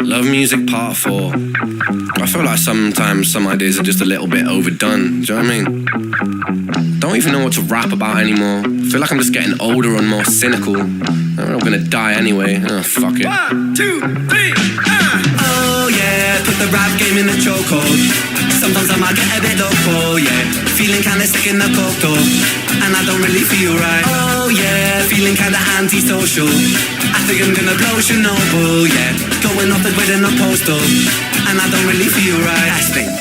Love Music Part 4. I feel like sometimes some ideas are just a little bit overdone, do you know what I mean? Don't even know what to rap about anymore. I feel like I'm just getting older and more cynical. I'm not gonna die anyway. Oh, fuck it. 1, 2, 3, Oh yeah, put the rap game in the chokehold. Sometimes I might get a bit loco, yeah. Feeling kinda sick in the coke though, and I don't really feel right. Oh yeah, feeling kinda antisocial. I think I'm gonna blow Chernobyl, yeah. Going off the grid in a postal, and I don't really feel right.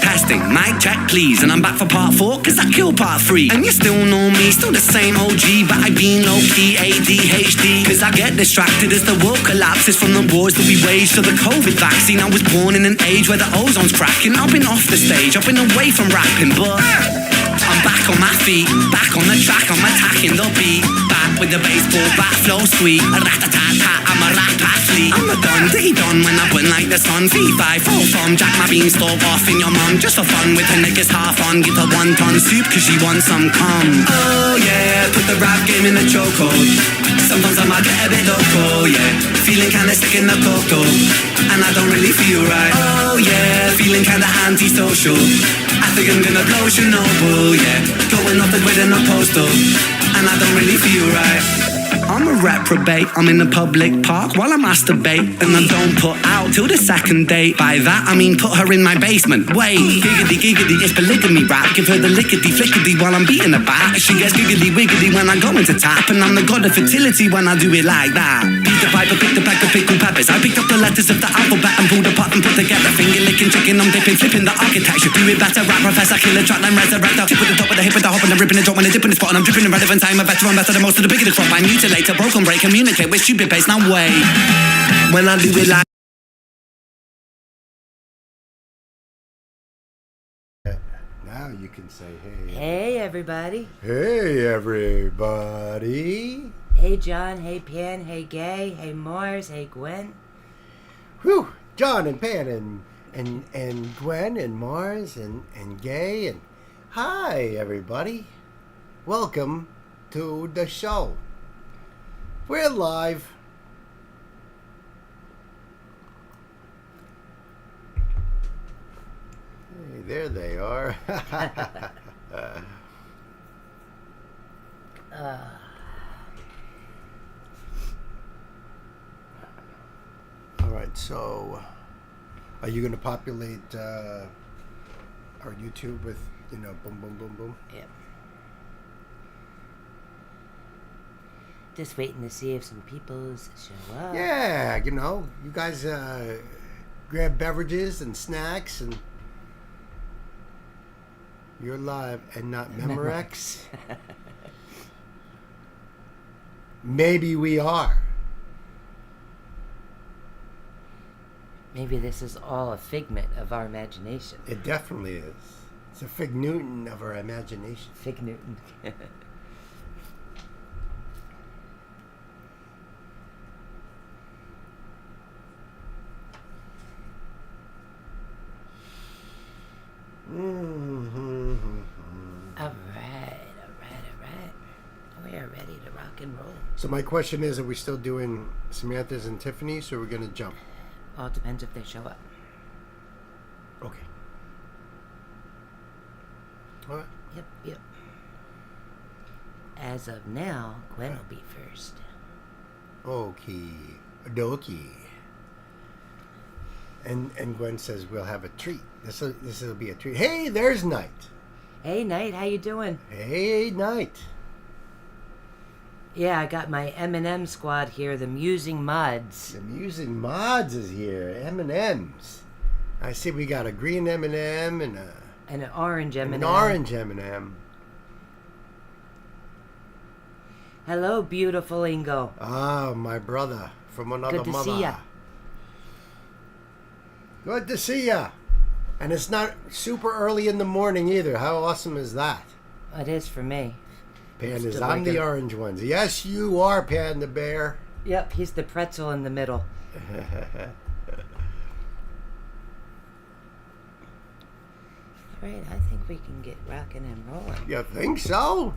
Testing, mic check please. And I'm back for part 4, cause I killed part 3. And you still know me, still the same OG, but I've been low-key ADHD. Cause I get distracted as the world collapses from the wars that we waged to the COVID vaccine. I was born in an age where the ozone's cracking. I've been off the stage, I've been away from rapping, but I'm back on my feet, back on the track, I'm attacking the beat. Back with the baseball bat flow sweet. A rat-a-tat-tat, I'm a rap athlete. I'm a done, diddy done when I burn like the sun. V5, full form, jack my beanstalk off in your mum. Just for fun with her niggas half on. Give her 1 ton soup cause she wants some cum. Oh yeah, put the rap game in the chokehold. Sometimes I might get a bit loco, yeah. Feeling kinda sick in the coke though, and I don't really feel right. Oh yeah, feeling kinda antisocial. I think I'm gonna blow Chernobyl, yeah. Going off the grid in a postal, and I don't really feel right. I'm a reprobate, I'm in a public park while I masturbate, and I don't put out till the second date. By that I mean put her in my basement. Wait, giggity, it's polygamy rap. Give her the lickety-flickety while I'm beating the bat. She gets giggly-wiggly when I go into tap, and I'm the god of fertility when I do it like that. Beat the piper, pick the pack of pickled peppers. I picked up the letters of the alphabet and pulled apart and put together. Finger-licking chicken, I'm dipping, flipping the architecture. Do it better, rap professor, killer, track line, resurrector. Tip with the top of the hip with the hop and I'm ripping the drop when I dip in the spot, and I'm dripping in relevant time. A veteran, better than most of the bigger the crop. I mutilate. Broken break, communicate with stupid bass, now wait. When I do it like now you can say hey. Hey everybody. Hey everybody. Hey John, hey Pan, hey Gay, hey Mars, hey Gwen. Whew, John and Pan and Gwen and Mars and Gay and hi everybody. Welcome to the show. We're live. Hey, there they are. All right, so are you going to populate our YouTube with, boom, boom, boom, boom? Yeah. Just waiting to see if some peoples show up. Yeah, you guys grab beverages and snacks, and you're live and not Memorex. Maybe we are. Maybe this is all a figment of our imagination. It definitely is. It's a Fig Newton of our imagination. Fig Newton. All right. We are ready to rock and roll. So my question is, are we still doing Samantha's and Tiffany's, or are we going to jump? Well, it depends if they show up. Okay. All right. Yep. As of now, Gwen will be first. Okay. Dokie. And Gwen says we'll have a treat. This will be a treat. Hey, there's Knight. Hey, Knight, how you doing? Hey, Knight. Yeah, I got my M&M squad here, the Musing Mods. The Musing Mods is here. M&M's. I see we got a green M&M and an orange M&M. An orange M&M. Hello, beautiful Ingo. Ah, my brother from another mother. Good to see ya. Good to see ya. And it's not super early in the morning either. How awesome is that? It is for me. Pandas, I'm the orange ones. Yes, you are, Panda Bear. Yep, he's the pretzel in the middle. All right, I think we can get rocking and rolling. You think so?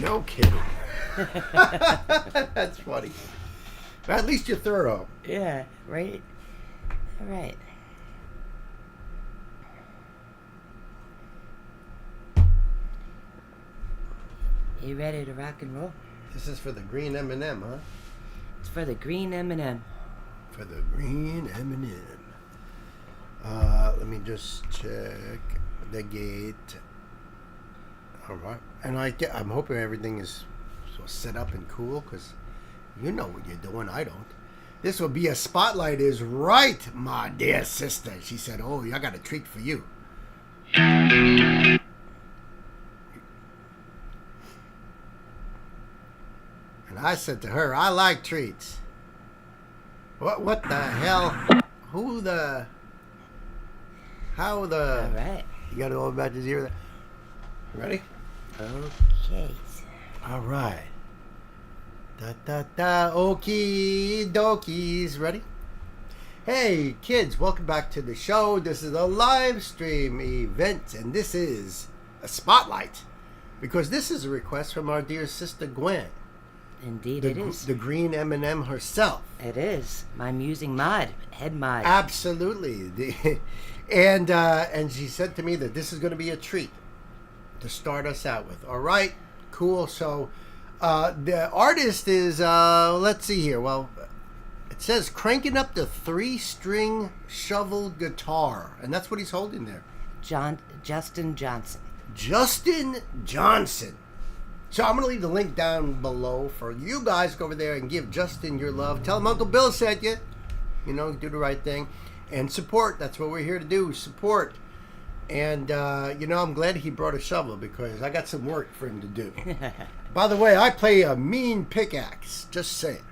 No kidding. That's funny. But at least you're thorough. Yeah, right? All right. You ready to rock and roll? This is for the green M&M, huh? It's for the green M&M. For the green M&M. Let me just check the gate. All right. And I'm hoping everything is so set up and cool, because you know what you're doing. I don't. This will be a spotlight is right, my dear sister. She said, oh, I got a treat for you. And I said to her, I like treats. What the hell? How the... All right. You got it all about his ear there. Ready? Okay. All right. Okie dokies. Ready? Hey, kids, welcome back to the show. This is a live stream event, and this is a spotlight, because this is a request from our dear sister Gwen. Indeed it is. The green M&M herself. It is. My musing mod. Head mod. Absolutely. And she said to me that this is going to be a treat to start us out with. All right, cool. So the artist is, let's see here. Well, it says cranking up the 3-string shovel guitar. And that's what he's holding there. Justin Johnson. Justin Johnson. So I'm going to leave the link down below for you guys to go over there and give Justin your love. Tell him Uncle Bill sent you. You know, do the right thing. And support. That's what we're here to do. Support. And, I'm glad he brought a shovel, because I got some work for him to do. By the way, I play a mean pickaxe. Just saying.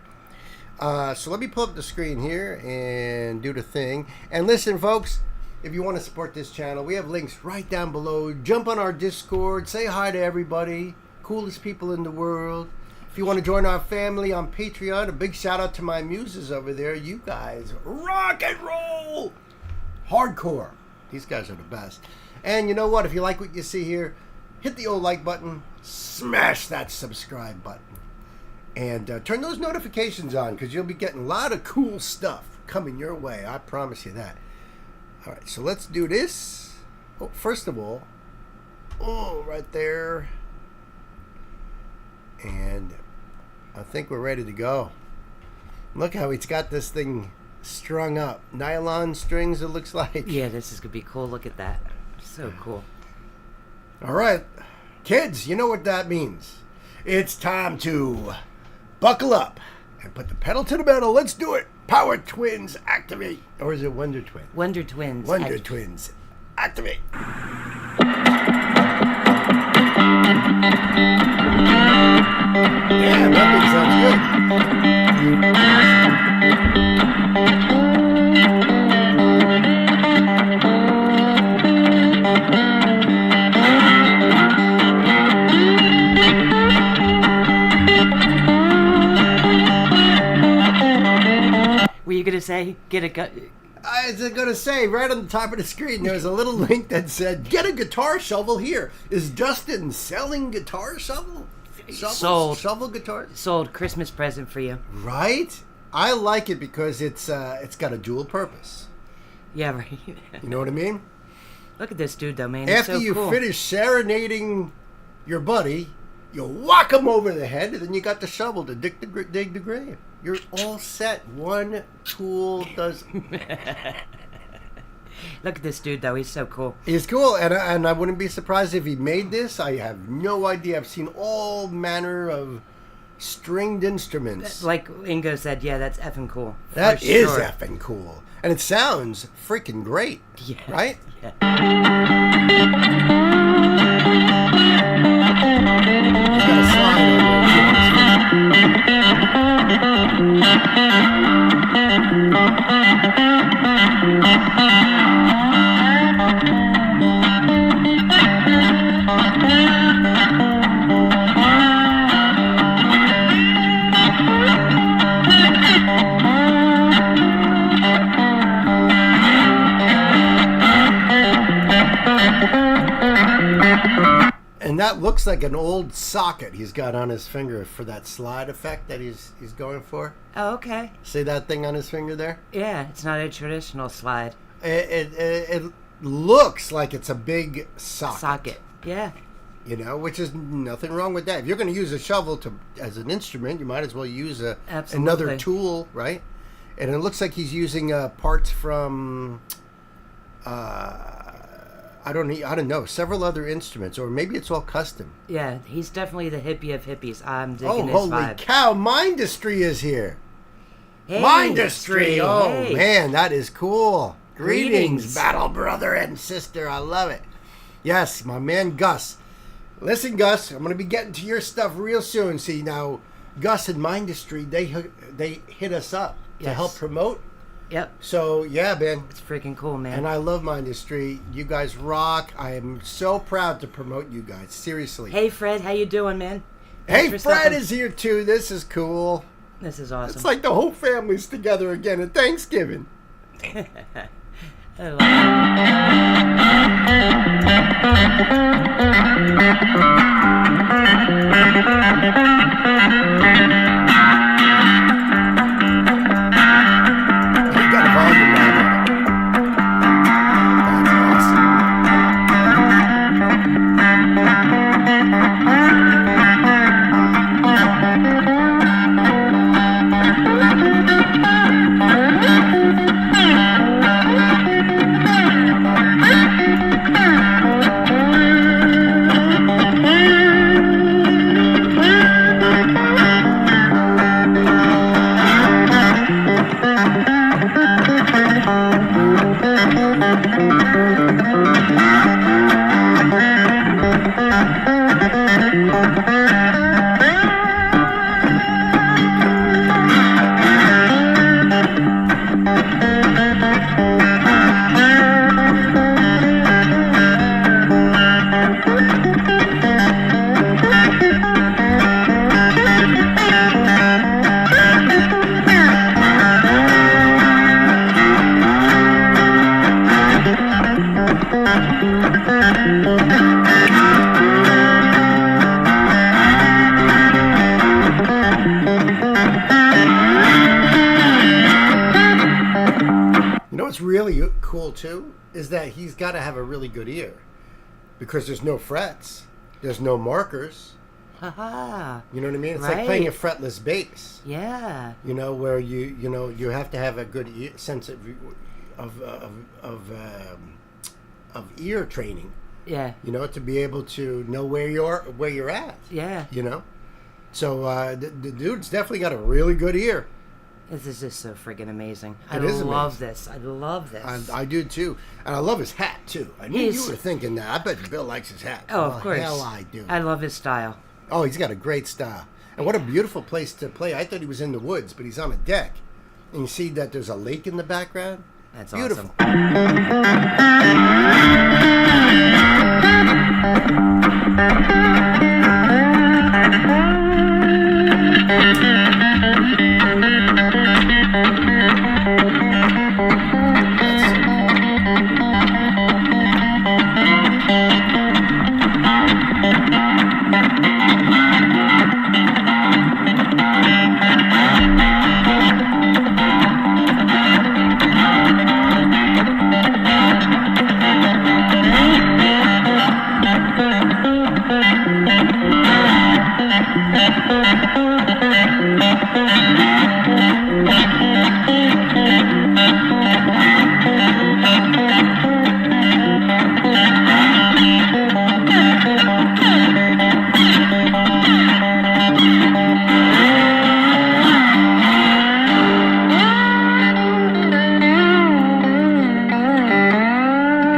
So let me pull up the screen here and do the thing. And listen, folks, if you want to support this channel, we have links right down below. Jump on our Discord. Say hi to everybody. Coolest people in the world. If you want to join our family on Patreon, a big shout out to my muses over there. You guys rock and roll. Hardcore. These guys are the best. And you know what? If you like what you see here, hit the old like button. Smash that subscribe button. And turn those notifications on, because you'll be getting a lot of cool stuff coming your way. I promise you that. All right, so let's do this. Oh, first of all, right there. And I think we're ready to go. Look how he's got this thing strung up. Nylon strings, it looks like. Yeah, this is going to be cool. Look at that. So cool. All right. Kids, you know what that means. It's time to buckle up and put the pedal to the metal. Let's do it. Power Twins, activate. Or is it Wonder Twins? Wonder Twins. Wonder Twins, activate. Damn, that thing sounds good. Were you going to say, get a I was going to say, right on the top of the screen, there was a little link that said, get a guitar shovel here. Is Justin selling guitar shovel? Sold. Shovel guitar? Sold. Christmas present for you. Right? I like it because it's got a dual purpose. Yeah, right. You know what I mean? Look at this dude, though, man. After He's so you cool. finish serenading your buddy, you whack him over the head, and then you got the shovel to dig the grave. You're all set. One tool does... Look at this dude, though. He's so cool. He's cool, and I wouldn't be surprised if he made this. I have no idea. I've seen all manner of stringed instruments. Like Ingo said, yeah, that's effing cool. That For is sure. effing cool. And it sounds freaking great. Yeah. Right? Yeah. He's got a slide on that looks like an old socket he's got on his finger for that slide effect that he's going for. Oh, okay. See that thing on his finger there? Yeah, it's not a traditional slide. It looks like it's a big socket. Yeah. You know, which is nothing wrong with that. If you're going to use a shovel as an instrument, you might as well use another tool, right? And it looks like he's using parts from, I don't know, several other instruments, or maybe it's all custom. Yeah, he's definitely the hippie of hippies. I'm digging his holy vibe. cow! Mindustry is here. Hey, Mindustry! Oh hey. man, that is cool. Greetings, battle brother and sister. I love it. Yes, my man Gus. Listen, Gus, I'm going to be getting to your stuff real soon. See, now, Gus and Mindustry, they hit us up to help promote. Yep. So, yeah, man. It's freaking cool, man. And I love Mindustry. You guys rock. I am so proud to promote you guys. Seriously. Hey, Fred, how you doing, man? Hey, Thanks for Fred stopping. is here, too. This is cool. This is awesome. It's like the whole family's together again at Thanksgiving. I love it. You got a volume knob on it. That's awesome. Really cool too is that he's got to have a really good ear because there's no frets, there's no markers. Haha. You know what I mean? It's Right. like playing a fretless bass. Yeah. You know, where you have to have a good sense of ear training. Yeah. You know, to be able to know where you're at. Yeah. You know, so the dude's definitely got a really good ear. This is just so friggin' amazing. It I is love amazing. this. I love this. I do too, and I love his hat too. I knew He's- you were thinking that. I bet Bill likes his hat. Oh, of course. Hell, I do. I love his style. Oh, he's got a great style, and what a beautiful place to play. I thought he was in the woods, but he's on a deck, and you see that there's a lake in the background. That's Beautiful.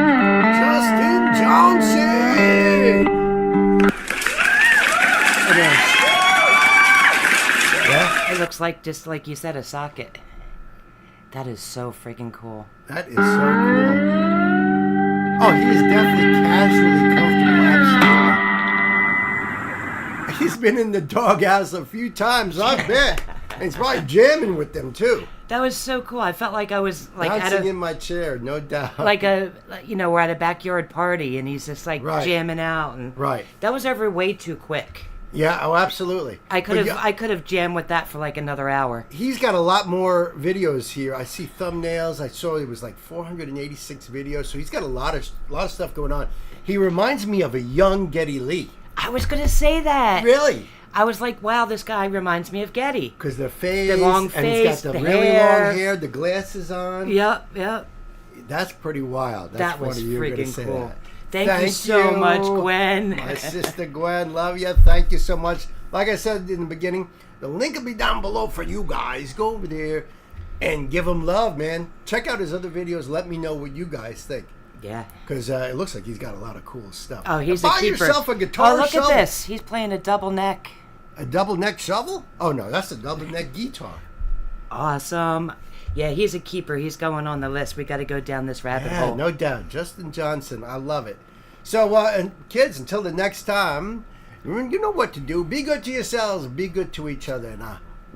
Justin Johnson. Yeah, It looks like, just like you said, a socket. That is so freaking cool. that is so cool. Oh, he is definitely casually comfortable. Absolutely. He's been in the doghouse a few times, I bet. He's probably jamming with them too. That was so cool. I felt like I was like Bouncing in my chair, no doubt. we're at a backyard party, and he's just like jamming out, and that was over way too quick. Yeah, oh, absolutely. I could have jammed with that for like another hour. He's got a lot more videos here. I see thumbnails. I saw it was like 486 videos, so he's got a lot of stuff going on. He reminds me of a young Geddy Lee. I was gonna say that. Really? I was like, wow, this guy reminds me of Geddy. Because the face, the long face, and he's got the really hair. long hair, the glasses on. Yep. That's pretty wild. That was freaking cool. That. Thank you so much, Gwen. My sister Gwen, love you. Thank you so much. Like I said in the beginning, the link will be down below for you guys. Go over there and give him love, man. Check out his other videos. Let me know what you guys think. Yeah. Because it looks like he's got a lot of cool stuff. Oh, he's buy a keeper. Yourself a guitar look shovel. at this. He's playing a double neck. A double neck shovel? Oh, no, that's a double neck guitar. Awesome. Yeah, he's a keeper. He's going on the list. We got to go down this rabbit hole. No doubt. Justin Johnson. I love it. So, and kids, until the next time, you know what to do. Be good to yourselves. Be good to each other. And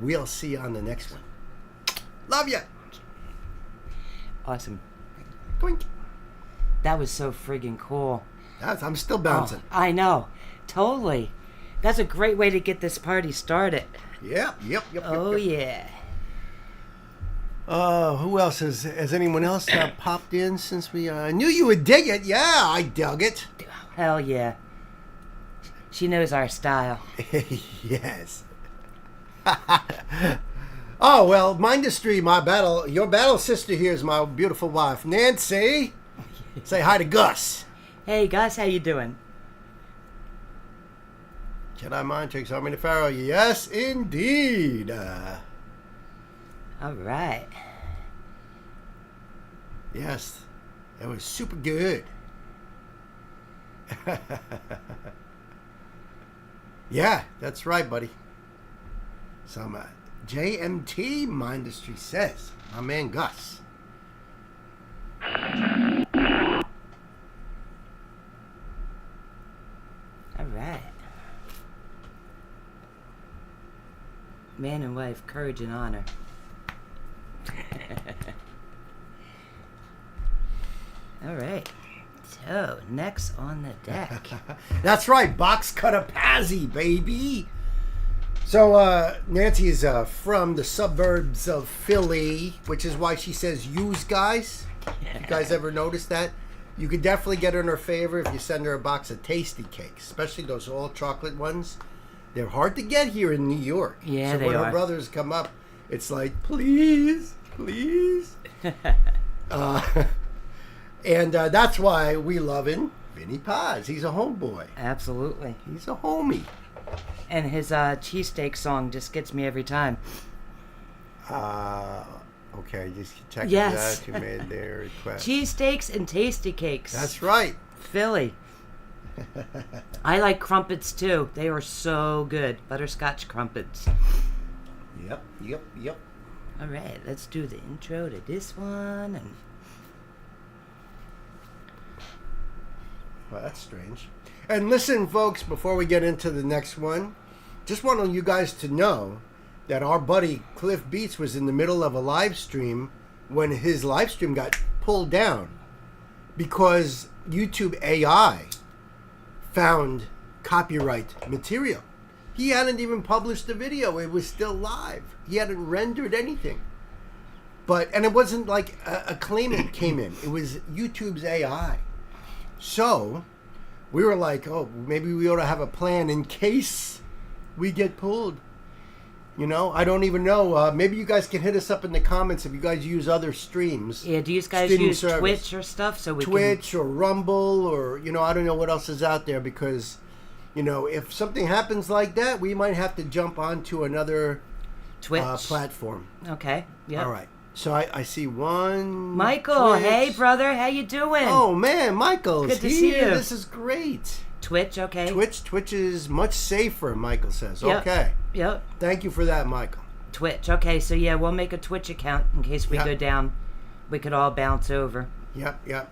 we'll see you on the next one. Love you. Awesome. Twink. That was so friggin' cool. I'm still bouncing. Oh, I know. Totally. That's a great way to get this party started. Yep. Oh, yeah. Who else has anyone else popped in since we I knew you would dig it. Yeah, I dug it. Hell yeah. She knows our style. Yes. Oh, well, Mindustry, your battle sister here is my beautiful wife, Nancy. Say hi to Gus. Hey, Gus, how you doing? Jedi Mind Tricks, Army to Pharaoh. Yes, indeed. All right. Yes, that was super good. Yeah, that's right, buddy. Some JMT Mindustry says, my man Gus. All right. Man and wife, courage and honor. All right. So, next on the deck. That's right, Box Cutter Pazzi, baby. So, Nancy is from the suburbs of Philly, which is why she says use guys. You guys ever notice that? You could definitely get her in her favor if you send her a box of tasty cakes, especially those all chocolate ones. They're hard to get here in New York. Yeah, so they when are. her brothers come up, it's like, please. And that's why we loving Vinny Paz. He's a homeboy. Absolutely. He's a homie. And his cheesesteak song just gets me every time. Okay, just check Yes. it out. You made their request. Cheesesteaks and tasty cakes. That's right. Philly. I like crumpets too. They are so good. Butterscotch crumpets. Yep. All right, let's do the intro to this one. And Well, that's strange. And listen, folks, before we get into the next one, just want you guys to know that our buddy Cliff Beats was in the middle of a live stream when his live stream got pulled down because YouTube AI found copyright material. He hadn't even published the video. It was still live. He hadn't rendered anything. And it wasn't like a claimant came in. It was YouTube's AI. So we were like, oh, maybe we ought to have a plan in case we get pulled. You know, I don't even know. Maybe you guys can hit us up in the comments if you guys use other streams. yeah, do you guys Streaming use service. Twitch or stuff? So we Twitch or Rumble or, I don't know what else is out there because, if something happens like that, we might have to jump onto another Twitch platform. Okay. Yeah. All right. So I see one. Michael, Twitch. hey brother, how you doing? Oh man, Michael's Good to here. see you. This is great. Twitch, okay. Twitch is much safer, Michael says. Yep. Okay. Yep. Thank you for that, Michael. Twitch, okay. So yeah, we'll make a Twitch account in case we Yep. go down. We could all bounce over. Yep.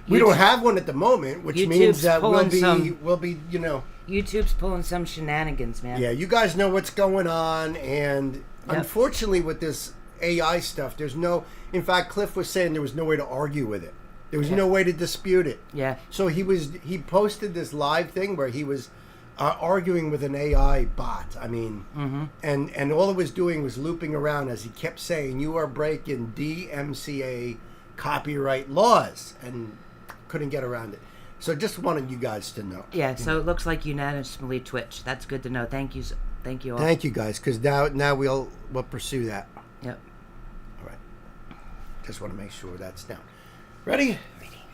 We don't have one at the moment, which means that we'll pulling be, some- YouTube's YouTube's pulling some shenanigans, man. Yeah, you guys know what's going on, and Unfortunately, with this AI stuff, there's no. In fact, Cliff was saying there was no way to argue with it. There was no way to dispute it. Yeah. So he posted this live thing where he was arguing with an AI bot. I mean, and all it was doing was looping around as he kept saying, "You are breaking DMCA copyright laws," and couldn't get around it. So just wanted you guys to know. Yeah. So it looks like unanimously Twitch. That's good to know. Thank you. Thank you all. Thank you guys, because now we'll pursue that. Yep. All right. Just want to make sure that's down. Ready?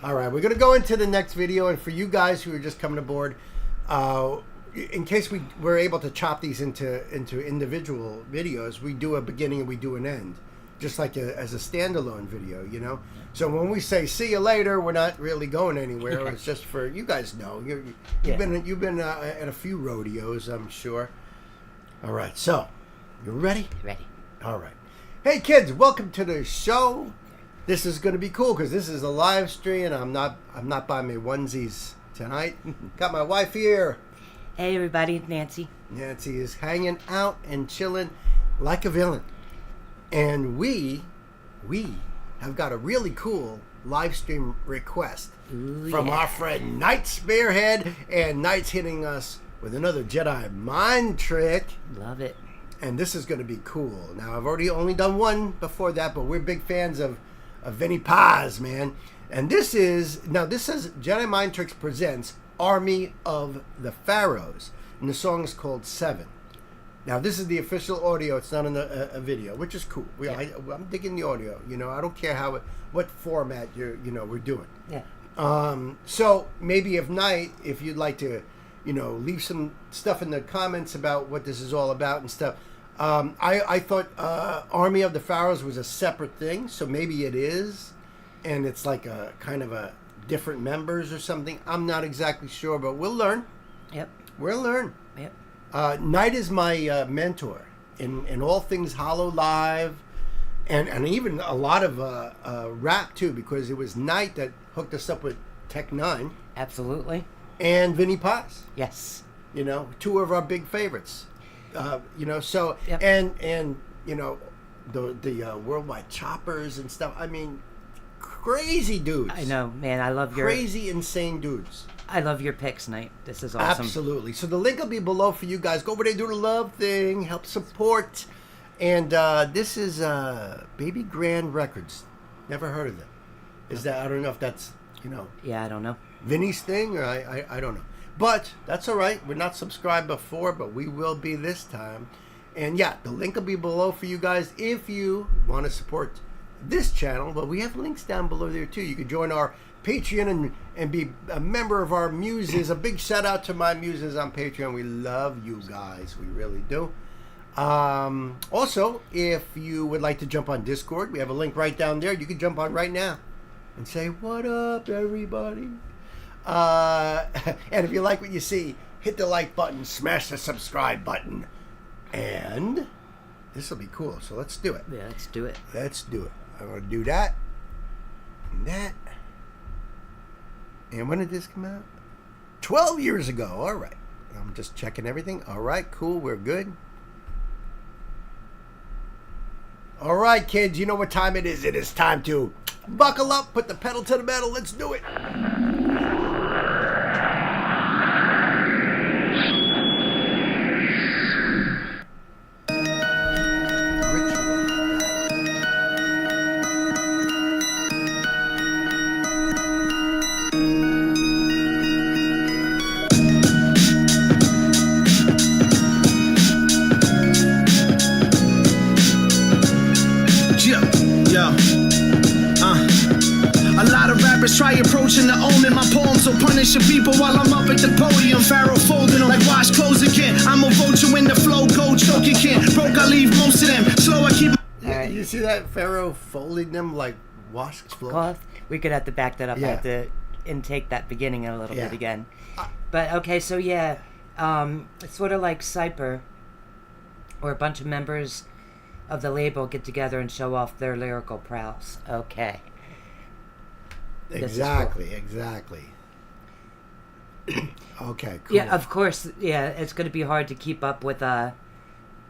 All right. We're going to go into the next video. And for you guys who are just coming aboard, in case we're able to chop these into individual videos, we do a beginning and we do an end. Just like as a standalone video, you know? So when we say "see you later," we're not really going anywhere. It's just for you guys know. You've been at a few rodeos, I'm sure. All right. So, you ready? Ready. All right. Hey kids, welcome to the show. This is going to be cool because this is a live stream. I'm not by my onesies tonight. Got my wife here. Hey everybody, Nancy. Nancy is hanging out and chilling like a villain. And we have got a really cool live stream request from our friend Knight Spearhead, and Knight's hitting us with another Jedi mind trick. Love it. And this is going to be cool. Now, I've only done one before that, but we're big fans of Vinnie Paz, man. And this says Jedi Mind Tricks presents Army of the Pharaohs. And the song is called 7. Now, this is the official audio. It's not in a video, which is cool. I'm digging the audio. You know, I don't care what format we're doing. Yeah. So maybe if you'd like to, leave some stuff in the comments about what this is all about and stuff. I thought Army of the Pharaohs was a separate thing, so maybe it is, and it's like a kind of a different members or something. I'm not exactly sure, but we'll learn. Yep. We'll learn. Yep. Knight is my mentor in all things Hollow Live, and even a lot of rap too, because it was Knight that hooked us up with Tech 9. Absolutely. And Vinnie Paz. Yes. Two of our big favorites. So yep. and the Worldwide Choppers and stuff. I mean, crazy dudes. I know, man. I love your crazy, insane dudes. I love your picks, Knight. This is awesome. Absolutely. So the link will be below for you guys. Go over there, do the love thing, help support. And this is Baby Grand Records. Never heard of them. Is that? I don't know if that's Yeah, I don't know. Vinny's thing, or I don't know. But that's all right. We're not subscribed before, but we will be this time. And yeah, the link will be below for you guys if you want to support this channel. But we have links down below there too. You can join our Patreon and be a member of our Muses. A big shout out to my Muses on Patreon. We love you guys. We really do. Also, if you would like to jump on Discord, we have a link right down there. You can jump on right now and say, "What up, everybody?" And if you like what you see, hit the like button, smash the subscribe button, and this will be cool. So let's do it. Yeah, let's do it. Let's do it. I'm going to do that and that. And when did this come out? 12 years ago. All right. I'm just checking everything. All right, cool. We're good. All right, kids. You know what time it is. It is time to buckle up, put the pedal to the metal. Let's do it. Try approaching the omen. My poems will punish your people while I'm up at the podium. Pharaoh folding them like wash clothes again. I'm a vulture when the flow go choke you can't. Broke, I leave most of them. Slow, I keep. Right. You see that? Pharaoh folding them like wash clothes. We could have to back that up. Yeah. I have to intake that beginning a little bit again. But okay, so yeah, it's sort of like Cipher, where a bunch of members of the label get together and show off their lyrical prowess. Okay. Exactly. Okay, cool. Yeah, of course. Yeah, it's going to be hard to keep up with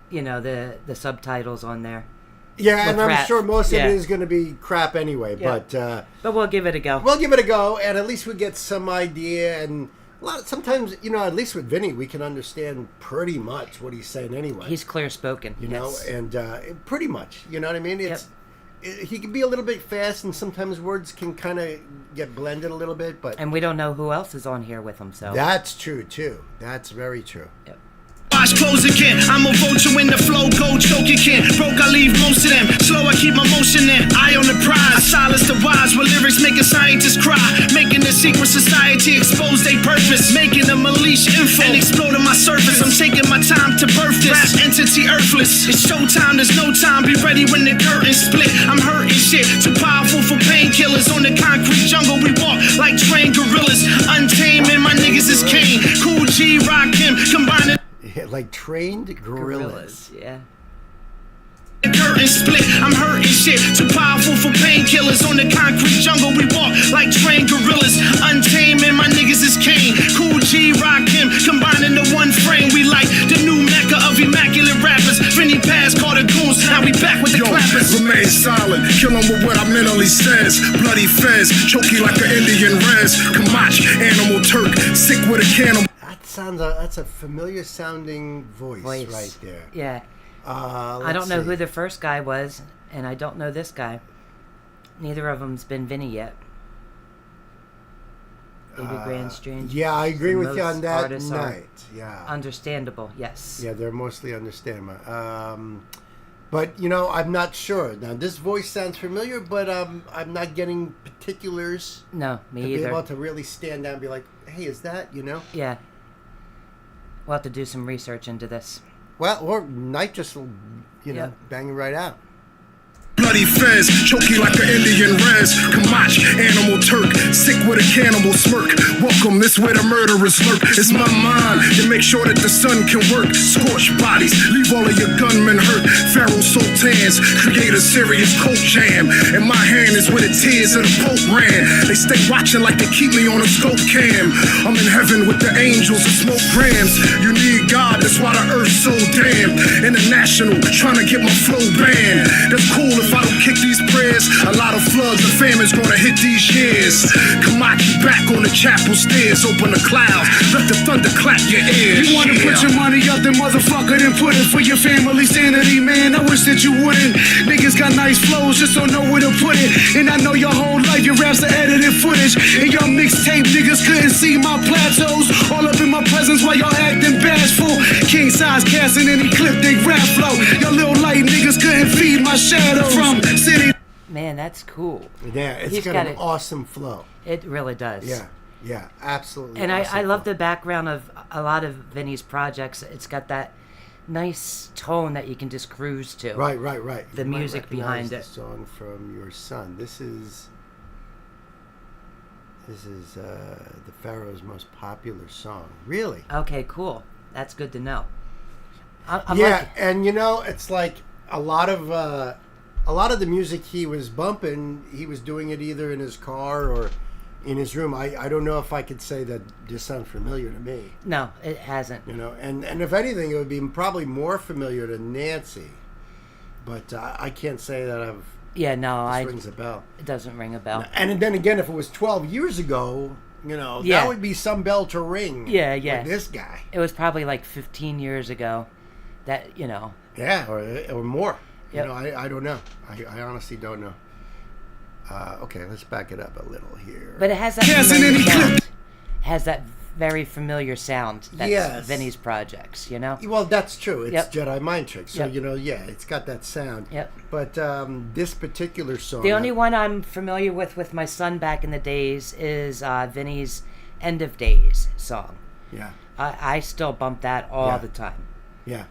the subtitles on there. Yeah, and I'm rap. sure most of it is going to be crap anyway, but we'll give it a go. We'll give it a go, and at least we get some idea. And sometimes, at least with Vinny, we can understand pretty much what he's saying anyway. He's clear spoken, and pretty much, you know what I mean? He can be a little bit fast, and sometimes words can kind of get blended a little bit. And we don't know who else is on here with him, so that's true too. That's very true. Yep. Wash clothes again. I'm a vulture when the flow go choke again. Broke, I leave most of them. Slow, I keep my motion in. Eye on the prize. I silence the wise with lyrics making scientists cry. Making the secret society expose their purpose. Making them unleash info and exploding my surface. I'm taking my time to birth this rap entity earthless. It's showtime, there's no time. Be ready when the curtains split. I'm hurting shit. Too powerful for painkillers. On the concrete jungle we walk like trained gorillas. Untamed and my niggas is Kane. Cool G, Rock him. Combining like trained gorillas. Yeah. The curtain split, I'm hurting shit. Too powerful for painkillers. On the concrete jungle we walk like trained gorillas. Untamed and my niggas is Kane. Cool G, Rock him. Combining the one frame. We like the new mecca of immaculate rappers. Vinny Paz called the goons. Now we back with the clappers. Remain silent, kill him with what I mentally says. Bloody fez, choke you like an Indian res. Kamach, animal Turk, sick with a cannibal. That's a familiar sounding voice right there. Yeah. I don't know who the first guy was, and I don't know this guy. Neither of them's been Vinny yet. Baby Grand Strange. Yeah, I agree with you on that night. Yeah. Understandable, yes. Yeah, they're mostly understandable. But, I'm not sure. Now, this voice sounds familiar, but I'm not getting particulars. No, me either. To be able to really stand down and be like, hey, is that, Yeah. We'll have to do some research into this. Well, or Night just will, bang it right out. Bloody fez, choke you like an Indian res. Kamach, animal Turk, sick with a cannibal smirk. Welcome, this where the murderers lurk. It's my mind to make sure that the sun can work. Scorch bodies, leave all of your gunmen hurt. Pharaohs, sultans, create a serious cold jam. And my hand is where the tears of the Pope ran. They stay watching like they keep me on a scope cam. I'm in heaven with the angels and smoke grams. You need God, that's why the earth's so damn. International, trying to get my flow banned. That's cool if I don't kick these prayers. A lot of floods and famine's gonna hit these years. Kamach back on the chapel stairs. Open the clouds, let the thunder clap your ears. You wanna put your money up, then motherfucker, then put it for your family sanity, man. I wish that you wouldn't. Niggas got nice flows, just don't know where to put it. And I know your whole life your raps are edited footage. And your mixtape niggas couldn't see my plateaus. All up in my presence while y'all acting bashful. King size casting any clip they rap flow. Your little light niggas couldn't feed my shadow. From city. Man, that's cool. Yeah, it's got an awesome flow. It really does. Yeah, absolutely. And awesome I love the background of a lot of Vinny's projects. It's got that nice tone that you can just cruise to. Right. The music behind it. The song from your son. This is the Pharaohs' most popular song. Really? Okay, cool. That's good to know. And it's like a lot of the music he was bumping, he was doing it either in his car or in his room. I don't know if I could say that this sounds familiar to me. No, it hasn't. And if anything, it would be probably more familiar to Nancy. But I can't say that I've... Yeah, no, rings a bell. It doesn't ring a bell. And then again, if it was 12 years ago, that would be some bell to ring. Yeah. With this guy. It was probably like 15 years ago that, Yeah, or more. Yep. I don't know. I honestly don't know. Okay, let's back it up a little here. But it has that familiar sound. It has that very familiar sound that's Vinny's projects, Well, that's true. It's Yep. Jedi Mind Trick. So, Yep. it's got that sound. Yep. But this particular song... The only one I'm familiar with my son back in the days is Vinny's End of Days song. Yeah. I still bump that all the time. Yeah.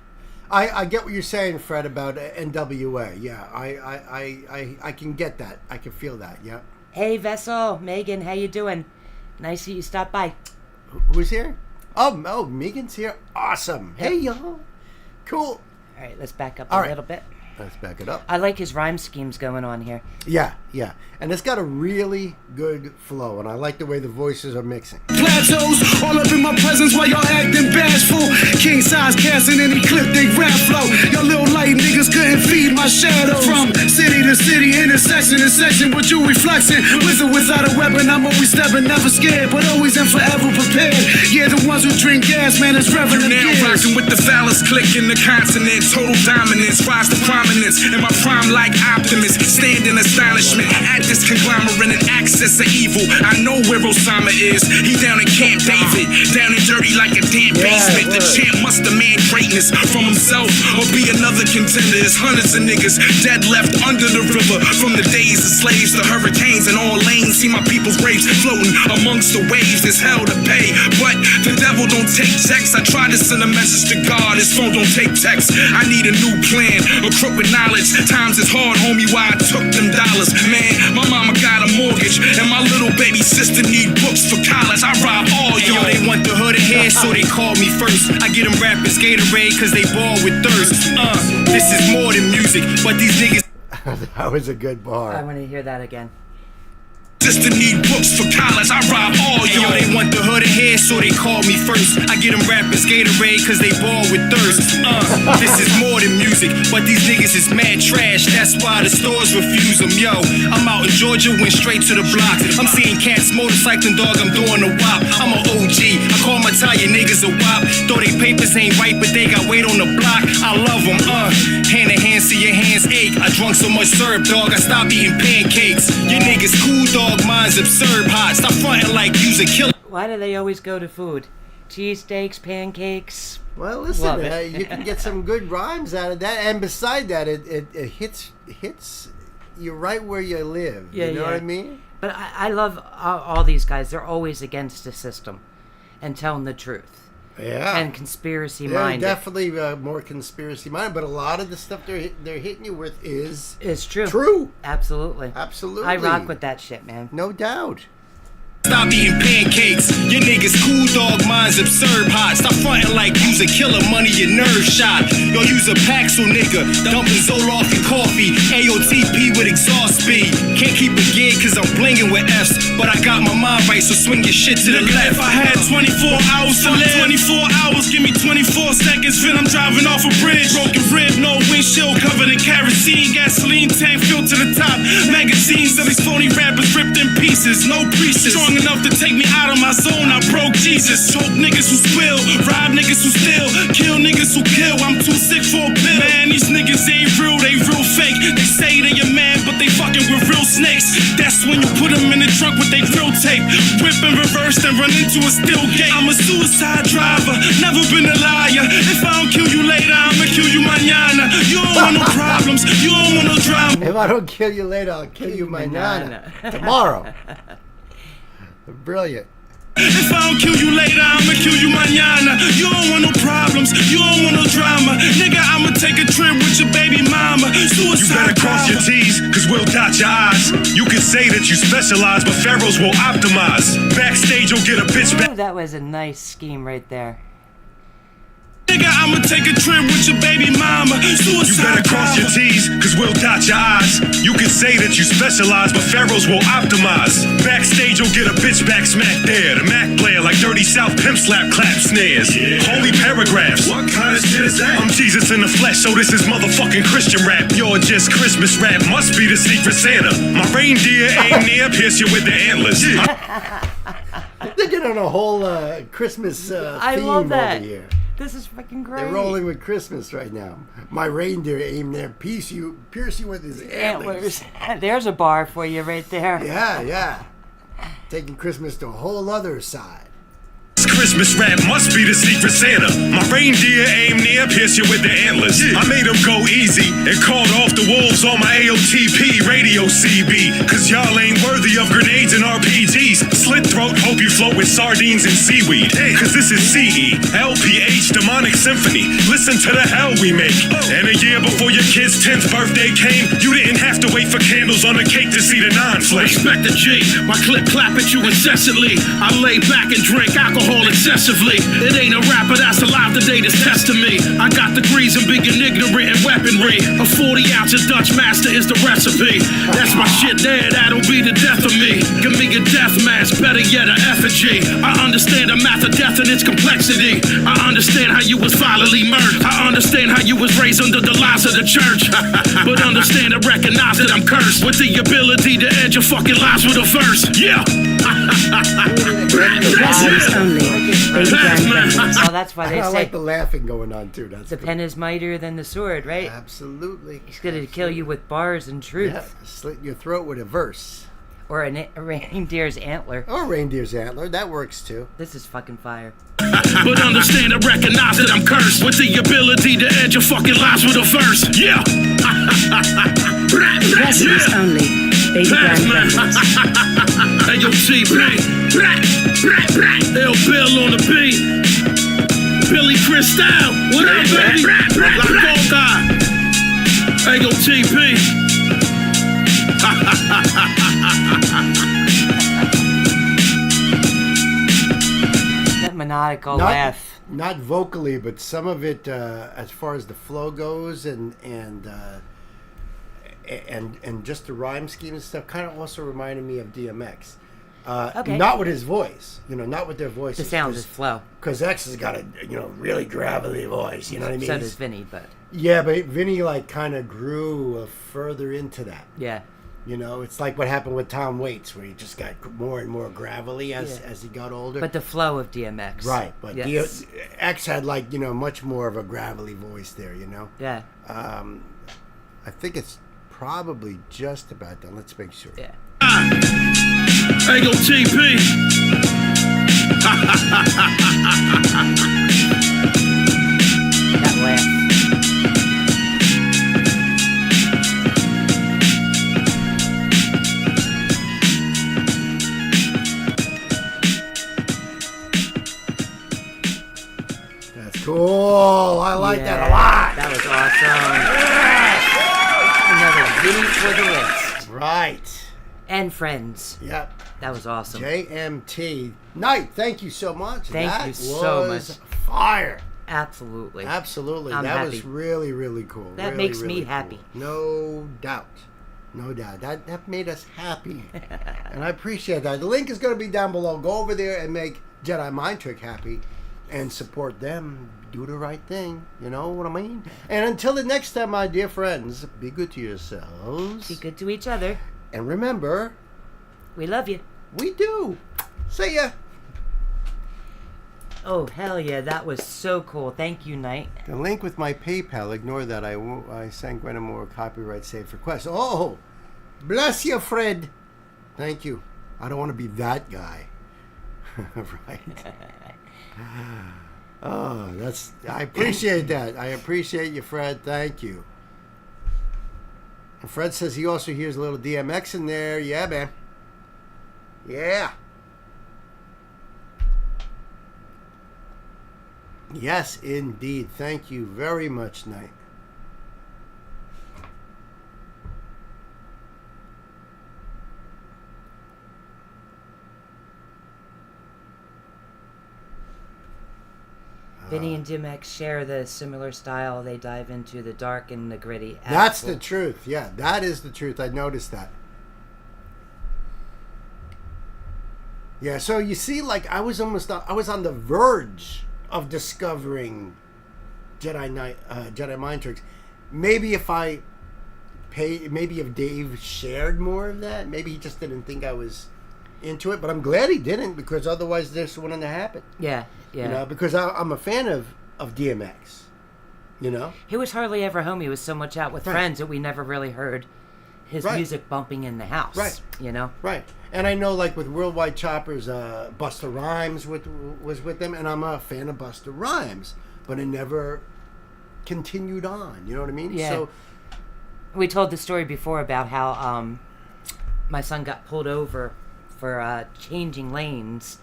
I get what you're saying, Fred, about NWA. Yeah, I can get that. I can feel that. Yeah. Hey, Vessel, Megan, how you doing? Nice that you stopped by. Who's here? Oh, Megan's here. Awesome. Hey, y'all. Cool. All right, let's back up a little bit. Let's back it up. I like his rhyme schemes going on here. Yeah. And it's got a really good flow, and I like the way the voices are mixing. Plateaus all up in my presence while y'all acting bashful. King size casting any clip they rap flow. Y'all little light niggas couldn't feed my shadow. From city to city, intersection to section, what you reflexing? With or without a weapon, I'm always stepping, never scared, but always and forever prepared. Yeah, the ones who drink gas, man, it's revenant. Now rocking with the phallus click in the continent. Total dominance, rise to prominence. In my prime like optimist, stand in astonishment. At this conglomerate and access of evil. I know where Osama is. He down in Camp David, down and dirty like a damn basement. The champ must demand greatness from himself or be another contender. There's hundreds of niggas dead left under the river. From the days of slaves to hurricanes and all lanes. See my people's graves floating amongst the waves. There's hell to pay, but the devil don't take checks. I try to send a message to God. His phone don't take text. I need a new plan, a crook with knowledge. Times is hard, homie, why I took them dollars. Man, my mama got a mortgage, and my little baby sister need books for college. I rob all y'all. They want the hood ahead, so they call me first. I get them rappers Gatorade, cause they ball with thirst. This is more than music, but these niggas. That was a good bar. I want to hear that again. Sister need books for college, I rob all y'all. They want the hood ahead, so they call me first. I get them rappers Gatorade, cause they ball with thirst. This is more than music, but these niggas is mad trash. That's why the stores refuse them. Yo, I'm out in Georgia, went straight to the block. I'm seeing cats motorcycling, dog, I'm doing a wop. I'm a OG, I call my Italian niggas a wop. Though they papers ain't right, but they got weight on the block. I love them, hand to hand, see your hands ache. I drunk so much syrup, dog, I stopped eating pancakes. Your niggas cool, dog. Mine's absurd hot. Stop fronting like you's a killer. Why do they always go to food? Cheesesteaks, pancakes. Well, listen, you can get some good rhymes out of that, and beside that, it hits you right where you live. You know what I mean? But I love all these guys. They're always against the system and telling the truth. Yeah. And conspiracy minded. Definitely more conspiracy minded, but a lot of the stuff they're hitting you with is true. True. Absolutely. I rock with that shit, man. No doubt. Stop eating pancakes. Your niggas cool, dog, mine's absurd hot. Stop fronting like you's a killer, money your nerve shot. Yo, use a Paxil nigga, dumping Zoloft and coffee. AOTP with exhaust speed. Can't keep a gig cause I'm blinging with F's. But I got my mind right, so swing your shit to the left. If I had 24 hours to live, 24 hours, give me 24 seconds. Then I'm driving off a bridge. Broken rib, no windshield, covered in kerosene. Gasoline tank filled to the top. Magazines of these phony rappers ripped in pieces. No preaches. Strong enough to take me out of my zone. I broke Jesus. Choke niggas who spill, rob niggas who steal, kill niggas who kill. I'm too sick for a pill. Man, these niggas ain't real, they real fake. They say they your man, but they fucking with real snakes. That's when you put them in the trunk with they grill tape. Whip and reverse and run into a steel gate. I'm a suicide driver, never been a liar. If I don't kill you later, I'ma kill you mañana. You don't want no problems, you don't want no drama. If I don't kill you later, I'll kill you mañana. Tomorrow. Brilliant. If I don't kill you later, I'ma kill you mañana. You don't want no problems, you don't want no drama. Nigga, I'ma take a trip with your baby mama. Suicide you better cross your T's, cause we'll dot your I's. You can say that you specialize, but Pharaohs will optimize. Backstage, you'll get a bitch back. Ooh, that was a nice scheme right there. Nigga, I'ma take a trip with your baby mama. Suicide you better cross your T's, cause we'll dot your I's. You can say that you specialize, but Pharaohs will optimize. Backstage, you'll get a bitch back smack there. The Mac player like Dirty South pimp slap clap snares. Holy paragraphs. What kind of shit is that? I'm Jesus in the flesh, so this is motherfucking Christian rap. You're just Christmas rap, must be the secret Santa. My reindeer aim near, pierce you with the antlers. They're getting on a whole Christmas I theme love that. over here. This is fucking great. They're rolling with Christmas right now. My reindeer aim there, pierce you with his antlers. There's a bar for you right there. Yeah. Taking Christmas to a whole other side. Christmas rap must be the secret Santa. My reindeer aim near, pierce you with the antlers. I made them go easy and called off the wolves on my AOTP radio CB. Cause y'all ain't worthy of grenades and RPGs. Slit throat, hope you float with sardines and seaweed. Cause this is CE, LPH, Demonic Symphony. Listen to the hell we make. And a year before your kid's 10th birthday came, you didn't have to wait for candles on a cake to see the non-flame. Respect the G, my clip clap at you incessantly. I lay back and drink alcohol excessively. It ain't a rapper that's alive today that's testing me. I got degrees in being ignorant and weaponry. A 40 ounce of Dutch Master is the recipe. That's my shit there, that'll be the death of me. Give me a death mask, better yet an effigy. I understand the math of death and its complexity. I understand how you was violently murdered. I understand how you was raised under the lies of the church. But understand and recognize that I'm cursed with the ability to end your fucking lives with a verse. Yeah. Oh, that's why they I say like the laughing going on too. That's the pen is mightier than the sword, right? Absolutely. He's gonna kill you with bars and truth. Yeah, slit your throat with a verse. Or a reindeer's antler. Or a reindeer's antler. That works too. This is fucking fire. But understand and recognize that I'm cursed with the ability to end your fucking lives with a verse. Yeah. Residents only. Baby grand. Hey, yo, TP. L. Bill on the beat. Billy Crystal. What up, baby? La Coca. Hey, yo, TP. That maniacal laugh. Not vocally, but some of it, as far as the flow goes, and just the rhyme scheme and stuff, kind of also reminded me of DMX. Okay. Not with his voice, not with their voices. The sound is flow. Because X has got a really gravelly voice. You know what I mean? So does Vinny, but yeah, but Vinny kind of grew further into that. Yeah. It's like what happened with Tom Waits, where he just got more and more gravelly as he got older. But the flow of DMX. Right, but yes. X had much more of a gravelly voice there, Yeah. I think it's probably just about done. Let's make sure. Yeah. Hey, go TP. That laugh. That's cool. I like that a lot. That was awesome. Another Vinny for the list. Right. And friends. Yep. That was awesome. JMT. Knight, thank you so much. Thank you so much. Fire. Absolutely. Absolutely. I'm that happy. Was really, really cool. That really, makes really me happy. Cool. No doubt. No doubt. That made us happy. And I appreciate that. The link is going to be down below. Go over there and make Jedi Mind Trick happy and support them. Do the right thing. You know what I mean? And until the next time, my dear friends, be good to yourselves. Be good to each other. And remember, we love you. We do. See ya. Oh, hell yeah. That was so cool. Thank you, Knight. The link with my PayPal, ignore that. I sent Gwen more copyright safe requests. Oh, bless you, Fred. Thank you. I don't want to be that guy. Right. Oh, I appreciate that. I appreciate you, Fred. Thank you. And Fred says he also hears a little DMX in there. Yeah, man. Yeah. Yes, indeed. Thank you very much, Knight. Vinny and DMX share the similar style. They dive into the dark and the gritty. That's the truth. Yeah, that is the truth. I noticed that. Yeah, so you see, I was on the verge of discovering Jedi Mind Tricks. Maybe if Dave shared more of that, maybe he just didn't think I was into it. But I'm glad he didn't, because otherwise this wouldn't have happened. Yeah. Because I'm a fan of DMX. He was hardly ever home. He was so much out with friends that we never really heard his music bumping in the house. Right. Right. And I know, with Worldwide Choppers, Busta Rhymes was with them, and I'm a fan of Busta Rhymes, but it never continued on. You know what I mean? Yeah. So we told the story before about how my son got pulled over for changing lanes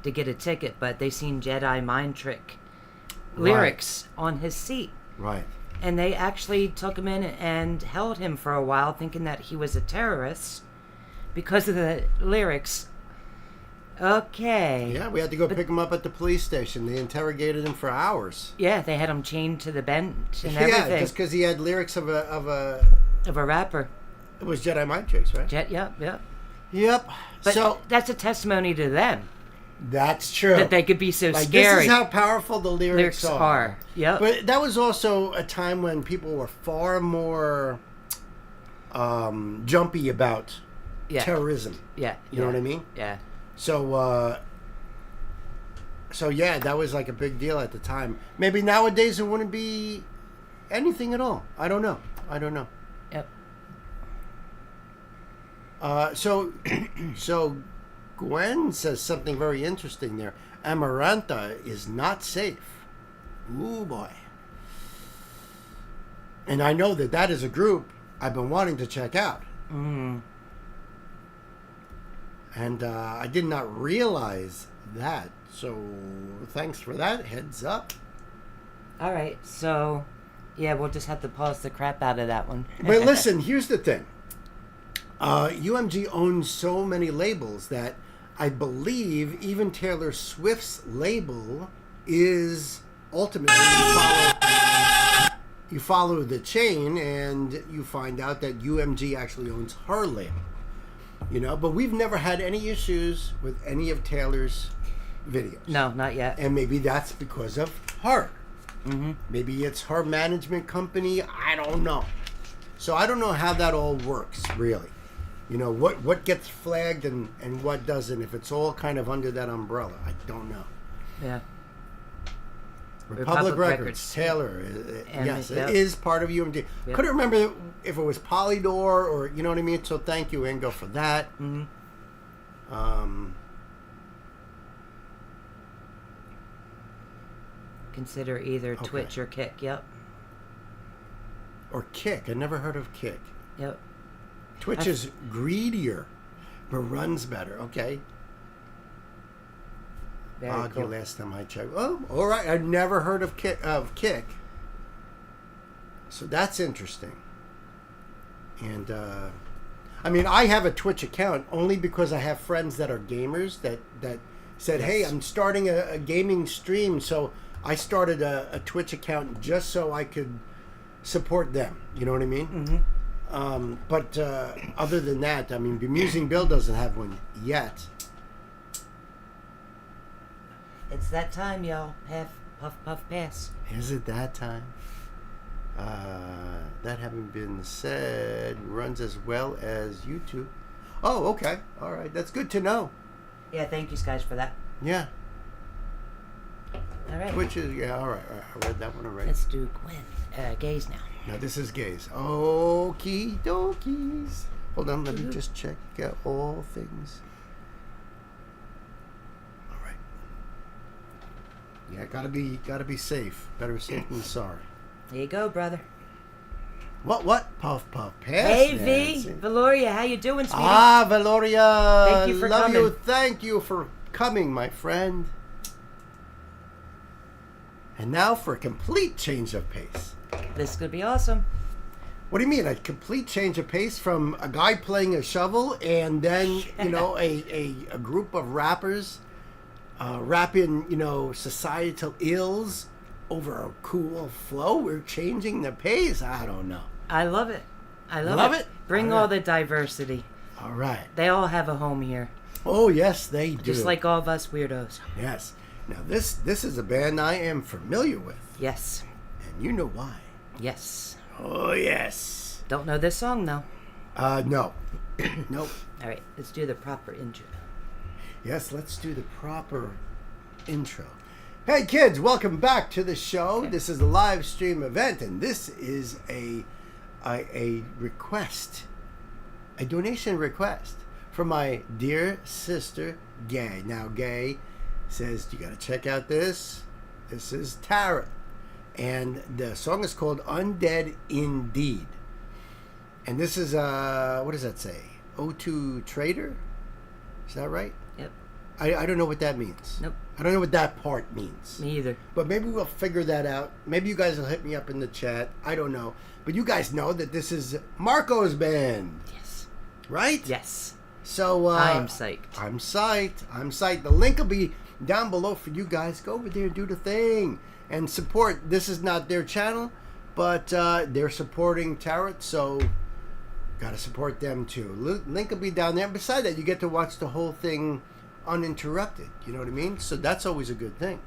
to get a ticket, but they seen Jedi Mind Trick lyrics on his seat. Right. And they actually took him in and held him for a while, thinking that he was a terrorist because of the lyrics. Okay. Yeah, we had to go pick him up at the police station. They interrogated him for hours. Yeah, they had him chained to the bench and everything. Yeah, just because he had lyrics of a rapper. It was Jedi Mind Tricks, right? Yep. But so that's a testimony to them. That's true. That they could be so like, scary. This is how powerful the lyrics are. Yep. But that was also a time when people were far more jumpy about terrorism. Yeah. You know what I mean? Yeah. So yeah, that was like a big deal at the time. Maybe nowadays it wouldn't be anything at all. I don't know. Yep. So Gwen says something very interesting there. Amarantha is not safe. Ooh, boy. And I know that is a group I've been wanting to check out. Mm. And I did not realize that. So thanks for that. Heads up. All right. So, yeah, we'll just have to pause the crap out of that one. But listen, here's the thing. UMG owns so many labels that I believe even Taylor Swift's label is ultimately you follow the chain and you find out that UMG actually owns her label. You know, but we've never had any issues with any of Taylor's videos. No, not yet. And maybe that's because of her. Mm-hmm. Maybe it's her management company. I don't know. So I don't know how that all works, really. You know, what gets flagged and what doesn't, if it's all kind of under that umbrella. I don't know. Yeah. Republic Records, Taylor, yes, it is part of UMG. Yep. Couldn't remember if it was Polydor or, you know what I mean? So thank you, Ingo, for that. Mm-hmm. Consider either Twitch or Kick, yep. Or Kick, I never heard of Kick. Yep. Twitch is greedier, but runs better, okay. Very cool. Last time I checked. Oh, all right. I've never heard of Kick. So that's interesting. And I mean, I have a Twitch account only because I have friends that are gamers that said, "Hey, I'm starting a gaming stream," so I started a Twitch account just so I could support them. You know what I mean? Mm-hmm. But other than that, I mean, Bemusing Bill doesn't have one yet. It's that time, y'all. Puff, pass. Is it that time? That having been said, runs as well as YouTube. Oh, okay. All right. That's good to know. Yeah, thank you guys for that. Yeah. All right. Which is, yeah, all right. I read that one already. Let's do Gwen. Gaze now. Now, this is Gaze. Okie dokies. Hold on. Let me just check all things. Yeah, gotta be safe. Better safe than sorry. There you go, brother. What? Puff, pass. Hey, Nancy. V. Valoria, how you doing, sweetie? Valoria. Thank you for Love coming. you. Thank you for coming, my friend. And now for a complete change of pace. This could be awesome. What do you mean? A complete change of pace from a guy playing a shovel and then, you know, a group of rappers rapping, you know, societal ills over a cool flow. We're changing the pace. I don't know. I love it. I love it. Bring all the diversity. All right. They all have a home here. Oh, yes, they do. Just like all of us weirdos. Yes. Now, this is a band I am familiar with. Yes. And you know why. Yes. Oh, yes. Don't know this song, though. No. Nope. All right, let's do the proper intro. Yes, let's do the proper intro. Hey, kids, welcome back to the show. This is a live stream event, and this is a request, a donation request from my dear sister, Gay. Now, Gay says, you got to check out this. This is Tarrot. And the song is called Undead Indeed. And this is, what does that say? O2 Trader? Is that right? Yep. I don't know what that means. Nope. I don't know what that part means. Me either. But maybe we'll figure that out. Maybe you guys will hit me up in the chat. I don't know. But you guys know that this is Marco's band. Yes. Right? Yes. So I'm psyched. I'm psyched. The link will be down below for you guys. Go over there and do the thing. And support. This is not their channel, but they're supporting Tarrot, so got to support them too. Link will be down there. Besides that, you get to watch the whole thing uninterrupted. You know what I mean? So that's always a good thing.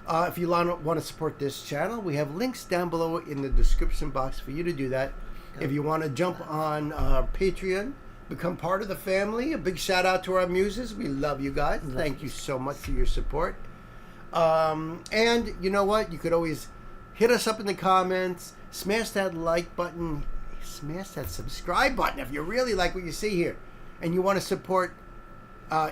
If you want to support this channel, we have links down below in the description box for you to do that. If you want to jump on Patreon, become part of the family, a big shout out to our muses. We love you guys. Thank you so much for your support. And you know what? You could always hit us up in the comments, smash that like button, smash that subscribe button if you really like what you see here and you want to support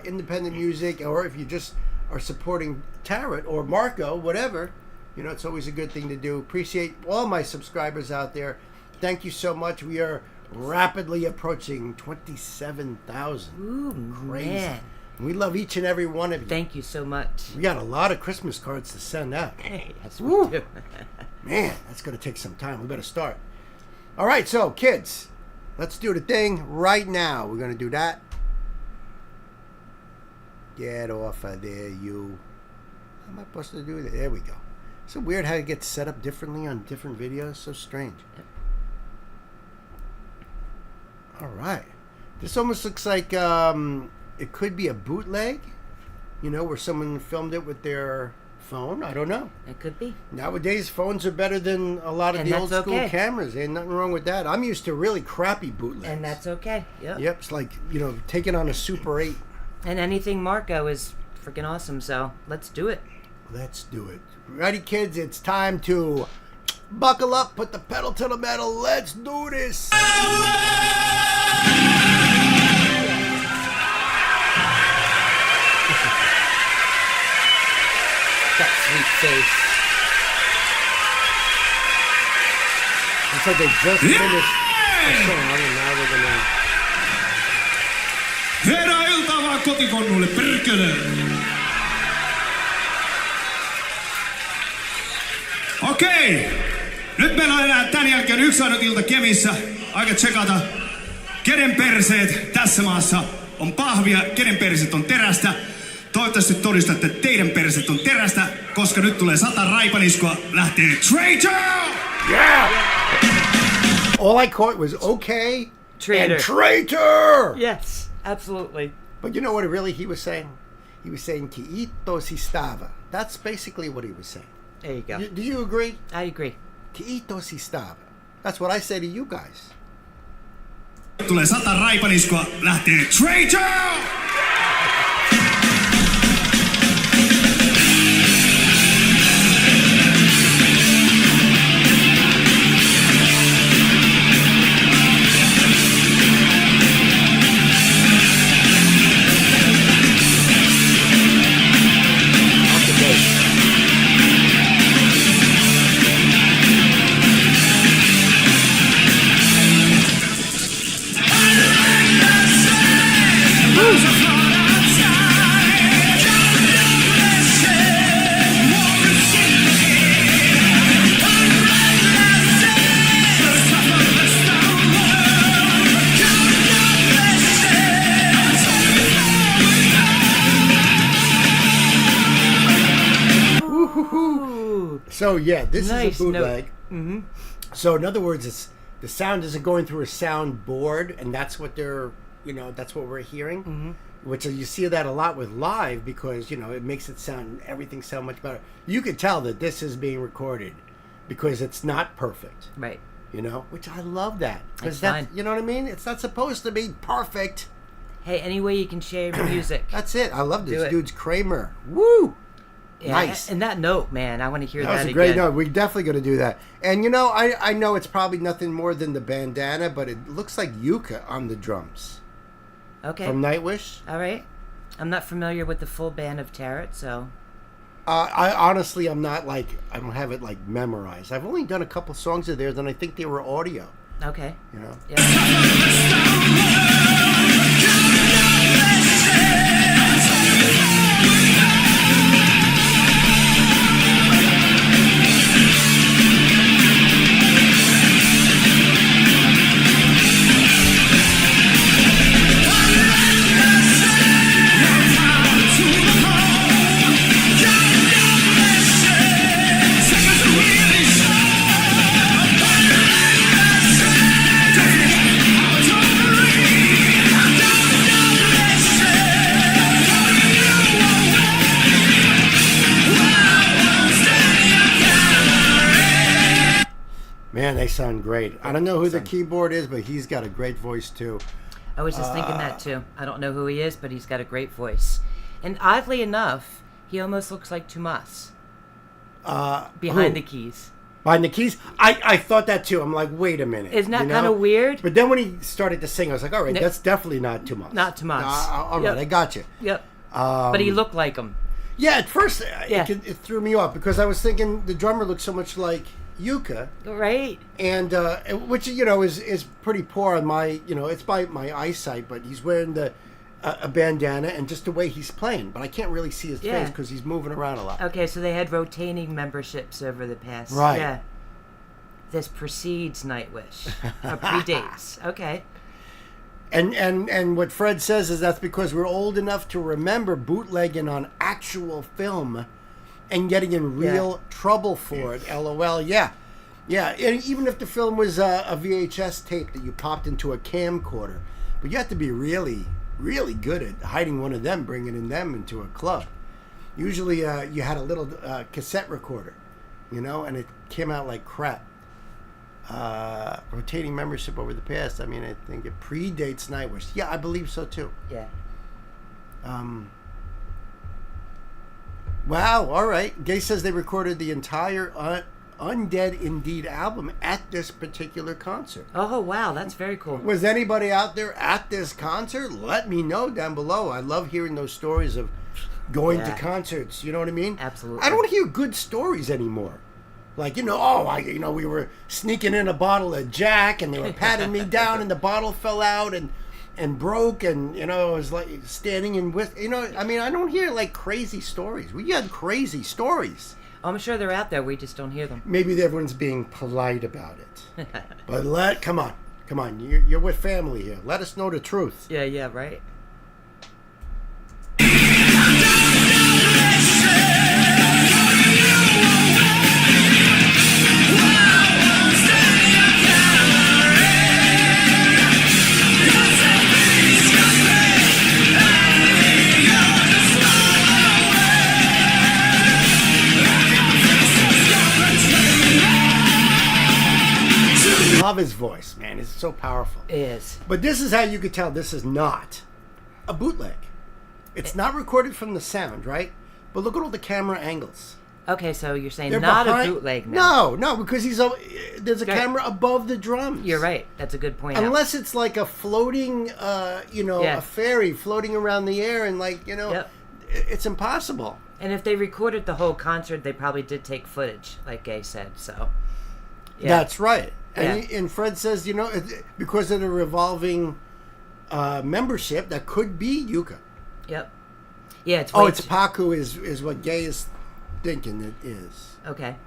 independent music, or if you just are supporting Tarrot or Marco, whatever, you know, it's always a good thing to do. Appreciate all my subscribers out there. Thank you so much. We are rapidly approaching 27,000. Ooh, crazy. Man. We love each and every one of you. Thank you so much. We got a lot of Christmas cards to send out. Yes, we do. Man, that's going to take some time. We better start. All right, so kids, let's do the thing right now. We're going to do that. Get off of there, you. How am I supposed to do that? There we go. So weird how it gets set up differently on different videos. So strange. Yep. All right. This almost looks like it could be a bootleg, you know, where someone filmed it with their phone. I don't know. It could be. Nowadays, phones are better than a lot of the old school cameras. Ain't nothing wrong with that. I'm used to really crappy bootlegs. And that's okay. Yep. Yep. It's like, you know, taking on a Super 8. And anything Marco is freaking awesome, so let's do it. Let's do it. Ready, kids? It's time to buckle up, put the pedal to the metal. Let's do this. That sweet face. It's like they just finished a song and now they're gonna... Herää iltaa vaan kotikonnulle, perkele! Okei! Nyt meillä on enää tän jälkeen yksi ainut ilta Kemissä. Aika tsekata, kenen perseet tässä maassa on pahvia, kenen perseet on terästä. Toivottavasti todistatte, että teidän perseet on terästä, koska nyt tulee 100 raipaniskoa, lähtee Traitor! Yeah! All I caught was okay Traitor. And traitor! Yes, absolutely. But you know what he was saying? He was saying, Quito si stava. That's basically what he was saying. There you go. Do you agree? I agree. Quito si stava. That's what I say to you guys. Tulee 100 raipaniskoa, lähtee Traitor! So yeah, this nice is a bootleg. Mm-hmm. So in other words, it's the sound isn't going through a sound board, and that's what they're, you know, that's what we're hearing. Mm-hmm. Which you see that a lot with live because, you know, it makes it sound, everything sound much better. You could tell that this is being recorded because it's not perfect. Right. You know, which I love that. That's that, fine. you know what I mean? It's not supposed to be perfect. Hey, any way you can share your music. That's it. I love this Do it. dude's Kramer. Woo! Yeah, Nice. And that note, man, I want to hear that That was a again. great note. We're definitely going to do that. And, you know, I know it's probably nothing more than the bandana, but it looks like Yuka on the drums. Okay. From Nightwish. All right. I'm not familiar with the full band of Tarrot, so... I honestly, I'm not like, I don't have it like memorized. I've only done a couple songs of theirs, and I think they were audio. Okay. You know? Yeah. they sound great. I don't know who the keyboard is, but he's got a great voice too. I was just thinking that too. I don't know who he is, but he's got a great voice. And oddly enough, he almost looks like Tomas. Behind the keys. Behind the keys? I thought that too. I'm like, wait a minute. Isn't that kind of weird? But then when he started to sing, I was like, all right, that's definitely not Tomas. Not Tomas. All right, I got you. Yep. But he looked like him. Yeah, at first it threw me off because I was thinking the drummer looked so much like Yuka. Right. And which, is pretty poor on my, it's by my eyesight, but he's wearing a bandana and just the way he's playing. But I can't really see his face because he's moving around a lot. Okay, so they had rotating memberships over the past. Right. Yeah. This precedes Nightwish. Or predates. Okay. And what Fred says is that's because we're old enough to remember bootlegging on actual film and getting in real trouble for it. LOL. Yeah. Yeah. And even if the film was a VHS tape that you popped into a camcorder, but you have to be really, really good at hiding one of them, bringing them into a club. Usually you had a little cassette recorder, and it came out like crap. Rotating membership over the past. I mean, I think it predates Nightwish. Yeah, I believe so too. Yeah. Wow. All right. Gay says they recorded the entire Undead Indeed album at this particular concert. Oh wow, that's very cool. Was anybody out there at this concert? Let me know down below. I love hearing those stories of going to concerts. You know what I mean? Absolutely. I don't hear good stories anymore. Like, we were sneaking in a bottle of Jack and they were patting me down and the bottle fell out and broke and, it was like standing in with, I mean, I don't hear like crazy stories. We had crazy stories. I'm sure they're out there. We just don't hear them. Maybe everyone's being polite about it. But come on. You're with family here. Let us know the truth. Yeah, right. Love his voice, man. It's so powerful. It is. But this is how you could tell this is not a bootleg. It's not recorded from the sound, right? But look at all the camera angles. Okay, so you're saying They're not behind, a bootleg now. No, because there's a camera above the drums. You're right. That's a good point. Unless it's like a floating, a ferry floating around the air and it's impossible. And if they recorded the whole concert, they probably did take footage, like Gay said, so. Yeah. That's right. And Fred says, because of the revolving membership, that could be Yuka. Yep. Yeah, it's it's Paku is what Gay is thinking it is. Okay.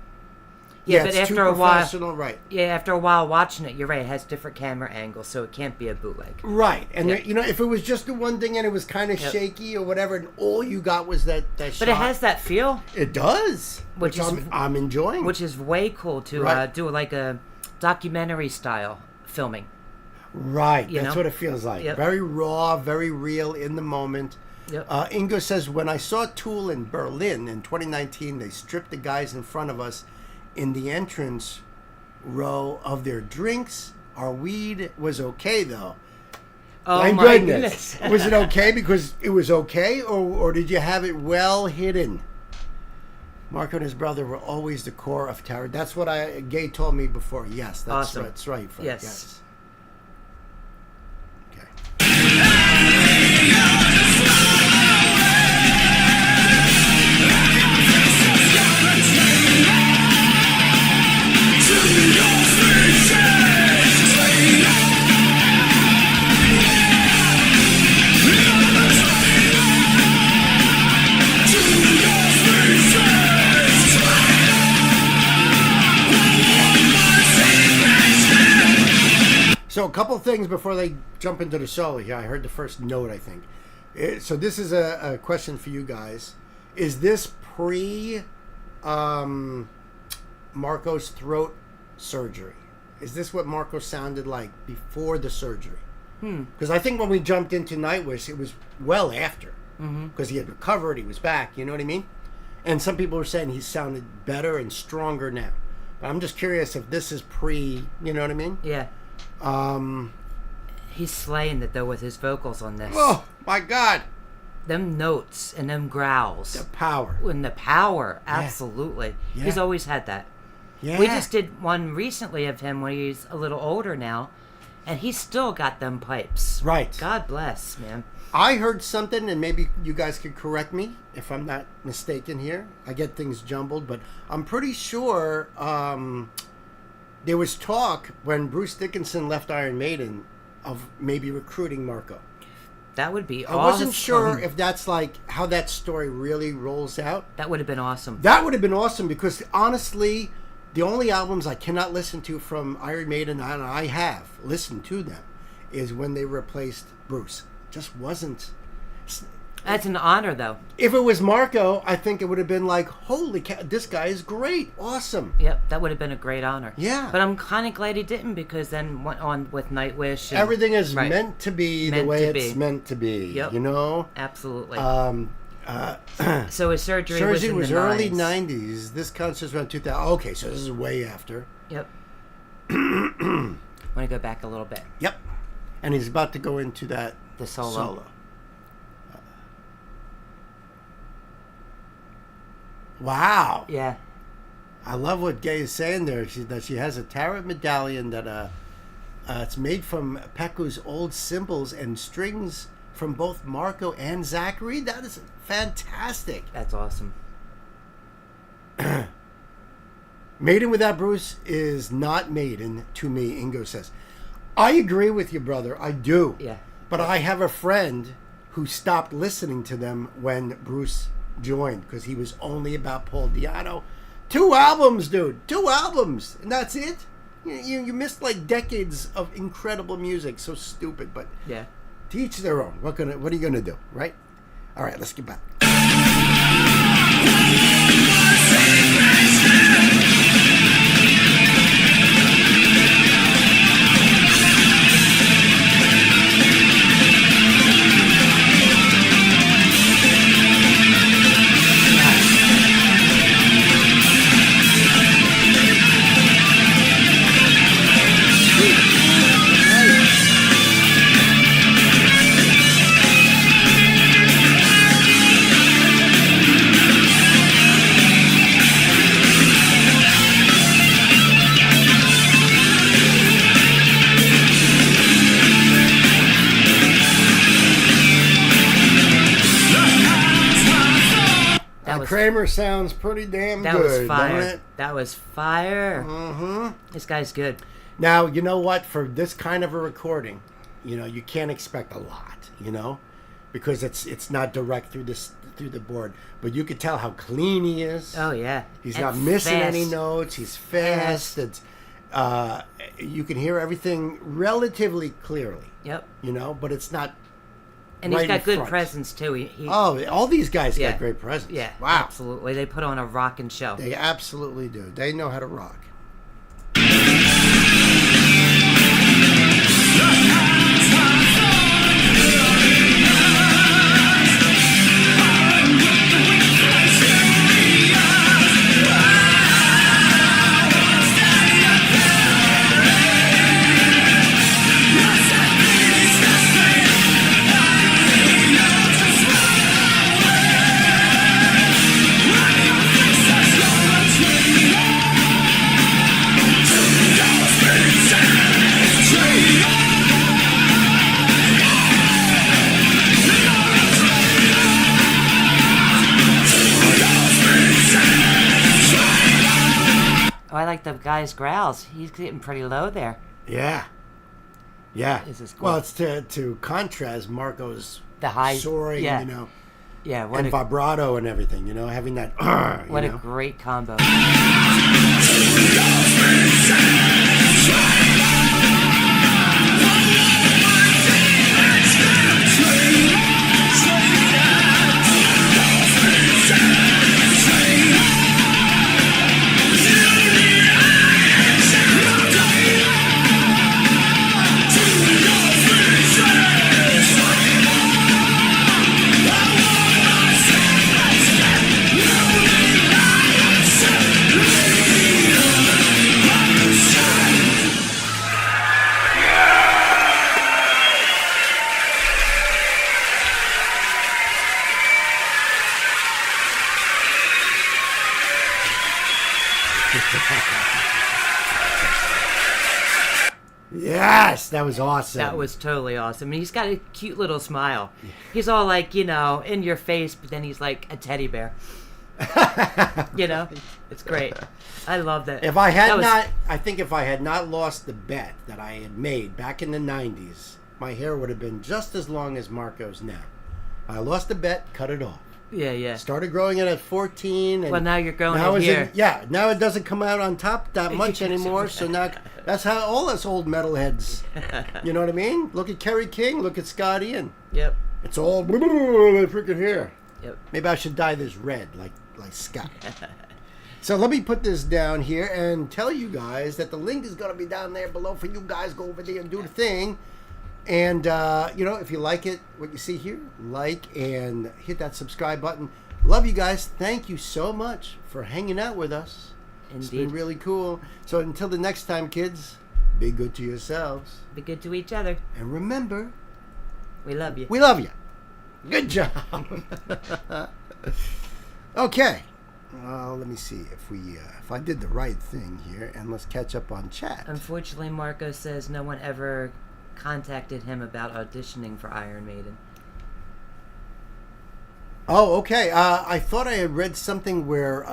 Yeah, but it's after too a while, professional, right? Yeah, after a while watching it, you're right. It has different camera angles, so it can't be a bootleg. Right, and if it was just the one thing and it was kind of shaky or whatever, and all you got was that shot. But it has that feel. It does, which I'm enjoying. Which is way cool to do like a documentary style filming. Right, that's what it feels like. Yep. Very raw, very real in the moment. Yep. Ingo says, when I saw Tool in Berlin in 2019, they stripped the guys in front of us in the entrance row of their drinks. Our weed was okay, though. Oh, my goodness. Was it okay because it was okay, or did you have it well hidden? Marco and his brother were always the core of Tarrot. That's what Gay told me before. Yes, that's awesome. That's right, Fred. Yes. So a couple things before they jump into the solo here. I heard the first note, I think. So this is a question for you guys. Is this pre Marco's throat surgery? Is this what Marco sounded like before the surgery? Because I think when we jumped into Nightwish, it was well after. Because he had recovered, he was back, you know what I mean? And some people were saying he sounded better and stronger now. I'm just curious if this is pre, you know what I mean? Yeah. He's slaying it though with his vocals on this. Oh my God! Them notes and them growls. The power. And the power, absolutely. Yeah. He's always had that. Yeah. We just did one recently of him when he's a little older now, and he's still got them pipes. Right. God bless, man. I heard something, and maybe you guys could correct me if I'm not mistaken here. I get things jumbled, but I'm pretty sure there was talk when Bruce Dickinson left Iron Maiden of maybe recruiting Marco. That would be awesome. I wasn't sure if that's like how that story really rolls out. That would have been awesome. That would have been awesome because honestly, the only albums I cannot listen to from Iron Maiden, and I have listened to them, is when they replaced Bruce. Just wasn't. That's an honor, though. If it was Marco, I think it would have been like, holy cow, this guy is great, awesome. Yep, that would have been a great honor. Yeah. But I'm kind of glad he didn't, because then went on with Nightwish. And, everything is meant to be the way it's meant to be. Yep. You know? Absolutely. So his surgery was in the early 90s. This concert's around 2000. Okay, so this is way after. Yep. Want to go back a little bit. Yep. And he's about to go into that. The solo. Wow. Yeah. I love what Gay is saying there. That she has a Tarrot medallion that it's made from Peku's old cymbals and strings from both Marco and Zachary. That is fantastic. That's awesome. Maiden without Bruce is not Maiden to me, Ingo says. I agree with you, brother. I do. Yeah. But I have a friend who stopped listening to them when Bruce joined because he was only about Paul Di'Anno. 2 albums, dude. 2 albums. And that's it? You missed like decades of incredible music. So stupid, but yeah. To each their own. What are you going to do, right? All right, let's get back. Kramer sounds pretty damn good. That was fire. Don't it? That was fire. Mm-hmm. This guy's good. Now, you know what? For this kind of a recording, you can't expect a lot, because it's not direct through the board. But you could tell how clean he is. Oh yeah. He's not missing any notes. He's fast. It's you can hear everything relatively clearly. Yep. But it's not. And he's got good presence too. All these guys got great presence. Yeah, wow, absolutely. They put on a rockin' show. They absolutely do. They know how to rock. I like the guy's growls. He's getting pretty low there. Yeah. Yeah. This is cool. Well, it's to contrast Marco's the high soaring, yeah, and vibrato and everything, having that. What a great combo. Yes, that was awesome. That was totally awesome. And he's got a cute little smile. He's all like, you know, in your face, but then he's like a teddy bear. You know? It's great. I love that. If I had I think if I had not lost the bet that I had made back in the 90s, my hair would have been just as long as Marco's now. I lost the bet, cut it off. Yeah. Started growing it at 14. And well, now you're growing it here. Now it doesn't come out on top that much anymore. So now that's how all us old metalheads, you know what I mean? Look at Kerry King, look at Scott Ian. Yep. It's all freaking hair. Yep. Maybe I should dye this red like Scott. So let me put this down here and tell you guys that the link is going to be down there below for you guys. Go over there and do the thing. And, you know, if you like it, what you see here, like and hit that subscribe button. Love you guys. Thank you so much for hanging out with us. Indeed. It's been really cool. So until the next time, kids, be good to yourselves. Be good to each other. And remember, we love you. We love you. Good job. Okay. Let me see if I did the right thing here, and let's catch up on chat. Unfortunately, Marco says no one ever contacted him about auditioning for Iron Maiden. Oh, okay. I thought I had read something where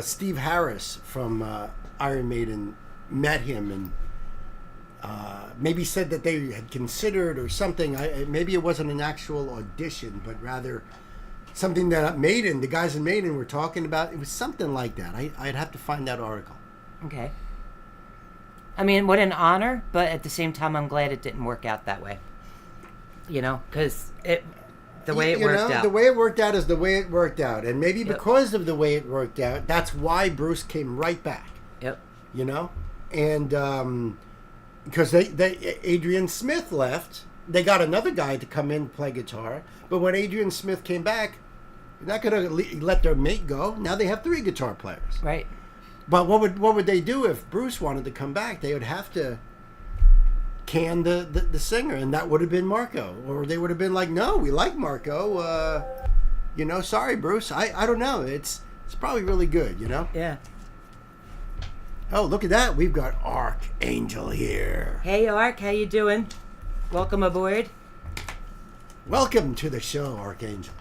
Steve Harris from Iron Maiden met him and maybe said that they had considered or something. Maybe it wasn't an actual audition, but rather something that the guys in Maiden were talking about. It was something like that. I'd have to find that article. Okay. I mean, what an honor, but at the same time, I'm glad it didn't work out that way. You know, because the way it worked out. The way it worked out is the way it worked out. And maybe because of the way it worked out, that's why Bruce came right back. Yep. You know? And because Adrian Smith left, they got another guy to come in and play guitar. But when Adrian Smith came back, they're not going to let their mate go. Now they have 3 guitar players. Right. But what would they do if Bruce wanted to come back? They would have to can the singer, and that would have been Marco. Or they would have been like, no, we like Marco. You know, sorry, Bruce. I don't know. It's probably really good, you know? Yeah. Oh, look at that. We've got Archangel here. Hey, Ark. How you doing? Welcome aboard. Welcome to the show, Archangel.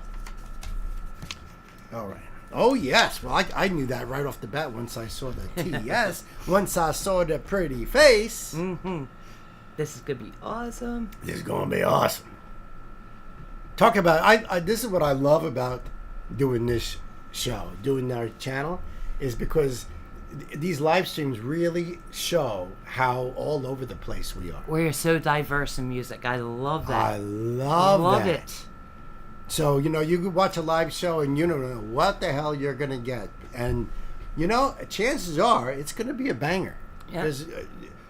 All right. Oh, yes. Well, I knew that right off the bat once I saw the TS. Once I saw the pretty face. Mm-hmm. This is going to be awesome. This is going to be awesome. Talk about... this is what I love about doing this show, doing our channel, is because these live streams really show how all over the place we are. We're so diverse in music. I love that. I love that. It. So, you know, you could watch a live show and you don't know what the hell you're going to get. And, you know, chances are it's going to be a banger. Because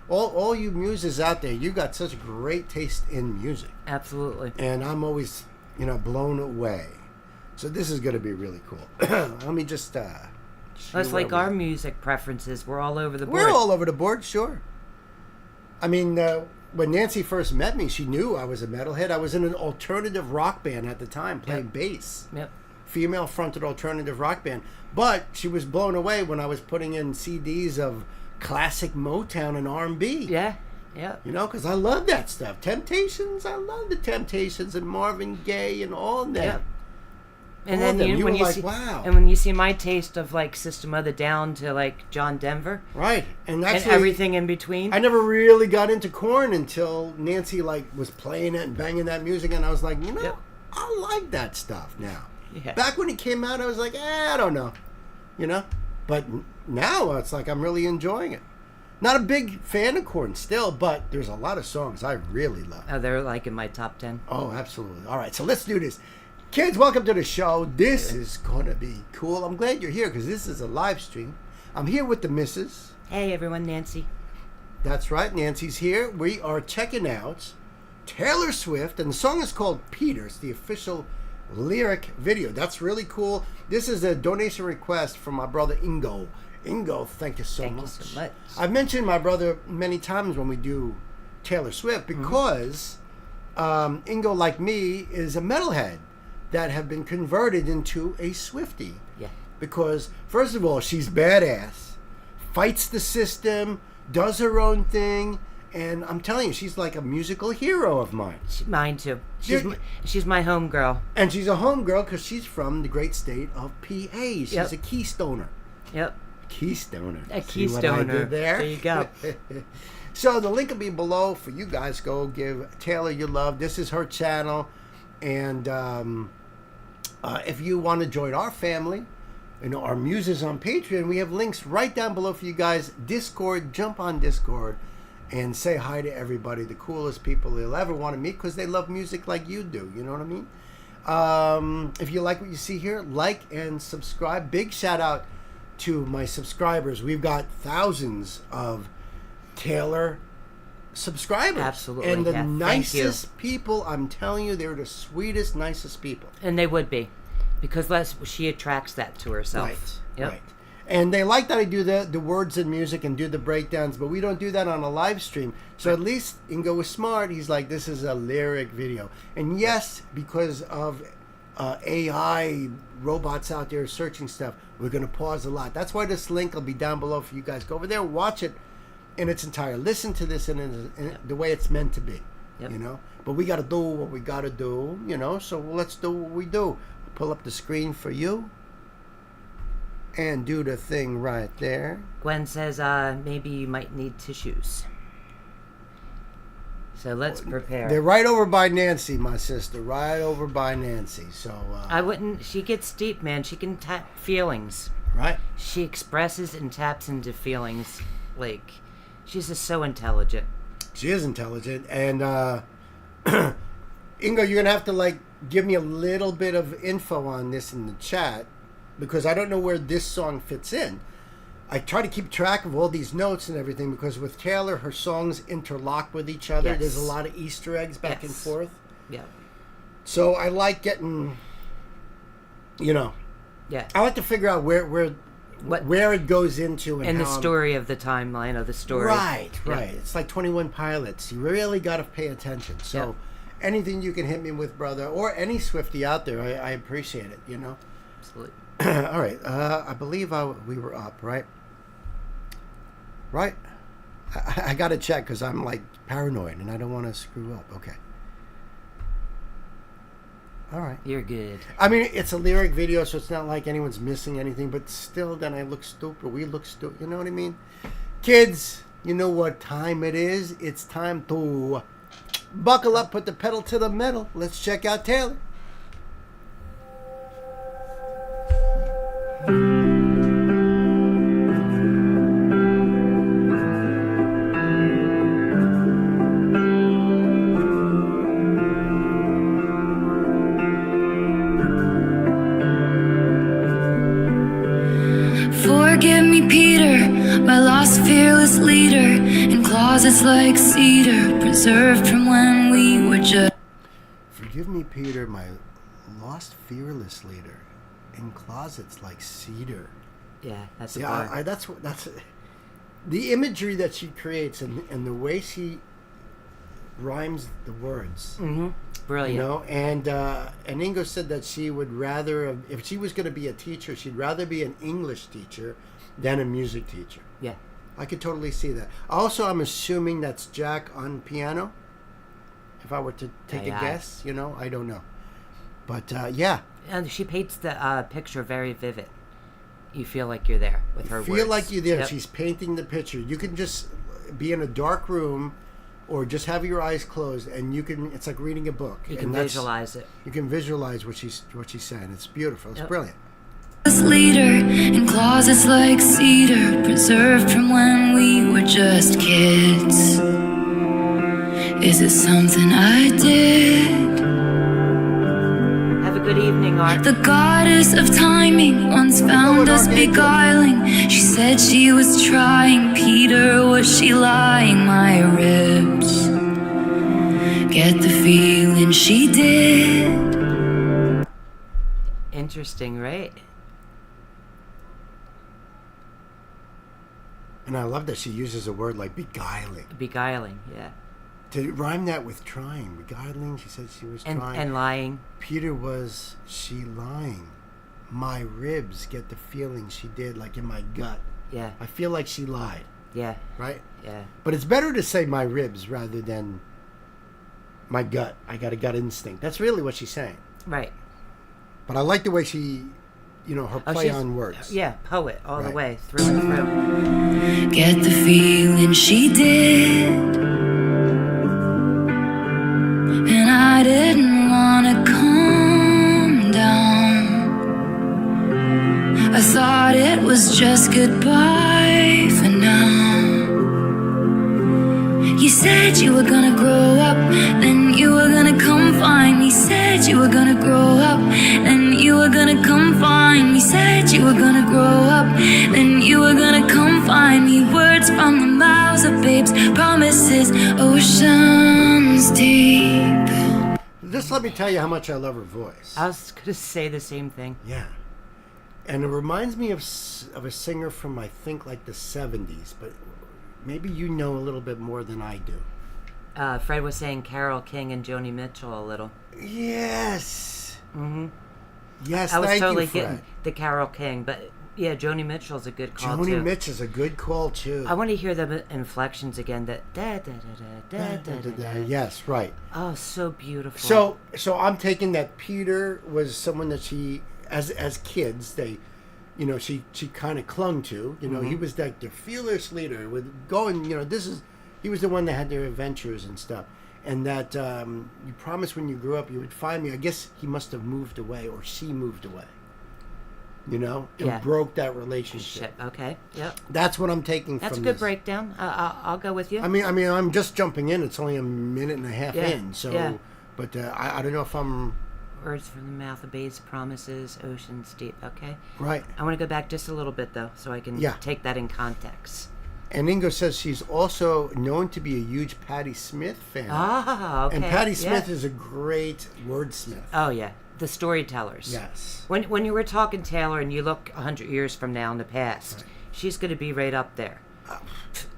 all you muses out there, you got such great taste in music. Absolutely. And I'm always, you know, blown away. So this is going to be really cool. Let me just... That's like our music preferences. We're all over the board. We're all over the board, sure. I mean... when Nancy first met me, she knew I was a metalhead. I was in an alternative rock band at the time, playing bass. Yep. Female-fronted alternative rock band. But she was blown away when I was putting in CDs of classic Motown and R&B. Yeah, yeah. You know, because I love that stuff. Temptations, I love the Temptations and Marvin Gaye and all that. Yeah. And then when you see, wow. And when you see my taste of like System of the Down to like John Denver, right, and everything in between. I never really got into Korn until Nancy like was playing it and banging that music, and I was like, you know, I like that stuff now. Yeah. Back when it came out, I was like, I don't know, you know, but now it's like I'm really enjoying it. Not a big fan of Korn still, but there's a lot of songs I really love. Oh, they're like in my top 10. Oh, absolutely. All right, so let's do this. Kids, welcome to the show. This is going to be cool. I'm glad you're here because this is a live stream. I'm here with the missus. Hey, everyone, Nancy. That's right, Nancy's here. We are checking out Taylor Swift, and the song is called Peter. It's the official lyric video. That's really cool. This is a donation request from my brother Ingo. Ingo, thank you so much. Thank you so much. I've mentioned my brother many times when we do Taylor Swift because Ingo, like me, is a metalhead that have been converted into a Swiftie. Yeah. because, first of all, she's badass, fights the system, does her own thing, and I'm telling you, she's like a musical hero of mine. Mine too. She's my homegirl. And she's a homegirl because she's from the great state of PA. She's a Keystoner. Yep. Keystoner. A See what I Keystoner. did there? There you go. So the link will be below for you guys. Go give Taylor your love. This is her channel. And if you want to join our family, our muses on Patreon, we have links right down below for you guys. Discord, jump on Discord and say hi to everybody. The coolest people you'll ever want to meet because they love music like you do. You know what I mean? If you like what you see here, like and subscribe. Big shout out to my subscribers. We've got thousands of Taylor subscribers. Absolutely. And the nicest people, I'm telling you, they're the sweetest, nicest people. And they would be. Because she attracts that to herself. Right. Yep. Right. And they like that I do the words and music and do the breakdowns, but we don't do that on a live stream. So at least Ingo was smart. He's like, this is a lyric video. And yes, because of AI robots out there searching stuff, we're going to pause a lot. That's why this link will be down below for you guys. Go over there, watch it in its entirety. Listen to this in the way it's meant to be, you know. But we got to do what we got to do, you know. So let's do what we do. Pull up the screen for you and do the thing right there. Gwen says maybe you might need tissues. So let's prepare. They're right over by Nancy, my sister. Right over by Nancy. So I wouldn't. She gets deep, man. She can tap feelings. Right. She expresses and taps into feelings. Like, she's just so intelligent. She is intelligent. And Ingo, you're gonna have to give me a little bit of info on this in the chat because I don't know where this song fits in. I try to keep track of all these notes and everything because with Taylor, her songs interlock with each other. Yes. There's a lot of Easter eggs back and forth. Yeah. So I like getting, Yeah. I like to figure out where it goes into and the how story of the timeline of the story. Right. It's like 21 Pilots. You really got to pay attention. So anything you can hit me with, brother, or any Swiftie out there, I appreciate it, you know? Absolutely. All right. I believe we were up, right? Right? I got to check because I'm paranoid and I don't want to screw up. Okay. All right. You're good. I mean, it's a lyric video, so it's not like anyone's missing anything, but still, then I look stupid. We look stupid. You know what I mean? Kids, you know what time it is. It's time to buckle up, put the pedal to the metal. Let's check out Taylor. Forgive me, Peter, my lost fearless leader, in closets like cedar, preserved from when we were just. Forgive me, Peter, my lost fearless leader, in closets like cedar. Yeah, that's the part. That's the imagery that she creates and the way she rhymes the words. Mm-hmm. Brilliant. You know, and Ingo said that she would rather, if she was going to be a teacher, she'd rather be an English teacher than a music teacher. Yeah. I could totally see that. Also, I'm assuming that's Jack on piano. If I were to take a guess, you know, I don't know. But, yeah. And she paints the picture very vivid. You feel like you're there with her words. Feel like you're there. Yep. She's painting the picture. You can just be in a dark room or just have your eyes closed and you can, it's like reading a book. You can visualize it. You can visualize what she's saying. It's beautiful. It's brilliant. Leader in closets like cedar, preserved from when we were just kids. Is it something I did? Have a good evening, Art. The goddess of timing once found us beguiling. She said she was trying. Peter, was she lying? My ribs get the feeling she did. Interesting, right? And I love that she uses a word like beguiling. Beguiling, yeah. To rhyme that with trying. Beguiling, she said she was trying. And lying. Peter, was she lying? my ribs get the feeling she did, like in my gut. Yeah. I feel like she lied. Yeah. Right? Yeah. But it's better to say my ribs rather than my gut. I got a gut instinct. That's really what she's saying. Right. But I like the way she, her play on words. Yeah, poet all the way, through and through. Get the feeling she did. And I didn't want to calm down. I thought it was just goodbye for now. You said you were gonna grow up, then you were gonna come find me. Said you were gonna grow up, then you were gonna come find me. Said you were gonna grow up, then you were gonna come find me. Words from the mouths of babes, promises, oceans deep. Just let me tell you how much I love her voice. I was gonna say the same thing. Yeah. And it reminds me of a singer from, I think, like the 70s, but maybe you know a little bit more than I do. Fred was saying Carole King and Joni Mitchell a little. Yes. Mm-hmm. Yes, I was thank totally you, Fred. getting the Carole King, but yeah, Joni Mitchell's a good call too. Joni Mitchell's a good call too. I want to hear the inflections again. That da da da da da da da. Yes, right. Oh, so beautiful. So I'm taking that Peter was someone that she, as kids, they, she kind of clung to. He was like the fearless leader with going. He was the one that had their adventures and stuff. And that you promised when you grew up you would find me. I guess he must have moved away, or she moved away. It broke that relationship. Okay. Yep. That's what I'm taking. That's from a good this. breakdown. I'll go with you. I mean, I'm just jumping in. It's only a minute and a half in, so. Yeah. But I don't know if I'm. Words from the mouth of babes, promises, oceans deep. Okay. Right. I want to go back just a little bit though, so I can take that in context. And Ingo says she's also known to be a huge Patti Smith fan. Ah, okay. And Patti Smith is a great wordsmith. Oh yeah, the storytellers. Yes. When you were talking Taylor, and you look 100 years from now in the past, she's going to be right up there,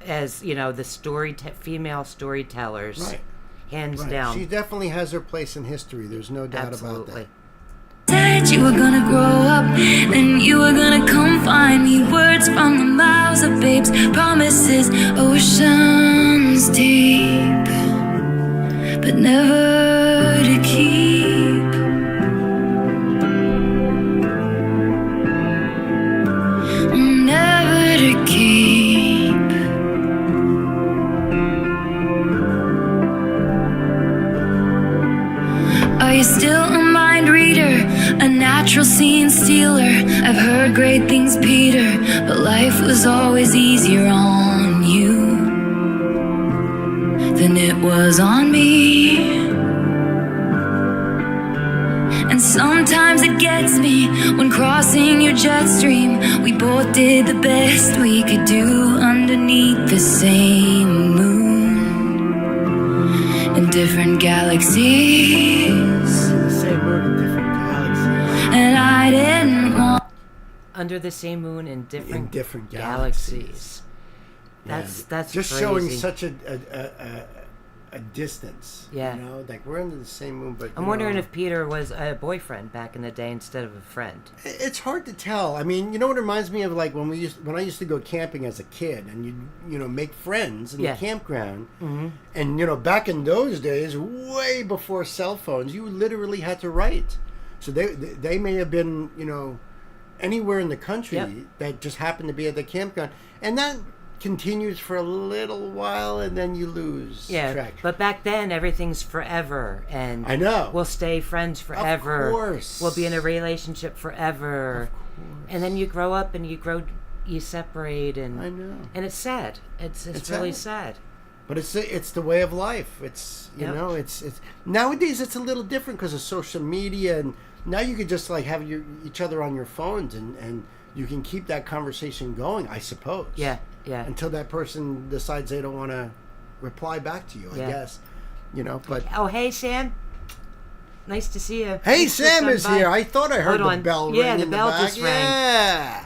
as the female storytellers, right. Hands down. She definitely has her place in history. There's no doubt about that. Said you were gonna grow up, then you were gonna come find me. Words from the mouths of babes, promises, oceans deep, but never to keep. Never to keep. Are you still a mind reader? A natural scene stealer. I've heard great things, Peter, but life was always easier on you than it was on me. And sometimes it gets me when crossing your jet stream. We both did the best we could do underneath the same moon in different galaxies. And I didn't want under the same moon in different galaxies. That's just crazy. showing such a distance. Yeah. Like we're under the same moon, but I'm wondering if Peter was a boyfriend back in the day instead of a friend. It's hard to tell. I mean, what it reminds me of, like when I used to go camping as a kid, and you make friends in the campground, and back in those days, way before cell phones, you literally had to write. So they may have been, anywhere in the country that just happened to be at the campground. And that continues for a little while, and then you lose track. But back then, everything's forever. And I know. We'll stay friends forever. Of course. We'll be in a relationship forever. Of course. And then you grow up and you separate. And I know. And it's sad. It's really sad. But it's the way of life. It's it's nowadays it's a little different because of social media, and now you could just like have each other on your phones, and you can keep that conversation going, I suppose. Yeah. Until that person decides they don't want to reply back to you, I guess. But oh, hey Sam, nice to see you. Hey, Sam is here. I thought I heard the bell ring. Yeah, the bell just rang. Yeah.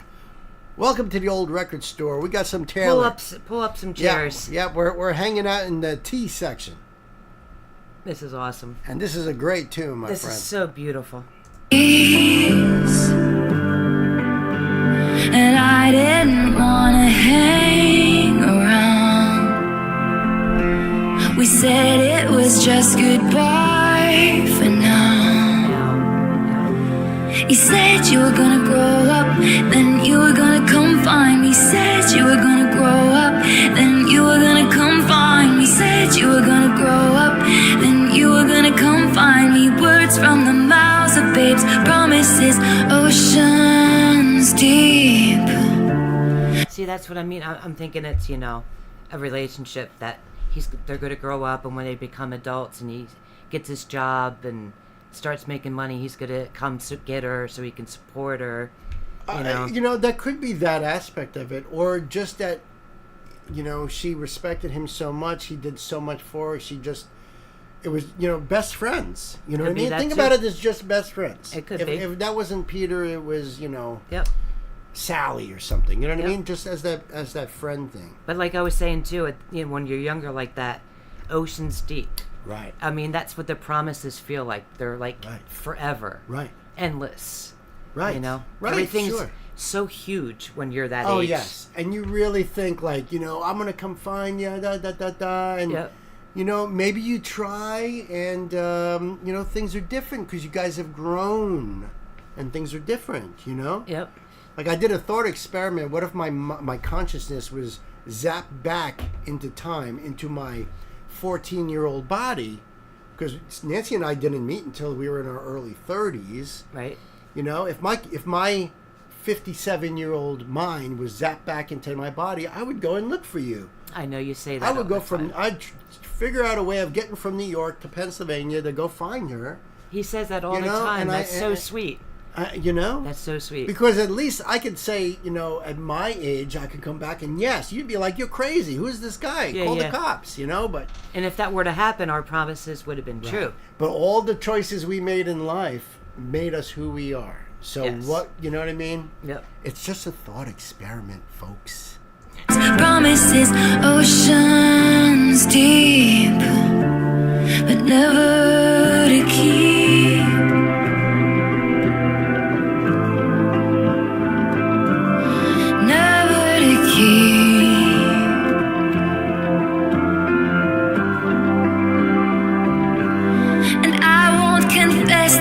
Welcome to the old record store. We got some Taylor. Pull up some chairs. Yeah, we're hanging out in the tea section. This is awesome. And this is a great tune, my friend. This is so beautiful. You said you were gonna grow up, then you were gonna come find me. Said you were gonna grow up, then you were gonna come find me. Said you were gonna grow up, then you were gonna come find me. Words from the mouths of babes, promises, oceans deep. See, that's what I mean. I'm thinking it's, a relationship that they're going to grow up, and when they become adults and he gets his job and starts making money, he's going to come get her so he can support her. That could be that aspect of it, or just that, she respected him so much, he did so much for her, it was, best friends. You know what I mean? Think about it as just best friends. It could be. If that wasn't Peter, it was, Yep. Sally or something. You know what I mean? Just as that friend thing. But like I was saying too, when you're younger like that, oceans deep. Right. I mean, that's what the promises feel like. They're like forever. Right. Endless. Right. Right. Everything's so huge when you're that age. Oh, yes. And you really think like, I'm going to come find you, and maybe you try and, things are different because you guys have grown and things are different, Yep. Like I did a thought experiment. What if my consciousness was zapped back into time, into my 14-year-old body? Because Nancy and I didn't meet until we were in our early 30s. Right. If my 57-year-old mind was zapped back into my body, I would go and look for you. I know you say that. I would go I'd figure out a way of getting from New York to Pennsylvania to go find her. He says that all the time. And that's so sweet. That's so sweet. Because at least I could say, at my age, I could come back and yes, you'd be like, you're crazy. Who's this guy? Call the cops, but... And if that were to happen, our promises would have been true. But all the choices we made in life made us who we are. So what, you know what I mean? Yep. It's just a thought experiment, folks. Promises, oceans deep, but never to keep.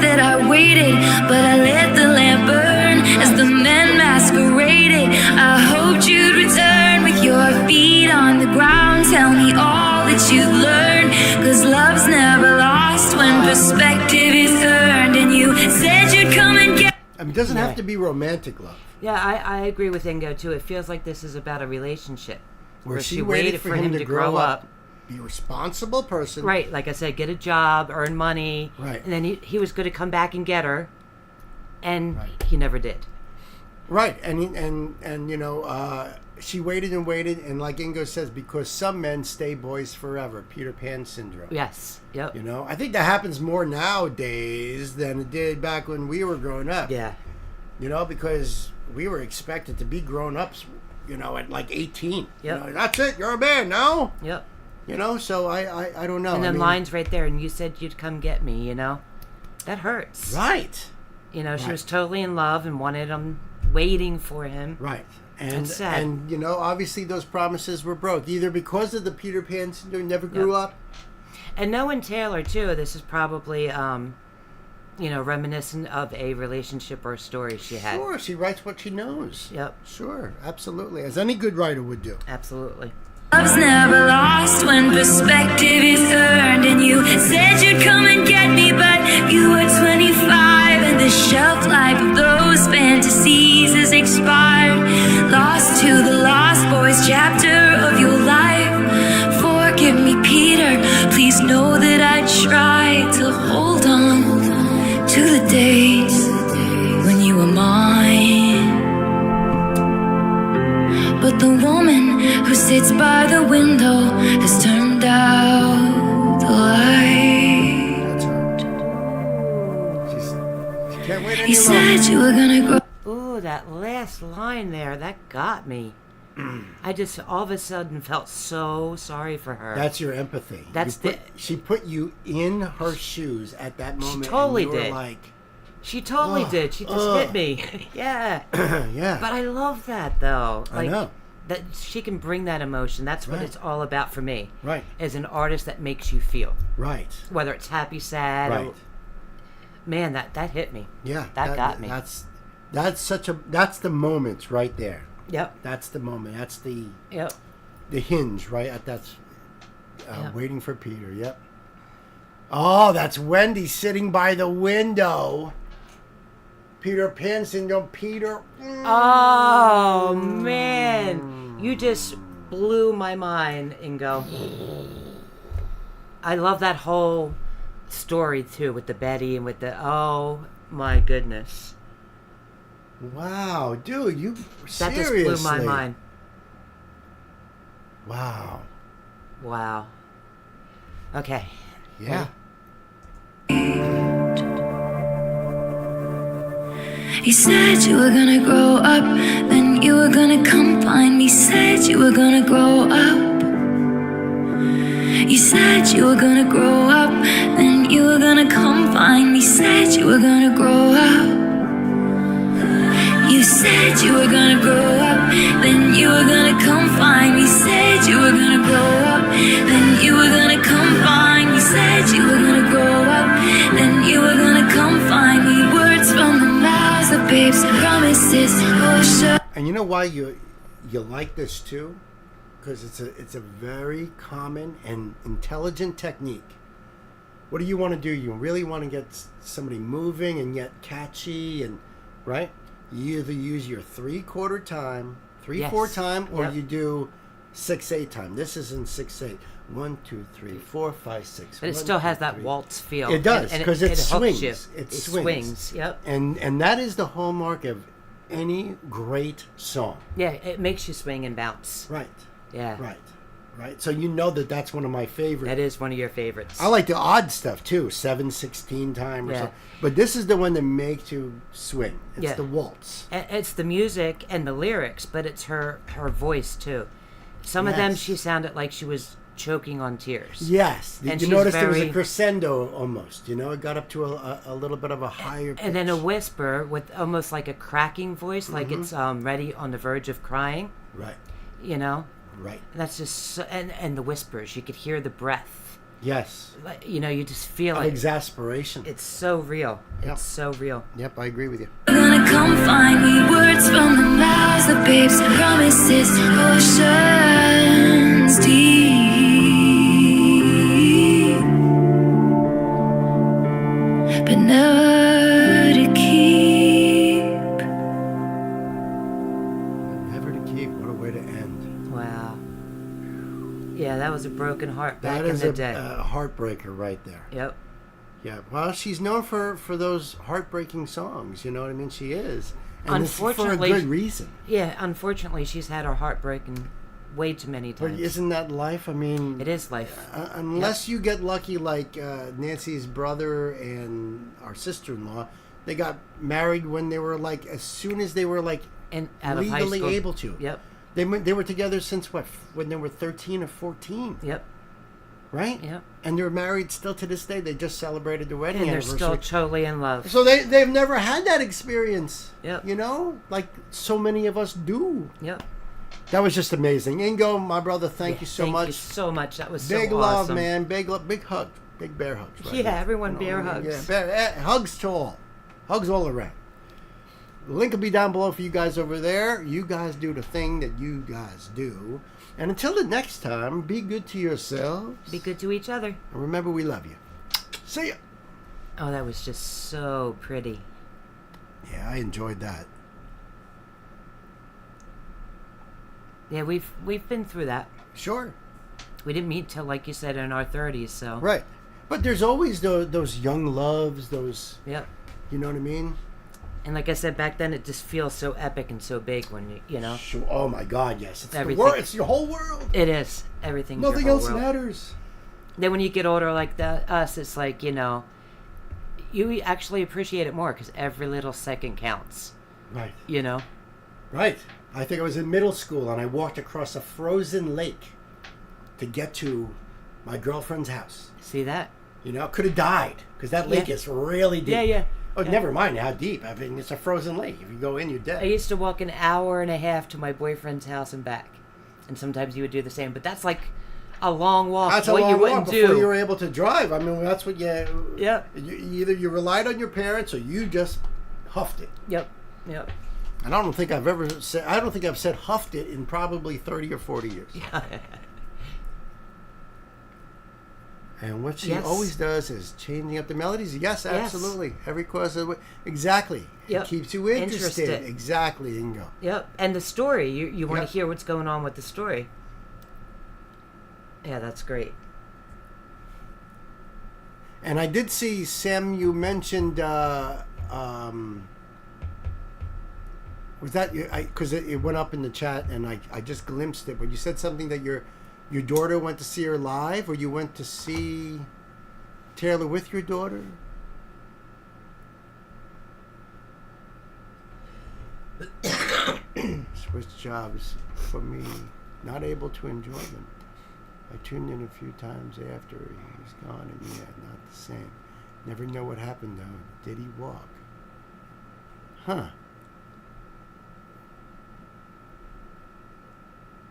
That I waited, but I let the lamp burn as the men masqueraded. I hoped you'd return with your feet on the ground. Tell me all that you've learned, 'cause love's never lost when perspective is earned. And you said you'd come and get... It doesn't have to be romantic love. Yeah, I agree with Ingo too. It feels like this is about a relationship where she waited for him to grow up. Be a responsible person. Right, like I said, get a job, earn money. Right. And then he was going to come back and get her, and he never did. Right, and she waited and waited, and like Ingo says, because some men stay boys forever, Peter Pan syndrome. Yes, yep. I think that happens more nowadays than it did back when we were growing up. Yeah. Because we were expected to be grown-ups, at like 18. Yep. That's it, you're a man now. Yep. So I don't know. And then lines right there, and you said you'd come get me, That hurts. Right. She was totally in love and wanted him, waiting for him. Right. And sad. And, obviously those promises were broke, either because of the Peter Pan syndrome, never grew up. And knowing Taylor, too, this is probably, reminiscent of a relationship or a story she had. Sure, she writes what she knows. Yep. Sure, absolutely, as any good writer would do. Absolutely. Love's never lost when perspective is earned. And you said you'd come and get me, but you were 25 and the shelf life of those fantasies has expired. Lost to the Lost Boys chapter of your life. Forgive me, Peter, please know that I tried to hold on to the days when you were mine. But the woman who sits by the window has turned out the light. That's her. She can't wait any You said you were gonna grow. Ooh, that last line there, that got me. I just all of a sudden felt so sorry for her. That's your empathy. She put you in her shoes at that moment. She totally and you were did. Like, she totally did. She just hit me. Yeah. Yeah. But I love that though. I know. That she can bring that emotion. That's what it's all about for me. Right. As an artist that makes you feel. Right. Whether it's happy, sad, or Man, that hit me. Yeah, that got me. That's the moment right there. Yep. That's the moment. That's the Yep. the hinge, right? That's waiting for Peter. Yep. Oh, that's Wendy sitting by the window. Peter Pan syndrome. Peter. Oh man, you just blew my mind, Ingo. I love that whole story too, with the Betty and with the. Oh my goodness. Wow, dude, you that seriously. just blew my mind. Wow. Wow. Okay. Yeah. You said you were gonna grow up, then you were gonna come find me. Said you were gonna grow up. You said you were gonna grow up, then you were gonna come find me. Said you were gonna grow up. You said you were gonna grow up, then you were gonna come find me. Said you were gonna grow up, then you were gonna come find me. Said you were gonna grow up, then you were gonna come find me. Words from the mouths of babes, promises, oh sure. And you know why you like this too? Because it's a very common and intelligent technique. What do you want to do? You really want to get somebody moving and yet catchy, and right? You either use your 3/4 time, 3/4 time, or you do 6/8 time. This is in 6/8. 1, 2, 3, 4, 5, 6. But it still has that waltz feel. It does, because it swings. It swings. Yep. And that is the hallmark of any great song. Yeah, it makes you swing and bounce. Right. Yeah. Right. So you know that's one of my favorites. That is one of your favorites. I like the odd stuff too, 7/16 time or something. But this is the one that makes you swing. It's the waltz. It's the music and the lyrics, but it's her voice too. Some of them she sounded like she was choking on tears. Yes. And you noticed there was a crescendo almost, it got up to a little bit of a higher pitch. And then a whisper with almost like a cracking voice, like it's ready on the verge of crying. Right. Right. And that's just so, and the whispers, you could hear the breath. Yes. You just feel it. Exasperation. It's so real. Yep. It's so real. Yep, I agree with you. Gonna come find me. Words from the mouths of babes, promises, oceans deep, but never to keep. Never to keep. What a way to end. Wow. Yeah, that was a broken heart back in the day. That is a heartbreaker right there. Yep. Yeah. Well, she's known for those heartbreaking songs. You know what I mean? She is. And Unfortunately, for a good reason. Yeah. Unfortunately, she's had her heart broken way too many times. But isn't that life? I mean, it is life. Unless you get lucky, like Nancy's brother and our sister-in-law, they got married when they were like, as soon as they were like out of high legally school. able to. Yep. They were together since when they were 13 or 14. Yep. Right? Yep. And they're married still to this day. They just celebrated their wedding and anniversary. they're still totally in love. So they've never had that experience. Yep. Like so many of us do. Yep. That was just amazing. Ingo, my brother, thank you so much. Thank you so much. That was big so love, awesome. man. Big love, big hug. Big bear hugs. Right yeah, here. everyone bear hugs. Yeah, hugs to all. Hugs all around. The link will be down below for you guys over there. You guys do the thing that you guys do. And until the next time, be good to yourselves. Be good to each other. And remember, we love you. See ya. Oh, that was just so pretty. Yeah, I enjoyed that. Yeah, we've been through that. Sure. We didn't meet till, like you said, in our 30s, so. Right. But there's always those young loves, those... Yep. You know what I mean? And like I said, back then, it just feels so epic and so big when, you know. Sure. Oh, my God, yes. It's everything. The world. It's your whole world. It is. Everything's Nothing your whole else world. matters. Then when you get older like us, it's like, you actually appreciate it more because every little second counts. Right. You know? Right. I think I was in middle school and I walked across a frozen lake to get to my girlfriend's house. See that? Could have died because that lake is really deep. Yeah. Oh, never mind how deep. I mean, it's a frozen lake. If you go in, you're dead. I used to walk an hour and a half to my boyfriend's house and back. And sometimes you would do the same. But that's like a long walk. That's a what long you wouldn't walk before do. you were able to drive. I mean, that's what you... Yep. Either you relied on your parents or you just huffed it. Yep. And I don't think I've said huffed it in probably 30 or 40 years. Yeah. And what she always does is changing up the melodies. Yes, absolutely. Every chorus of the way. Exactly. Yep. It keeps you interested. Exactly, Ingo. Yep. And the story. You want to hear what's going on with the story. Yeah, that's great. And I did see, Sam, you mentioned, was that, because it went up in the chat and I just glimpsed it, but you said something that your daughter went to see her live, or you went to see Taylor with your daughter? Switch jobs for me, not able to enjoy them. I tuned in a few times after he was gone, and not the same. Never know what happened though. Did he walk? Huh.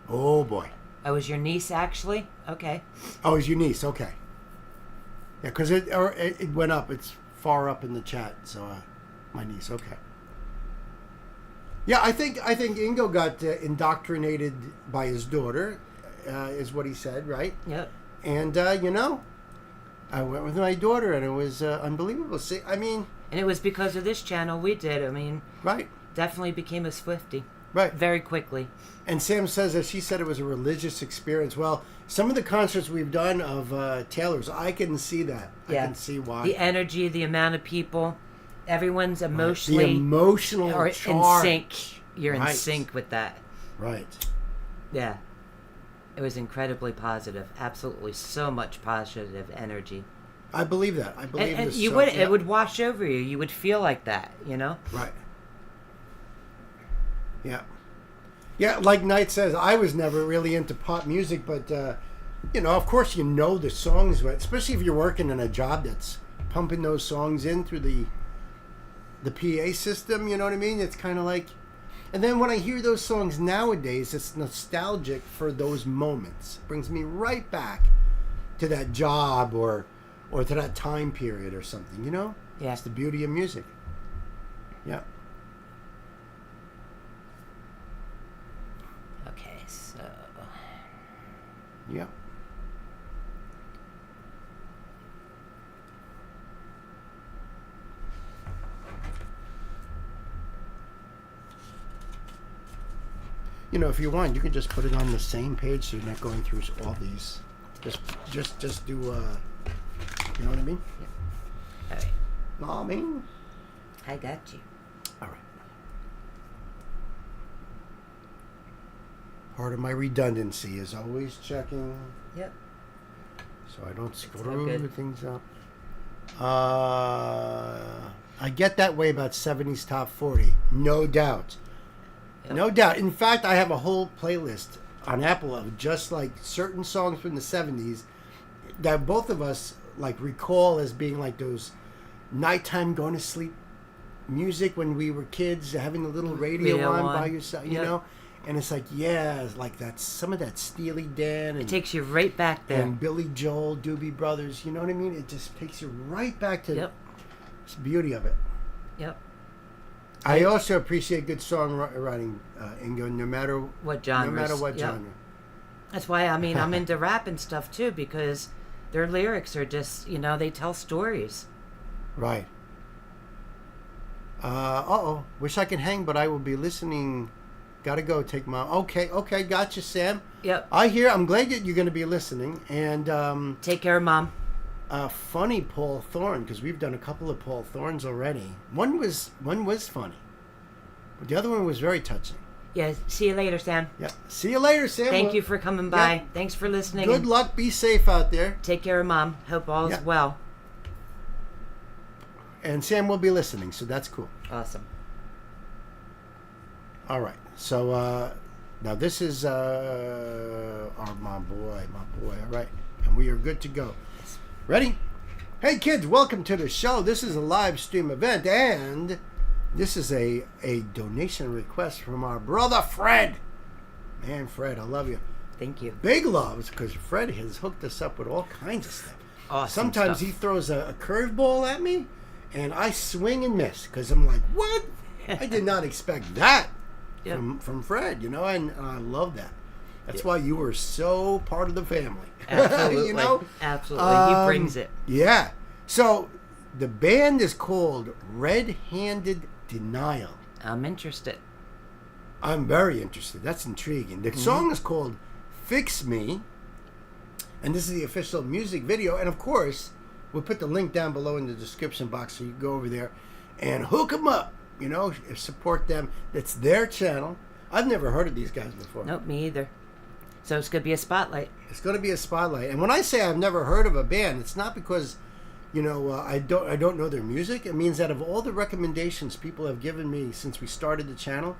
Oh boy. Oh, was your niece actually? Okay. Oh, it was your niece. Okay. Yeah, because it went up. It's far up in the chat. So, my niece. Okay. Yeah, I think Ingo got indoctrinated by his daughter, is what he said, right? Yep. And I went with my daughter, and it was unbelievable. See, I mean, and it was because of this channel we did. I mean, right. Definitely became a Swiftie. Right. Very quickly. And Sam says that she said it was a religious experience. Well, some of the concerts we've done of Taylor's, I can see that. Yeah. I can see why. The energy, the amount of people, everyone's emotionally... The emotional or charge. in sync. You're in sync with that. Right. Yeah. It was incredibly positive. Absolutely so much positive energy. I believe that. I believe and this. You would, it would wash over you. You would feel like that, you know? Right. Yeah. Yeah, like Knight says, I was never really into pop music, but, of course you know the songs, especially if you're working in a job that's pumping those songs in through the PA system, you know what I mean? It's kind of like... And then when I hear those songs nowadays, it's nostalgic for those moments. It brings me right back to that job or to that time period or something, you know? Yeah. It's the beauty of music. Yeah. Okay, so... Yeah. If you want, you can just put it on the same page so you're not going through all these. Just do, you know what I mean? Yeah. All right. Know what I mean? I got you. All right. Part of my redundancy is always checking. Yep. So I don't screw things up. I get that way about 70s Top 40. No doubt. Yep. No doubt. In fact, I have a whole playlist on Apple of just like certain songs from the 70s that both of us like recall as being like those nighttime going to sleep music when we were kids, having a little radio on by yourself, you know? And it's like, it's like that, some of that Steely Dan. And, it takes you right back there. And Billy Joel, Doobie Brothers, you know what I mean? It just takes you right back to the beauty of it. Yep. I also appreciate good songwriting, Ingo, no matter what genre. No matter what genre. That's why, I mean, I'm into rap and stuff too, because their lyrics are just, they tell stories. Right. Wish I could hang, but I will be listening. Gotta go take my... Okay, gotcha, Sam. Yep. I'm glad that you're going to be listening. And take care, Mom. Funny Paul Thorne, because we've done a couple of Paul Thornes already. One was funny, but the other one was very touching. Yeah, see you later, Sam. Yeah, see you later, Sam. Thank you for coming by. Thanks for listening. Good luck. Be safe out there. Take care of Mom. Hope all is well. And Sam will be listening, so that's cool. Awesome. All right. So now this is my boy. All right, and we are good to go. Ready? Hey kids, welcome to the show. This is a live stream event, and this is a donation request from our brother Fred. Man, Fred, I love you. Thank you. Big loves, because Fred has hooked us up with all kinds of stuff. Awesome Sometimes stuff. he throws a curveball at me, and I swing and miss, because I'm like, what? I did not expect that from Fred, and I love that. That's why you were so part of the family. Absolutely. Absolutely. He brings it. Yeah. So the band is called Redhanded Denial. I'm interested. I'm very interested. That's intriguing. The song is called Fix Me, and this is the official music video. And of course, we'll put the link down below in the description box so you can go over there and hook them up, support them. It's their channel. I've never heard of these guys before. Nope, me either. So it's going to be a spotlight. It's going to be a spotlight. And when I say I've never heard of a band, it's not because, I don't know their music. It means that of all the recommendations people have given me since we started the channel,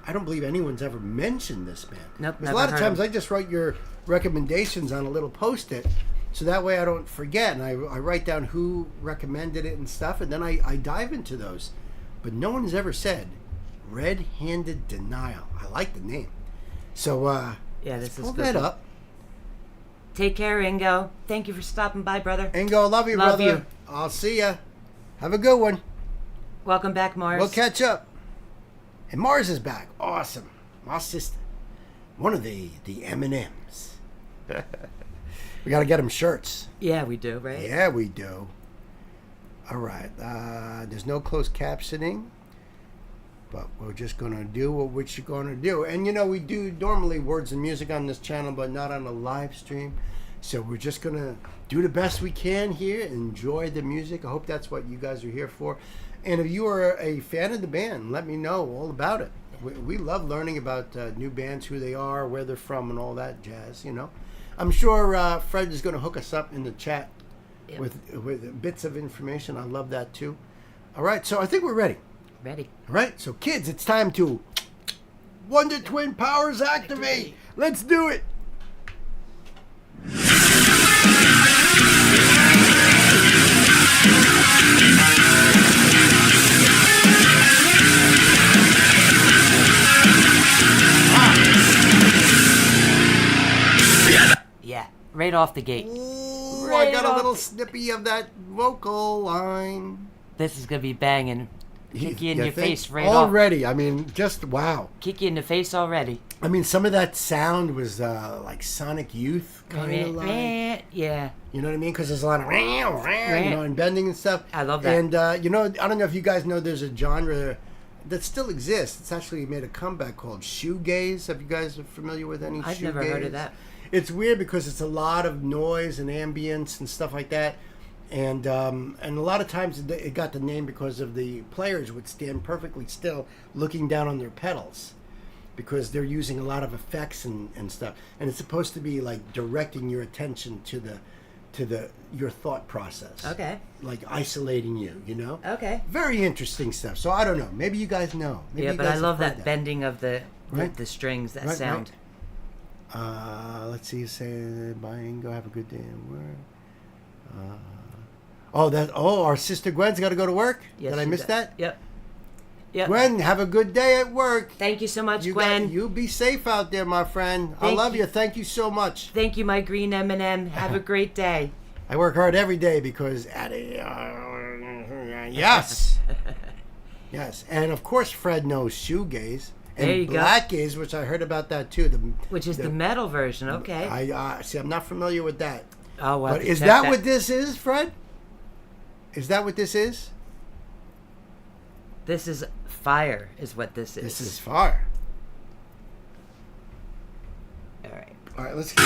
I don't believe anyone's ever mentioned this band. Nope, a lot of times I just write your recommendations on a little post-it, so that way I don't forget, and I write down who recommended it and stuff, and then I dive into those. But no one has ever said Redhanded Denial. I like the name. So, this is pull good. that up. Take care, Ingo. Thank you for stopping by, brother. Ingo, love you, Love brother. you. I'll see ya. Have a good one. Welcome back, Mars. We'll catch up. And Mars is back. Awesome. My sister. One of the M&Ms. We got to get him shirts. Yeah, we do, right? Yeah, we do. All right. There's no closed captioning. But we're just going to do what we're going to do. And, we do normally words and music on this channel, but not on a live stream. So we're just going to do the best we can here. Enjoy the music. I hope that's what you guys are here for. And if you are a fan of the band, let me know all about it. We love learning about new bands, who they are, where they're from, and all that jazz, I'm sure Fred is going to hook us up in the chat with bits of information. I love that, too. All right, so I think we're ready. Ready. All right, so kids, it's time to Wonder Twin Powers activate. Let's do it. Yeah, right off the gate. Ooh, Right I got a off little the- snippy of that vocal line. This is going to be banging. Kick you in your think? face right off. Already, I mean, just wow. Kick you in the face already. I mean, some of that sound was like Sonic Youth kind of like. Yeah. You know what I mean? Because there's a lot of and bending and stuff. I love that. And I don't know if you guys know, there's a genre that still exists. It's actually made a comeback called shoegaze. Have you guys familiar with any? I've shoegaze? never heard of that. It's weird because it's a lot of noise and ambience and stuff like that. And a lot of times it got the name because of the players would stand perfectly still looking down on their pedals because they're using a lot of effects and stuff. And it's supposed to be like directing your attention to your thought process. Okay. Like isolating you, Okay. Very interesting stuff. So I don't know. Maybe you guys know. Maybe Yeah, you but guys I have love heard that bending of the strings, that Right, sound. right. Let's see. Say bye. Go have a good day at work. Our sister Gwen's got to go to work. Yes, Did I she miss does. that? Yep. Yep. Gwen, have a good day at work. Thank you so much, You Gwen. you be safe out there, my friend. I Thank love you. you. Thank you so much. Thank you, my green M&M. Have a great day. I work hard every day because yes. Yes. And of course Fred knows shoegaze. And There you go. black gaze, which I heard about that too. Which is the metal version, okay. I see. I'm not familiar with that. Oh, well. But is that what this is, Fred? Is that what this is? This is fire, is what this is. This is fire. All right. All right, let's get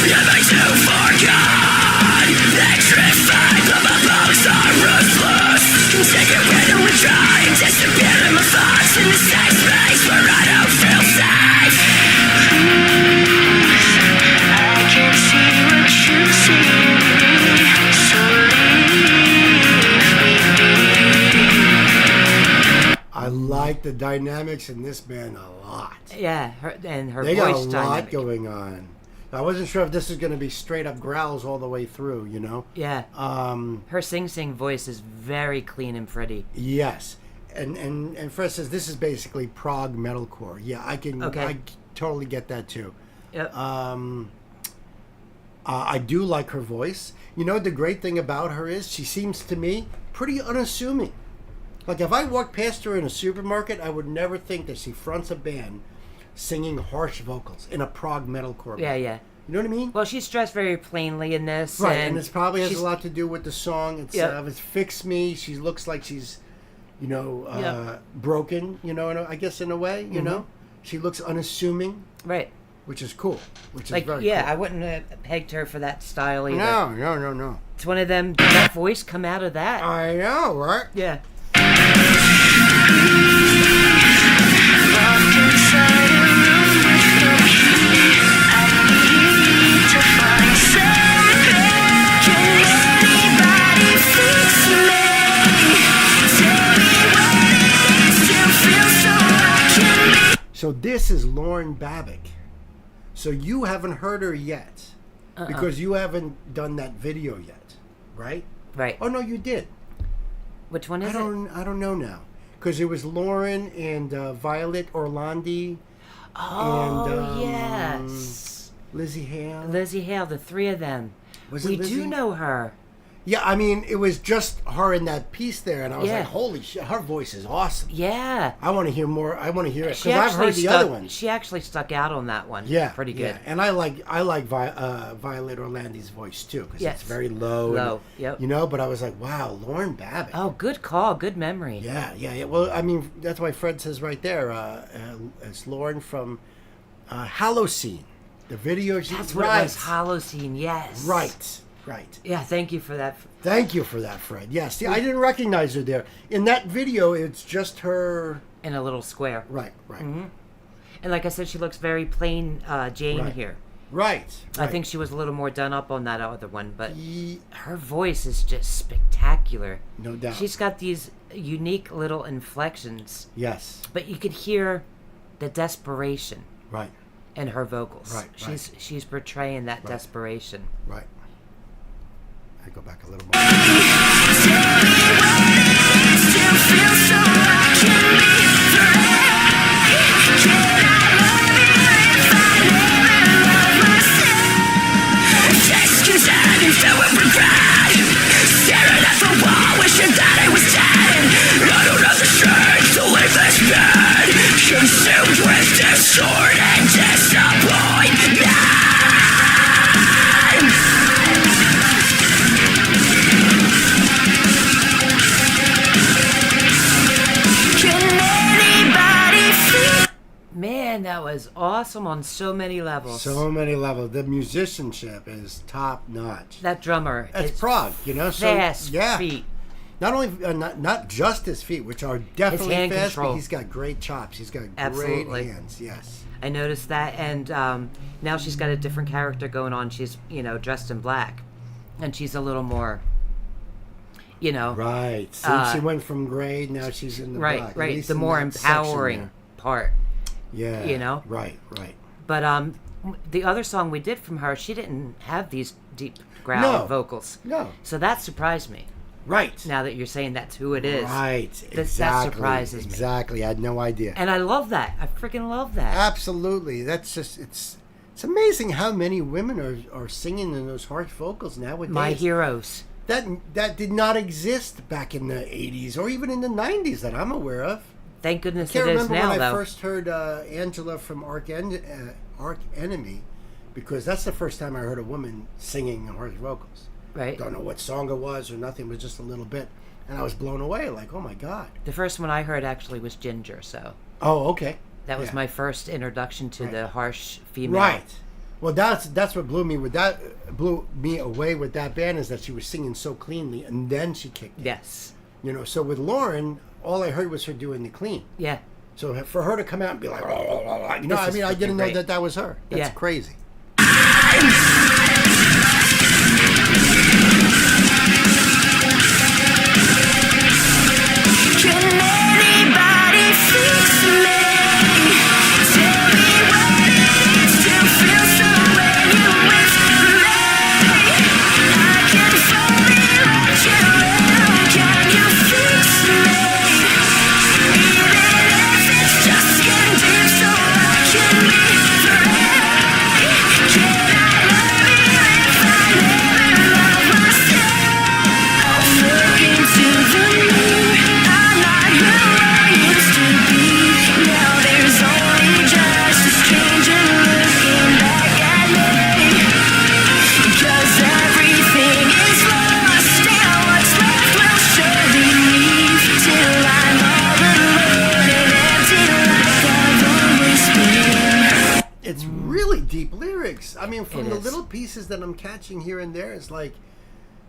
Am I too far gone? Electrified, but my lungs are ruthless. Take it when I would try and disappear in my thoughts in the safe space where I don't feel safe. I can see what you see, so leave me. I like the dynamics in this band a lot. Yeah, her They got a voice lot dynamic. going on. I wasn't sure if this is going to be straight up growls all the way through, you know? Yeah. Her sing voice is very clean and pretty. Yes. And Fred says this is basically prog metalcore. Yeah, I totally get that too. Yep. I do like her voice. You know, the great thing about her is she seems to me pretty unassuming. Like if I walked past her in a supermarket, I would never think that she fronts a band singing harsh vocals in a prog metalcore band. Yeah. You know what I mean? Well, she's dressed very plainly in this. Right, and this probably has a lot to do with the song itself. It's Fix Me. She looks like she's, you know, broken, you know, I guess in a way, you know? She looks unassuming. Right. Which is cool. Which is very cool. I wouldn't have pegged her for that style either. No. It's one of them, did that voice come out of that? I know, right? Yeah. So this is Lauren Babic. So you haven't heard her yet because you haven't done that video yet, right? Right. Oh no, you did. Which one is it? I don't know now because it was Lauren and Violet Orlandi. Oh, and, yes. Lizzie Hale. Lizzie Hale, the three of them. We do know her. Yeah, I mean, it was just her in that piece there, and I was like, holy shit, her voice is awesome. Yeah. I want to hear more. I want to hear it, because I've heard the other ones. She actually stuck out on that one. Yeah. Pretty good. Yeah. And I like Violet Orlandi's voice, too, because it's very low. Low, and, you know, but I was like, wow, Lauren Babic. Oh, good call. Good memory. Yeah. Well, I mean, that's why Fred says right there, it's Lauren from Holocene. The video. That's what it was, Holocene, yes. Right. Yeah, thank you for that. Thank you for that, Fred. Yes, see, I didn't recognize her there. In that video, it's just her... In a little square. Right. Mm-hmm. And like I said, she looks very plain Jane here. Right. I think she was a little more done up on that other one, but her voice is just spectacular. No doubt. She's got these unique little inflections. Yes. But you could hear the desperation. Right. In her vocals. Right. She's portraying that desperation. Right. I go back a little more. Consumed with discord and disappointment. Man, that was awesome on so many levels. So many levels. The musicianship is top notch. That drummer. It's prog, you know. Fast feet. Not only not just his feet, which are definitely his hand fast, control. but he's got great chops. He's got great hands. Yes. I noticed that, and now she's got a different character going on. She's dressed in black, and she's a little more. Right. So she went from gray. Now she's in the black. Right. The more empowering part. Yeah. Right. But the other song we did from her, she didn't have these deep growl vocals. No. So that surprised me. Right. Now that you're saying that's who it is. Right. That surprises me. Exactly. I had no idea. And I love that. I freaking love that. Absolutely. That's just it's amazing how many women are singing in those harsh vocals nowadays. My heroes. That did not exist back in the 80s or even in the 90s that I'm aware of. Thank goodness it is now, though. I can't remember when I though. first heard Angela from Arch Enemy, because that's the first time I heard a woman singing harsh vocals. Right. Don't know what song it was or nothing. It was just a little bit. And I was blown away, like, oh my God. The first one I heard actually was Ginger, so. Oh, okay. That was my first introduction to the harsh female. Right. Well, that's what blew me away with that band, is that she was singing so cleanly, and then she kicked in. Yes. So with Lauren, all I heard was her doing the clean. Yeah. So for her to come out and be like, I didn't know that was her. That's crazy. Can anybody fix me? Tell me what it is to feel so when you little pieces that I'm catching here and there is like,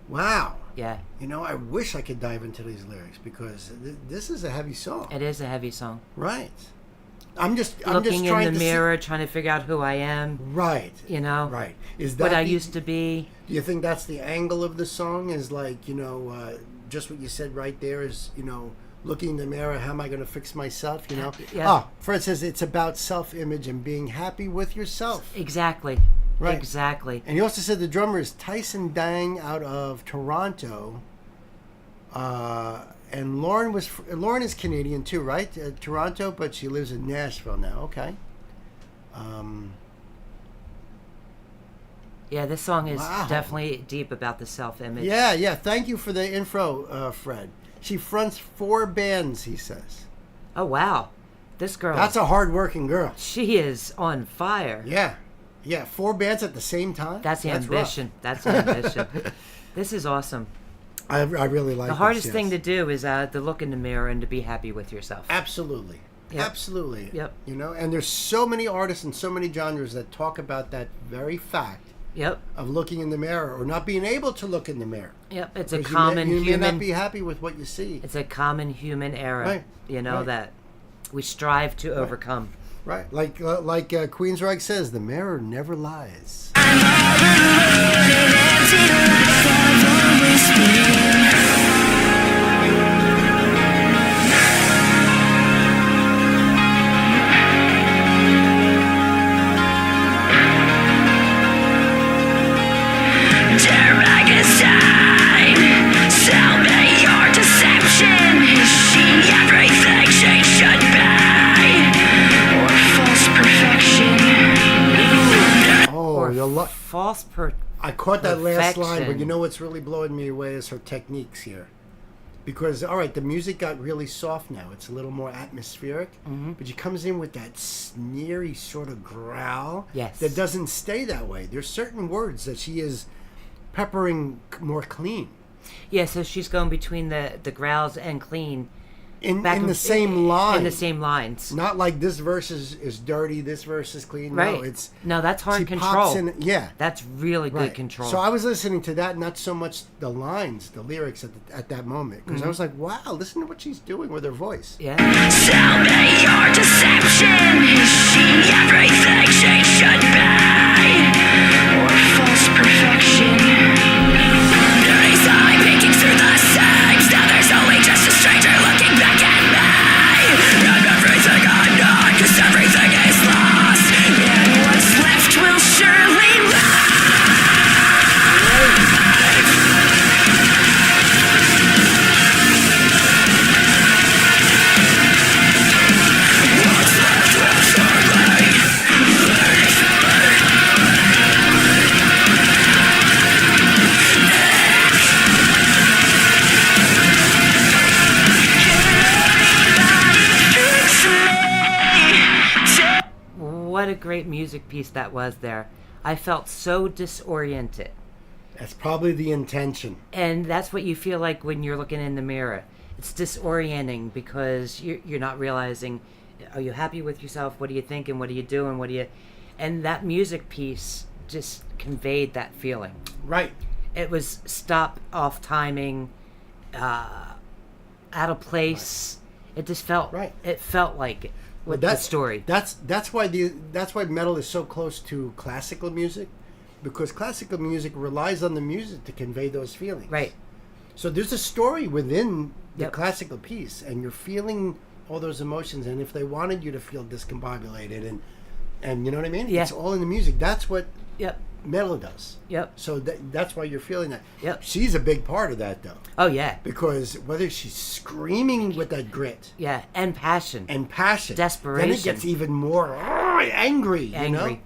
wow. Yeah. You know, I wish I could dive into these lyrics because this is a heavy song. It is a heavy song. Right. I'm just looking trying in the to mirror, trying to figure out who I am. Right. You know. Right. Is that what I used to be? Do you think that's the angle of the song? Is like, you know, just what you said right there is, you know, looking in the mirror, how am I going to fix myself? You know. Yeah. For instance, it's about self-image and being happy with yourself. Exactly. Right. Exactly. And you also said the drummer is Tyson Dang out of Toronto. And Lauren is Canadian too, right? Toronto, but she lives in Nashville now. Okay. Yeah, this song is definitely deep about the self-image. Yeah. Thank you for the info, Fred. She fronts 4 bands, he says. Oh, wow. This girl. That's a hard-working girl. She is on fire. Yeah, 4 bands at the same time? That's ambition. That's ambition. This is awesome. I really like the hardest thing to do is to look in the mirror and to be happy with yourself. Absolutely. Yep. Absolutely. Yep. You know, and there's so many artists and so many genres that talk about that very fact. Yep. Of looking in the mirror or not being able to look in the mirror. Yep. It's a common human. You may not be happy with what you see. It's a common human error. Right. You know that we strive to overcome. Right. Like Queensryche says, the mirror never lies. I caught that last line, but you know what's really blowing me away is her techniques here. Because, all right, the music got really soft now. It's a little more atmospheric. Mm-hmm. But she comes in with that sneery sort of growl. Yes. That doesn't stay that way. There's certain words that she is peppering more clean. Yeah, so she's going between the growls and clean. In the same line. In the same lines. Not like this verse is dirty, this verse is clean. Right. No, that's hard control. That's really good control. So I was listening to that, not so much the lines, the lyrics at that moment. Because I was like, wow, listen to what she's doing with her voice. Yeah. Tell me your deception. Is she everything she should be? Or false perfection? Dirty side peeking through the seams. Now there's only just a stranger looking back at me. And everything I'm not, 'cause everything is lost. And what's left will surely lie. What's left will surely What a great music piece that was there. I felt so disoriented. That's probably the intention. And that's what you feel like when you're looking in the mirror. It's disorienting because you're not realizing, are you happy with yourself? What are you thinking? What are you doing? And that music piece just conveyed that feeling. Right. It was stop, off timing, out of place. Right. It just felt right. It felt like it. With the story. That's why metal is so close to classical music, because classical music relies on the music to convey those feelings. Right. So there's a story within the classical piece, and you're feeling all those emotions. And if they wanted you to feel discombobulated, and you know what I mean? Yeah. It's all in the music. That's what metal does. Yep. So that's why you're feeling that. Yep. She's a big part of that, though. Oh, yeah. Because whether she's screaming with that grit. Yeah, and passion. Desperation. Then it gets even more angry, you know?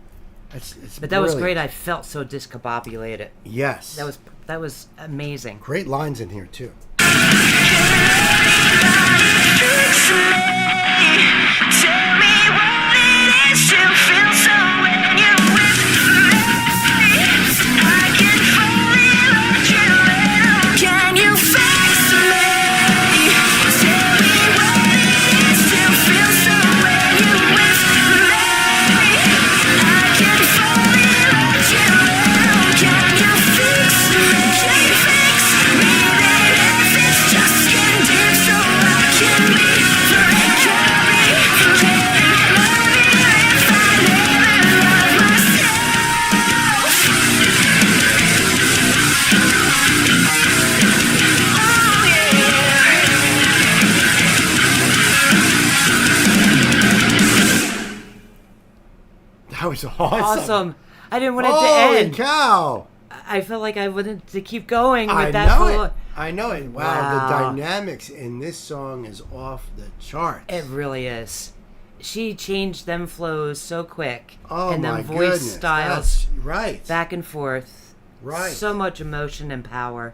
It's but that was great. I felt so discombobulated. Yes. That was amazing. Great lines in here, too. Tell me what it is to feel so when you're with me. I can fully let you in. Can you fix me? Tell me what it is to feel so when you're with me. I can fully let you in. was awesome. I didn't want it to Holy end. cow! I felt like I wanted to keep going with I that. know it. I know it. Wow, the dynamics in this song is off the charts. It really is. She changed them flows so quick. Oh, and my them voice goodness. styles. That's right. Back and forth. Right. So much emotion and power.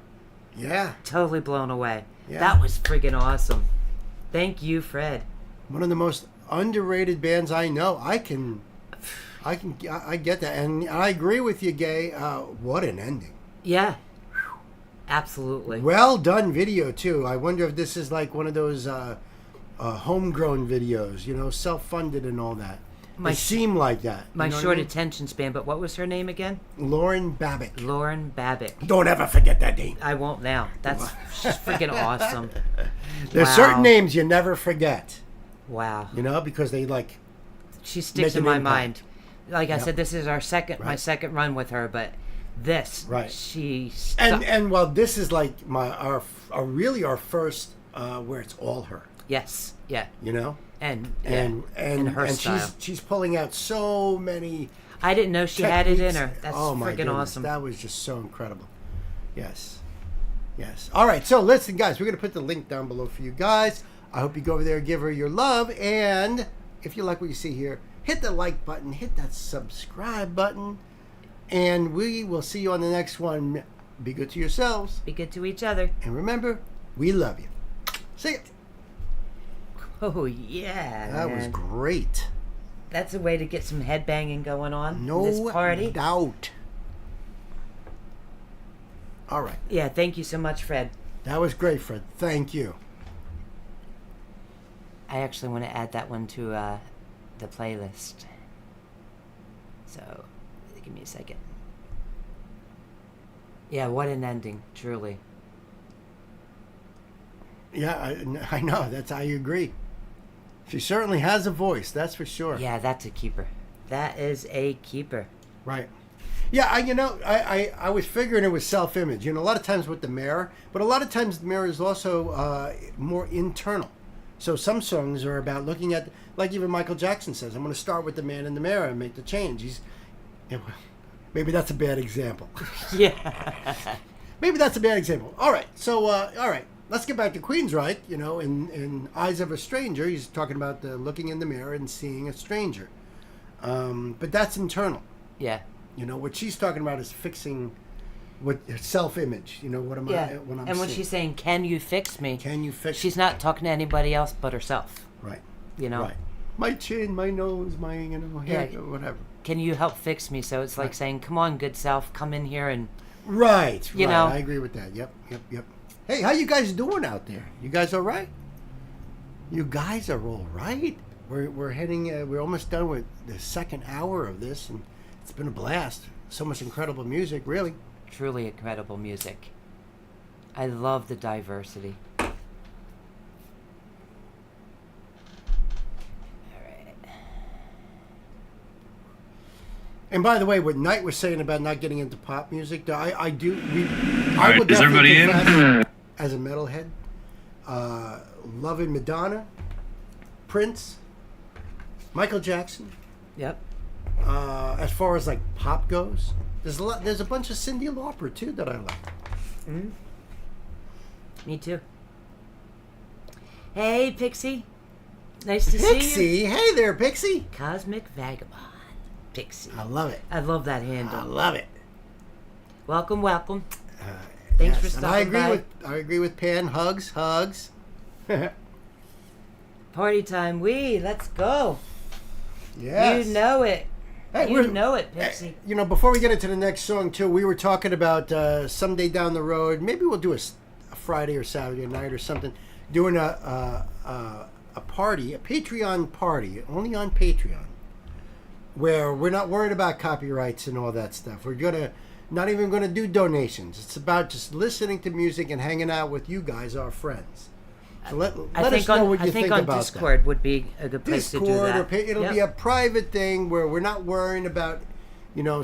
Yeah. Totally blown away. Yeah. That was friggin' awesome. Thank you, Fred. One of the most underrated bands I know. I get that, and I agree with you, Gay. What an ending! Yeah, absolutely. Well done video too. I wonder if this is like one of those homegrown videos, self-funded and all that. It seemed like that. My short attention span. But what was her name again? Lauren Babick. Lauren Babick. Don't ever forget that name. I won't now. She's freaking awesome. There's certain names you never forget. Wow. Because they like. She sticks in my mind. Like I said, this is my second run with her, but this, she and while this is like our first where it's all her. Yes, yeah. And her style. She's pulling out so many. I didn't know she had it in her. That's freaking awesome. That was just so incredible. Yes. All right, so listen, guys, we're gonna put the link down below for you guys. I hope you go over there and give her your love, and if you like what you see here, hit the like button, hit that subscribe button, and we will see you on the next one. Be good to yourselves. Be good to each other. And remember, we love you. See ya. Oh, yeah. That was great. That's a way to get some headbanging going on. No this party. doubt. All right. Yeah, thank you so much, Fred. That was great, Fred. Thank you. I actually want to add that one to the playlist. So, give me a second. Yeah, what an ending, truly. Yeah, I know. I agree. She certainly has a voice, that's for sure. Yeah, that's a keeper. That is a keeper. Right. Yeah, I was figuring it was self-image. A lot of times with the mirror, but a lot of times the mirror is also more internal. So some songs are about looking at, like even Michael Jackson says, I'm going to start with the man in the mirror and make the change. Maybe that's a bad example. Yeah. Maybe that's a bad example. All right. So, all right. Let's get back to Queensryche. In Eyes of a Stranger, he's talking about looking in the mirror and seeing a stranger. But that's internal. Yeah. What she's talking about is fixing what self-image. What am I? When I'm and when seeing. she's saying, "Can you fix me?" Can you fix? She's not talking to anybody else but herself. Right. Right. My chin, my nose, my hair, whatever. Can you help fix me? So it's like saying, "Come on, good self, come in here and." Right. I agree with that. Yep. Hey, how you guys doing out there? You guys all right? You guys are all right. We're heading. We're almost done with the second hour of this, and it's been a blast. So much incredible music, really. Truly incredible music. I love the diversity. All right. And by the way, what Knight was saying about not getting into pop music, I do. All right, is everybody in? As a metalhead, loving Madonna, Prince, Michael Jackson. Yep. As far as like pop goes, there's a bunch of Cyndi Lauper too that I like. Mm-hmm. Me too. Hey, Pixie. Nice to see you. Pixie, hey there, Pixie. Cosmic Vagabond. Pixie. I love it. I love that handle. I love it. Welcome. Thanks for stopping by. I agree with Pan. Hugs. Party time. Let's go. Yes. You know it. Hey, you know it, Pixie. Before we get into the next song, too, we were talking about someday down the road, maybe we'll do a Friday or Saturday night or something, doing a party, a Patreon party, only on Patreon, where we're not worried about copyrights and all that stuff. We're not even going to do donations. It's about just listening to music and hanging out with you guys, our friends. So let us know what you think about that. I think on Discord would be a good place to do that. It'll be a private thing where we're not worrying about,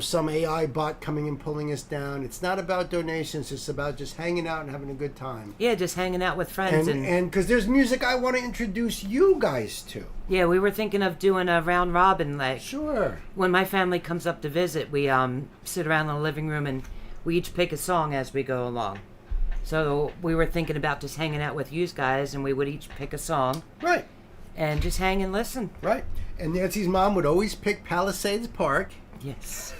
some AI bot coming and pulling us down. It's not about donations. It's about just hanging out and having a good time. Yeah, just hanging out with friends. And because there's music I want to introduce you guys to. Yeah, we were thinking of doing a round robin. Sure. When my family comes up to visit, we sit around in the living room and we each pick a song as we go along. So we were thinking about just hanging out with you guys, and we would each pick a song. Right. And just hang and listen. Right. And Nancy's mom would always pick Palisades Park. Yes.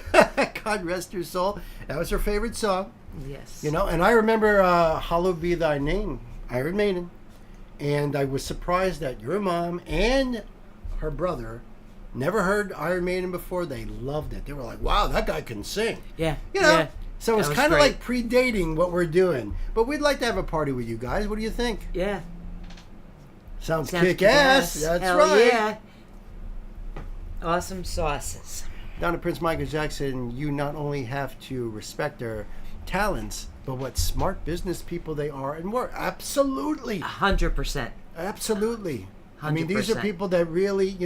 God rest her soul. That was her favorite song. Yes. And I remember Hallowed Be Thy Name, Iron Maiden. And I was surprised that your mom and her brother never heard Iron Maiden before. They loved it. They were like, wow, that guy can sing. Yeah. Yeah. So it's kind of like predating what we're doing. But we'd like to have a party with you guys. What do you think? Yeah. Sounds kick-ass. That's Hell right. Yeah. Awesome sauces. Down to Prince Michael Jackson, you not only have to respect their talents, but what smart business people they are and more. Absolutely. 100%. Absolutely. 100%. I mean, these are people that really,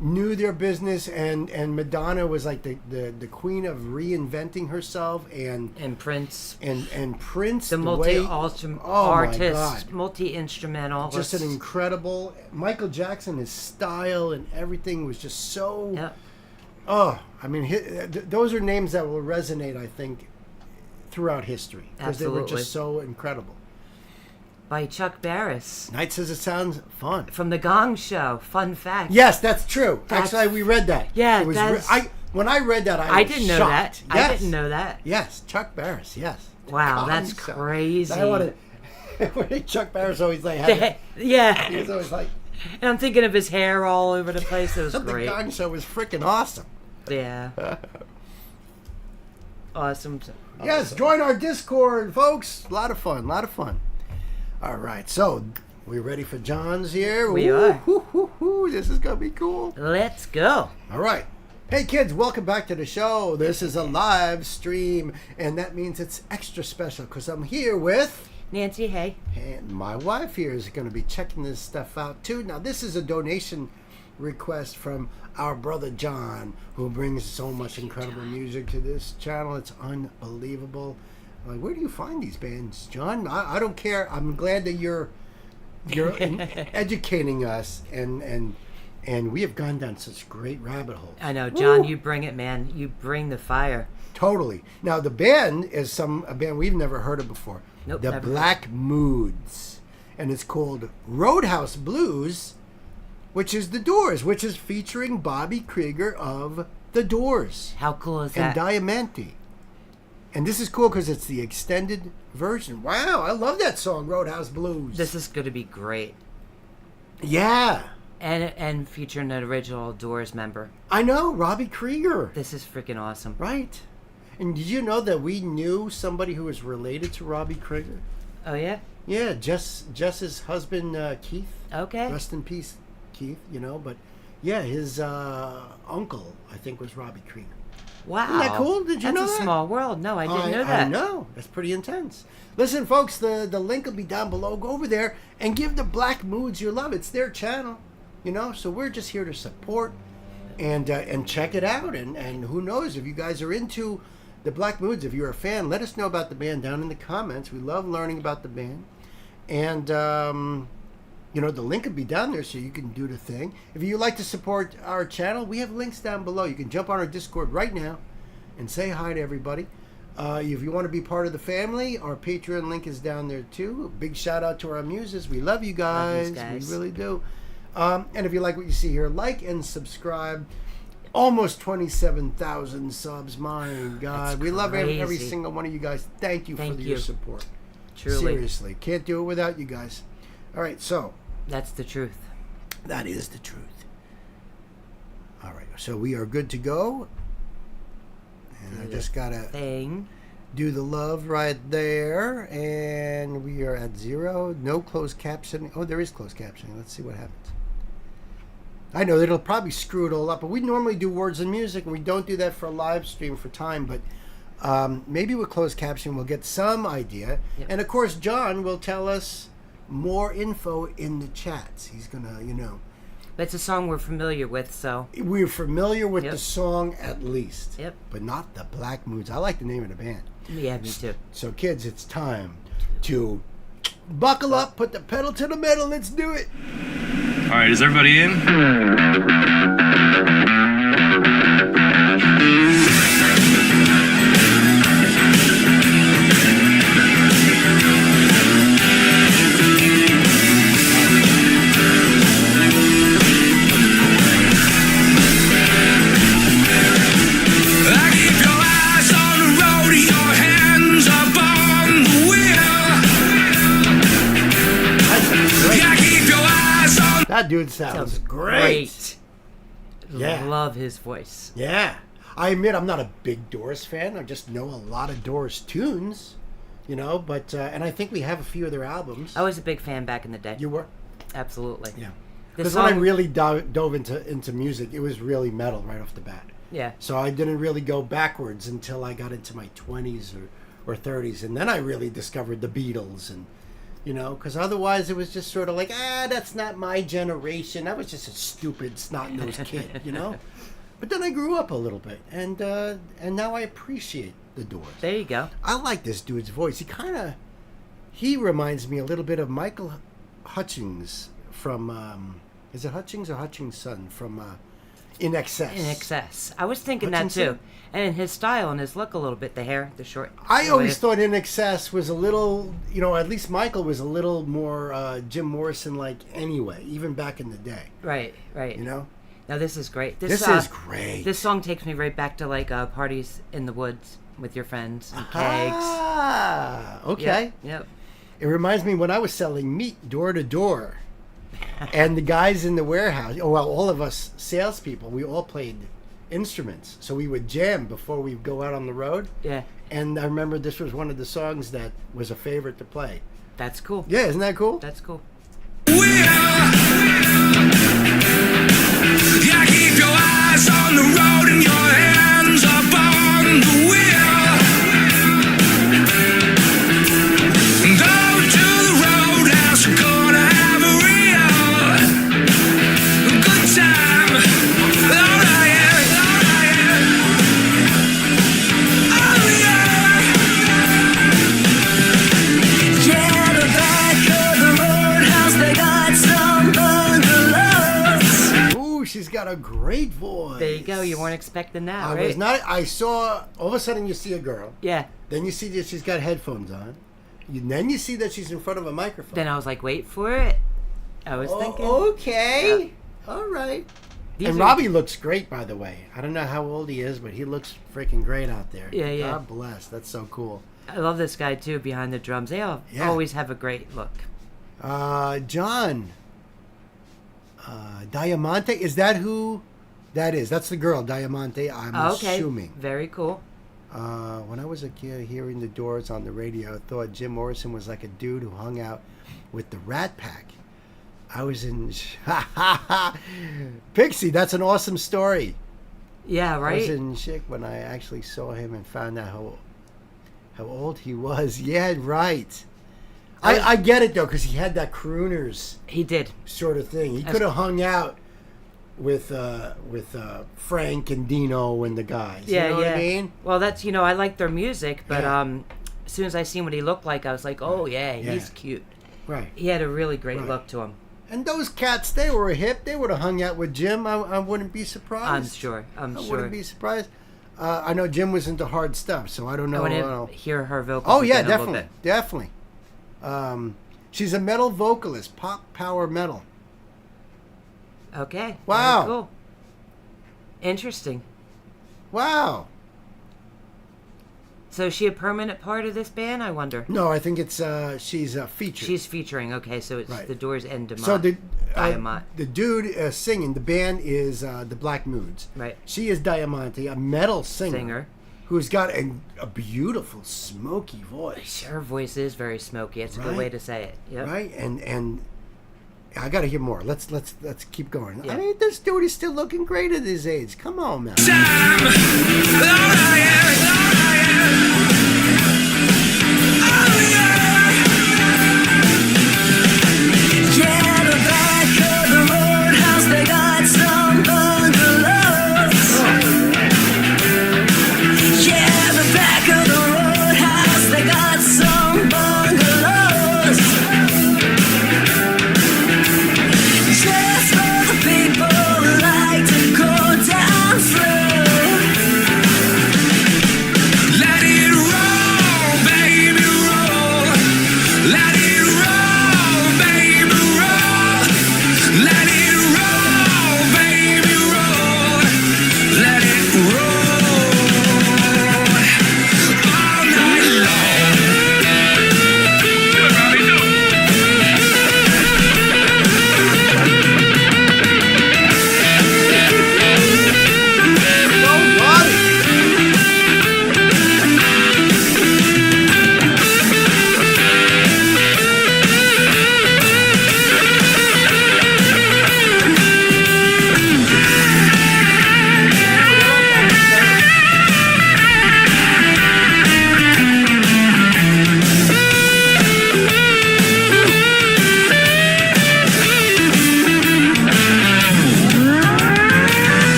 knew their business, and Madonna was like the queen of reinventing herself, and Prince. And Prince, the multi-artist, multi-instrumental. Just an incredible... Michael Jackson, his style and everything was just so... Yep. Oh, I mean, those are names that will resonate, I think, throughout history. Because they were just so incredible. By Chuck Barris. Knight says it sounds fun. From The Gong Show. Fun fact. Yes, that's true. Actually, we read that. Yeah, it was when I read that, I was didn't know shocked. that. Yes. I didn't know that. Yes, Chuck Barris, yes. Wow, that's crazy. I want to... Chuck Barris always like... Yeah. He was always like... And I'm thinking of his hair all over the place. It was great. The Gong Show was freaking awesome. Yeah. Awesome. Yes, join our Discord, folks. A lot of fun. All right, so we ready for John's here? We are. This is going to be cool. Let's go. All right. Hey, kids, welcome back to the show. This is a live stream, and that means it's extra special because I'm here with... Nancy, hey. And my wife here is going to be checking this stuff out, too. Now, this is a donation request from our brother John, who brings so much incredible music to this channel. It's unbelievable. Like, where do you find these bands, John? I don't care. I'm glad that you're educating us, and we have gone down such great rabbit holes. I know, John. Woo! You bring it, man. You bring the fire. Totally. Now, the band is a band we've never heard of before. Nope, the Black Moods, and it's called Roadhouse Blues, which is The Doors, which is featuring Bobby Krieger of The Doors. How cool is that? And Diamante. And this is cool because it's the extended version. Wow, I love that song, Roadhouse Blues. This is going to be great. Yeah. And featuring an original Doors member. I know, Robbie Krieger. This is freaking awesome. Right. And did you know that we knew somebody who was related to Robbie Krieger? Oh, yeah? Yeah, Jess's husband, Keith. Okay. Rest in peace, Keith, But, yeah, his uncle, I think, was Robbie Krieger. Wow. Isn't that cool? Did you know that? That's a small world. No, I didn't know that. I know. That's pretty intense. Listen, folks, the link will be down below. Go over there and give the Black Moods your love. It's their channel, So we're just here to support and check it out. And who knows, if you guys are into the Black Moods, if you're a fan, let us know about the band down in the comments. We love learning about the band. And, the link will be down there so you can do the thing. If you'd like to support our channel, we have links down below. You can jump on our Discord right now and say hi to everybody. If you want to be part of the family, our Patreon link is down there too. A big shout out to our muses. We love you guys. We really do. And if you like what you see here, like and subscribe. Almost 27,000 subs. My God. We love every single one of you guys. Thank you for your support. Truly. Seriously. Can't do it without you guys. All right, so. That's the truth. That is the truth. All right, so we are good to go. And I just got to do the love right there. And we are at 0. No closed captioning. Oh, there is closed captioning. Let's see what happens. I know that it'll probably screw it all up, but we normally do words and music, and we don't do that for a live stream for time, but maybe with closed captioning we'll get some idea. Yep. And, of course, John will tell us more info in the chats. He's going to, But it's a song we're familiar with, so. We're familiar with the song at least. Yep. But not the Black Moods. I like the name of the band. Yeah, me too. So, kids, it's time to buckle up, put the pedal to the metal, let's do it. All right, is everybody in? That dude sounds great. Yeah. Love his voice. Yeah. I admit I'm not a big Doors fan. I just know a lot of Doors tunes, you know, but, and I think we have a few of their albums. I was a big fan back in the day. You were? Absolutely. Yeah. Because when I really dove into music, it was really metal right off the bat. Yeah. So I didn't really go backwards until I got into my 20s or 30s. And then I really discovered the Beatles and, you know, because otherwise it was just sort of like, that's not my generation. I was just a stupid, snot-nosed kid, you know? But then I grew up a little bit, and now I appreciate the Doors. There you go. I like this dude's voice. He reminds me a little bit of Michael Hutchings from, is it Hutchings or Hutchinson from In Excess? In Excess. I was thinking Hutchinson? that too. And his style and his look a little bit, the hair, the short. I always thought In Excess was a little, you know, at least Michael was a little more Jim Morrison-like anyway, even back in the day. Right, right. You know? Now this is great. This is great. This song takes me right back to like parties in the woods with your friends and kegs. Ah, okay. Yep. It reminds me when I was selling meat door to door, and the guys in the warehouse, all of us salespeople, we all played instruments, so we would jam before we go out on the road. Yeah. And I remember this was one of the songs that was a favorite to play. That's cool. Yeah, isn't that cool? That's cool. Yeah, keep your eyes on the road and your hands up on the wheel. Go to the roadhouse, we're gonna have a real good time. Alright, oh yeah. Yeah, the back of the roadhouse, they got some bungalows. She's got a great voice. There you go. You weren't expecting that, right? I was not. I saw. All of a sudden, you see a girl. Yeah. Then you see that she's got headphones on. Then you see that she's in front of a microphone. Then I was like, wait for it. I was thinking. Okay. Yeah. All right. And Robbie looks great, by the way. I don't know how old he is, but he looks freaking great out there. Yeah, yeah. God bless. That's so cool. I love this guy, too, behind the drums. They always have a great look. John. Diamante, is that who that is? That's the girl, Diamante, I'm assuming. Very cool. When I was a kid hearing the Doors on the radio, I thought Jim Morrison was like a dude who hung out with the Rat Pack. I was in... Pixie, that's an awesome story. Yeah, right? I was in Chick when I actually saw him and found out how old he was. Yeah, right. I get it, though, because he had that crooners... He did. ...sort of thing. He could have hung out with Frank and Dino and the guys. Yeah, you know what I mean? Well, that's, I like their music, but as soon as I seen what he looked like, I was like, oh, yeah, he's cute. Right. He had a really great look to him. And those cats, they were hip. They would have hung out with Jim. I wouldn't be surprised. I'm sure. I wouldn't be surprised. I know Jim was into hard stuff, so I don't know. I want to hear her vocals. Oh, yeah, definitely. A little bit. Definitely. She's a metal vocalist, pop power metal. Okay. Wow. Very cool. Interesting. Wow. So is she a permanent part of this band, I wonder? No, I think it's she's featured. She's featuring. Okay, so it's the Doors and Diamant. So the dude singing, the band is the Black Moods. Right. She is Diamante, a metal singer. Who's got a beautiful, smoky voice. Her voice is very smoky. It's a good way to say it. Yep. Right, and I got to hear more. Let's keep going. Yeah. I mean, this dude is still looking great at his age. Come on, man. Yeah, the back of the roadhouse, they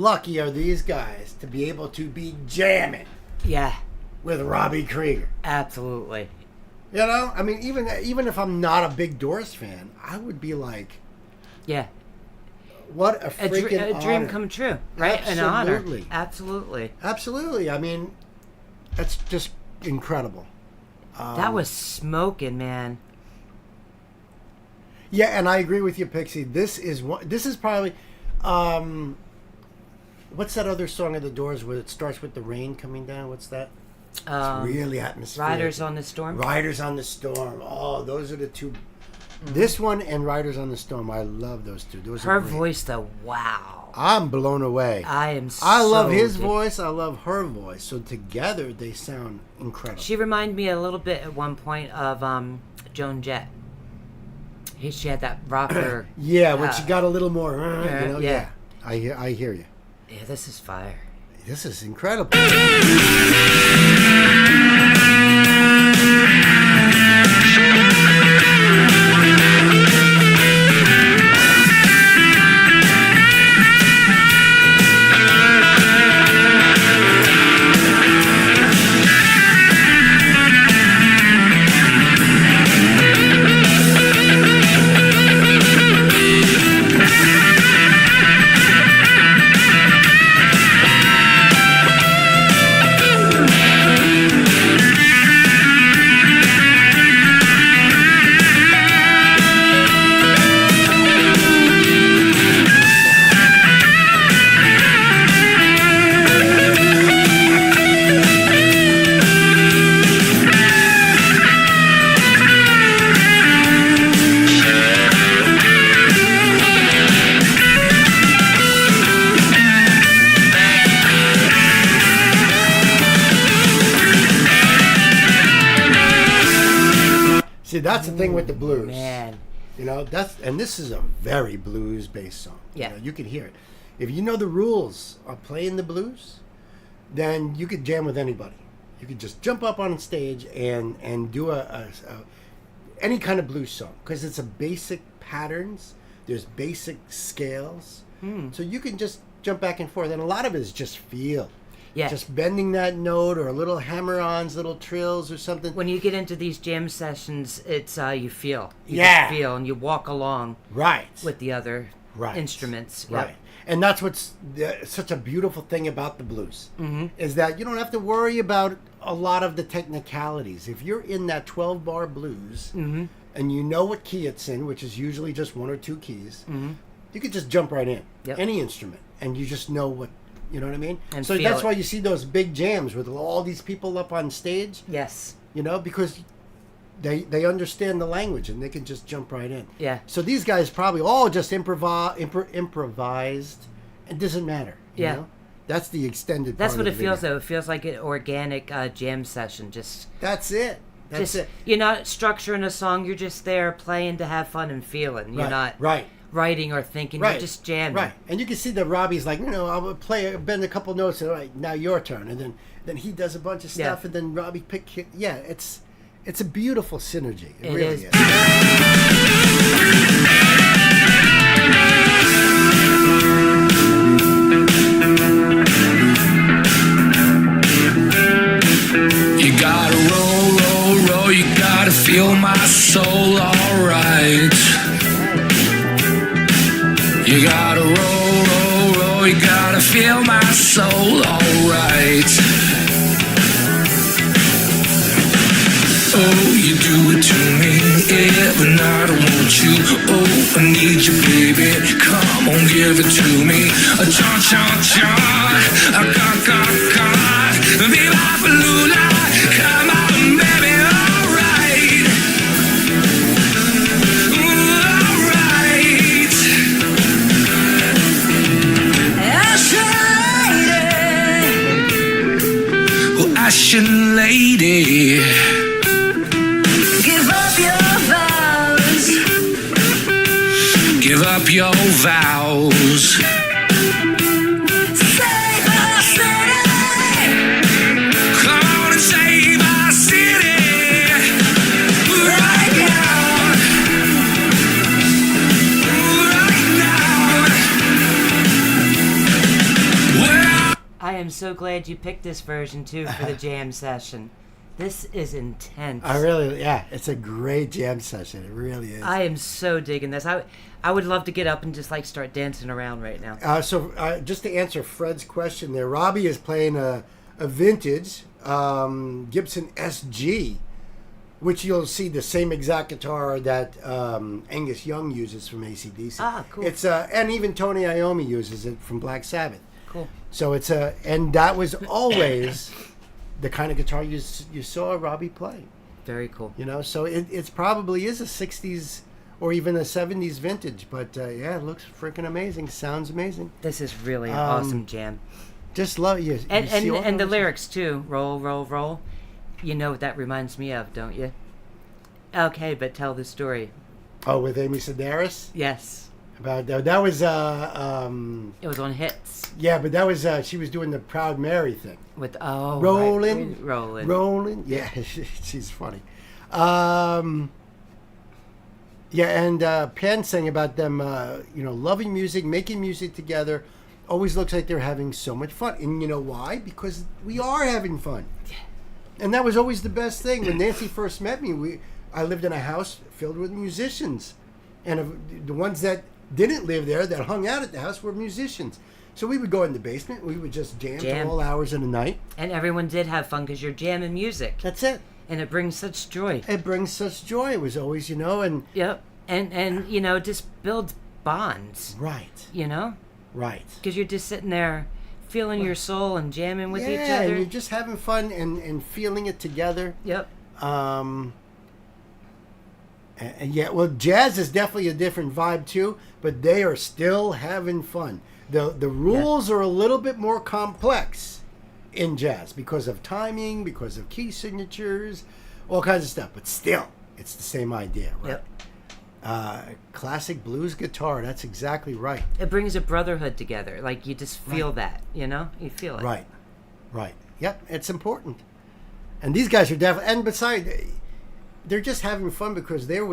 lucky are these guys to be able to be jamming with Robbie Krieger? Absolutely. You know, I mean, even if I'm not a big Doors fan, I would be like, what a freaking a dream honor. come true, right? Absolutely. An honor. Absolutely. Absolutely. I mean, that's just incredible. That was smoking, man. Yeah, and I agree with you, Pixie. This is probably what's that other song of the Doors where it starts with the rain coming down? What's that? It's really atmospheric. Riders on the Storm. Riders on the Storm. Oh, those are the two. This one and Riders on the Storm. I love those two. Those her are great. voice, though. Wow. I'm blown away. I love his voice. I love her voice. So together they sound incredible. She reminded me a little bit at one point of Joan Jett. She had that rocker. When she got a little more. You know, yeah. I hear you. Yeah, this is fire. This is incredible. See, that's the thing with the blues. Man. You know, this is a very blues-based song. Yeah. You know, you can hear it. If you know the rules of playing the blues, then you could jam with anybody. You could just jump up on stage and do any kind of blues song, because it's a basic patterns. There's basic scales. So you can just jump back and forth, and a lot of it is just feel. Yeah. Just bending that note or a little hammer-ons, little trills or something. When you get into these jam sessions, it's you feel. You Yeah. just feel, and you walk along with the other instruments. Yep. Right. And that's what's such a beautiful thing about the blues, is that you don't have to worry about a lot of the technicalities. If you're in that 12-bar blues and you know what key it's in, which is usually just one or two keys, you could just jump right in. Yep. Any instrument. And you just know what, you know what I mean? And so feel that's it. why you see those big jams with all these people up on stage. Yes. You know, because they understand the language and they can just jump right in. Yeah. So these guys probably all just improvised. It doesn't matter. You know? That's the extended That's part what of it the feels video. though. It feels like an organic jam session. That's it. That's it. You're not structuring a song. You're just there playing to have fun and feeling. You're not writing or thinking. You're just jamming. Right. And you can see that Robbie's like, I'll bend a couple notes. And, all right, now your turn. And then he does a bunch of stuff. And then Robbie it's a beautiful synergy. It really is. You gotta roll, you gotta feel my soul, alright. You gotta roll, you gotta feel my soul, alright. Oh, you do it to me, yeah, but I don't want you. Oh, I need you, baby, come on, give it to me. Viva Palula, come on, baby, alright. Alright. Ashen lady. Give up your vows. Give up your vows. Save our city. Come on and save our city. Right now. Right now. so glad you picked this version too for the jam session. This is intense. It's a great jam session. It really is. I am so digging this. I would love to get up and just like start dancing around right now. Just to answer Fred's question there, Robbie is playing a vintage Gibson SG, which you'll see the same exact guitar that Angus Young uses from AC/DC. Ah, cool. It's and even Tony Iommi uses it from Black Sabbath. Cool. So it's and that was always the kind of guitar you saw Robbie play. Very cool. You know, so it's probably is a 60s or even a 70s vintage, but it looks freaking amazing. Sounds amazing. This is really an awesome jam. Just love you. And the lyrics too. Roll, roll, roll. You know what that reminds me of, don't you? Okay, but tell the story. Oh, with Amy Sedaris? Yes. About that was it was on Hits. Yeah, but that was she was doing the Proud Mary thing. With rolling. Yeah, she's funny. And Pan saying about them, loving music, making music together, always looks like they're having so much fun. And you know why? Because we are having fun. And that was always the best thing. When Nancy first met me, I lived in a house filled with musicians. And the ones that didn't live there, that hung out at the house, were musicians. So we would go in the basement. We would just jam till all hours of the night. And everyone did have fun because you're jamming music. That's it. And it brings such joy. It brings such joy. It was always, and... Yep. And just builds bonds. Right. Right. Because you're just sitting there feeling your soul and jamming with each other. Yeah, and you're just having fun and feeling it together. Yep. Jazz is definitely a different vibe too, but they are still having fun. The rules are a little bit more complex in jazz because of timing, because of key signatures, all kinds of stuff. But still, it's the same idea, right? Yep. Classic blues guitar. That's exactly right. It brings a brotherhood together. Like you just feel that, you feel it. Right. Yep. It's important. And these guys are definitely. And besides, they're just having fun because they're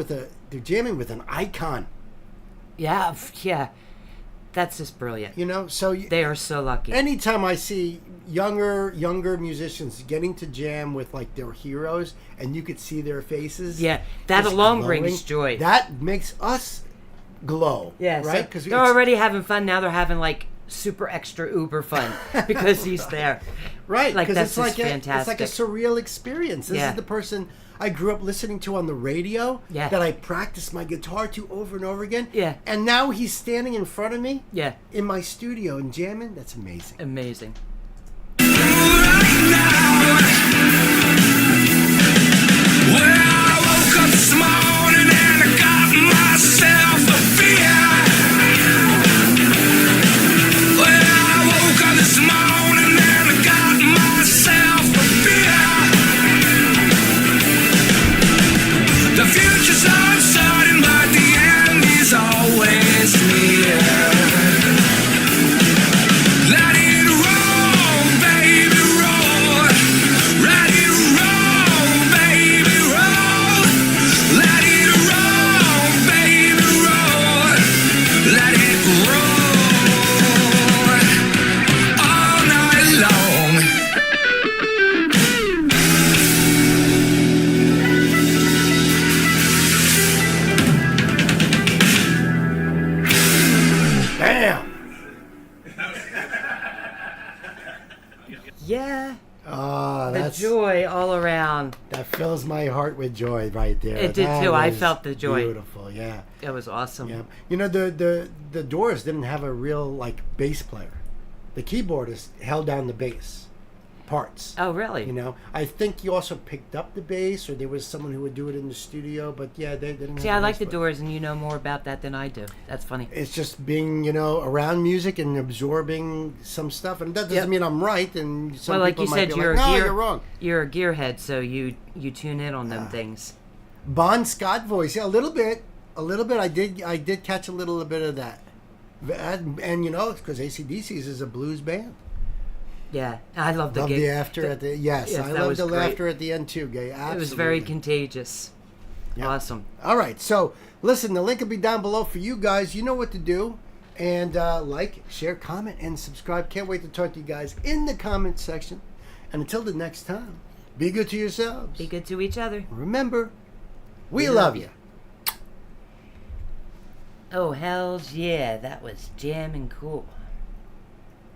jamming with an icon. Yeah. That's just brilliant. So they are so lucky. Anytime I see younger musicians getting to jam with like their heroes, and you could see their faces. Yeah, that alone brings joy. That makes us glow. Yeah, right. Because they're already having fun. Now they're having like super extra uber fun because he's there. Right. Like that's it's like fantastic. It's like a surreal experience. This is the person I grew up listening to on the radio that I practiced my guitar to over and over again. Yeah. And now he's standing in front of me in my studio and jamming. That's amazing. Amazing. The future's uncertain, but the end is always near. Let it roll, baby, roll. Let it roll, baby, roll. Let it roll, baby, roll. Let it roll all night long. Yeah. Oh, the joy all around. That fills my heart with joy right there. It did too. I felt the joy. Beautiful, yeah. It was awesome. Yeah. The Doors didn't have a real bass player. The keyboardist held down the bass parts. Oh, really? I think he also picked up the bass, or there was someone who would do it in the studio. But yeah, they didn't. See, I like the Doors, and you know more about that than I do. That's funny. It's just being around music and absorbing some stuff, and that doesn't mean I'm right. And some like people you might said, be you're like, you're wrong. You're a gearhead, so you tune in on them things. Bon Scott voice, a little bit. I did catch a little bit of that, and because AC/DC's is a blues band. Yeah, I love the laughter at the yes, I love the laughter at the end too, Gay. Absolutely. It was very contagious. Yep. Awesome. All right, so listen, the link will be down below for you guys. You know what to do, And like, share, comment, and subscribe. Can't wait to talk to you guys in the comment section. And until the next time, be good to yourselves. Be good to each other. Remember, we love you. Oh, hells yeah. That was jamming cool.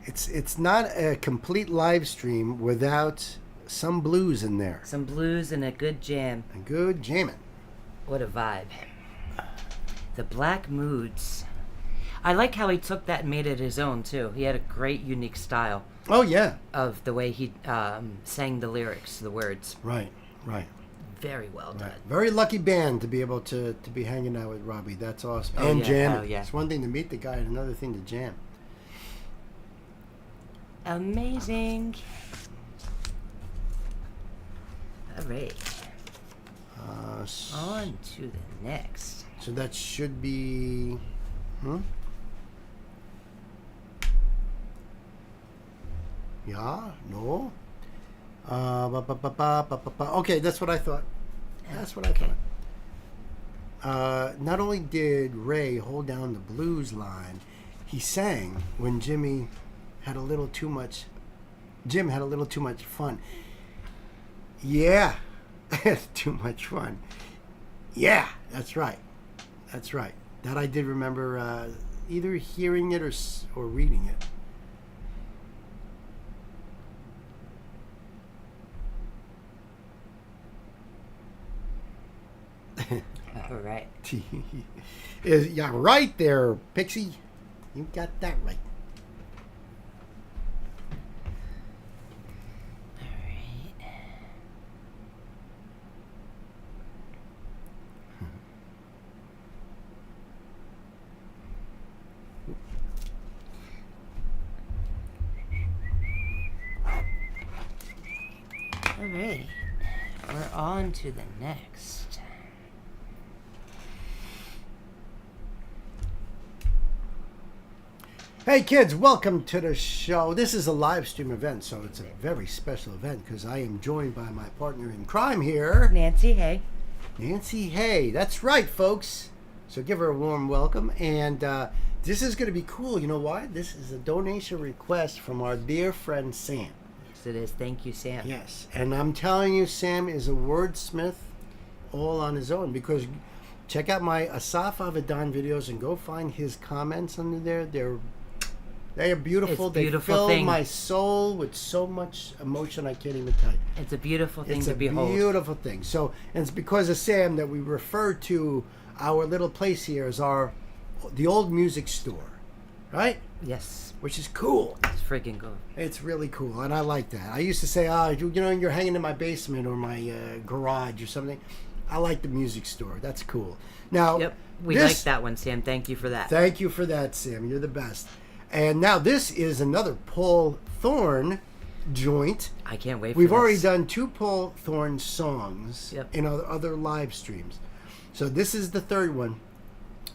It's not a complete live stream without some blues in there. Some blues and a good jam. A good jamming. What a vibe. The Black Moods. I like how he took that and made it his own, too. He had a great, unique style. Oh, yeah. Of the way he sang the lyrics, the words. Right. Very well done. Very lucky band to be able to be hanging out with Robbie. That's awesome. Oh, and yeah. jamming. Oh, yeah. It's one thing to meet the guy and another thing to jam. Amazing. All right. On to the next. So that should be... Yeah? No? Okay, that's what I thought. Not only did Ray hold down the blues line, he sang when Jim had a little too much fun. Yeah. Too much fun. Yeah, that's right. That I did remember either hearing it or reading it. All right. Yeah, right there, Pixie. You got that right. All right. We're on to the next. Hey kids, welcome to the show. This is a live stream event, so it's a very special event because I am joined by my partner in crime here, Nancy Hay. Nancy Hay, that's right, folks. So give her a warm welcome. And this is going to be cool. You know why? This is a donation request from our dear friend Sam. Yes, it is. Thank you, Sam. Yes, and I'm telling you, Sam is a wordsmith all on his own, because check out my Asaf Avidan videos and go find his comments under there. They are beautiful. It's a beautiful they fill thing. my soul with so much emotion I can't even tell you. It's a beautiful thing to behold. It's a beautiful thing. So, and it's because of Sam that we refer to our little place here as the old music store, right? Yes. Which is cool. It's freaking cool. It's really cool, and I like that. I used to say, you're hanging in my basement or my garage or something. I like the music store. That's cool. Now, yep, we like that one, Sam. Thank you for that. Thank you for that, Sam. You're the best. And now this is another Paul Thorne joint. I can't wait for We've this. already done 2 Paul Thorne songs Yep. in other live streams. So this is the third one.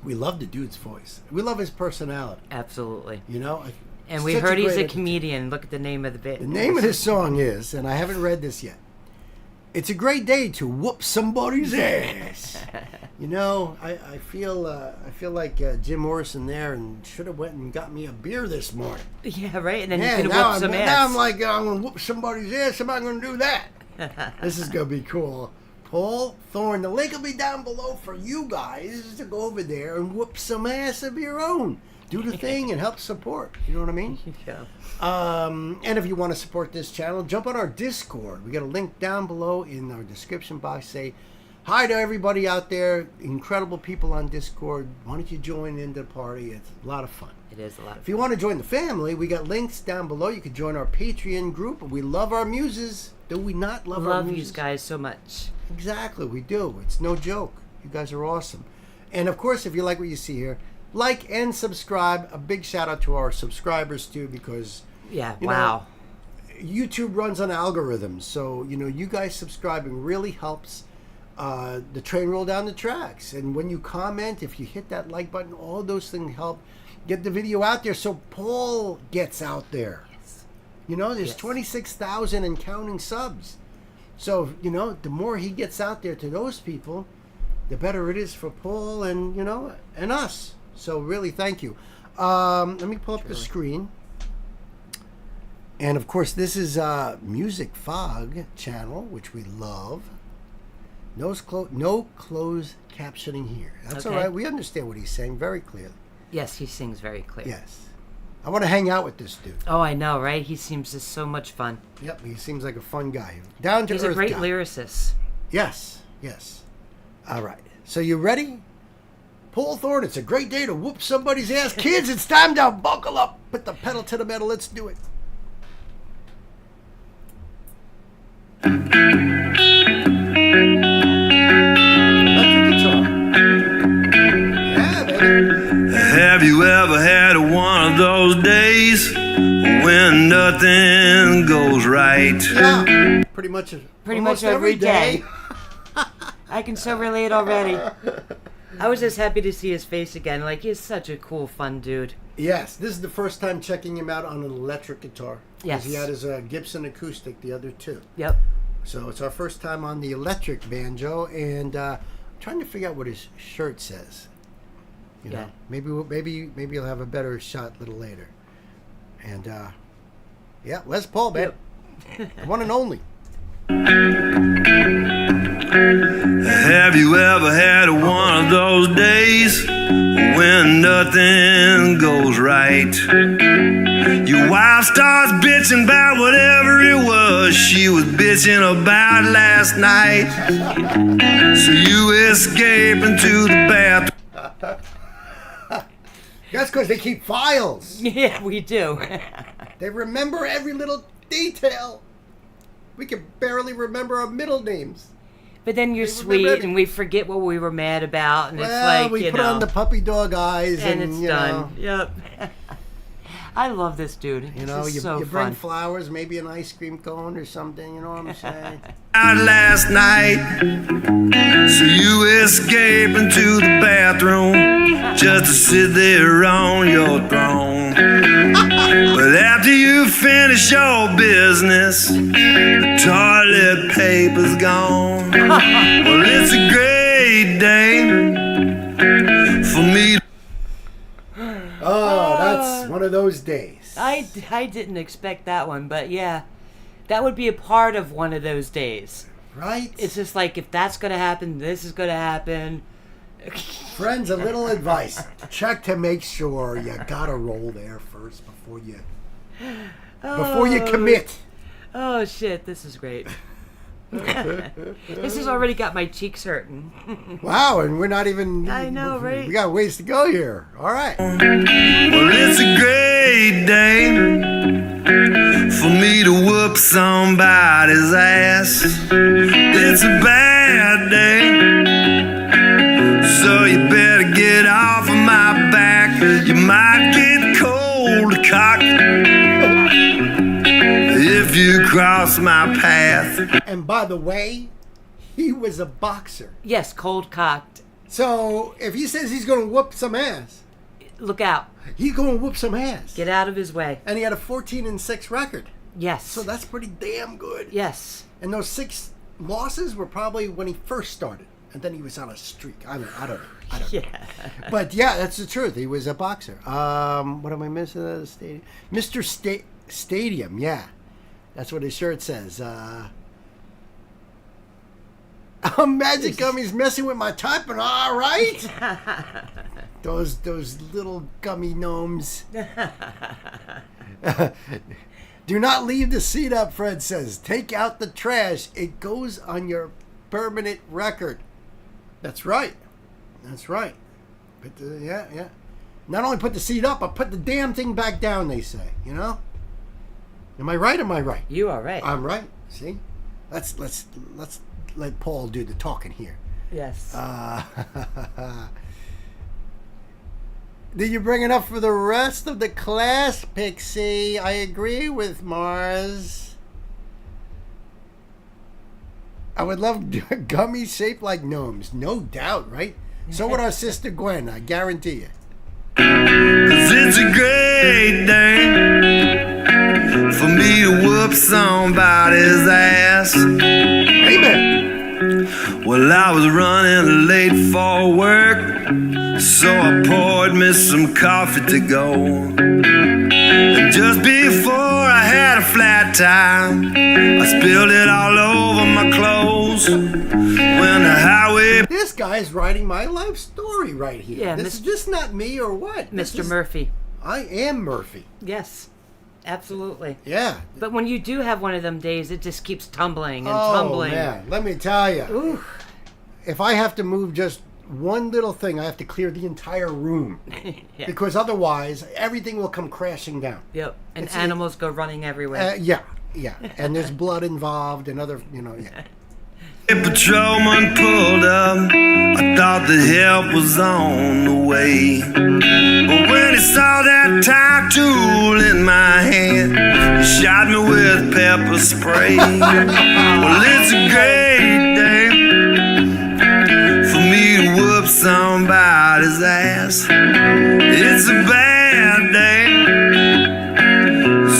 We love the dude's voice. We love his personality. Absolutely. You know? And we heard he's a comedian. Look at the name of the bit. The name of this song is, and I haven't read this yet, "It's a great day to whoop somebody's ass." You know, I feel like Jim Morrison there, and should have went and got me a beer this morning. Yeah, right. And then you could whoop some ass. Now I'm like, I'm gonna whoop somebody's ass. I'm not gonna do that. This is gonna be cool. Paul Thorne. The link will be down below for you guys to go over there and whoop some ass of your own. Do the thing and help support. You know what I mean? Yeah. And if you want to support this channel, jump on our Discord. We got a link down below in our description box. Say hi to everybody out there. Incredible people on Discord. Why don't you join into the party? It's a lot of fun. It is a lot of fun. If you want to join the family, we got links down below. You can join our Patreon group. We love our muses. Do we not love our muses? Love you guys so much. Exactly, we do. It's no joke. You guys are awesome. And of course, if you like what you see here, like and subscribe. A big shout out to our subscribers too, because wow, YouTube runs on algorithms. So you guys subscribing really helps the train roll down the tracks. And when you comment, if you hit that like button, all those things help get the video out there so Paul gets out there. Yes. There's 26,000 and counting subs. So, the more he gets out there to those people, the better it is for Paul and, and us. So really, thank you. Let me pull up the screen. And of course, this is Music Fog channel, which we love. No closed captioning here. That's all right. We understand what he's saying very clearly. Yes, he sings very clear. Yes. I want to hang out with this dude. Oh, I know, right? He seems just so much fun. Yep, he seems like a fun guy. Down to earth. He's a great guy. lyricist. Yes, yes. All right. So you ready? Paul Thorne, it's a great day to whoop somebody's ass. Kids, it's time to buckle up. Put the pedal to the metal. Let's do it. Have you ever had one of those days when nothing goes right? Yeah, pretty much every day. I can so relate already. I was just happy to see his face again. Like, he's such a cool, fun dude. Yes, this is the first time checking him out on an electric guitar. Yes. He had his Gibson acoustic, the other two. Yep. So it's our first time on the electric banjo, and trying to figure out what his shirt says. You know, maybe you'll have a better shot a little later. And yeah, Les Paul, man, one and only. Have you ever had one of those days when nothing goes right? Your wife starts bitching about whatever it was she was bitching about last night. So you escape into the bathroom. That's because they keep files. Yeah, we do. They remember every little detail. We can barely remember our middle names. But then you're sweet, and we forget what we were mad about, and it's like, we put on the puppy dog eyes, and it's done. Yep. I love this dude. You know, you bring flowers, maybe an ice cream cone or something. You know what I'm saying? Last night, so you escape into the bathroom just to sit there on your throne. But after you finish your business, the toilet paper's gone. Well, it's a great day for me. Oh, that's one of those days. I didn't expect that one, but yeah, that would be a part of one of those days. Right? It's just like, if that's going to happen, this is going to happen. Friends, a little advice. Check to make sure you gotta roll there first before you commit. Oh, shit, this is great. This has already got my cheeks hurting. Wow, and we're not even... I know, right? We got ways to go here. All right. Well, it's a great day for me to whoop somebody's ass. It's a bad day, so you better get off of my back. You might get cold cocked if you cross my path. And by the way, he was a boxer. Yes, cold cocked. So if he says he's going to whoop some ass, look out. He's going to whoop some ass. Get out of his way. And he had a 14-6 record. Yes. So that's pretty damn good. Yes. And those 6 losses were probably when he first started. And then he was on a streak. I don't know. Yeah. But yeah, that's the truth. He was a boxer. What am I missing? Mr. Stadium, yeah. That's what his shirt says. Magic Gummy's messing with my typing. All right. Those little gummy gnomes. Do not leave the seat up, Fred says. Take out the trash. It goes on your permanent record. That's right. That's right. But yeah. Not only put the seat up, but put the damn thing back down, they say. You know? Am I right or am I right? You are right. I'm right. See? Let's let Paul do the talking here. Yes. Did you bring it up for the rest of the class, Pixie? I agree with Mars. I would love gummies shaped like gnomes. No doubt, right? So would our sister Gwen, I guarantee you. 'Cause it's a great day for me to whoop somebody's ass. Amen. Well, I was running late for work, So I poured me some coffee to go. And just before I had a flat tire, I spilled it all over my clothes. When the highway... This guy's writing my life story right here. Yeah, Is this not me or what? Mr. Murphy. I am Murphy. Yes, absolutely. Yeah. But when you do have one of them days, it just keeps tumbling and Oh, tumbling. man. Let me tell you. If I have to move just one little thing, I have to clear the entire room. Yeah. Because otherwise, everything will come crashing down. Yep. And animals go running everywhere. Yeah. And there's blood involved and other, yeah. A patrolman pulled up. I thought the help was on the way. But when he saw that tie tool in my hand, he shot me with pepper spray. Well, it's a great day for me to whoop somebody's ass. It's a bad day,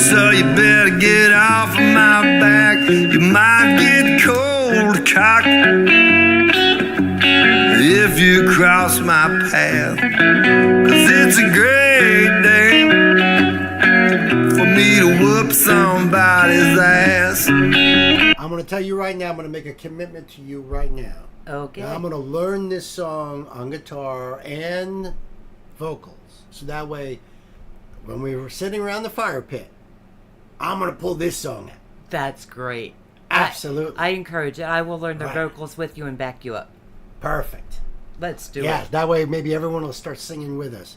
so you better get off of my back. You might get cold cocked if you cross my path. 'Cause it's a great day for me to whoop somebody's ass. I'm going to tell you right now, I'm going to make a commitment to you right now. Okay. Now I'm going to learn this song on guitar and vocals. So that way, when we were sitting around the fire pit, I'm going to pull this song out. That's great. Absolutely. I encourage it. I will learn the vocals with you and back you up. Perfect. Let's do it. Yeah, that way maybe everyone will start singing with us.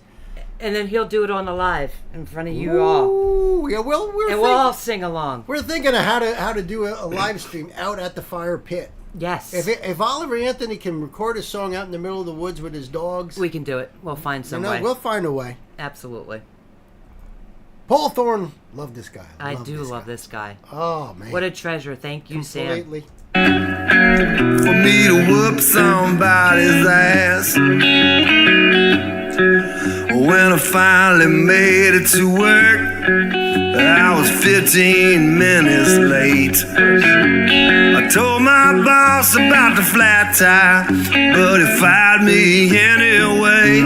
And then he'll do it on the live in front of you all. Yeah, well, we'll all sing along. We're thinking of how to do a live stream out at the fire pit. Yes. If Oliver Anthony can record a song out in the middle of the woods with his dogs, we can do it. We'll find some way. We'll find a way. Absolutely. Paul Thorne, love this guy. I do love this guy. Oh, man. What a treasure. Thank you, Completely. For me to whoop somebody's ass. When I finally made it to work, I was 15 minutes late. I told my boss about the flat tire, but he fired me anyway.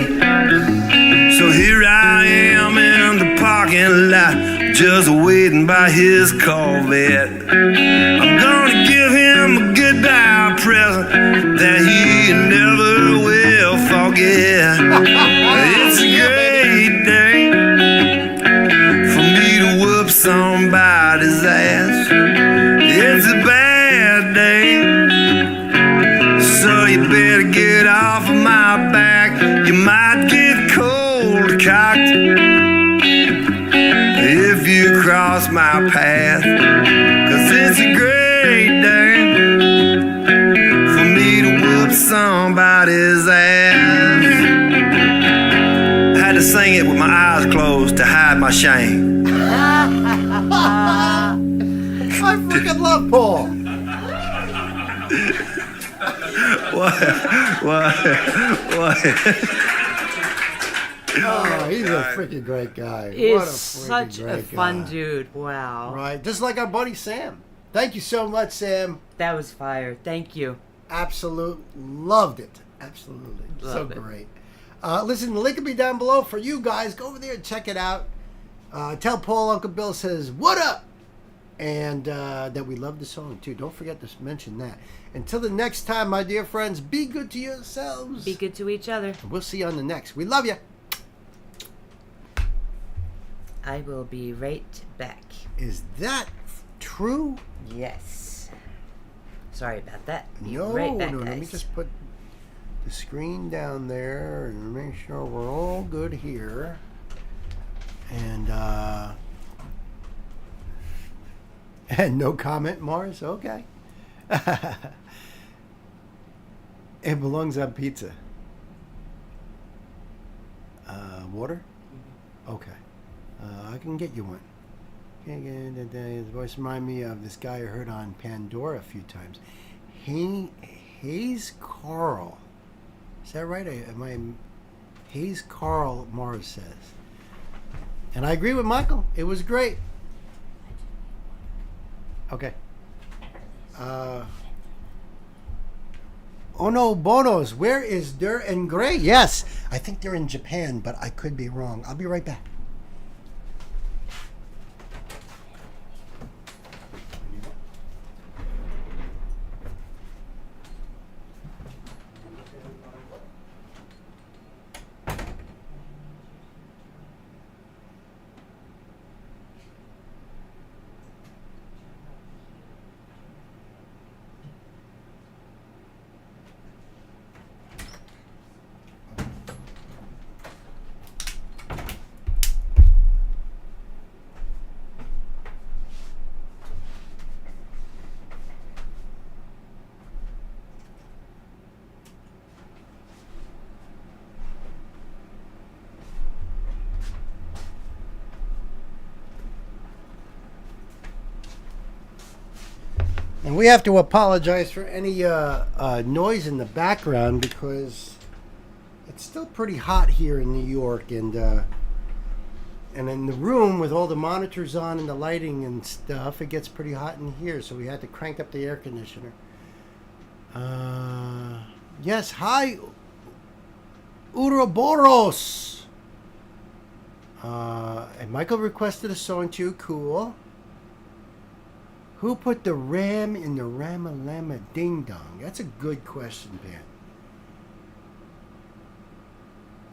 So here I am in the parking lot, just waiting by his Corvette. I'm gonna give him a goodbye present that he never will forget. It's a great day for me to whoop somebody's ass. It's a bad day, so you better get off of my back. You might get cold cocked if you cross my path. 'Cause it's a great day for me to whoop somebody's ass. I had to sing it with my eyes closed to hide my shame. I freaking love Paul. What? Oh, he's a freaking great guy. He's such a fun dude. Wow. Right. Just like our buddy Sam. Thank you so much, Sam. That was fire. Thank you. Absolute. Loved it. Absolutely. Love it. Great. Listen, the link will be down below for you guys. Go over there and check it out. Tell Paul Uncle Bill says, what up? And that we love the song, too. Don't forget to mention that. Until the next time, my dear friends, be good to yourselves. Be good to each other. We'll see you on the next. We love you. I will be right back. Is that true? Yes. Sorry about that. Be No, right back, no. Let me guys. just put the screen down there and make sure we're all good here. And no comment, Mars. Okay. It belongs on pizza. Water? Okay. I can get you one. His voice reminded me of this guy I heard on Pandora a few times. Hayes Carl. Is that right? Hayes Carl, Mars says. And I agree with Michael. It was great. Okay. Oh no, Bonos. Where is Dur and Gray? Yes. I think they're in Japan, but I could be wrong. I'll be right back. And we have to apologize for any noise in the background because it's still pretty hot here in New York, and in the room with all the monitors on and the lighting and stuff, it gets pretty hot in here, so we had to crank up the air conditioner. Yes, hi, Uroboros. And Michael requested a song too. Cool. Who put the ram in the Ramalama Ding Dong? That's a good question, Ben.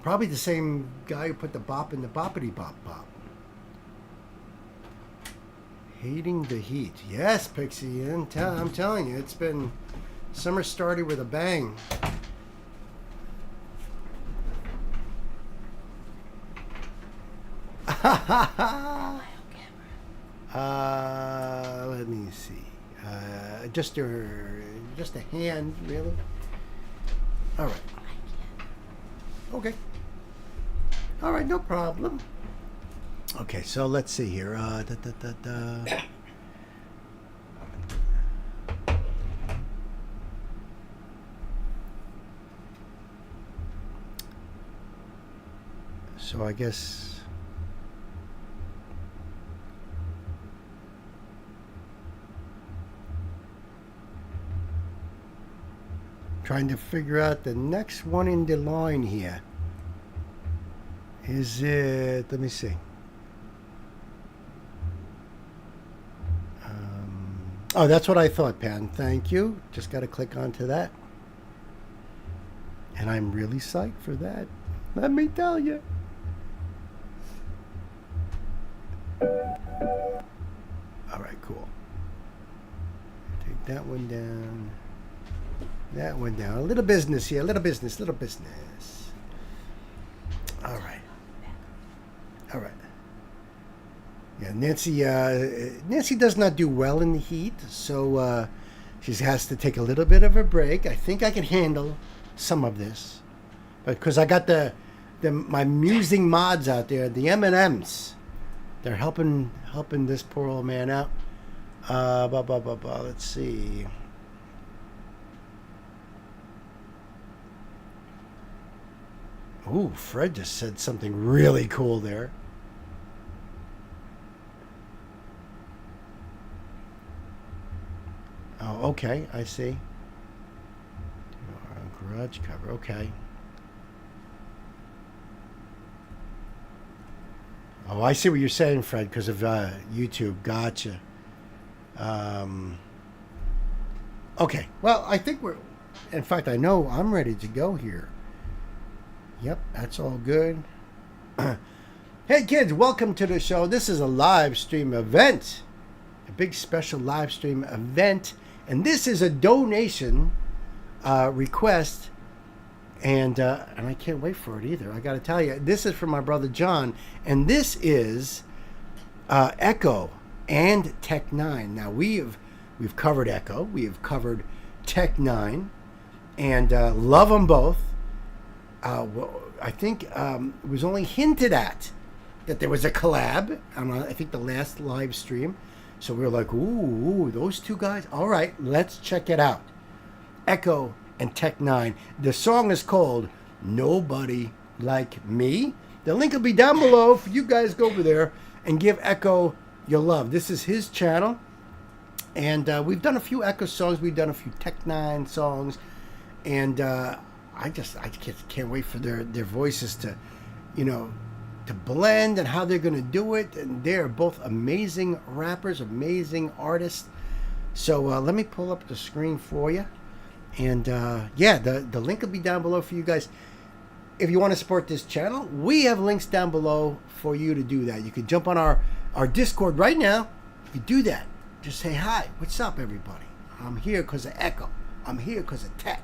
Probably the same guy who put the bop in the boppity bop bop. Hating the heat. Yes, Pixie. I'm telling you, it's been... Summer started with a bang. Let me see. Just a hand, really. All right. Okay. All right, no problem. Okay, so let's see here. So I guess. Trying to figure out the next one in the line here. Is it, let me see. Oh, that's what I thought, Pan. Thank you. Just got to click onto that. And I'm really psyched for that. Let me tell you. All right, cool. Take that one down. That one down. A little business here. Little business. All right. Yeah, Nancy does not do well in the heat, so she has to take a little bit of a break. I think I can handle some of this, but because I got my musing mods out there, the M&Ms, they're helping this poor old man out. Let's see. Ooh, Fred just said something really cool there. Oh, okay, I see. Garage cover, okay. Oh, I see what you're saying, Fred, because of YouTube. Gotcha. Okay, well, I think in fact, I know I'm ready to go here. Yep, that's all good. Hey kids, welcome to the show. This is a live stream event. A big special live stream event. And this is a donation request. And I can't wait for it either. I got to tell you, this is from my brother John. And this is Echo and Tech 9. Now, we've covered Echo. We have covered Tech 9. And love them both. I think it was only hinted at that there was a collab on, I think, the last live stream. So we were like, ooh, those two guys. All right, let's check it out. Echo and Tech 9. The song is called Nobody Like Me. The link will be down below for you guys. Go over there and give Echo your love. This is his channel. And we've done a few Echo songs. We've done a few Tech 9 songs. And I I can't wait for their voices to, to blend and how they're going to do it. And they're both amazing rappers, amazing artists. So let me pull up the screen for you. And the link will be down below for you guys. If you want to support this channel, we have links down below for you to do that. You can jump on our Discord right now. You can do that. Just say, hi, what's up, everybody? I'm here because of Echo. I'm here because of tech.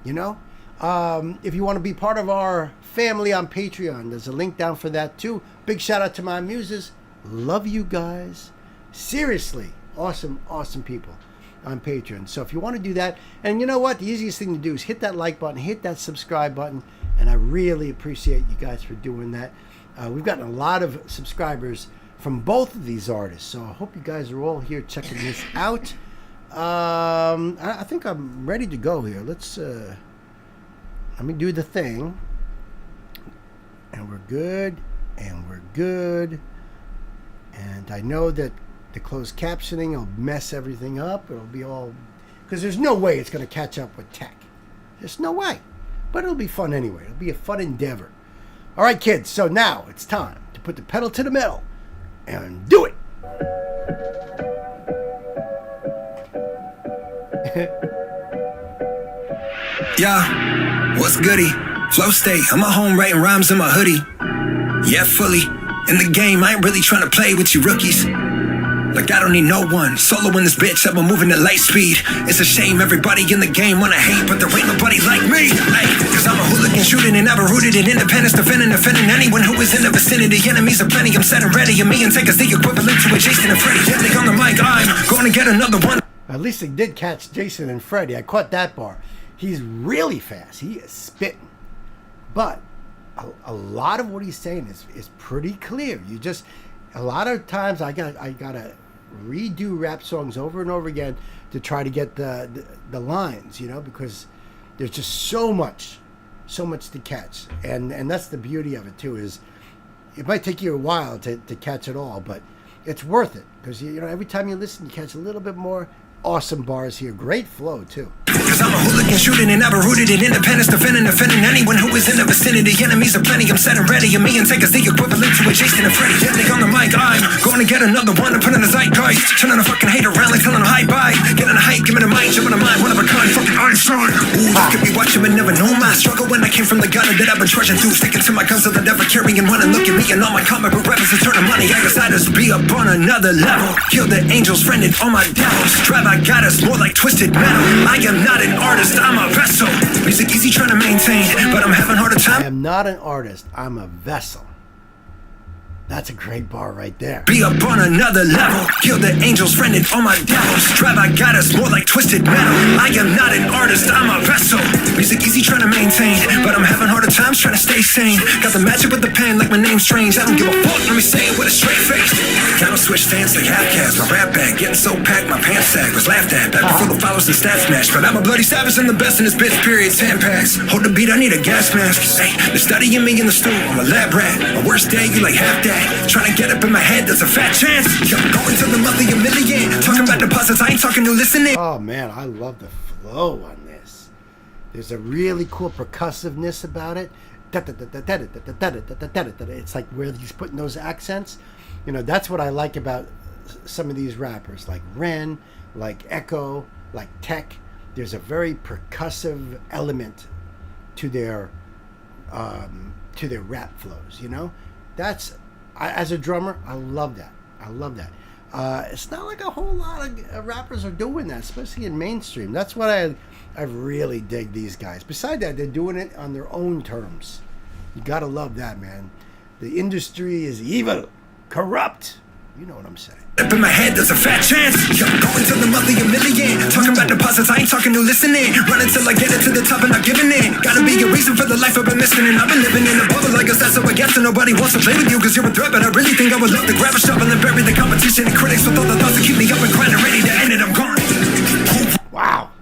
If you want to be part of our family on Patreon, there's a link down for that too. Big shout out to my muses. Love you guys. Seriously, awesome people on Patreon. So if you want to do that, and you know what, the easiest thing to do is hit that like button, hit that subscribe button, and I really appreciate you guys for doing that. We've gotten a lot of subscribers from both of these artists, so I hope you guys are all here checking this out. I think I'm ready to go here. Let's let me do the thing, and we're good, and I know that the closed captioning will mess everything up. It'll be all, because there's no way it's going to catch up with tech. There's no way. But it'll be fun anyway. It'll be a fun endeavor. All right, kids. So now it's time to put the pedal to the metal and do it. Yeah, what's goody? Flow state. I'm at home writing rhymes in my hoodie. Yeah, fully in the game. I ain't really trying to play with you rookies. Like I don't need no one. Solo in this bitch, I'm moving at light speed. It's a shame everybody in the game wanna hate, but there ain't nobody like me. Like, cause I'm a hooligan shooting and never rooted in independence, defending anyone who is in the vicinity. Enemies are plenty, I'm set and ready. And me and take us the equivalent to a Jason and Freddy. Yeah, they on the mic, I'm going to get another one. At least they did catch Jason and Freddy. I caught that bar. He's really fast. He is spitting. But a lot of what he's saying is pretty clear. A lot of times I gotta redo rap songs over and over again to try to get the lines, because there's just so much to catch, and that's the beauty of it too. Is it might take you a while to catch it all, but it's worth it, because every time you listen, you catch a little bit more. Awesome bars here, great flow too. Cause I'm a hooligan shooting and never rooted in independence, defending anyone who is in the vicinity. Enemies are plenty, I'm set and ready. And me and take us the equivalent to a Jason and Freddy. Yeah, they on the mic, I'm going to get another one and put in a zeitgeist. Turning a fucking hate around like telling them hi bye. Getting a hype, give me the mic, jumping the mind, one of a kind, fucking Einstein. Ooh, you could be watching but never know my struggle when I came from the gutter that I've been trudging through. Sticking to my guns so they're never carrying one. And look at me and all my comic book references turning money. I decided to be up on another level. Kill the angels, friended all my devils. Drive, I got us more like twisted metal. I am not an artist, I'm a vessel. Music easy trying to maintain, but I'm having harder time. I am not an artist, I'm a vessel. That's a great bar right there. Be up on another level. Kill the angels, friended all my devils. Drive, I got us more like twisted metal. I am not an artist, I'm a vessel. Music easy trying to maintain, but I'm having harder times trying to stay sane. Got the magic with the pen like my name's strange. I don't give a fuck, let me say it with a straight face. Got no switch stance like half-cast. My rap bag getting so packed, my pants sag was laughed at. Back before the followers and stats smashed. But I'm a bloody savage and the best in this bitch, period. 10 packs. Hold the beat, I need a gas mask. Hey, they're studying me in the stool, I'm a lab rat. My worst day, you like half that. Trying to get up in my head, there's a fat chance. Yo, going to the monthly a million. Talking about deposits, I ain't talking to listening. Oh man, I love the flow on this. There's a really cool percussiveness about it. It's like where he's putting those accents. That's what I like about some of these rappers, like Ren, like Echo, like Tech. There's a very percussive element to their rap flows. That's, as a drummer, I love that. It's not like a whole lot of rappers are doing that, especially in mainstream. That's what I really dig these guys. Besides that, they're doing it on their own terms. You gotta love that, man. The industry is evil, corrupt. You know what I'm saying. Up in my head, there's a fat chance. Yo, going to the monthly a million. Talking about deposits, I ain't talking to listening. Running till I get it to the top and not giving in. Gotta be a reason for the life I've been missing. And I've been living in a bubble like a that's so I guess that nobody wants to play with you cause you're a threat. But I really think I would love to grab a shovel and bury the competition and critics with all the thoughts that keep me up and grinding, ready to end it, I'm gone. Wow.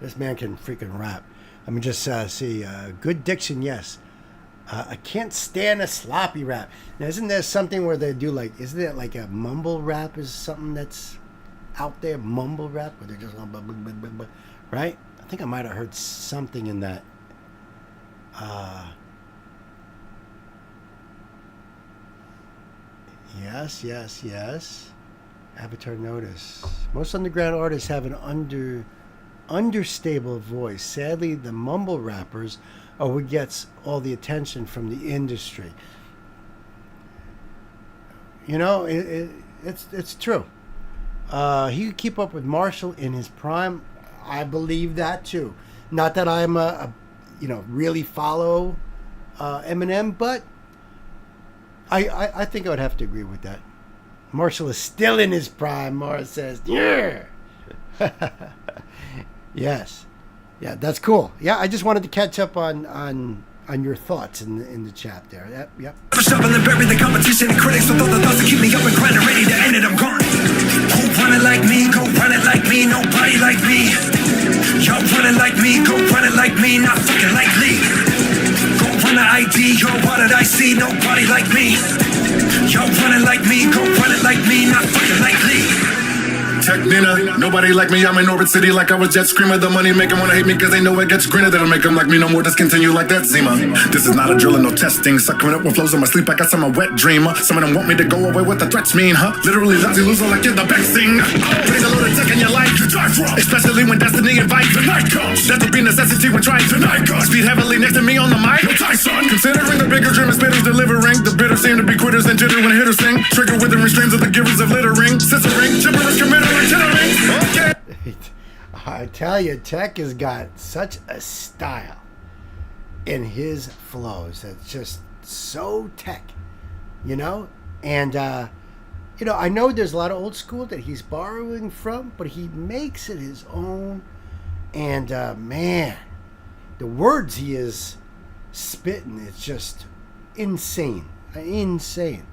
This man can freaking rap. Let me just see. Good diction, yes. I can't stand a sloppy rap. Now, isn't there something where they do isn't it like a mumble rap is something that's out there? Mumble rap, where they're just right? I think I might have heard something in that Yes. Avatar notice. Most underground artists have an understable voice. Sadly, the mumble rappers are what gets all the attention from the industry. You know, it's true. He could keep up with Marshall in his prime. I believe that too. Not that I'm really follow Eminem, but I think I would have to agree with that. Marshall is still in his prime. Mara says, yeah. Yes. Yeah, that's cool. Yeah, I just wanted to catch up on your thoughts in the chat there. Yep. Shovel and bury the competition and critics with all the thoughts that keep me up and grinding, ready to end it. I'm gone. Who run it like me? Go run it like me. Nobody like me. Y'all run it like me. Go run it like me. Not fucking likely. Go run the ID. Yo, what did I see? Nobody like me. Y'all run it like me. Go run it like me. Not fucking likely. Tech Nina, nobody like me, I'm in Orbit City like I was Jet Screamer. The money make them wanna hate me cause they know it gets greener. That'll make them like me no more, discontinue like that Zima. This is not a drill and no testing. Sucking up with flows in my sleep, I got some wet dreamer. Some of them want me to go away, what the threats mean, huh? Literally lousy loser like you're the best thing. Praise a load of tech in your life, you drive from. Especially when destiny invites the night comes. That will be necessity when trying to night comes. Speed heavily next to me on the mic, no Tyson. Considering the bigger dream is spitters delivering. The bitter seem to be quitters and jitter when hitters sing. Trigger withering streams of the givers of littering. Scissoring, gibberish committed like tittering. Okay. I tell you, Tech has got such a style in his flows that's just so Tech, you know? And, I know there's a lot of old school that he's borrowing from, but he makes it his own. And, man, the words he is spitting, it's just insane. Insane.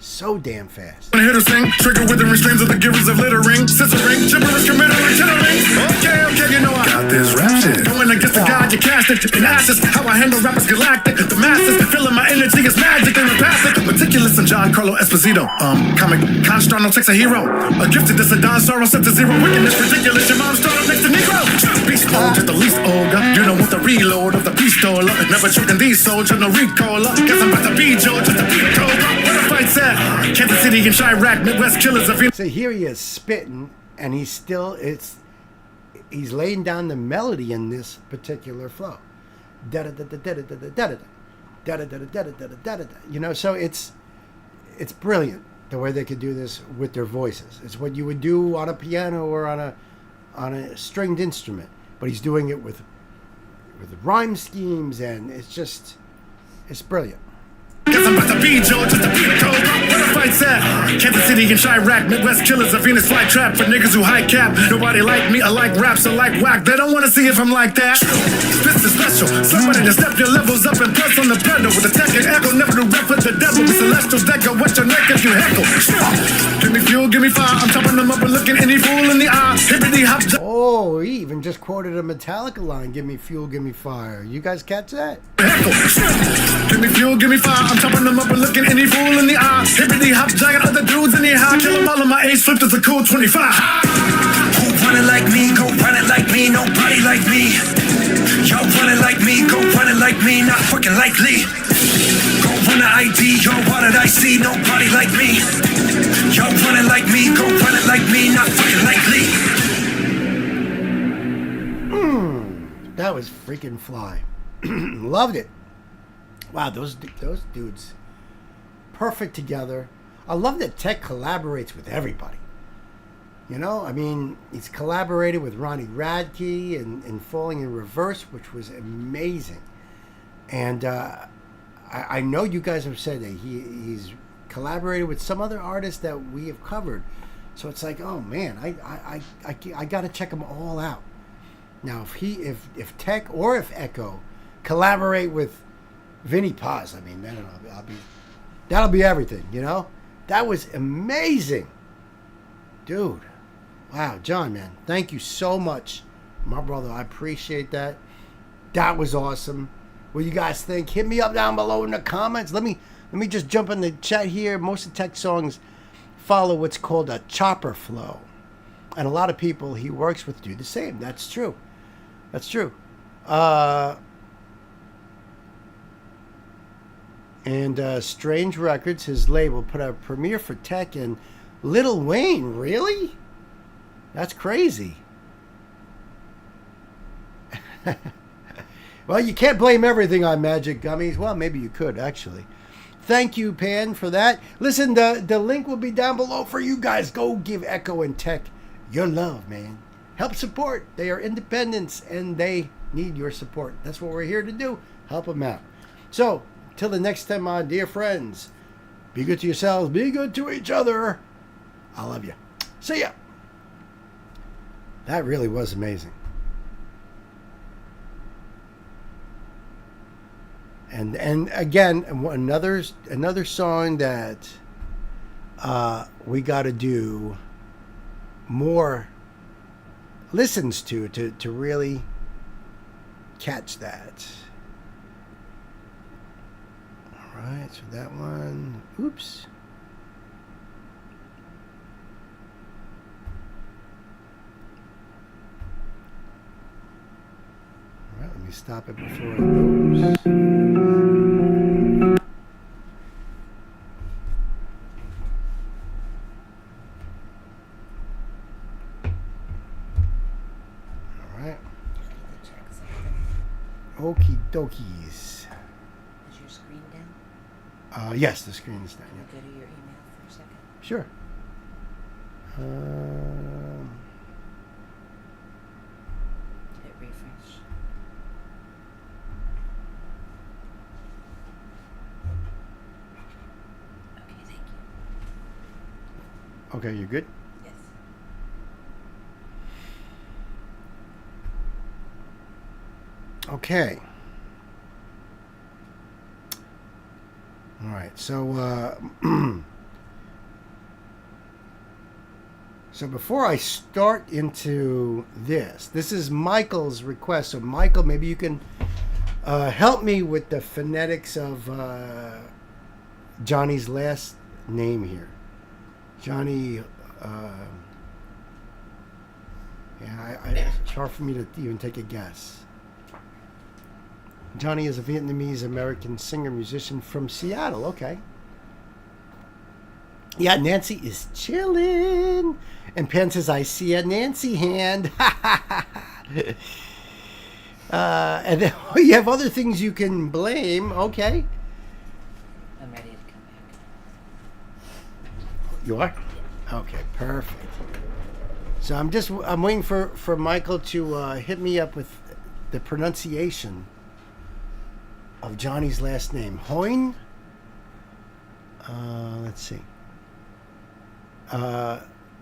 So damn fast. When hitters sing, trigger withering streams of the givers of littering. Scissoring, gibberish committed like tittering. Okay, you know I got this rap shit. Going against the God you cast it. And asses, how I handle rappers galactic. The masses, feeling my energy is magic and empathic. Meticulous and John Carlo Esposito. Comic construct, no takes a hero. A gifted, this a Don Sorrow set to zero. Wickedness ridiculous, your mom started next to Negro. Beast mode, just the least ogre. You don't want the reload of the pistola. Never choking these soldiers, no recola. Guess I'm about to be Joe, just a beat cobra. Where the fight's at? Kansas City and Chirac, Midwest killers of So here he is spitting, and he's laying down the melody in this particular flow. You know, so it's brilliant the way they could do this with their voices. It's what you would do on a piano or on a stringed instrument, but he's doing it with rhyme schemes, and it's brilliant. Guess I'm about to be Joe, just a beat cobra. Where the fight's at? Kansas City and Chirac, Midwest killers, a Venus flight trap for niggas who high cap. Nobody like me, I like raps, I like whack. They don't wanna see if I'm like that. This is special. Somebody to step your levels up and press on the pedal with a tech and echo. Never to rap with the devil. With celestials that go wet your neck if you heckle. Give me fuel, give me fire. I'm chopping them up and looking any fool in the eye. Hippity hop. Oh, he even just quoted a Metallica line. Give me fuel, give me fire. You guys catch that? Heckle. Give me fuel, give me fire. I'm chopping them up and looking any fool in the eye. Hippity hop, giant other dudes in the high. Kill them all in my age, flipped as a cool 25. Who run it like me? Go run it like me. Nobody like me. Y'all run it like me. Go run it like me. Not fucking likely. Go run the ID. Yo, what did I see? Nobody like me. Y'all run it like me. Go run it like me. Not fucking likely. That was freaking fly. Loved it. Wow, those dudes, perfect together. I love that Tech collaborates with everybody. You know, I mean, he's collaborated with Ronnie Radke in Falling in Reverse, which was amazing. And I know you guys have said that he's collaborated with some other artists that we have covered. So it's like, oh man, I got to check them all out. Now, if Tech or if Echo collaborate with Vinnie Paz, I mean, that'll be everything, you know? That was amazing. Dude. Wow, John, man. Thank you so much. My brother, I appreciate that. That was awesome. What do you guys think? Hit me up down below in the comments. Let me just jump in the chat here. Most of Tech songs follow what's called a chopper flow. And a lot of people he works with do the same. That's true. That's true. And Strange Records, his label, put out a premiere for Tech and Lil Wayne. Really? That's crazy. Well, you can't blame everything on Magic Gummies. Well, maybe you could, actually. Thank you, Pan, for that. Listen, the link will be down below for you guys. Go give Echo and Tech your love, man. Help support. They are independents, and they need your support. That's what we're here to do. Help them out. So, till the next time, my dear friends, be good to yourselves. Be good to each other. I love you. See ya. That really was amazing. And again, another song that we got to do more listens to really catch that. All right, so that one. Oops. All right, let me stop it before it goes. Okie dokies. Is your screen down? Yes, the screen is down. Can you go to your email for a second? Sure. Hit refresh. Okay, thank you. Okay, you good? Yes. Okay. All right. So, so before I start into this is Michael's request. So, Michael, maybe you can help me with the phonetics of Johnny's last name here. Johnny. It's hard for me to even take a guess. Johnny is a Vietnamese-American singer-musician from Seattle. Okay. Yeah, Nancy is chilling. And Penn says, I see a Nancy hand. And then you have other things you can blame. Okay. I'm ready to come back. You are? Okay, perfect. So I'm waiting for Michael to hit me up with the pronunciation of Johnny's last name. Huen? Let's see.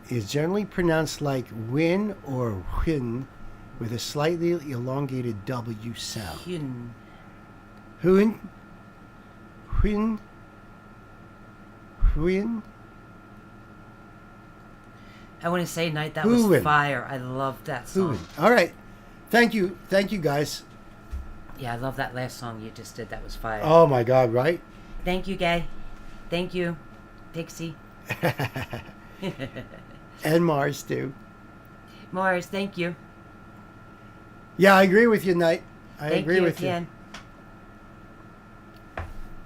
Is generally pronounced like Win or Huen with a slightly elongated W sound. Huen. Huen? Huen? Huen? I want to say, Knight, that Huen. was fire. I love that song. Huen. All right. Thank you, guys. Yeah, I love that last song you just did. That was fire. Oh my God! Right? Thank you, Gay. Thank you, Pixie. And Mars too. Mars, thank you. Yeah, I agree with you, Knight. I Thank agree you with again. you.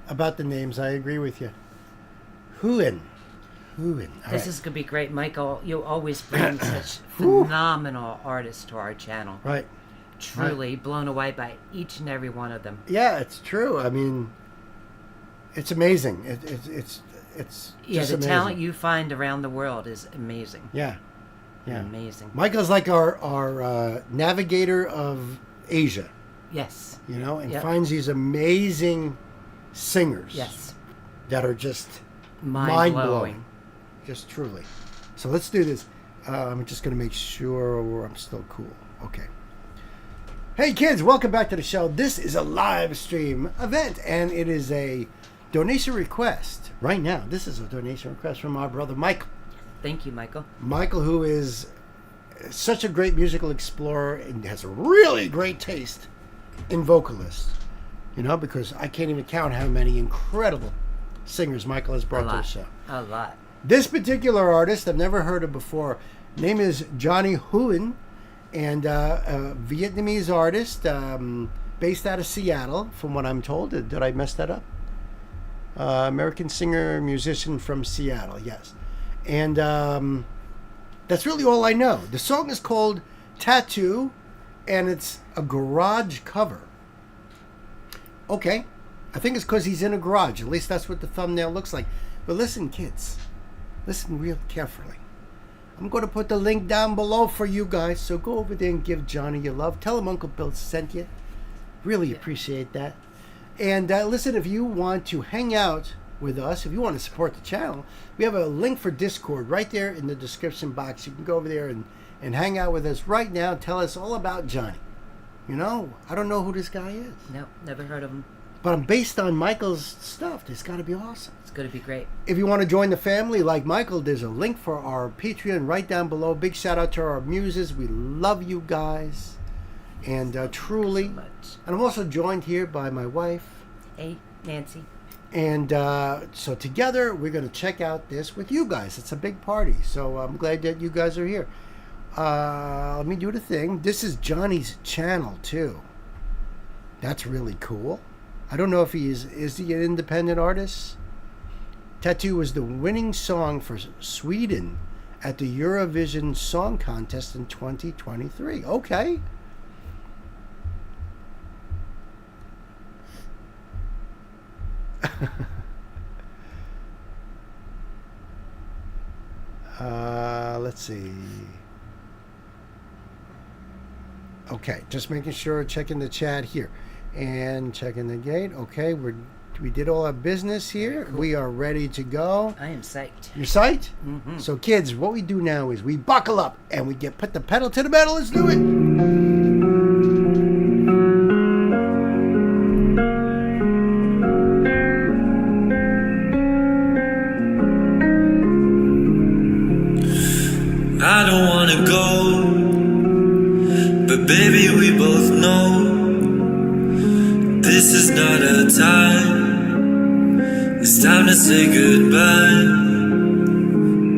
About the names, I agree with you. Huen. This is going to be great, Michael. You always bring such phenomenal artists to our channel. Right. Truly blown away by each and every one of them. Yeah, it's true. I mean, it's amazing. It's yeah, just the amazing. talent you find around the world is amazing. Yeah. Amazing. Michael's like our navigator of Asia. Yes. You know, and finds these amazing singers. Yes. That are just mind-blowing. mind-blowing. Just truly. So let's do this. I'm just going to make sure I'm still cool. Okay. Hey kids, welcome back to the show. This is a live stream event, and it is a donation request right now. This is a donation request from our brother Michael. Thank you, Michael. Michael, who is such a great musical explorer and has a really great taste in vocalists. You know, because I can't even count how many incredible singers Michael has brought to the show. A lot. This particular artist I've never heard of before. Name is Johnny Huen, and a Vietnamese artist based out of Seattle, from what I'm told. Did I mess that up? American singer, musician from Seattle, yes. And that's really all I know. The song is called Tattoo, and it's a garage cover. Okay, I think it's because he's in a garage. At least that's what the thumbnail looks like. But listen, kids, listen real carefully. I'm going to put the link down below for you guys, so go over there and give Johnny your love. Tell him Uncle Bill sent you. Really appreciate that. And listen, if you want to hang out with us, if you want to support the channel, we have a link for Discord right there in the description box. You can go over there and hang out with us right now. Tell us all about Johnny. You know, I don't know who this guy is. No, never heard of him. But I'm based on Michael's stuff. It's got to be awesome. It's going to be great. If you want to join the family like Michael, there's a link for our Patreon right down below. Big shout out to our muses. We love you guys. And truly. So much. And I'm also joined here by my wife. Hey, Nancy. And so together we're going to check out this with you guys. It's a big party. So I'm glad that you guys are here. Let me do the thing. This is Johnny's channel too. That's really cool. I don't know if is he an independent artist? Tattoo was the winning song for Sweden at the Eurovision Song Contest in 2023. Okay. Let's see. Okay, just making sure, checking the chat here and checking the gate. Okay, we did all our business here. Cool. We are ready to go. I am psyched. You're psyched? Mm-hmm. So kids, what we do now is we buckle up and we put the pedal to the metal. Let's do it. I don't wanna go, but baby we both know this is not our time. It's time to say goodbye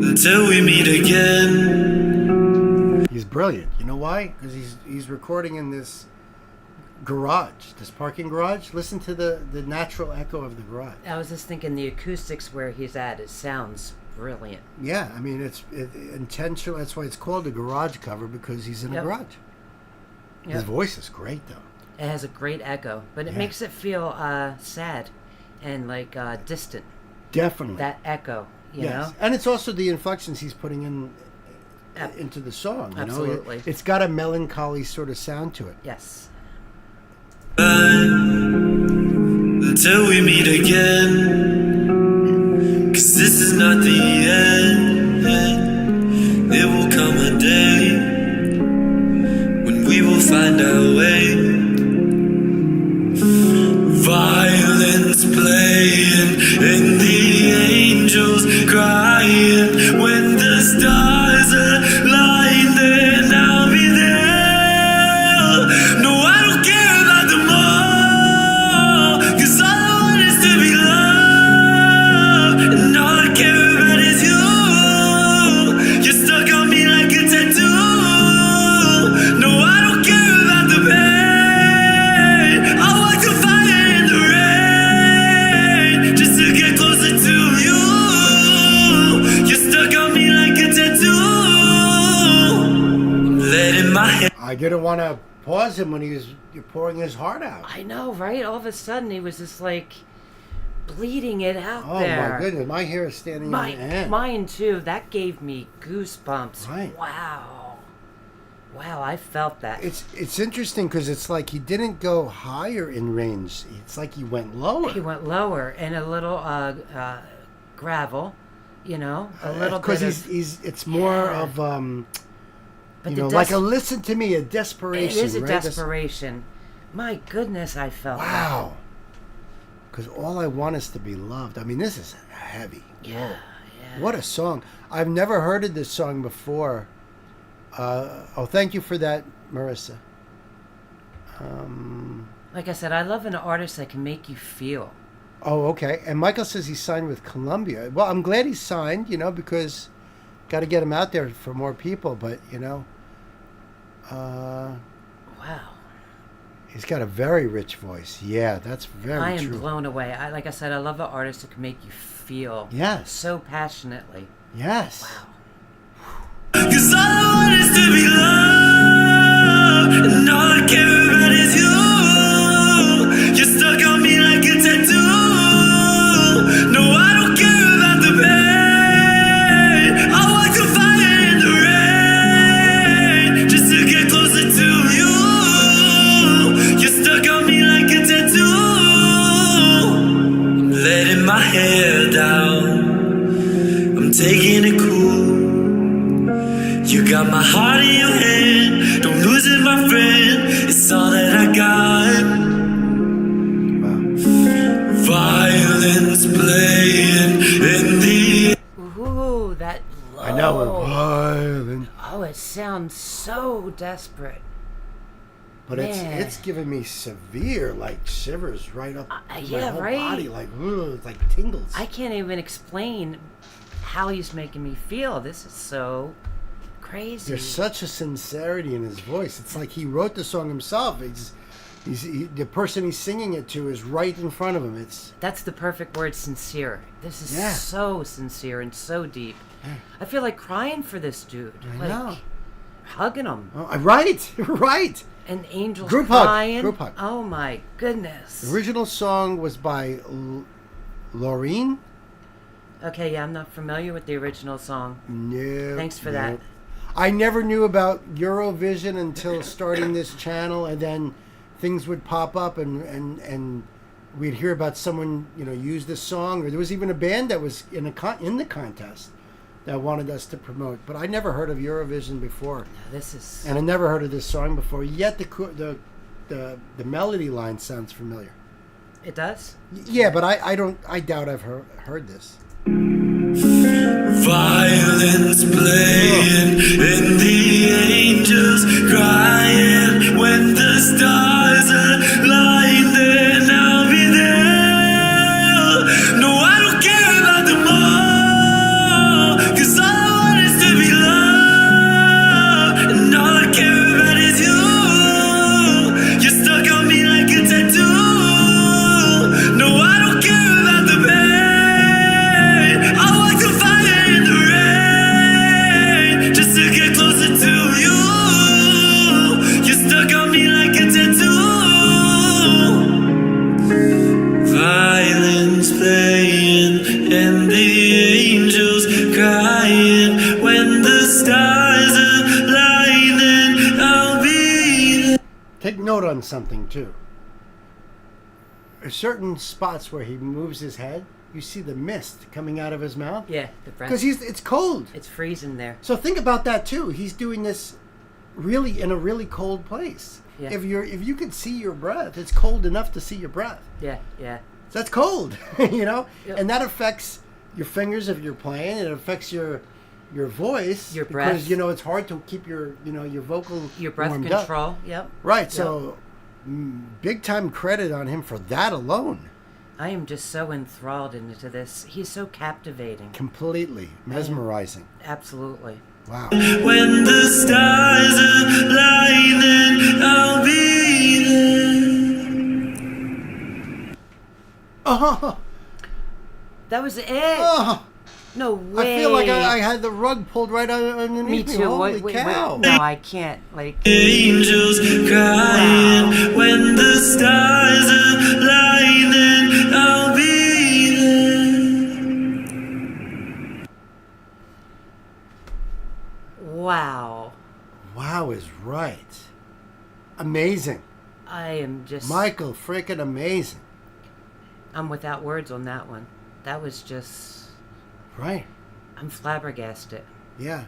until we meet again. He's brilliant. You know why? Because he's recording in this garage, this parking garage. Listen to the natural echo of the garage. I was just thinking the acoustics where he's at, it sounds brilliant. Yeah, I mean, it's intentional. That's why it's called a garage cover, because he's in a garage. Yep. His voice is great, though. It has a great echo, but it makes it feel sad and like distant. Definitely. That echo, you know? And it's also the inflections he's putting into the song. You Absolutely. know? It's got a melancholy sort of sound to it. Yes. Until we meet again. 'Cause this is not the end. There will come a day when we will find our way. Violence playing and the angels crying. When the stars align, then I'll be there. No, I don't care about tomorrow, 'cause all I want is to be loved. And all I care about is you. You're stuck on me like a tattoo. No, I don't care about the pain. I walk the fire in the rain just to get closer to you. You're stuck on me like a tattoo. Letting my head. I didn't want to pause him when he was pouring his heart out. I know, right? All of a sudden, he was just like bleeding it out there. Oh my goodness, my hair is standing on end. Mine too. That gave me goosebumps. Right. Wow. Wow, I felt that. It's interesting because it's like he didn't go higher in range. It's like he went lower. He went lower and a little gravel, you know, a little bit. Because it's more of you know, like a listen to me, a desperation. It is a right? desperation. My goodness, I felt that. Wow. Because all I want is to be loved. I mean, this is heavy. Yeah, Whoa. yeah. What a song. I've never heard of this song before. Thank you for that, Marissa. Like I said, I love an artist that can make you feel. Oh, okay. And Michael says he's signed with Columbia. Well, I'm glad he's signed, you know, because got to get him out there for more people. But, you know, wow. He's got a very rich voice. Yeah, that's very true. I am blown away. Like I said, I love an artist that can make you feel so passionately. Yes. Wow. 'Cause all I want is to be loved, and all I care about is you. You're stuck on me like a tattoo. No, I don't care about the pain. I walk the fire in the rain just to get closer to you. You're stuck on me like a tattoo. I'm letting my hair down. I'm taking it cool. You got my heart in your hand. Don't lose it, my friend. It's all that I got. Violence playing in the... Ooh, that low. I know, violent. Oh, it sounds so desperate. But it's giving me severe, like, shivers right up my whole body. Like, it's like tingles. I can't even explain how he's making me feel. This is so... crazy. There's such a sincerity in his voice. It's like he wrote the song himself. The person he's singing it to is right in front of him. That's the perfect word, sincere. This is so sincere and so deep. Yeah. I feel like crying for this dude. I know. Hugging him. Oh, right. And angels Group crying. Group hug. Oh my goodness. The original song was by Laureen. Okay, yeah, I'm not familiar with the original song. No. Thanks for that. I never knew about Eurovision until starting this channel, and then things would pop up, and we'd hear about someone use this song, or there was even a band that was in the contest that wanted us to promote. But I never heard of Eurovision before. No, and I never heard of this song before. Yet the melody line sounds familiar. It does? Yeah, but I doubt I've heard this. Violence playing in the angels crying when the stars align, then I'll be there. No, I don't care about them all, 'cause all I want is to be loved, and all I care about is you. You're stuck on me like a tattoo. No, I don't care about the pain. I walk the fire in the rain just to get closer to you. You're stuck on me like a tattoo. Violence playing and the angels crying when the stars align, then I'll be there. Take note on something too. There's certain spots where he moves his head, you see the mist coming out of his mouth. Yeah, the breath. Because it's cold. It's freezing there. So think about that too. He's doing this really in a really cold place. Yeah. If you could see your breath, it's cold enough to see your breath. Yeah. So that's cold, Yep. and that affects your fingers if you're playing. It affects your voice, your breath, because it's hard to keep your vocal breath warmed control. Up. Yep. Right. Yep. So big time credit on him for that alone. I am just so enthralled into this. He's so captivating. Completely mesmerizing. Absolutely. Wow. When the stars align, then I'll be there. Oh. That was it. Oh. No way. I feel like I had the rug pulled right underneath me. Me too. Holy cow. No, I can't. Like angels crying when the stars align, then I'll be there. Wow. Wow is right. Amazing. I am just... Michael, freaking amazing. I'm without words on that one. That was just... Right. I'm flabbergasted. Yeah.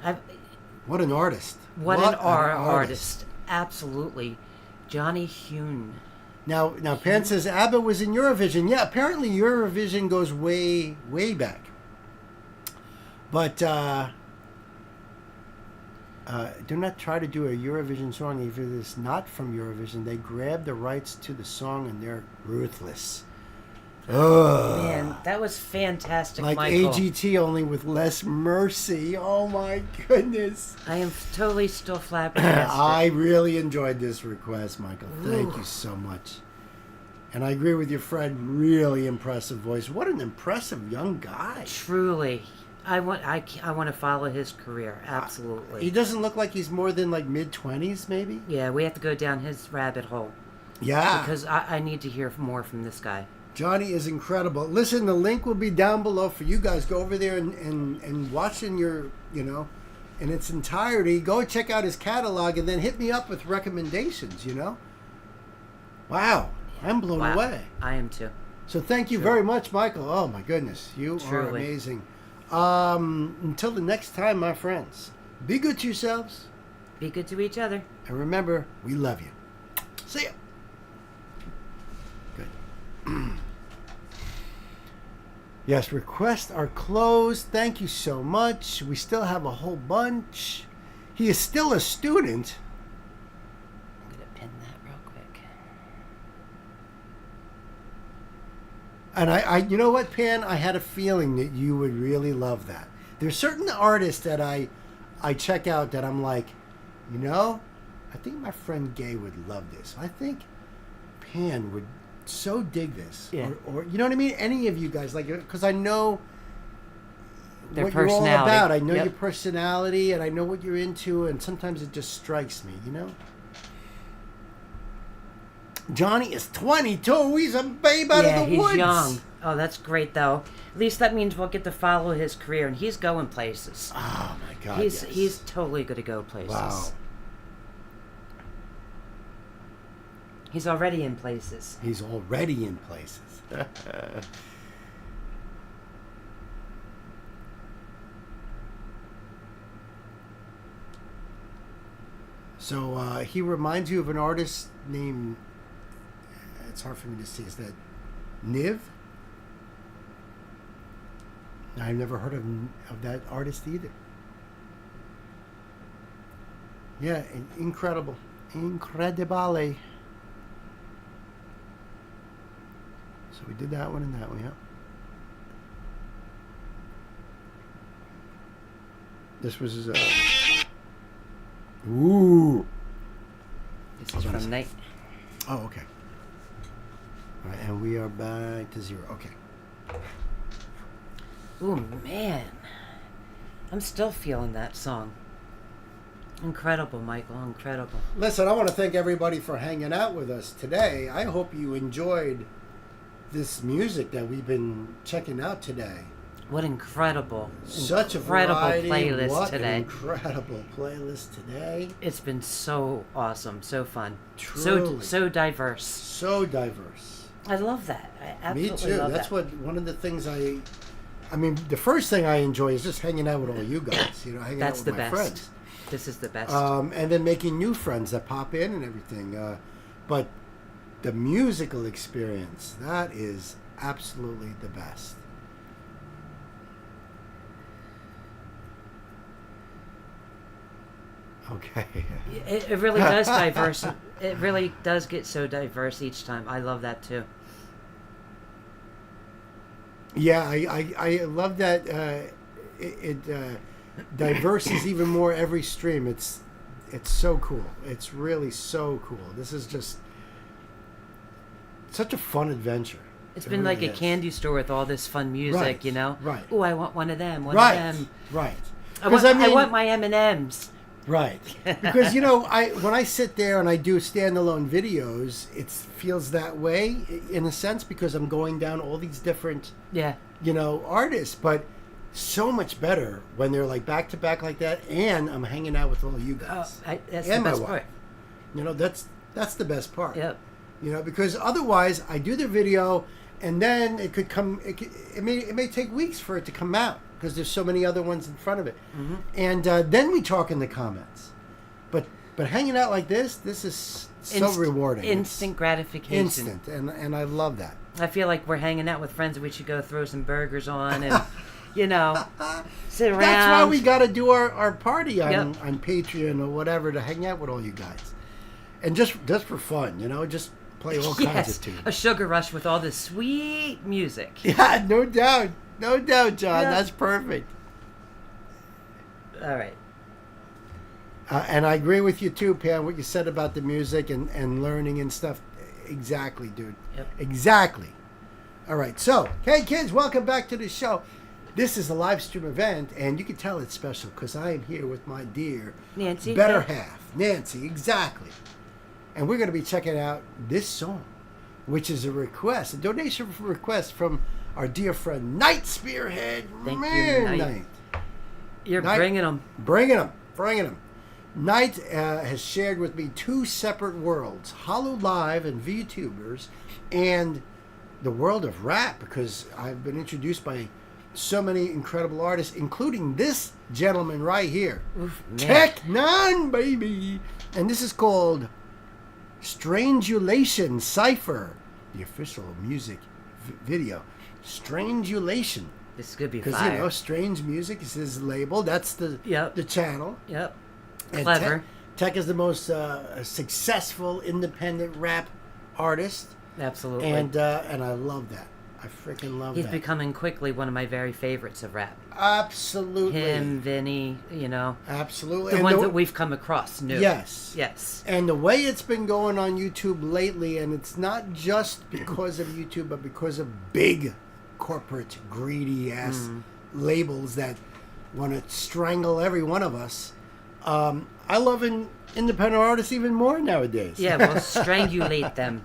I've, what an artist. What an artist. Absolutely. Johnny Huen. Now Pan says ABBA was in Eurovision. Yeah, apparently Eurovision goes way, way back. But do not try to do a Eurovision song if it is not from Eurovision. They grab the rights to the song and they're ruthless. Man, that was fantastic, like Michael. AGT, only with less mercy. Oh my goodness. I am totally still flabbergasted. I really enjoyed this request, Michael. Thank you so much. And I agree with your friend. Really impressive voice. What an impressive young guy. Truly. I want to follow his career. Absolutely. He doesn't look like he's more than like mid-20s, maybe? Yeah, we have to go down his rabbit hole. Yeah. Because I need to hear more from this guy. Johnny is incredible. Listen, the link will be down below for you guys. Go over there and watch in your, in its entirety. Go check out his catalog and then hit me up with recommendations, Wow. I'm blown away. I am too. So thank you very much, Michael. Oh, my goodness. You are amazing. Until the next time, my friends, be good to yourselves. Be good to each other. And remember, we love you. See ya. Good. Yes, requests are closed. Thank you so much. We still have a whole bunch. He is still a student. I'm going to pin that real quick. And I you know what, Pan? I had a feeling that you would really love that. There's certain artists that I check out that I'm like, I think my friend Gay would love this. I think Pan would so dig this. Yeah. Or you know what I mean? Any of you guys, like, because I know their what you're all personality. about. I know your personality, and I know what you're into, and sometimes it just strikes me, Johnny is 22. He's a babe out of the woods. He's young. Oh, that's great, though. At least that means we'll get to follow his career, and he's going places. Oh, my God, He's totally going to go places. Wow. He's already in places. He's already in places. So he reminds you of an artist named, it's hard for me to see, is that Niv? I've never heard of that artist either. Yeah, incredible. Incredibile. So we did that one and that one, yeah. This was his, ooh. This is from Night. Oh, okay. All right, and we are back to 0. Okay. Ooh, man. I'm still feeling that song. Incredible, Michael. Incredible. Listen, I want to thank everybody for hanging out with us today. I hope you enjoyed this music that we've been checking out today. What incredible, such incredible a variety. playlist What today. An incredible playlist today. It's been so awesome, so fun, Truly. so diverse. So diverse. I love that. I absolutely Me too. love That's that. what one of the things I mean, the first thing I enjoy is just hanging out with all you guys. Hanging That's out with the my best. friends. This is the best. And then making new friends that pop in and everything. But the musical experience, that is absolutely the best. Okay. It really does diverse. It really does get so diverse each time. I love that too. Yeah, I love that it diverses even more every stream. It's so cool. It's really so cool. This is just such a fun adventure. It's been like a candy store with all this fun music, Right, Right. Oh, I want one of them. One Right. of them. Right. I want my M&Ms. Right. Because, when I sit there and I do standalone videos, it feels that way in a sense because I'm going down all these different, artists. But so much better when they're like back to back like that and I'm hanging out with all you guys. That's and the my best wife. part. That's the best part. Yep. Because otherwise I do the video and then it could come, it may take weeks for it to come out. Because there's so many other ones in front of it, and then we talk in the comments. But hanging out like this is so rewarding. Instant gratification. Instant, and I love that. I feel like we're hanging out with friends that we should go throw some burgers on and, sit around. That's why we got to do our party on Patreon or whatever to hang out with all you guys, and just for fun, just play all kinds of tunes. A sugar rush with all this sweet music. Yeah, no doubt. No doubt, John. Yeah. That's perfect. All right. And I agree with you too, Pam, what you said about the music and learning and stuff. Exactly, dude. Yep. Exactly. All right. So, hey, kids, welcome back to the show. This is a live stream event, and you can tell it's special because I am here with my dear Nancy, better half, Nancy. Exactly. And we're going to be checking out this song, which is a donation request from our dear friend Night Spearhead. Thank you, Night. You're bringing them. Bringing them. Night has shared with me 2 separate worlds, Hollow Live and VTubers, and the world of rap, because I've been introduced by so many incredible artists, including this gentleman right here. Tech9, baby! And this is called Strangulation Cipher, the official music video. Strangulation. This could be fire. Because, you know, Strange Music is his label. That's the channel. Yep. And Clever. Tech is the most successful independent rap artist. Absolutely. And I love that. I freaking love that. He's becoming quickly one of my very favorites of rap. Absolutely. Him, Vinny, you know. Absolutely. The ones that we've come across new. Yes. Yes. And the way it's been going on YouTube lately, and it's not just because of YouTube, but because of big corporate greedy ass labels that want to strangle every one of us. I love independent artists even more nowadays. Yeah, we'll strangulate them.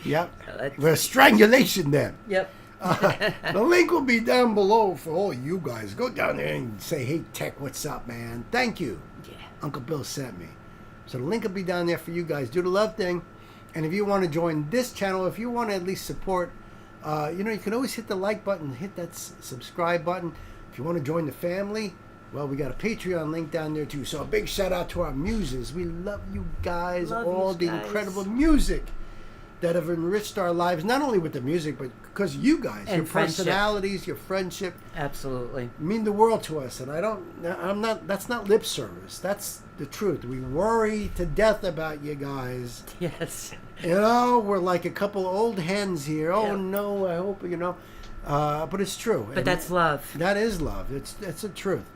Yep. We're strangulation them. Yep. The link will be down below for all you guys. Go down there and say, hey, Tech, what's up, man? Thank you. Yeah. Uncle Bill sent me. So the link will be down there for you guys. Do the love thing. And if you want to join this channel, if you want to at least support, you can always hit the like button, hit that subscribe button. If you want to join the family, well, we got a Patreon link down there too. So a big shout out to our muses. We love you guys. All the incredible music that have enriched our lives, not only with the music, but because you guys, and your friendship. personalities, your friendship, absolutely mean the world to us. And that's not lip service. That's the truth. We worry to death about you guys. Yes. We're like a couple old hens here. Oh no, I hope but it's true. But that's love. That is love. It's the truth.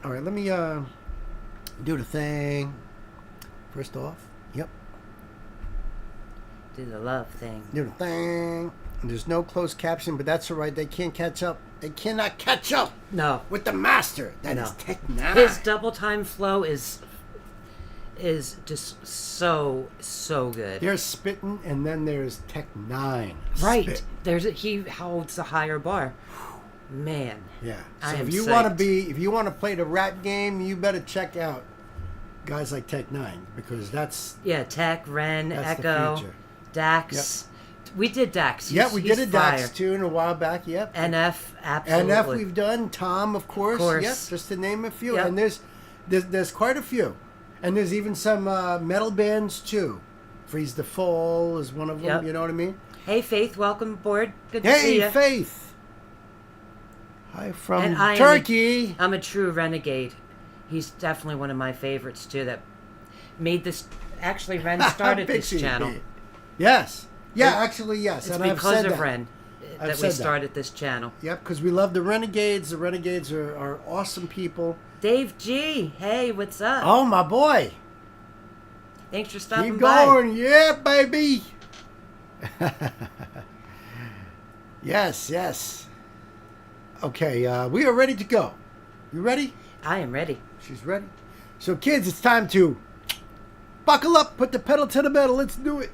All right, let me do the thing. First off, yep. Do the love thing. Do the thing. And there's no closed caption, but that's all right. They can't catch up. They cannot catch up. No. With the master. That is Tech9. His double time flow is just so good. There's spitting, and then there's Tech9. Right. He holds a higher bar. Man. Yeah. So if you want to play the rap game, you better check out guys like Tech9, because that's Tech, Ren, Echo, Dax. Yep. We did Dax. We did a Dax too in a while back. Yep. NF, absolutely. NF we've done. Tom, of course. Yep. Just to name a few. Yep. And there's quite a few, and there's even some metal bands too. Freeze the Fall is one of them. Yep. You know what I mean? Hey Faith, welcome aboard. Good to see you. Hey Faith. Hi from Turkey. I'm a true renegade. He's definitely one of my favorites too. That made this. Actually, Ren started this channel. Yes. Yeah. Actually, yes. It's and because of Ren that we started this channel. Yep. Because we love the Renegades. The Renegades are awesome people. Dave G. Hey, what's up? Oh, my boy. Thanks for stopping Keep by. going. Yeah, baby. Yes. Okay, we are ready to go. You ready? I am ready. She's ready. So, kids, it's time to buckle up, put the pedal to the metal. Let's do it.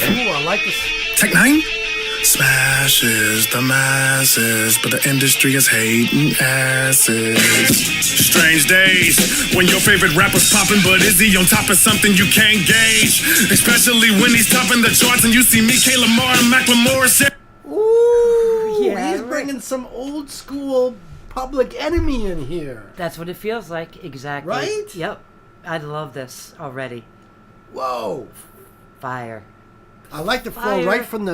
Ooh, I like this. Tech9 smashes the masses, but the industry is hating asses. Strange days when your favorite rapper's popping, but is he on top of something you can't gauge? Especially when he's topping the charts and you see me, K. Lamar, and Macklemore. Ooh, he's bringing some old school Public Enemy in here. That's what it feels like, exactly. Right? Yep. I love this already. Whoa. Fire. I like the flow right from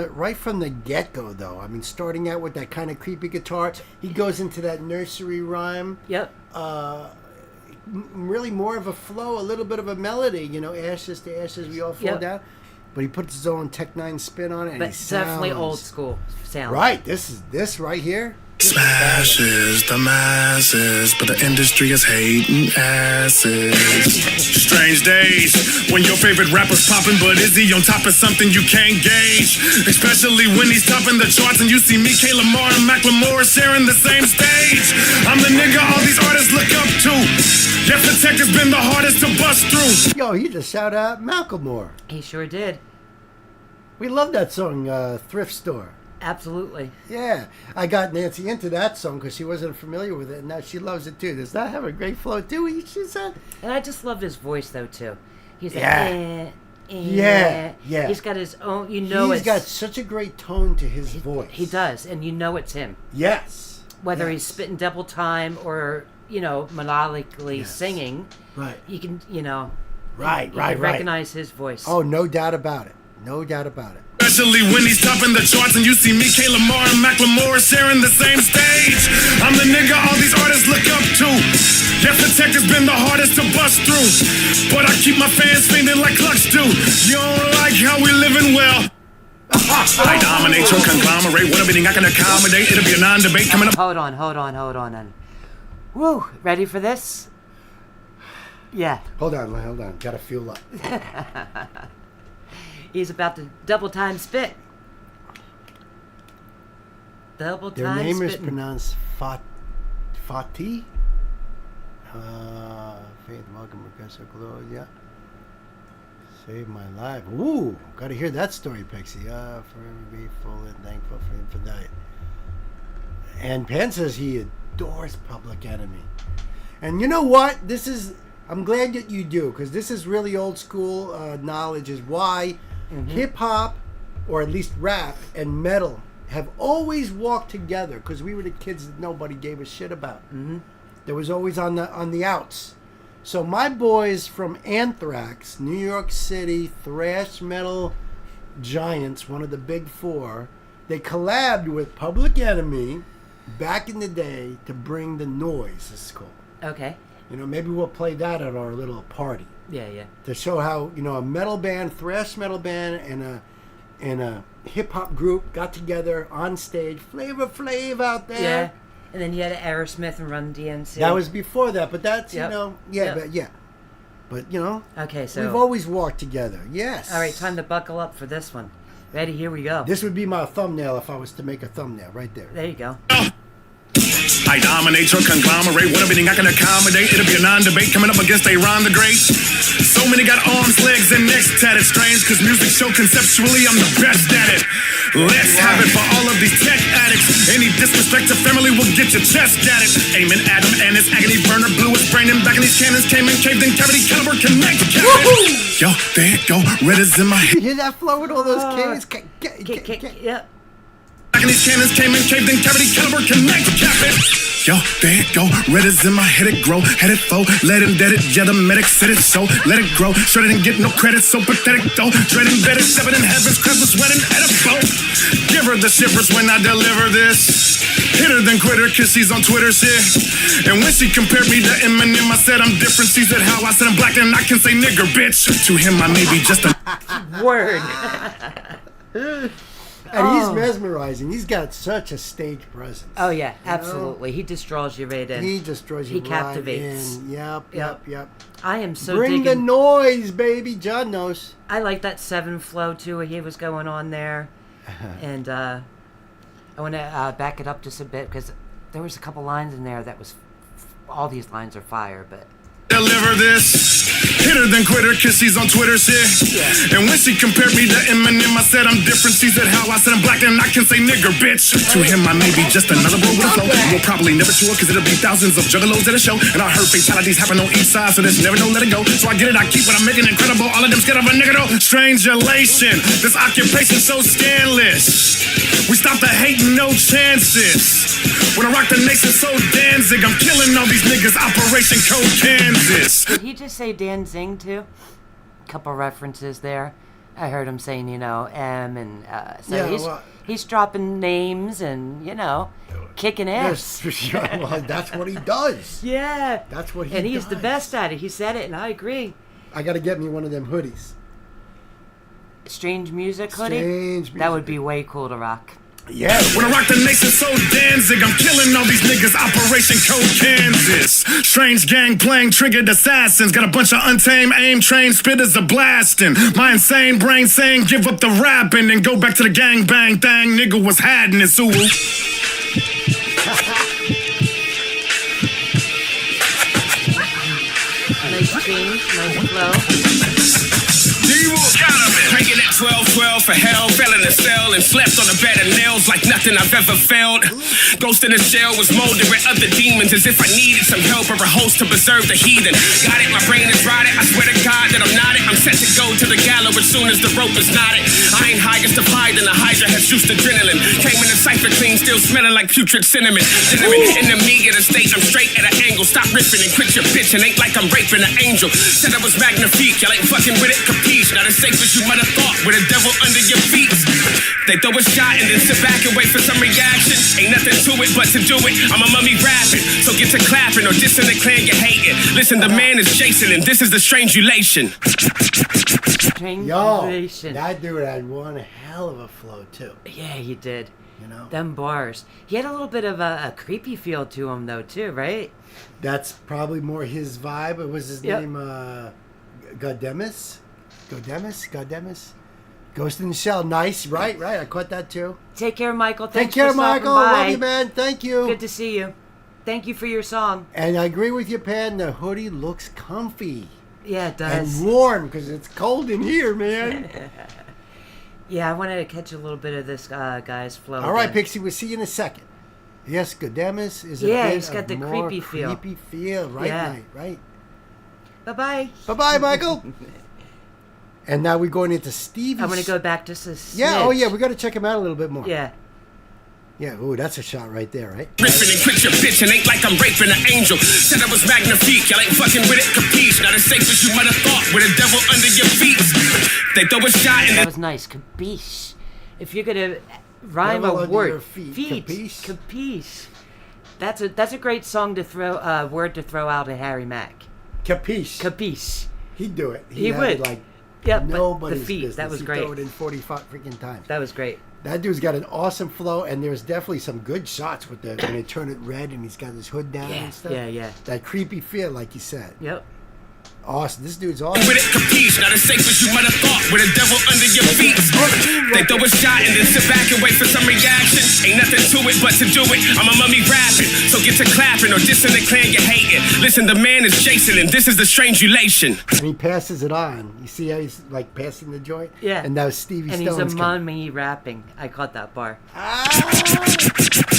the get-go, though. I mean, starting out with that kind of creepy guitar, he goes into that nursery rhyme. Yep. really more of a flow, a little bit of a melody. You know, ashes to ashes, we all fall down. But he puts his own Tech 9 spin on it, and but he sounds definitely old school sound. Right. This right here. Smashes the masses, but the industry is hating asses. Strange days when your favorite rapper's popping, but is he on top of something you can't gauge? Especially when he's topping the charts and you see me, K. Lamar, and Macklemore sharing the same stage. I'm the nigga all these artists look up to. Yes, the tech has been the hardest to bust through. Yo, he just shout out Macklemore. He sure did. We love that song, Thrift Store. Absolutely. Yeah, I got Nancy into that song because she wasn't familiar with it, and now she loves it too. Does that have a great flow too? She said. And I just loved his voice though too. He's like, yeah. He's got his own. You know, he's got such a great tone to his voice. He does, and you know it's him. Yes. Whether he's spitting double time or melodically singing, right? You can, right. Recognize his voice. Oh, no doubt about it. No doubt about it. Especially when he's topping the charts and you see me, K. Lamar, and Macklemore sharing the same stage. I'm the nigga all these artists look up to. Yes, the tech has been the hardest to bust through, but I keep my fans fiending like Clutch do. You don't like how we living well. I dominate your conglomerate. What everything I can accommodate. It'll be a non-debate coming up. Hold on. Woo, ready for this? Yeah. Hold on. Gotta fuel up. He's about to double time spit. Double time Their name spitting. is pronounced Fatih. Faith, welcome, Professor Gloria. Saved my life. Ooh, gotta hear that story, Pixie. Forever grateful and thankful for him for that. And Penn says he adores Public Enemy. And you know what? I'm glad that you do, because this is really old school knowledge, is why hip-hop, or at least rap, and metal have always walked together, because we were the kids that nobody gave a shit about. There was always on the outs. So my boys from Anthrax, New York City, thrash metal giants, one of the big four, they collabed with Public Enemy back in the day to bring the noise, it's called. Okay. Maybe we'll play that at our little party. Yeah. To show how, a metal band, thrash metal band, and a hip-hop group got together on stage. Flavor Flav out there. Yeah. And then you had Aerosmith and Run DMC. That was before that, but that's, But, Okay, so... we've always walked together. Yes. All right, time to buckle up for this one. Ready? Here we go. This would be my thumbnail if I was to make a thumbnail right there. There you go. I dominate your conglomerate. What everything I can accommodate. It'll be a non-debate coming up against Ron the Great. So many got arms, legs, and necks tatted. Strange, cause music show conceptually I'm the best at it. Let's have it for all of these tech addicts. Any disrespect to family will get your chest at it. Aiming at him and his agony burner blew his brain and back in these cannons came in caved in cavity caliber connect. Yo, there it go. Red is in my head. You hear that flow with all those cannons? Yep. Back in these cannons came in caved in cavity caliber connect. Cap it. Yo, there it go. Red is in my head, it grow. Headed foe, let him dead it. Yeah, the medic said it so. Let it grow. Sure didn't get no credit, so pathetic though. Dread embedded, seven in heaven's crest was wet and edible. Give her the shivers when I deliver this. Hit her then quit her, cause she's on Twitter shit. And when she compared me to Eminem, I said I'm different. She said how I said I'm black and I can say nigger, bitch. To him, I may be just a word. And he's mesmerizing. He's got such a stage presence. Oh, yeah, absolutely. He just draws you right in. He just draws you right in. He captivates. Yep. I am so Bring the noise, baby. John knows. I like that 7 flow, too, he was going on there. And I want to back it up just a bit, because there was a couple lines in there that was... all these lines are fire, but... deliver this. Hit her then quit her, cause she's on Twitter shit. And when she compared me to Eminem, I said I'm different. She said how I said I'm black and I can say nigger, bitch. To him, I may be just another bro with a flow. We'll probably never tour, cause it'll be thousands of juggalos at a show. And I heard fatalities happen on each side, so there's never no let it go. So I get it, I keep what I'm making incredible. All of them scared of a nigga though. Strangulation, this occupation so scandalous. We stop the hating, no chances. When I rock the nation so Danzig, I'm killing all these niggas, Operation Code Kansas. Did he just say Danzig too? A couple references there. I heard him saying, M, and so he's dropping names and, kicking ass. Well, that's what he does. Yeah. That's what he does. And he's the best at it. He said it, and I agree. I got to get me one of them hoodies. Strange music hoodie? Strange music. That would be way cool to rock. Yeah. When I rock the nation so Danzig, I'm killing all these niggas. Operation Code Kansas. Strange gang playing triggered assassins. Got a bunch of untamed aim trained spitters a blasting. My insane brain saying give up the rapping and go back to the gang bang thing. Nigga was hiding this ooh. Nice change, nice flow. Drinking at 12-12 for hell, fell in a cell and slept on a bed of nails like nothing I've ever felt. Ghost in the shell was molded with other demons as if I needed some help or a host to preserve the heathen. Got it, my brain is rotted. I swear to God that I'm not it. I'm set to go to the gallows as soon as the rope is knotted. I ain't highest of high than the Hydra has juiced adrenaline. Came in the cipher clean, still smelling like putrid cinnamon. In the meager state, I'm straight at an angle. Stop ripping and quit your bitch. And ain't like I'm raping an angel. Said I was magnifique, y'all ain't fucking with it, capiche. Not as safe as you might have thought with a devil under your feet. They throw a shot and then sit back and wait for some reaction. Ain't nothing to it but to do it. I'm a mummy rapping, so get to clapping or dissing the clan you hating. Listen, the man is Jason and this is the Strangulation. Yo, that dude had one hell of a flow too. Yeah, he did. Them bars. He had a little bit of a creepy feel to him though too, right? That's probably more his vibe. It was his name Godemus? Ghost in the Shell. Nice. Right. I caught that too. Take care, Michael. Take care, Michael. Love you, man. Thank you. Good to see you. Thank you for your song. And I agree with you, Pan. The hoodie looks comfy. Yeah, it does. And warm because it's cold in here, man. Yeah, I wanted to catch a little bit of this guy's flow. All right, Pixie. We'll see you in a second. Yes, Godemus is a bit he's got the creepy feel. Creepy feel. Right. Bye-bye. Bye-bye, Michael. And now we're going into Stevie's. I'm going to go back to Snitch. Yeah, we got to check him out a little bit more. Yeah. Yeah, ooh, that's a shot right there, right? Ripping and quit your bitch and ain't like I'm raping an angel. Said I was magnifique, y'all ain't fucking with it, capiche. Not as safe as you might have thought with a devil under your feet. They throw a shot and that was nice, capiche. If you're going to rhyme a word, feet, capiche. That's a great song to throw, word to throw out at Harry Mack. Capiche. He'd do it. He would. Nobody's the feet, business. that was great. He threw it in 45 freaking times. That was great. That dude's got an awesome flow, and there's definitely some good shots with when they turn it red and he's got his hood down and stuff. Yeah. That creepy feel, like you said. Yep. Awesome. This dude's awesome. With it, capiche, not as safe as you might have thought with a devil under your feet. They throw a shot and then sit back and wait for some reaction. Ain't nothing to it but to do it. I'm a mummy rapping, so get to clapping or dissing the clan you hating. Listen, the man is Jason and this is the Strangulation. And he passes it on. You see how he's like passing the joint? Yeah. And now Stevie and Stone's he's a mummy rapping. I caught that bar.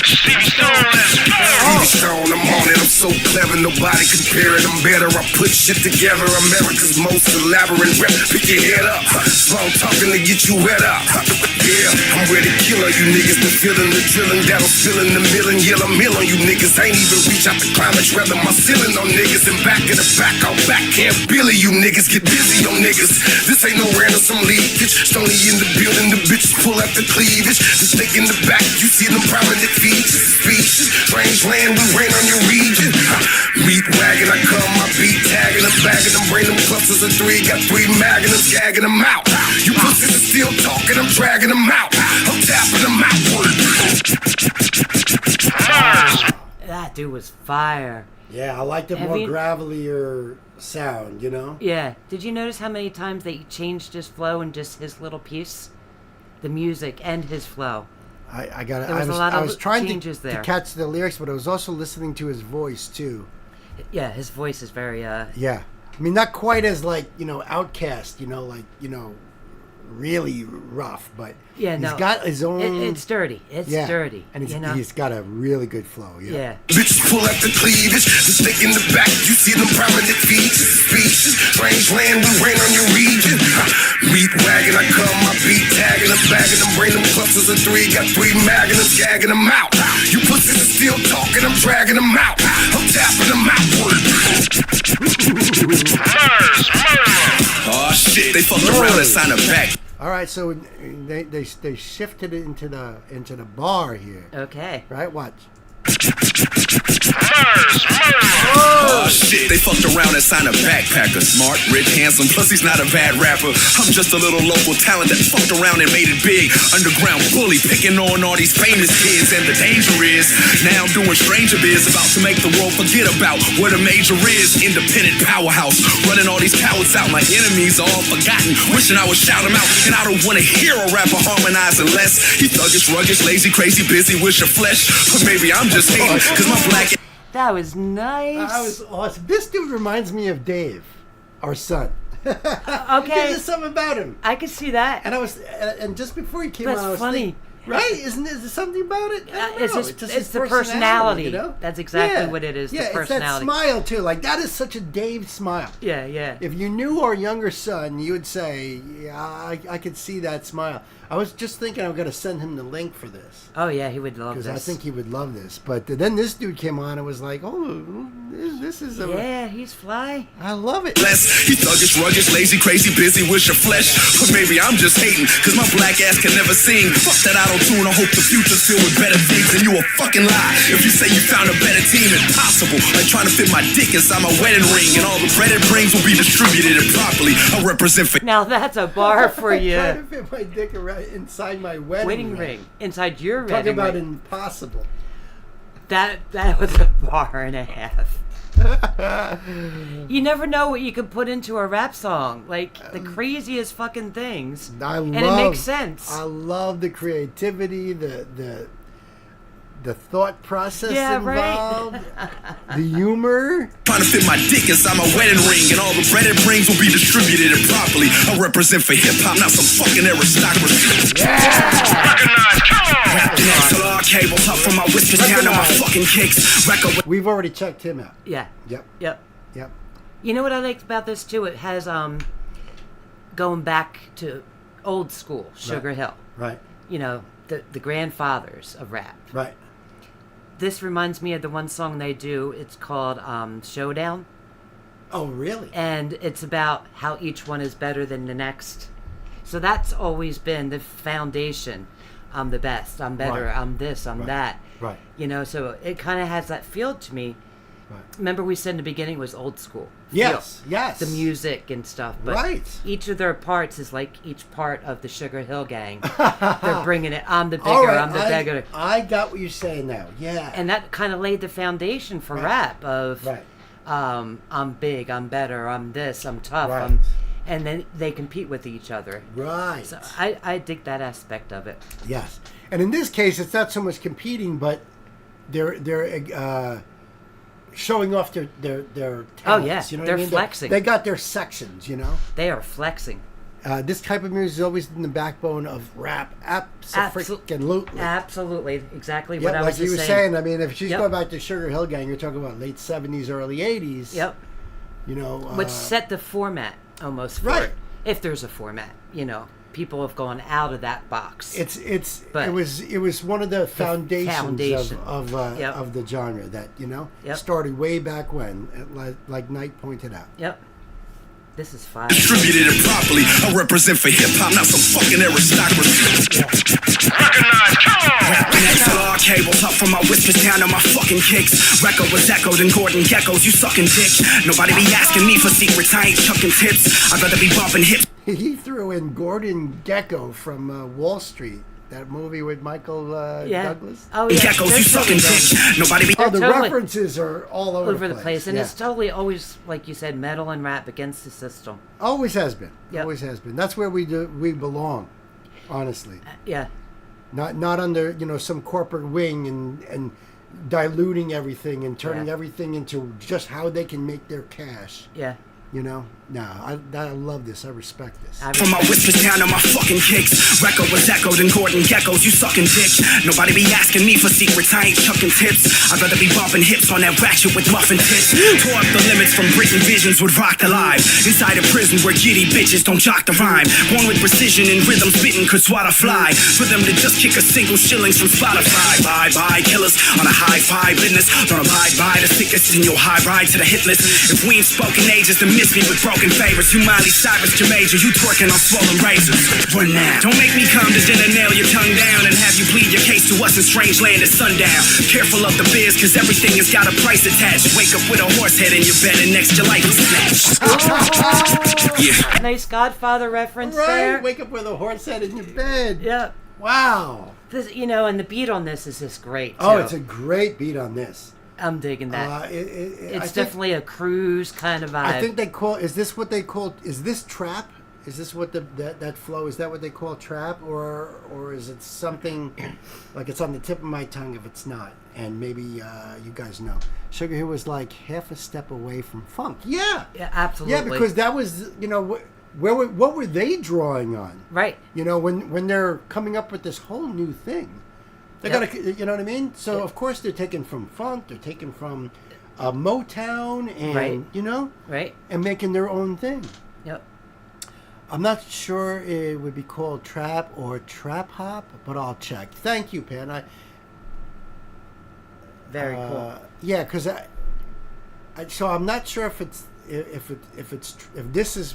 Stevie Stone, I'm on it, I'm so clever, nobody compare it, I'm better, I put shit together, America's most elaborate rep, pick your head up, small talking to get you wet up, yeah, I'm ready to kill all you niggas, been feeling the drilling, that'll spill in the million, yeah, I'm mill on you niggas, I ain't even reach out the climate, rather my ceiling on niggas, and back in the back, I'll back, can't Billy, you niggas, get busy on niggas, this ain't no random, some leakage, Stony in the building, the bitches pull out the cleavage, the stick in the back, you see them prominent features, speeches, strange land, we rain on your region, meat wagon, I come, my beat tagging them, bagging them, bring them clusters of three, got 3 magnums, gagging them out, you pussies are still talking, I'm dragging them out, I'm tapping them outward. That dude was fire. Yeah, I like the more gravelier sound, you know? Yeah. Did you notice how many times they changed his flow in just his little piece? The music and his flow. I got it. I was trying to catch the lyrics, but I was also listening to his voice too. Yeah, his voice is very Yeah. I mean, not quite as Outkast, really rough, but he's got his own. It's dirty. It's dirty. And he's got a really good flow. Yeah. Bitches pull out the cleavage, the stick in the back, you see them prominent features, speeches, strange land, we rain on your region. Meat wagon, I come, my beat tagging them, bagging them, bring them clusters of 3, got 3 magnums, gagging them out. You pussies are still talking, I'm dragging them out, I'm tapping them outward. Oh shit, they fucked around and signed a back. All right, so they shifted it into the bar here. Okay. Right, watch. Oh shit, they fucked around and signed a backpacker. Smart, rich, handsome, plus he's not a bad rapper. I'm just a little local talent that fucked around and made it big. Underground bully, picking on all these famous kids. And the danger is, now I'm doing stranger biz, about to make the world forget about what a major is. Independent powerhouse, running all these cowards out. My enemies are all forgotten, wishing I would shout them out. And I don't wanna hear a rapper harmonize unless he thuggish, ruggish, lazy, crazy, busy, wish of flesh. But maybe I'm just hating, cause my black... That was nice. That was awesome. This dude reminds me of Dave, our son. Okay. There's something about him. I could see that. And just before he came That's on, I was funny. thinking, right? Is there something about it? It's the personality. You know? That's exactly what it is. Yeah, the personality. It's that smile too. Like that is such a Dave smile. Yeah, yeah. If you knew our younger son, you would say, "Yeah, I could see that smile." I was just thinking I'm going to send him the link for this. Oh yeah, he would love this. Because I think he would love this. But then this dude came on and was like, "Oh, this is a yeah, he's fly. I love it." He thuggish, ruggish, lazy, crazy, busy, wish of flesh. But maybe I'm just hating, cause my black ass can never sing. Fuck that auto-tune, I hope the future's filled with better things. And you a fucking lie if you say you found a better team. Impossible, like trying to fit my dick inside my wedding ring. And all the bread it brings will be distributed improperly. I represent for... Now that's a bar for you. Trying to fit my dick right inside my wedding ring. Inside your Talking wedding about ring. Impossible. That was a bar and a half. You never know what you could put into a rap song. Like the craziest fucking things. And it makes sense. I love the creativity, the thought process involved, the humor. Trying to fit my dick inside my wedding ring, and all the bread it brings will be distributed improperly. I represent for hip hop, not some fucking aristocracy. Cable up from my whiskers down to my fucking kicks. We've already checked him out. Yeah. Yep. You know what I liked about this too? It has going back to old school Sugar Hill. Right. You know, the grandfathers of rap. Right. This reminds me of the one song they do. It's called Showdown. Oh, really? And it's about how each one is better than the next. So that's always been the foundation. I'm the best. I'm better. Right. I'm this. I'm that. Right. You know, so it kind of has that feel to me. Right. Remember we said in the beginning it was old school. Yes, yes. The music and stuff. But right. Each of their parts is like each part of the Sugar Hill Gang. They're bringing it. I'm the bigger. Right, I'm the bigger. I got what you're saying now. Yeah. And that kind of laid the foundation for rap of, I'm big, I'm better, I'm this, I'm tough, and then they compete with each other. Right. So I dig that aspect of it. Yes. And in this case, it's not so much competing, but they're showing off their talents. Oh yeah, you know they're what I mean? flexing. They got their sections, you know. They are flexing. This type of music is always in the backbone of rap. Absolutely. Absolutely. Exactly what I was like you were saying. saying. I mean, if she's going back to Sugar Hill Gang, you're talking about late 70s, early 80s. Yep. You know. Which set the format almost for it. If there's a format, you know. People have gone out of that box. It was one of the foundations of the genre that, you know, started way back when, like Knight pointed out. Yep. This is fire. Distributed it properly. I represent for hip hop, not some fucking aristocracy. Recognize, come on! XLR cables up from my whiskers down to my fucking kicks. Record was echoed in Gordon Geckos, you sucking dick. Nobody be asking me for secrets, I ain't chucking tips. I'd rather be bumping hips. He threw in Gordon Gekko from Wall Street. That movie with Michael Douglas. Oh yeah. Geckos, you sucking dick. Nobody be. Oh, the references are all over the place. And it's totally always, like you said, metal and rap against the system. Always has been. Yep. Always has been. That's where we belong, honestly. Yeah. Not under some corporate wing and diluting everything and turning everything into just how they can make their cash. Yeah. You know? No, I love this. I respect this. From my whispers down to my fucking kicks. Record was echoed in Gordon Geckos, you sucking dick. Nobody be asking me for secrets, I ain't chucking tips. I'd rather be bumping hips on that ratchet with muffin tips. Tore up the limits from Britain visions would rock the live. Inside a prison where giddy bitches don't jock the rhyme. Born with precision and rhythm spitting could swat a fly. For them to just kick a single shillings from Spotify. Bye killers on a high-fi business. Don't abide by the sickest in your high ride to the hit list. If we ain't spoken ages, then miss me with bro talking favors. You Miley Cyrus, your major, you twerking on swollen razors. Run now. Don't make me come to dinner, nail your tongue down, and have you plead your case to us in strange land at sundown. Careful of the biz, cause everything has got a price attached. Wake up with a horse head in your bed and next your life is snatched. Yeah. Nice Godfather reference there. Wake up with a horse head in your bed. Yeah. Wow. This, and the beat on this is just great, too. Oh, it's a great beat on this. I'm digging that. It's definitely a cruise kind of vibe. I think they call, is this trap? Is this what that flow, is that what they call trap? Or is it something, like it's on the tip of my tongue if it's not? And maybe you guys know. Sugar Hill was like half a step away from funk. Yeah. Yeah, absolutely. Yeah, because that was, what were they drawing on? Right. When they're coming up with this whole new thing. They gotta, you know what I mean? So, of course, they're taken from funk, they're taken from Motown, and, Right. And making their own thing. Yep. I'm not sure it would be called trap or trap hop, but I'll check. Thank you, Pan. Very cool. Yeah, because so I'm not sure if this is,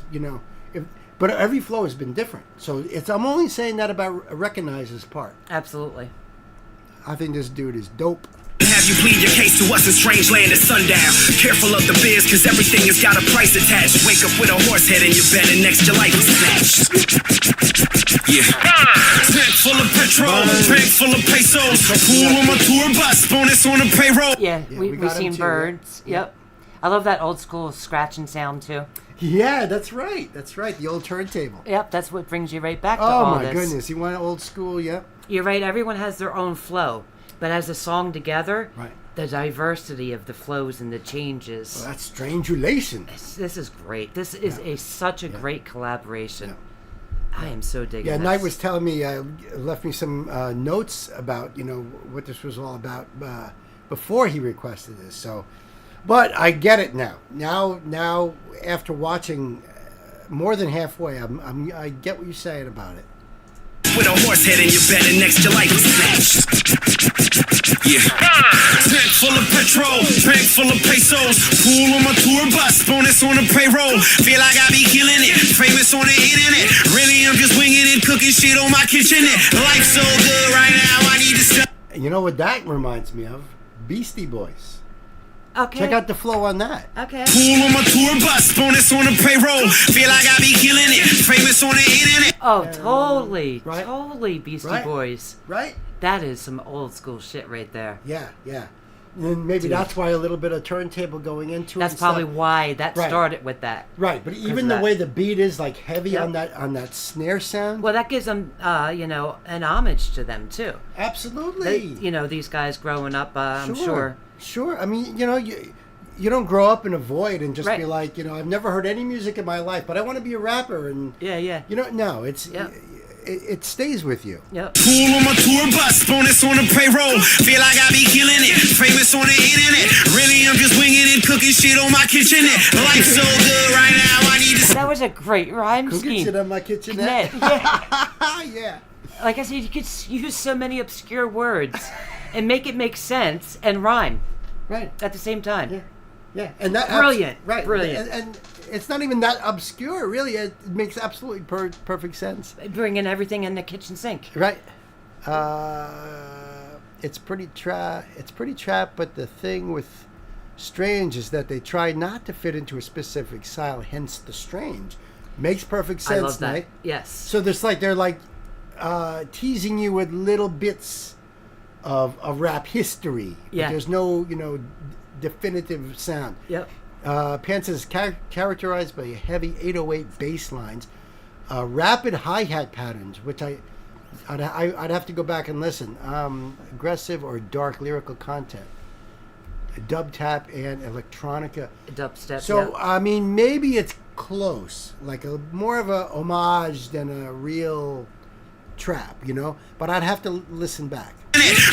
but every flow has been different. So I'm only saying that about Recognizer's part. Absolutely. I think this dude is dope. Have you plead your case to us in strange land at sundown. Careful of the biz, cause everything has got a price attached. Wake up with a horse head in your bed and next your life is snatched. Yeah. Tank full of petrol, bank full of pesos. Pool on my tour bus, bonus on the payroll. Yeah, we've seen birds. Yep. I love that old school scratching sound too. Yeah, that's right. That's right. The old turntable. Yep, that's what brings you right back to all this. Oh my goodness, you want old school? Yep. You're right. Everyone has their own flow. But as a song together, the diversity of the flows and the changes. Well, that's Strangulation. This is great. This is such a great collaboration. Yeah. I am so digging this. Knight was telling me, left me some notes about, what this was all about before he requested this. So, but I get it now. Now after watching more than halfway, I get what you're saying about it. With a horse head in your bed and next your life is snatched. Yeah. Tank full of petrol, bank full of pesos. Pool on my tour bus, bonus on the payroll. Feel like I be killing it, famous on the internet. Really, I'm just winging it, cooking shit on my kitchenette. Life's so good right now, I need to stop. You know what that reminds me of? Beastie Boys. Okay. Check out the flow on that. Okay. Pool on my tour bus, bonus on the payroll. Feel like I be killing it, famous on the internet. Oh, totally. Right? Totally Beastie Boys. Right? That is some old school shit right there. Yeah. And maybe that's why a little bit of turntable going into it. That's probably why that started with that. Right, but even the way the beat is like heavy on that snare sound. Well, that gives them, an homage to them too. Absolutely. These guys growing up, I'm sure. Sure. I mean, you don't grow up in a void and just be like, I've never heard any music in my life, but I want to be a rapper. And yeah. No, it stays with you. Yep. Pool on my tour bus, bonus on the payroll. Feel like I be killing it, famous on the internet. Really, I'm just winging it, cooking shit on my kitchenette. Life's so good right now, I need to. That was a great rhyme scheme. Cooking shit on my kitchenette. Yeah. Like I said, you could use so many obscure words and make it make sense and rhyme. Right. At the same time. Yeah. And that brilliant. Right. Brilliant. And it's not even that obscure, really. It makes absolutely perfect sense. Bringing everything in the kitchen sink. Right. It's pretty trap, but the thing with Strange is that they try not to fit into a specific style, hence the strange. Makes perfect sense, I love that. Right? Yes. So they're teasing you with little bits of rap history. Yeah. But there's no, definitive sound. Yep. Pants is characterized by heavy 808 bass lines, rapid hi-hat patterns, which I'd have to go back and listen. Aggressive or dark lyrical content, dub tap and electronica. Dubstep. So I mean, maybe it's close, like more of a homage than a real trap, But I'd have to listen back.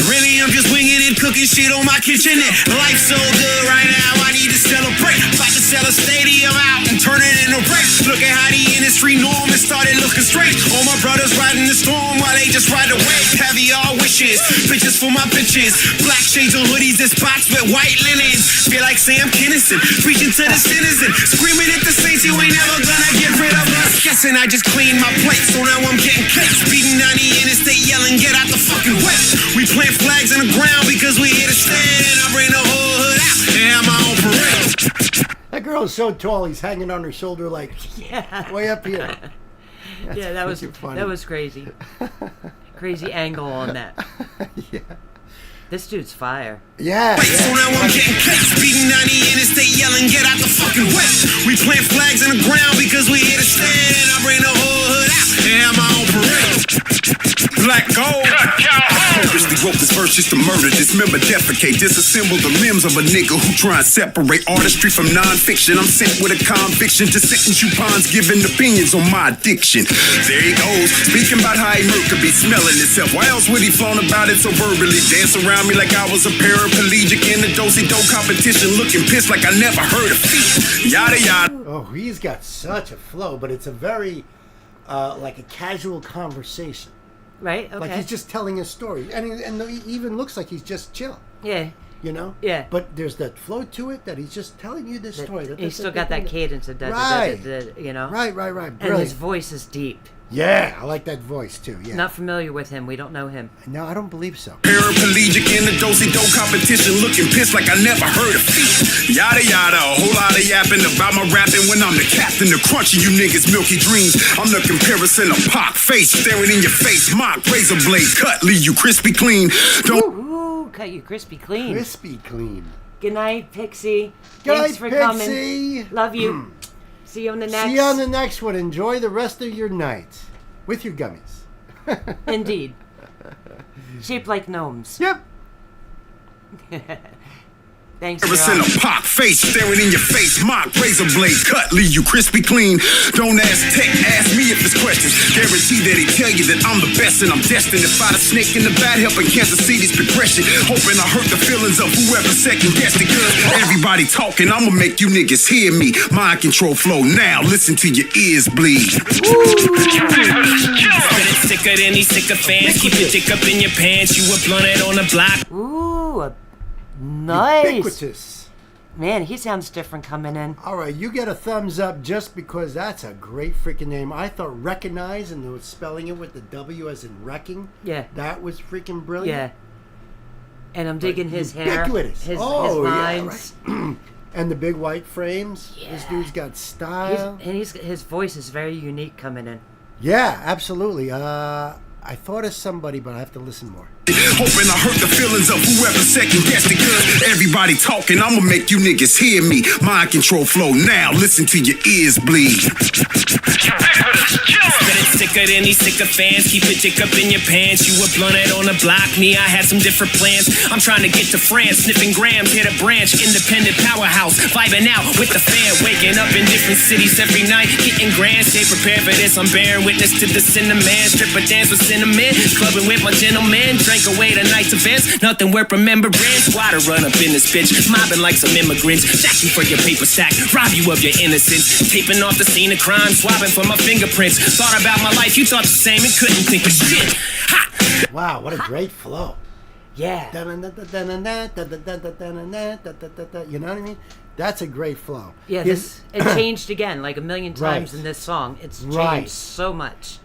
Really, I'm just winging it, cooking shit on my kitchenette. Life's so good right now, I need to celebrate. About to sell a stadium out and turn it into race. Look at how the industry norm has started looking straight. All my brothers riding the storm while they just ride away. Caviar wishes, bitches for my bitches. Black shades on hoodies, this box with white linens. Feel like Sam Kinison, preaching to the citizen, screaming at the saints, you ain't never gonna get rid of us. Guessing I just cleaned my plate, so now I'm getting cakes. Beating down the interstate, yelling, get out the fucking way. We plant flags in the ground because we here to stay. And I bring the whole hood out and have my own parade. That girl is so tall, he's hanging on her shoulder like way up here. Yeah, that was crazy. Crazy angle on that. Yeah. This dude's fire. Yeah. So now I'm getting cakes, beating down the interstate, yelling, get out the fucking way. We plant flags in the ground because we here to stay. And I bring the whole hood out and have my own parade. Black gold. Purposely wrote this verse just to murder, dismember, defecate, disassemble the limbs of a nigga who try and separate artistry from non-fiction. I'm sent with a conviction to sentence you pawns giving opinions on my addiction. There he goes, speaking about how he could be smelling himself. Why else would he flown about it so verbally? Dance around me like I was a paraplegic in a do-si-do competition, looking pissed like I never heard of feet. Yada yada. Oh, he's got such a flow, but it's a very like a casual conversation. Right? Okay. Like he's just telling a story. And he even looks like he's just chill. Yeah. You know? Yeah. But there's that flow to it that he's just telling you this story. He's still got that cadence of you know? Right. Brilliant. And his voice is deep. Yeah, I like that voice too. Yeah. Not familiar with him. We don't know him. No, I don't believe so. Paraplegic in the do-si-do competition, looking pissed like I never heard of feet. Yada yada, a whole lot of yapping about my rapping when I'm the captain, the crunching you niggas milky dreams. I'm the comparison of Pac face, staring in your face, mock razor blade cut, leave you crispy clean. Ooh, cut you crispy clean. Crispy clean. Good night, Pixie. Good Thanks night, for Pixie. coming. Love you. See you on the next. See you on the next one. Enjoy the rest of your night with your gummies. Indeed. Shaped like gnomes. Yep. Thanks, in a Pac face, staring in your face, mock razor blade cut, leave you crispy clean. Don't ask Tech, ask me if it's questions. Guarantee that he tell you that I'm the best and I'm destined to fight a snake in the bat, helping Kansas City's progression. Hoping I hurt the feelings of whoever second guessed it. Cause everybody talking, I'ma make you niggas hear me. Mind control flow now, listen to your ears bleed. It's sicker than these sicker fans. Keep your dick up in your pants. You were blunted on the block. Ooh, nice. Ubiquitous. Man, he sounds different coming in. All right, you get a thumbs up just because that's a great freaking name. I thought Recognize, and they were spelling it with the W as in wrecking. Yeah. That was freaking brilliant. Yeah. And I'm digging his hair. Ubiquitous. His lines. Yeah, right. And the big white frames. Yeah. This dude's got style. His voice is very unique coming in. Yeah, absolutely. I thought of somebody, but I have to listen more. Hoping I hurt the feelings of whoever second guessed it. Cause everybody talking, I'ma make you niggas hear me. Mind control flow now, listen to your ears bleed. It's sicker than these sicker fans. Keep your dick up in your pants. You were blunted on the block. Me, I had some different plans. I'm trying to get to France, sniffing grams, hit a branch. Independent powerhouse, vibing out with the fan. Waking up in different cities every night, getting grand. Stay prepared for this. I'm bearing witness to the cinnamon. Stripper dance with cinnamon. Clubbing with my gentlemen. Drank away the night's events. Nothing worth remembering. Squatter run up in this bitch. Mobbing like some immigrants. Jack you for your paper stack. Rob you of your innocence. Taping off the scene of crime. Swabbing for my fingerprints. Thought about my life. You thought the same and couldn't think of shit. Ha! Wow, what a great flow. Yeah. You know what I mean? That's a great flow. Yeah, it changed again like a million times in this song. It's changed so much,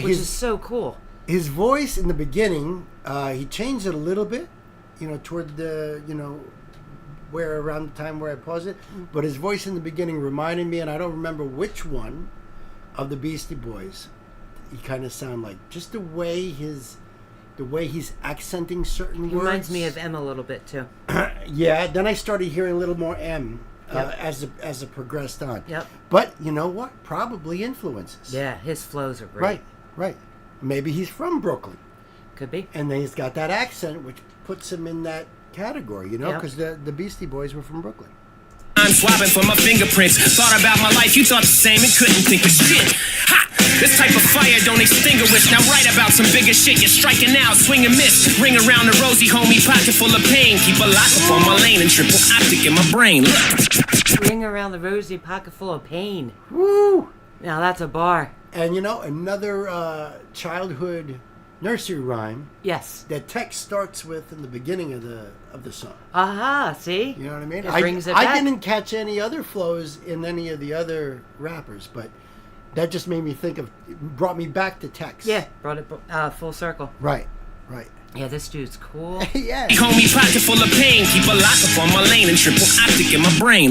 which is so cool. His voice in the beginning, he changed it a little bit, toward the, where around the time where I paused it. But his voice in the beginning reminded me, and I don't remember which one of the Beastie Boys he kind of sound like. Just the way he's accenting certain words. Reminds me of M a little bit too. Yeah, then I started hearing a little more M as it progressed on. Yep. But you know what? Probably influences. Yeah, his flows are great. Right. Maybe he's from Brooklyn. Could be. And then he's got that accent, which puts him in that category, because the Beastie Boys were from Brooklyn. I'm swabbing for my fingerprints. Thought about my life, you thought the same and couldn't think of shit. Ha! This type of fire don't extinguish. Now write about some bigger shit. You're striking out, swing and miss. Ring around the rosy homie, pocket full of pain. Keep a lock up on my lane and triple optic in my brain. Look. Ring around the rosy, pocket full of pain. Woo! Now that's a bar. And another childhood nursery rhyme. Yes. That text starts with in the beginning of the song. Aha, see? You know what I mean? It brings it back. I didn't catch any other flows in any of the other rappers, but that just made me think of, brought me back to text. Yeah, brought it full circle. Right. Yeah, this dude's cool. Yeah. Homie, pocket full of pain. Keep a lock up on my lane and triple optic in my brain.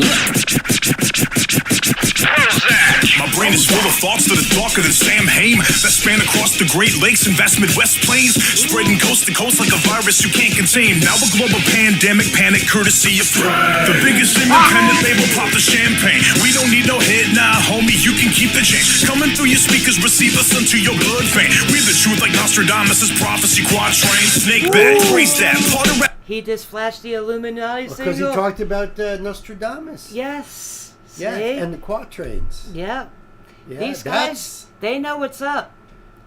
My brain is full of thoughts that are darker than Sam Hain, that span across the Great Lakes and vast Midwest plains, spreading coast to coast like a virus you can't contain. Now a global pandemic, panic courtesy of the biggest independent label, pop the champagne. We don't need no hit, nah, homie, you can keep the chain. Coming through your speakers, receive us into your blood vein. We're the truth like Nostradamus' prophecy quatrain. Snake back, trace that, part of rap. He just flashed the Illuminati Because he talked about Nostradamus. Yes. Yeah, See? and the quatrains. Yeah. Yeah, These guys, they know what's up.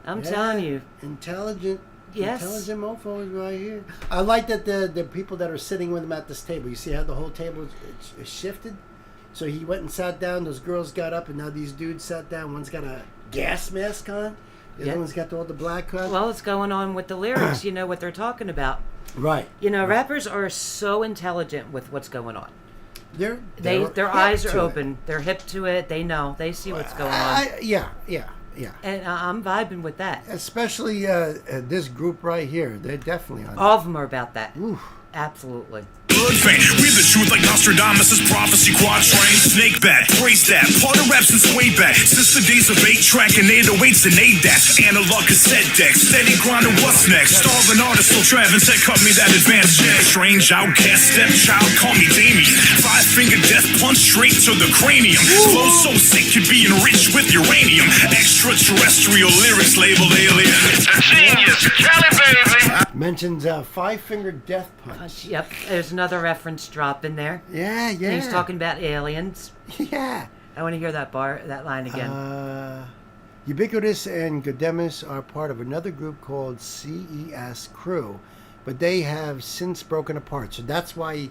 I'm telling you. Intelligent mofos right here. I like that the people that are sitting with him at this table, you see how the whole table is shifted? So he went and sat down, those girls got up, and now these dudes sat down. One's got a gas mask on, the other one's got all the black on. Well, it's going on with the lyrics. You know what they're talking about. Right. You know, rappers are so intelligent with what's going on. Their eyes are open. They're hip to it. They know. They see what's going on. Yeah. And I'm vibing with that. Especially this group right here. They're definitely on All of them are about that. Oof. Absolutely. Blood vein. We're the truth like Nostradamus' prophecy quatrain. Snake back, trace that, part of rap since way back. Since the days of 8-track and 808s and ADATs. Analog cassette deck, steady grinding, what's next? Starving artist, still Travis said, cut me that advanced jet. Strange outcast, stepchild, call me Damien. 5-finger death punch straight to the cranium. Flow so sick, you'd be enriched with uranium. Extraterrestrial lyrics labeled alien. Genius, Cali baby. Mentions 5-finger death punch. Yep, there's another reference drop in there. Yeah. And he's talking about aliens. Yeah. I want to hear that line again. Ubiquitous and Godemus are part of another group called CES Crew, but they have since broken apart. So that's why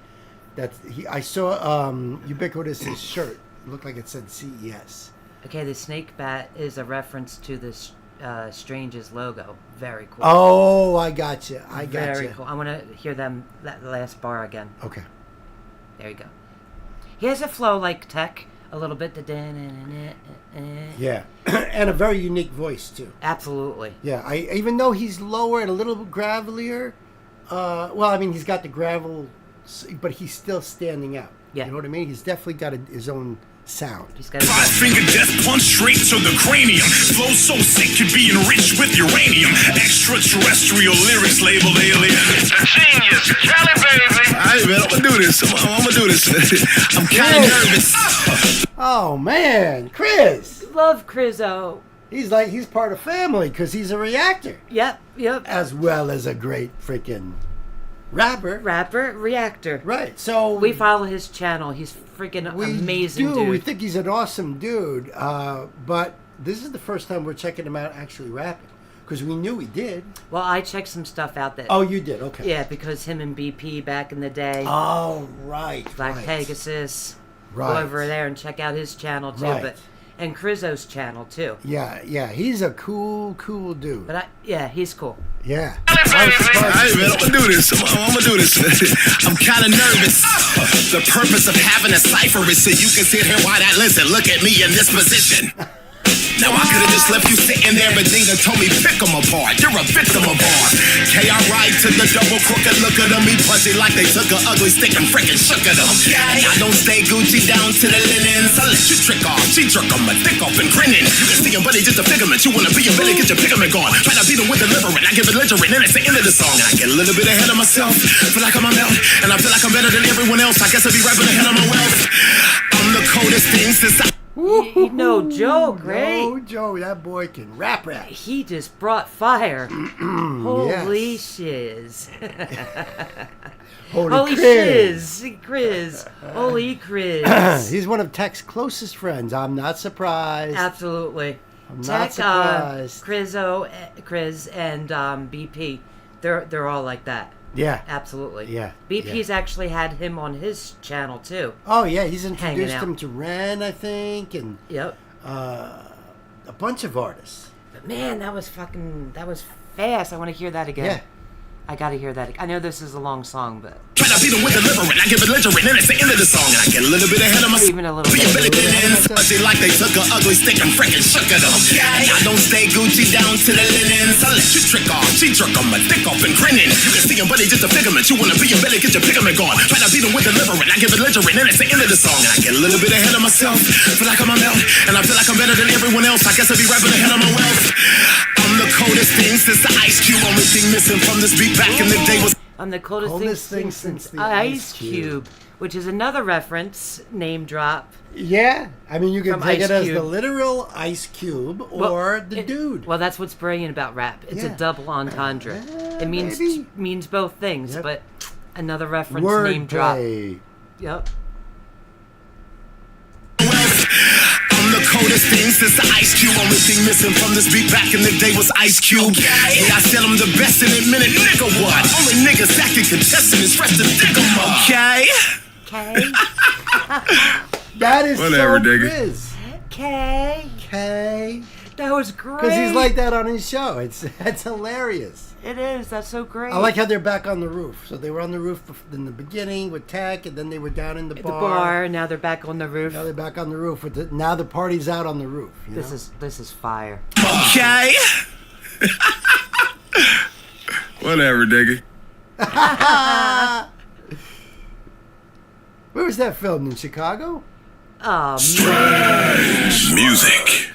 I saw Ubiquitous's shirt. It looked like it said CES. Okay, the snake bat is a reference to this Strange's logo. Very cool. Oh, I gotcha. Very cool. I want to hear that last bar again. Okay. There you go. He has a flow like Tech, a little bit. Yeah, and a very unique voice too. Absolutely. Yeah, even though he's lower and a little gravelier, he's got the gravel, but he's still standing out. Yeah. You know what I mean? He's definitely got his own sound. 5-finger death punch straight to the cranium. Flow so sick you'd be enriched with uranium. Extraterrestrial lyrics labeled alien. Genius, Cali baby. Alright, man, I'm gonna do this. I'm gonna do this. I'm kind of nervous. Oh man, Chris. Love Chrizzo. He's part of family because he's a reactor. Yep. As well as a great freaking rapper, reactor. Right. So we follow his channel. He's freaking amazing, dude. We think he's an awesome dude. But this is the first time we're checking him out actually rapping because we knew he did. Well, I checked some stuff out that. Oh, you did? Okay. Yeah, because him and BP back in the day. Oh, right. Black Pegasus. Right. Go over there and check out his channel too, and Chrizzo's channel too. Yeah. He's a cool dude. But he's cool. Yeah. Alright, man, I'm gonna do this. I'm gonna do this. I'm kind of nervous. The purpose of having a cipher is so you can sit here while I listen. Look at me in this position. Now I could've just left you sitting there, but Dinga told me pick them apart. You're a victim of bars. K, I ride to the double crooked look at them. He pussy like they took an ugly stick and frickin' shook at them. I don't stay Gucci down to the linens. I let you trick off. She jerk on my dick off and grinning. You can see him, buddy, just a figment. You wanna be a Billy, get your pigment gone. Try to beat him with deliverant. I give it belligerent, and it's the end of the song. And I get a little bit ahead of myself. Feel like I'm a melt, and I feel like I'm better than everyone else. I guess I'll be rapping ahead of my wealth. I'm the coldest thing since I... No joke, right? No joke. That boy can rap. He just brought fire. Holy shiz. Holy Chris. Holy Chris. He's one of Tech's closest friends. I'm not surprised. Absolutely. I'm not surprised. Chris and BP, they're all like that. Yeah. Absolutely. Yeah. BP's actually had him on his channel too. Oh yeah, he's introduced him to Ren, I think, and a bunch of artists. But man, that was fast. I want to hear that again. Yeah. I got to hear that. I know this is a long song, but... Try to beat them with deliberate. I give belligerent, and it's the end of the song. And I get a little bit ahead of myself. Even a little Being bit. Billy They like they took a ugly stick and frickin' shook it up. Okay. I don't stay Gucci down to the linens. I let you trick off. She jerk on my dick off and grinning. You can see him, but he's just a figment. You wanna be a Billy, get your pigment gone. Try to beat him with deliberate. I give belligerent, and it's the end of the song. And I get a little bit ahead of myself. Feel like I'm a melt, and I feel like I'm better than everyone else. I guess I'll be rapping ahead of my wealth. I'm the coldest thing since the Ice Cube. Only thing missing from this beat back in the day was. I'm the coldest thing since the Ice Cube, which is another reference, name drop. Yeah, I mean, you can From take Ice it as Cube. the literal Ice Cube or the dude. Well, that's what's brilliant about rap. It's Yeah. a double entendre. It maybe. means both things, Yep. but another reference Word name drop. play. Yep. I'm the coldest thing since the Ice Cube. Only thing missing from this beat back in the day was Ice Cube. Yeah, I said I'm the best in a minute, nigga what? Only niggas that can contest in this rest of the dig 'em up. Okay? Okay. That is Whatever, so digger. Riz. Okay. Okay. That was great. Because he's like that on his show. It's hilarious. It is. That's so great. I like how they're back on the roof. So they were on the roof in the beginning with Tech, and then they were down in the the bar. bar. Now they're back on the roof. Now they're back on the roof. Now the party's out on the roof. You know? This is fire. Okay? Whatever, digger. Where was that filmed? In Chicago? Oh, man. Music.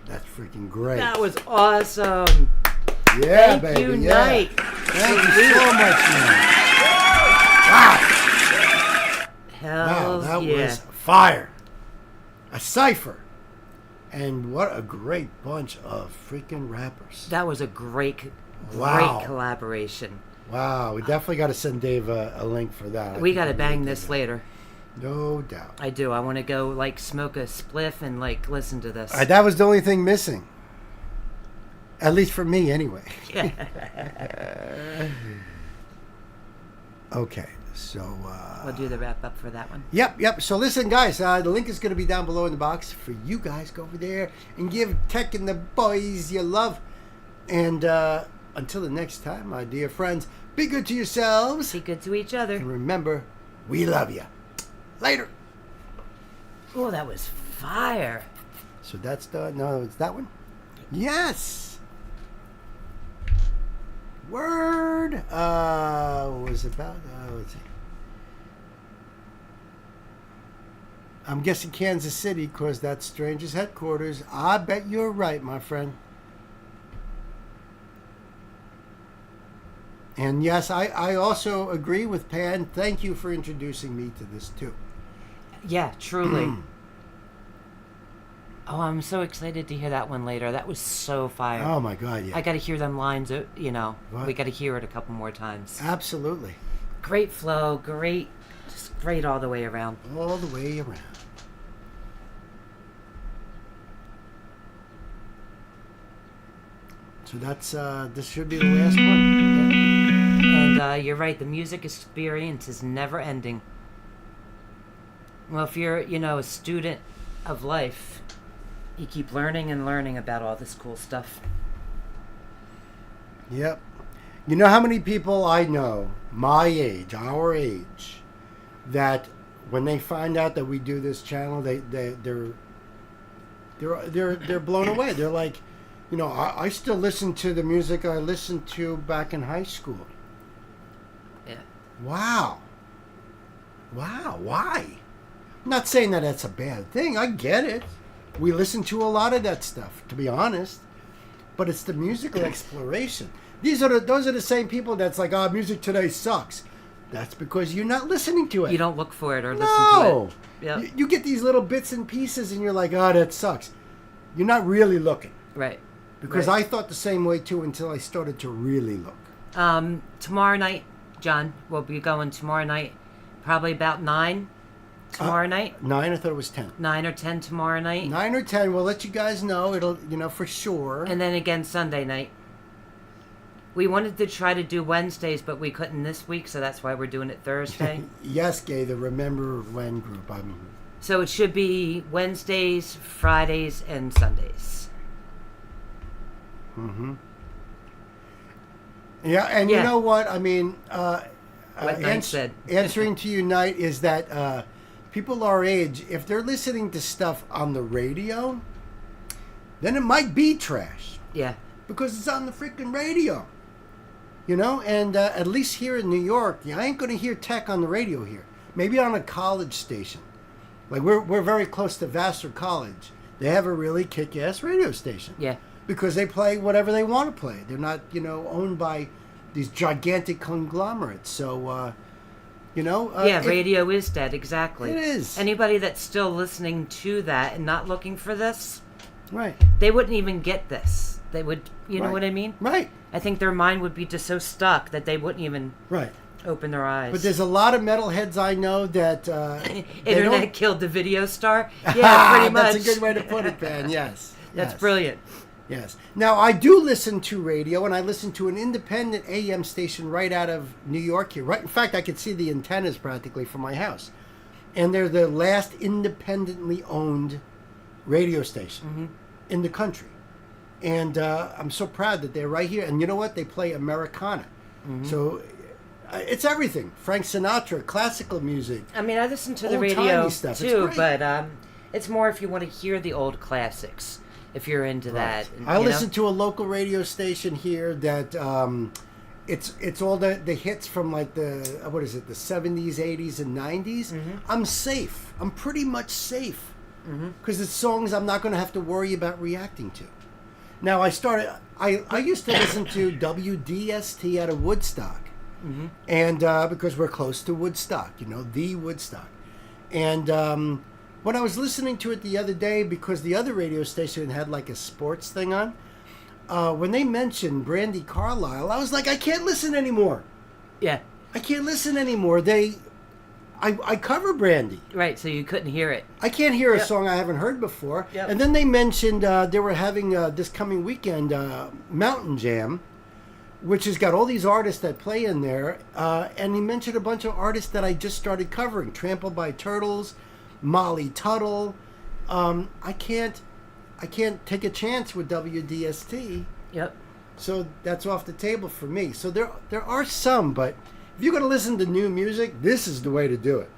That's freaking great. That was awesome. Yeah, Thank baby. you, yeah. Knight. Thank you so much, man. Wow. Hell Wow, that yeah. was fire. A cipher. And what a great bunch of freaking rappers. That was a great Wow. collaboration. Wow, we definitely got to send Dave a link for that. We got to bang this later. No doubt. I do. I want to go like smoke a spliff and like listen to this. That was the only thing missing. At least for me, anyway. Okay, so... we'll do the wrap up for that one. Yep. So listen, guys, the link is going to be down below in the box for you guys. Go over there and give Tech and the boys your love. And until the next time, my dear friends, be good to yourselves. Be good to each other. And remember, we love you. Later. Oh, that was fire. So that's it's that one? Yes. Word. What was it about? Let's see. I'm guessing Kansas City because that's Stranger's headquarters. I bet you're right, my friend. And yes, I also agree with Pan. Thank you for introducing me to this too. Yeah, truly. Oh, I'm so excited to hear that one later. That was so fire. Oh my God, yeah. I got to hear them lines, you know. What? We got to hear it a couple more times. Absolutely. Great flow, just great all the way around. All the way around. So that's, this should be the last one. And you're right, the music experience is never ending. Well, if you're, a student of life, you keep learning and learning about all this cool stuff. Yep. You know how many people I know, my age, our age, that when they find out that we do this channel, they're blown away. They're like, I still listen to the music I listened to back in high school. Yeah. Wow. Why? I'm not saying that that's a bad thing. I get it. We listen to a lot of that stuff, to be honest. But it's the musical exploration. Those are the same people that's like, music today sucks. That's because you're not listening to it. You don't look for it or listen to it. Yep. You get these little bits and pieces and you're like, that sucks. You're not really looking. Right. Because I thought the same way too until I started to really look. Tomorrow night, John, we'll be going tomorrow night, probably about 9 tomorrow night. 9, I thought it was 10. 9 or 10 tomorrow night. 9 or 10, we'll let you guys know. It'll, for sure. And then again Sunday night. We wanted to try to do Wednesdays, but we couldn't this week, so that's why we're doing it Thursday. Yes, Gay, the Remember When group. So it should be Wednesdays, Fridays, and Sundays. Mm-hmm. Yeah, and you know what? I mean, what Knight said. Answering to you, Knight, is that people our age, if they're listening to stuff on the radio, then it might be trash. Yeah. Because it's on the freaking radio. You know, and at least here in New York, I ain't going to hear tech on the radio here. Maybe on a college station. Like, we're very close to Vassar College. They have a really kick-ass radio station. Yeah. Because they play whatever they want to play. They're not, owned by these gigantic conglomerates. So, radio is dead, exactly. It is. Anybody that's still listening to that and not looking for this, right? They wouldn't even get this. They would, you know what I mean? Right. I think their mind would be just so stuck that they wouldn't even open their eyes. But there's a lot of metalheads I know that... Internet killed the video star? Yeah, pretty much. That's a good way to put it, Ben. Yes. That's brilliant. Yes. Now, I do listen to radio, and I listen to an independent AM station right out of New York here. Right. In fact, I could see the antennas practically from my house. And they're the last independently owned radio station in the country. And I'm so proud that they're right here. And you know what? They play Americana. So it's everything. Frank Sinatra, classical music. I mean, I listen to the radio stuff too, but it's more if you want to hear the old classics. If you're into that. I listen to a local radio station here that it's all the hits from like the 70s, 80s, and 90s. I'm safe. I'm pretty much safe because it's songs I'm not going to have to worry about reacting to. Now I used to listen to WDST out of Woodstock, and because we're close to Woodstock, the Woodstock, and. When I was listening to it the other day, because the other radio station had like a sports thing on, when they mentioned Brandy Carlisle, I was like, I can't listen anymore. Yeah. I can't listen anymore. I cover Brandy. Right, so you couldn't hear it. I can't hear a song I haven't heard before. Yep. And then they mentioned they were having this coming weekend Mountain Jam, which has got all these artists that play in there. And he mentioned a bunch of artists that I just started covering. Trampled by Turtles, Molly Tuttle. I can't take a chance with WDST. Yep. So that's off the table for me. So there are some, but if you're going to listen to new music, this is the way to do it.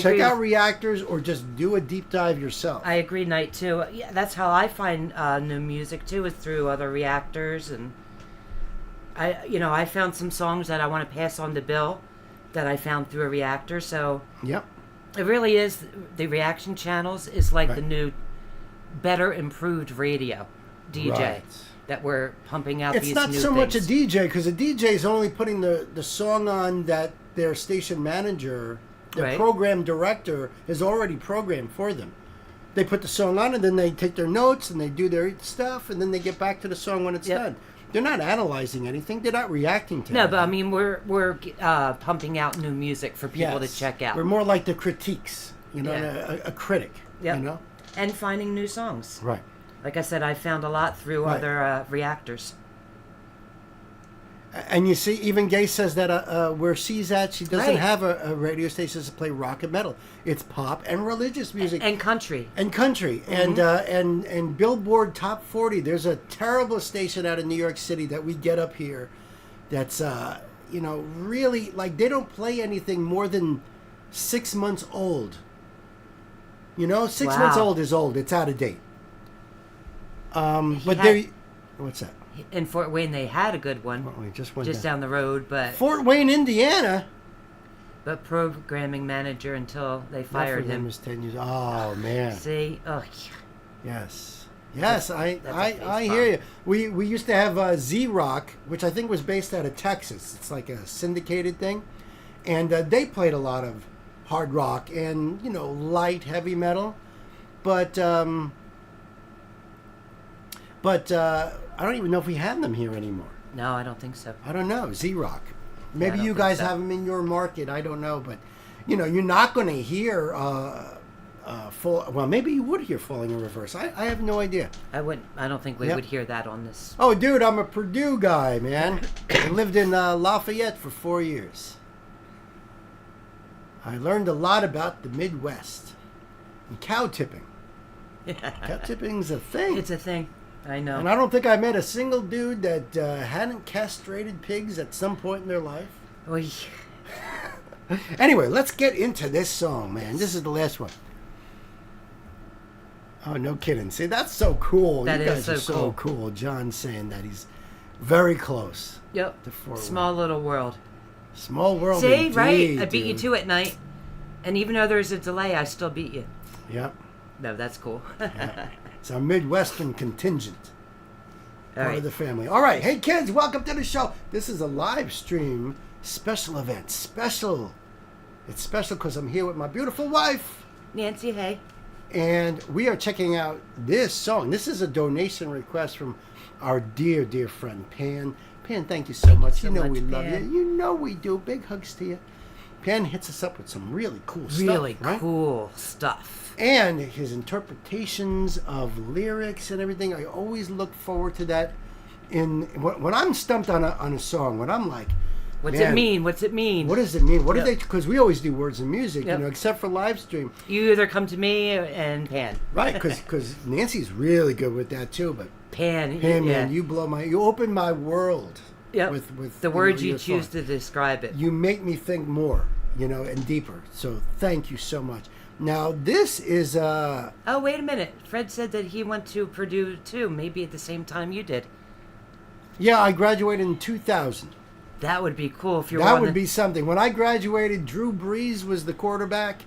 Check out Reactors or just do a deep dive yourself. I agree, Knight, too. Yeah, that's how I find new music, too, is through other Reactors. And I found some songs that I want to pass on to Bill that I found through a Reactor. So yep. It really is, the reaction channels is like the new, better improved radio DJ that we're pumping out these new things. It's not so much a DJ, because a DJ is only putting the song on that their station manager, their program director, has already programmed for them. They put the song on, and then they take their notes, and they do their stuff, and then they get back to the song when it's done. They're not analyzing anything. They're not reacting to it. No, but I mean, we're pumping out new music for people to check out. We're more like the critiques, a critic, And finding new songs. Right. Like I said, I found a lot through other Reactors. And you see, even Gay says that where she's at, she doesn't have a radio station to play rock and metal. It's pop and religious music. And country. And country. And Billboard Top 40. There's a terrible station out in New York City that we get up here that's, really, like, they don't play anything more than 6 months old. 6 months old is old. It's out of date. What's that? In Fort Wayne, they had a good one. Just down the road, but Fort Wayne, Indiana. But programming manager until they fired him. Was 10 years. Oh man. See, Yes. I hear you. We used to have Z-Rock, which I think was based out of Texas. It's like a syndicated thing, and they played a lot of hard rock and light heavy metal, but I don't even know if we have them here anymore. No, I don't think so. I don't know. Z-Rock. Maybe you guys have them in your market. I don't know. But, you're not going to hear maybe you would hear Falling in Reverse. I have no idea. I don't think we would hear that on this. Oh, dude, I'm a Purdue guy, man. I lived in Lafayette for 4 years. I learned a lot about the Midwest. And cow tipping. Cow tipping's a thing. It's a thing. I know. And I don't think I met a single dude that hadn't castrated pigs at some point in their life. Oy. Anyway, let's get into this song, man. This is the last one. Oh, no kidding. See, that's so cool. That you is guys so are so cool. John's saying that he's very close. Yep. To Fort Small Worth. little world. Small world. See, indeed, right? I beat you dude. 2 at night. And even though there's a delay, I still beat you. Yep. No, that's cool. Yeah. It's our Midwestern contingent. All Part right. of the family. All right. Hey, kids, welcome to the show. This is a live stream special event. Special. It's special because I'm here with my beautiful wife. Nancy, hey. And we are checking out this song. This is a donation request from our dear, dear friend, Pan. Pan, thank you so much. so You know much, we love Pan. you. You know we do. Big hugs to you. Pan hits us up with some really cool stuff. Really right? cool stuff. And his interpretations of lyrics and everything. I always look forward to that. When I'm stumped on a song, when I'm like, What's man, it mean? What's it mean? what does it mean? What Yep. do they? Because we always do words and music, Yep. except for live stream. You either come to me and Pan. Right, because Nancy's really good with that too. But Pan, Pan, yeah. man, you open my world. Yep. With the words you your choose song. to describe it. You make me think more, and deeper. So thank you so much. Now this is Oh, wait a minute. Fred said that he went to Purdue too, maybe at the same time you did. yeah, I graduated in 2000. That would be cool if you were That on would the... be something. When I graduated, Drew Brees was the quarterback,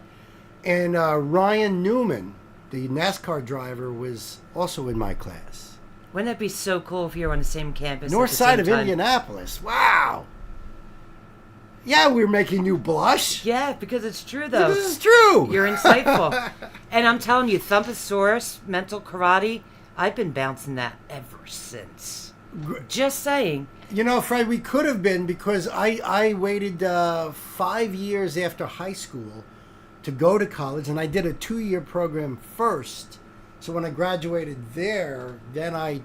and Ryan Newman, the NASCAR driver, was also in my class. Wouldn't that be so cool if you were on the same campus? North at the side same of time? Indianapolis. Wow. Yeah, we're making you blush. Yeah, because it's true though. This is true. You're insightful. And I'm telling you, Thumpasaurus, mental karate, I've been bouncing that ever since. Just saying. Fred, we could have been, because I waited 5 years after high school to go to college, and I did a 2-year program first. So when I graduated there, then I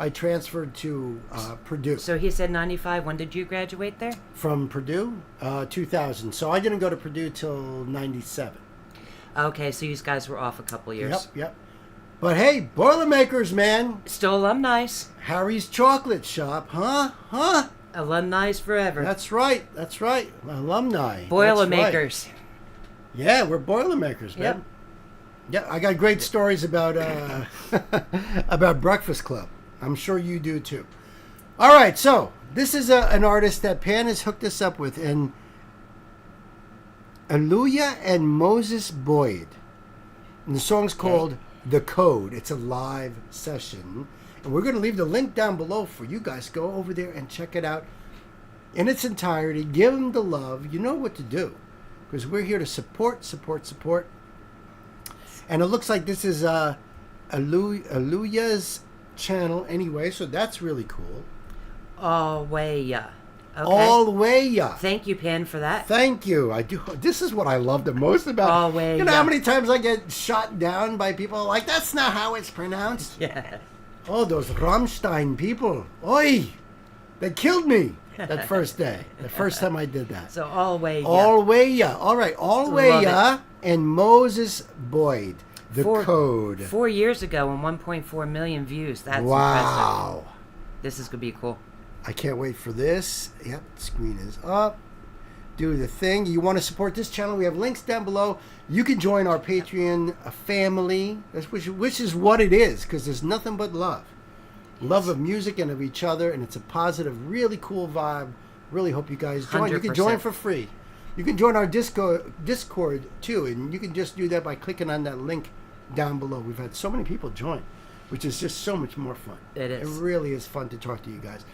transferred to Purdue. So he said 95. When did you graduate there? From Purdue, 2000. So I didn't go to Purdue till 97. Okay, so you guys were off a couple of years. Yep. But hey, Boilermakers, man. Still alumni. Harry's Chocolate Shop, huh? Alumni forever. That's right. Alumni. Boilermakers. Right. Yeah, we're Boilermakers, man. Yep. Yeah, I got great stories about about Breakfast Club. I'm sure you do too. All right, so this is an artist that Pan has hooked us up with, and Aluya and Moses Boyd. And the song's called The Code. It's a live session. And we're going to leave the link down below for you guys. Go over there and check it out in its entirety. Give them the love. You know what to do, because we're here to support. And it looks like this is Aluya's channel anyway, so that's really cool. Alwaya. Okay. Alwaya. Thank you, Pan, for that. Thank you. I do. This is what I love the most about. Alwaya. You know how many times I get shot down by people like, that's not how it's pronounced. Yeah. Oh, those Rammstein people. Oi! They killed me that first day. The first time I did that. So Alwaya. Alwaya. All right. Alwaya and Moses Boyd. The Code. 4 years ago and 1.4 million views. That's wow. impressive. This is going to be cool. I can't wait for this. Yep, screen is up. Do the thing. You want to support this channel? We have links down below. You can join our Patreon family, which is what it is, because there's nothing but love. Love of music and of each other, and it's a positive, really cool vibe. Really hope you guys join. 100%. You can join for free. You can join our Discord too, and you can just do that by clicking on that link down below. We've had so many people join, which is just so much more fun. It is. It really is fun to talk to you guys.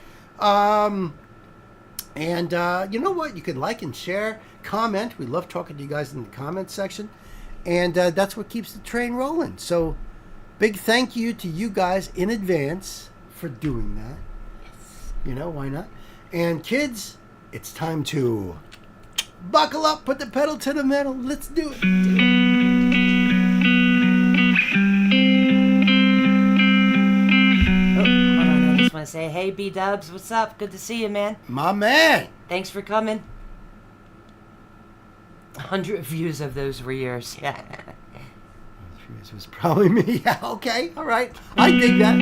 And you know what? You can like and share, comment. We love talking to you guys in the comment section. And that's what keeps the train rolling. So big thank you to you guys in advance for doing that. Yes. Why not? And kids, it's time to buckle up, put the pedal to the metal. Let's do it. I just want to say, hey, B-Dubs, what's up? Good to see you, man. My man. Thanks for coming. 100 views of those were yours. Yeah. It was probably me. Yeah, okay, all right. I dig that.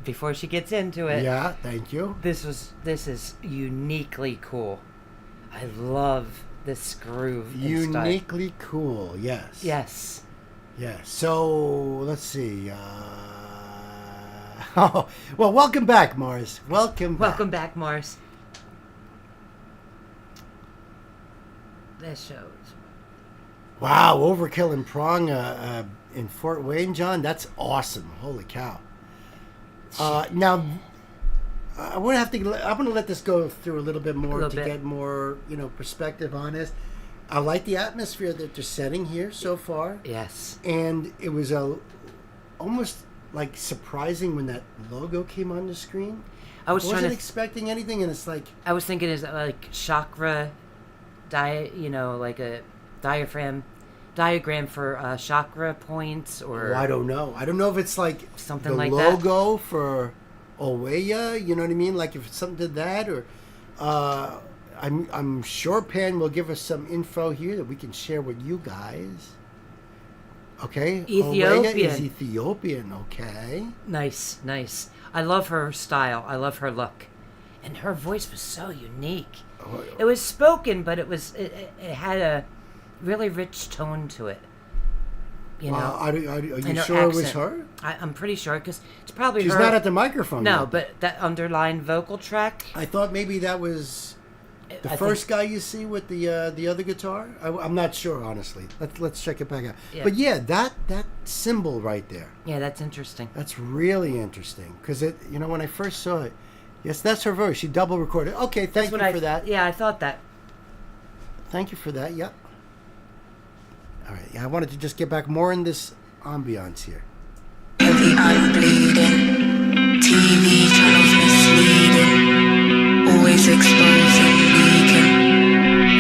Before she gets into it. Yeah, thank you. This is uniquely cool. I love this groove. Uniquely cool, yes. Yes. Yes. So let's see. Oh, well, welcome back, Mars. Welcome back, Mars. This shows. Wow, Overkill and Prong in Fort Wayne, John. That's awesome. Holy cow. Now, I'm gonna let this go through a little bit more get more, perspective on this. I like the atmosphere that they're setting here so far. Yes. And it was almost like surprising when that logo came on the screen. I wasn't expecting anything, and it's like I was thinking is like chakra, like a diagram for chakra points, or I don't know. I don't know if it's like something the like logo for Oweya. You know what I mean? Like if something did that, or I'm sure Pan will give us some info here that we can share with you guys. Okay, Ethiopian. Oweya is Ethiopian. Okay, nice. I love her style. I love her look, and her voice was so unique. It was spoken, but it had a really rich tone to it. You know, are you sure it was her? I'm pretty sure, because it's probably She's her. not at the microphone. No, yet. but that underlying vocal track. I thought maybe that was the first guy you see with the other guitar. I'm not sure, honestly. Let's check it back out. Yeah. But yeah, that symbol right there. Yeah, that's interesting. That's really interesting, because when I first saw it, yes, that's her voice. She double recorded. Okay, thank you for that. Yeah, I thought that. Thank you for that. Yep. All right. Yeah, I wanted to just get back more in this ambiance here. Heavy, I'm bleeding. TV channels misleading. Always exposing, leaking.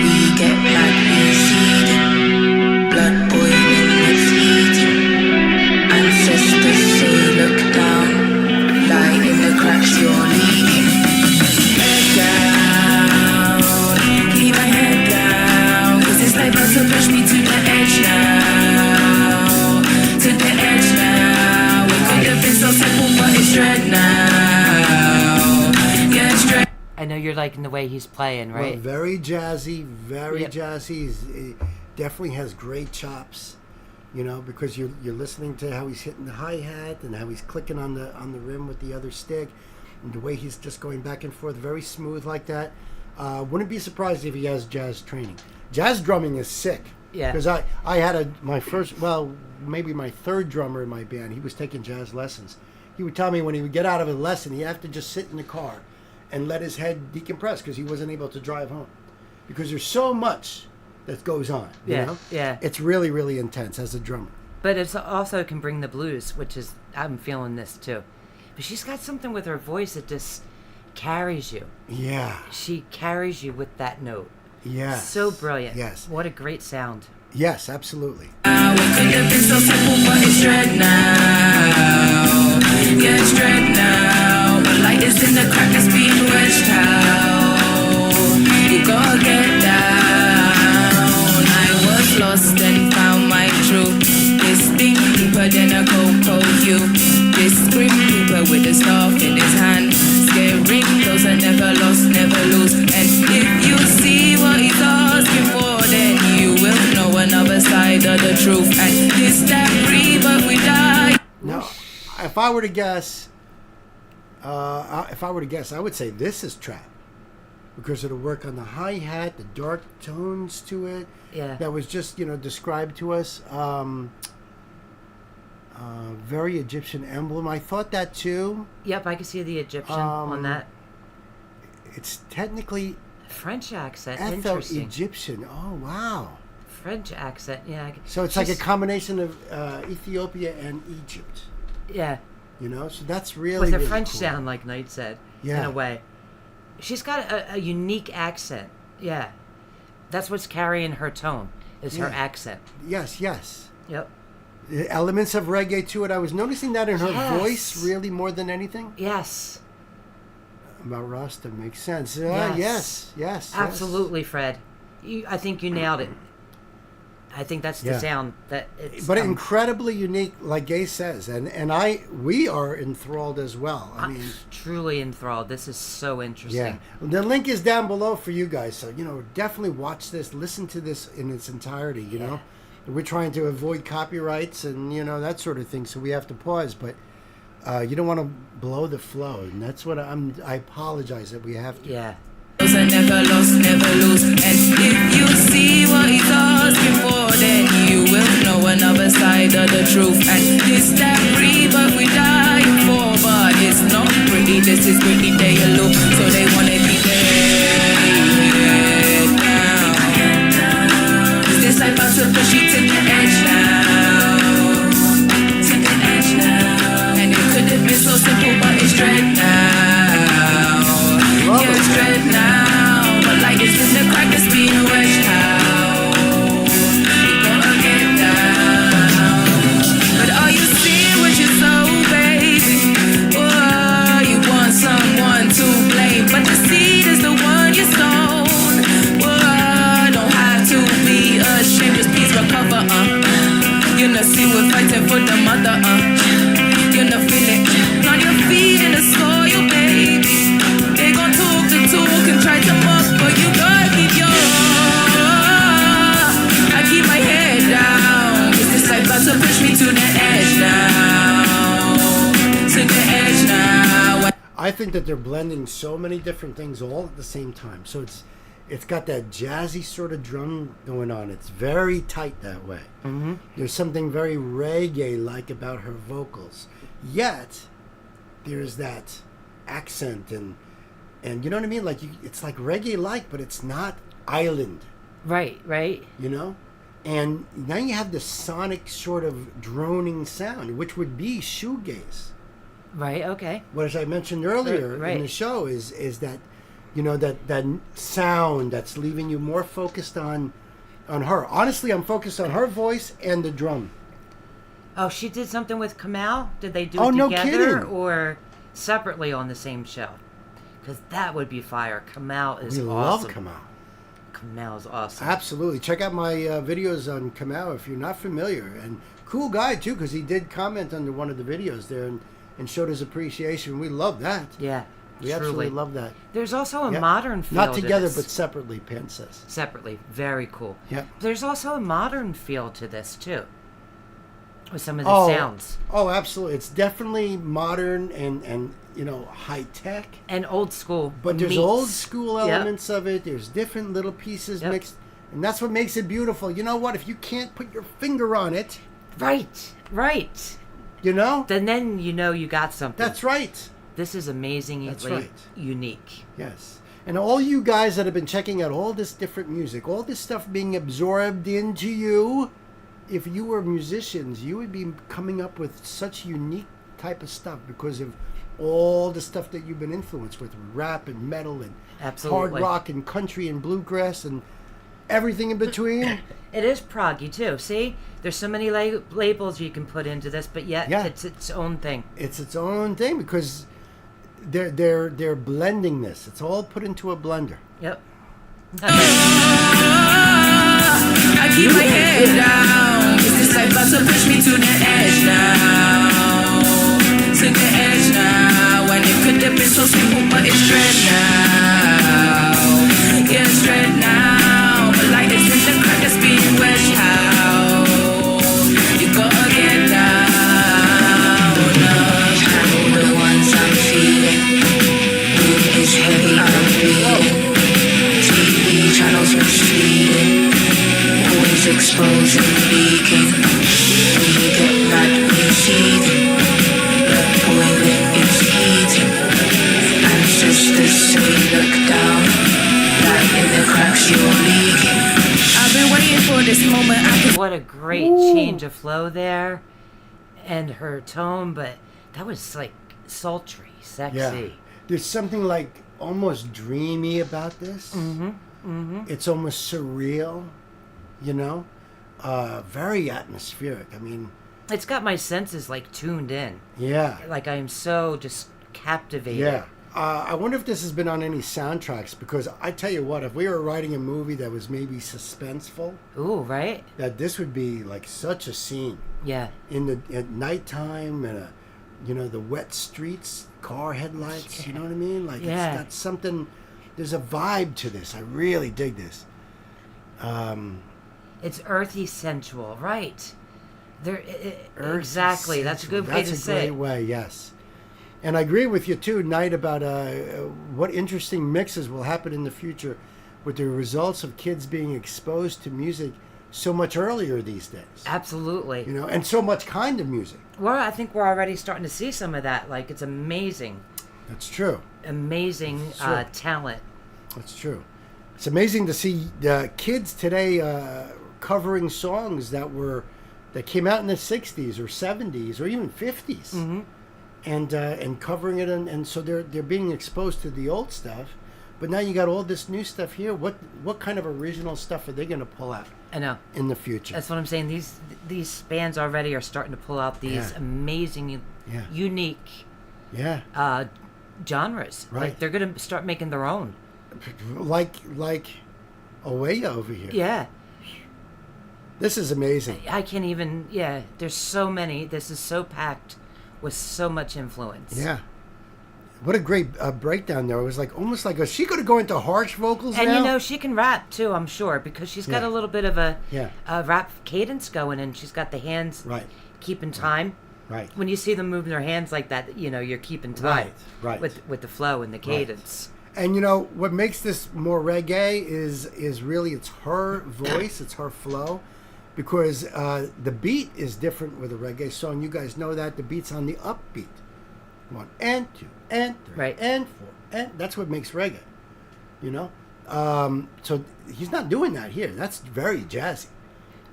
We get mad, receding. Blood boiling, it's heating. Ancestors say look down. Lie in the cracks, you're leaking. Head down. Keep my head down. 'Cause this life has to push me to the edge now. To the edge now. It could have been so simple, but it's dread now. Yeah, it's dread. I know you're liking the way he's playing, right? Well, very jazzy, jazzy. He definitely has great chops, because you're listening to how he's hitting the hi-hat and how he's clicking on the rim with the other stick, and the way he's just going back and forth, very smooth like that. Wouldn't be surprised if he has jazz training. Jazz drumming is sick. Yeah. Because I had maybe my third drummer in my band. He was taking jazz lessons. He would tell me when he would get out of a lesson, he'd have to just sit in the car and let his head decompress because he wasn't able to drive home. Because there's so much that goes on, you know? Yeah. It's really, really intense as a drummer. But it's also can bring the blues, which is, I'm feeling this too. But she's got something with her voice that just carries you. Yeah. She carries you with that note. Yes. So brilliant. Yes. What a great sound. Yes, absolutely. It could have been so simple, but it's dread now. Yeah, it's dread now. But light is in the crack that's being wedged out. You gotta get down. I was lost and found my truth. This thing deeper than a cocoa hue. This grim reaper with the staff in his hand. Scaring those I never lost, never lose. And if you see what he's asking for, then you will know another side of the truth. And this that reaper we die. Now, if I were to guess, I would say this is trap. Because it'll work on the hi-hat, the dark tones to it. Yeah. That was just, described to us. Very Egyptian emblem. I thought that too. Yep, I can see the Egyptian on that. It's technically French accent. Interesting. Egyptian. Oh wow. French accent. Yeah. So it's like a combination of Ethiopia and Egypt. Yeah. You know, so that's really with a really French cool. sound, like Knight said. Yeah. In a way, she's got a unique accent. Yeah. That's what's carrying her tone. Is her accent. Yes. Yes. Yep. Elements of reggae to it. I was noticing that in her Yes. voice really more than anything. Yes. About Rasta makes sense. Yes. Absolutely, Fred. I think you nailed it. I think that's the sound that it's. But incredibly unique, like Gay says, and we are enthralled as well. I mean, truly enthralled. This is so interesting. Yeah, the link is down below for you guys. So definitely watch this, listen to this in its entirety. You know, we're trying to avoid copyrights and that sort of thing, so we have to pause. But you don't want to blow the flow, and that's what I apologize that we have to. Yeah. Never lost, never lose. And if you see what he's asking for, then you will know another side of the truth. And this that free, but we dying for. But it's not pretty, this is pretty, they look. So they wanna keep their head down. Is this like about to push you to the edge now? To the edge now. And it could have been so simple, but it's dread now. Yeah, it's dread now, but like it's in the crackers being wedged out. You gotta get down. But are you seeing what you sow, baby? Oh, you want someone to blame, but the seed is the one you sown. Oh, don't have to be ashamed, just please recover, You know, see we're fighting for the mother, You know, feel it. Plant your feet in the soil, baby. They gon' talk the talk and try to mock, but you gotta keep your. I keep my head down. Is this like about to push me to the edge now? To the edge now. I think that they're blending so many different things all at the same time. So it's got that jazzy sort of drum going on. It's very tight that way. Mm-hmm. There's something very reggae-like about her vocals. Yet there's that accent and you know what I mean? Like it's like reggae-like, but it's not island. Right. You know? And now you have the sonic sort of droning sound, which would be shoegaze. Right, okay. What as I mentioned earlier in the show is that, that sound that's leaving you more focused on her. Honestly, I'm focused on her voice and the drum. Oh, she did something with Kamal? Did they do Oh, it no together kidding. or separately on the same show? Because that would be fire. Kamal is awesome. We love Kamal. Kamal's awesome. Absolutely. Check out my videos on Kamal if you're not familiar. And cool guy, too, because he did comment under one of the videos there and showed his appreciation. We love that. Yeah, we absolutely love that. There's also a modern feel Not together, to this. but separately, Penn says. Separately. Very cool. Yeah. There's also a modern feel to this, too. With some of the sounds. Oh, absolutely. It's definitely modern and high tech. And old school. But there's old school elements of it. There's different little pieces mixed. And that's what makes it beautiful. You know what? If you can't put your finger on it. Right. Then you got something. That's right. This is amazingly unique. Yes. And all you guys that have been checking out all this different music, all this stuff being absorbed into you, if you were musicians, you would be coming up with such unique type of stuff because of all the stuff that you've been influenced with, rap and metal and hard rock and country and bluegrass and everything in between. It is proggy too. See, there's so many labels you can put into this, but yet it's its own thing. It's its own thing because they're blending this. It's all put into a blender. Yep. I keep my head down. Is this like about to push me to the edge now? To the edge now. And it could have been so simple, but it's dread now. Yeah, it's dread now. But like it's in the crack that's being wedged out. You gotta get down. Shadow the ones I'm feeling. Mood is heavy on me. TV channels are feeding. Always exposing, leaking. this way, look down. Like in the cracks you're leaking. I've been waiting for this moment. What a great change of flow there. And her tone, but that was like sultry, sexy. Yeah. There's something like almost dreamy about this. Mm-hmm. Mm-hmm. It's almost surreal, you know? Very atmospheric. I mean... It's got my senses like tuned in. Yeah. Like I am so just captivated. Yeah. I wonder if this has been on any soundtracks, because I tell you what, if we were writing a movie that was maybe suspenseful... Ooh, right? That this would be like such a scene. Yeah. At nighttime and, the wet streets, car headlights, you know what I mean? Like, yeah. It's got something... There's a vibe to this. I really dig this. It's earthy sensual, right? Exactly. That's a good way to say it. That's a great way, yes. And I agree with you too, Knight, about what interesting mixes will happen in the future with the results of kids being exposed to music so much earlier these days. Absolutely. And so much kind of music. Well, I think we're already starting to see some of that. Like, it's amazing. That's true. Amazing talent. That's true. It's amazing to see kids today covering songs that came out in the 60s or 70s or even 50s. Mm-hmm. And covering it, and so they're being exposed to the old stuff, but now you got all this new stuff here. What kind of original stuff are they going to pull out? I know in the future. That's what I'm saying. These bands already are starting to pull out these amazing, unique, genres. Right. Like they're going to start making their own. Like Aluya over here. Yeah. This is amazing. I can't even. Yeah. There's so many. This is so packed with so much influence. Yeah. What a great breakdown there. It was like almost like, is she going to go into harsh vocals and now? She can rap too, I'm sure, because she's got a little bit of a rap cadence going, and she's got the hands keeping time. Right. When you see them moving their hands like that, you're keeping time. Right. With the flow and the cadence. Right. And what makes this more reggae is really it's her voice, it's her flow. Because the beat is different with a reggae song. You guys know that. The beat's on the upbeat. 1 and 2 and 3 and 4. And that's what makes reggae. So he's not doing that here. That's very jazzy.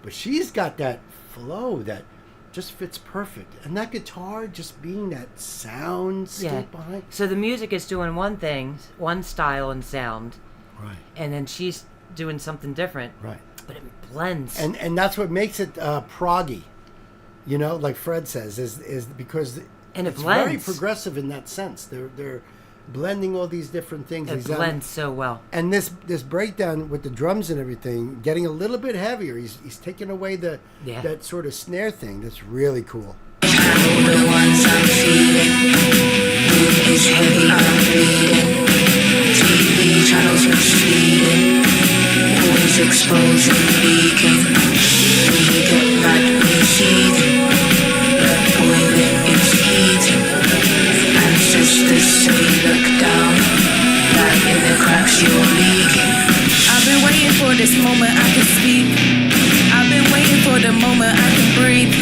But she's got that flow that just fits perfect. And that guitar just being that soundscape behind. So the music is doing one thing, one style and sound. Right. And then she's doing something different. Right. But it blends. And that's what makes it proggy, like Fred says, is because it's very progressive in that sense. They're blending all these different things. It blends so well. And this breakdown with the drums and everything, getting a little bit heavier. He's taking away that sort of snare thing. That's really cool. The ones I'm feeling. Mood is heavy, I'm bleeding. TV channels misleading. Always exposing, leaking. We get mad, we seething. Blood boiling, it's heating. Ancestors say look down. Like in the cracks you're leaking. I've been waiting for this moment I can speak. I've been waiting for the moment I can breathe.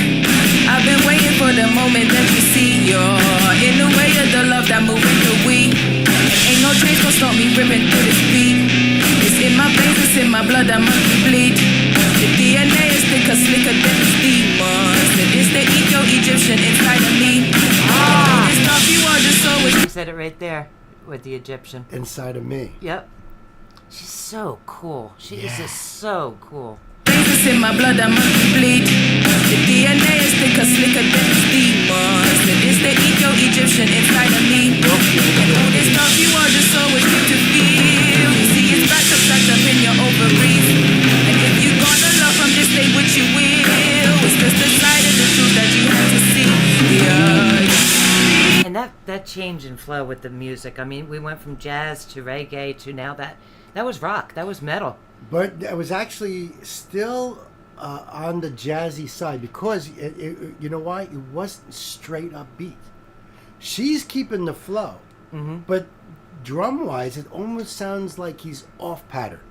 I've been waiting for the moment that you see. You're in the way of the love that moving the weed. Ain't no change gonna stop me ripping through this beat. It's in my veins, it's in my blood, I must bleed. The DNA is thicker, slicker than the demons. And it's the Egyptian inside of me. It's not you are just so. You said it right there with the Egyptian. Inside of me. Yep. She's so cool. She is just so cool. It's in my blood, I must bleed. The DNA is thicker, slicker than the demons. And it's the Egyptian inside of me. And all this stuff you are just so it's good to feel. You see it's backed up in your ovaries. And if you gonna love from this day, which you will. It's just the side of the truth that you have to see. Yeah. And that change in flow with the music. I mean, we went from jazz to reggae to now that was rock. That was metal. But it was actually still on the jazzy side because, you know why? It wasn't straight up beat. She's keeping the flow. Mm-hmm. But drum-wise, it almost sounds like he's off pattern.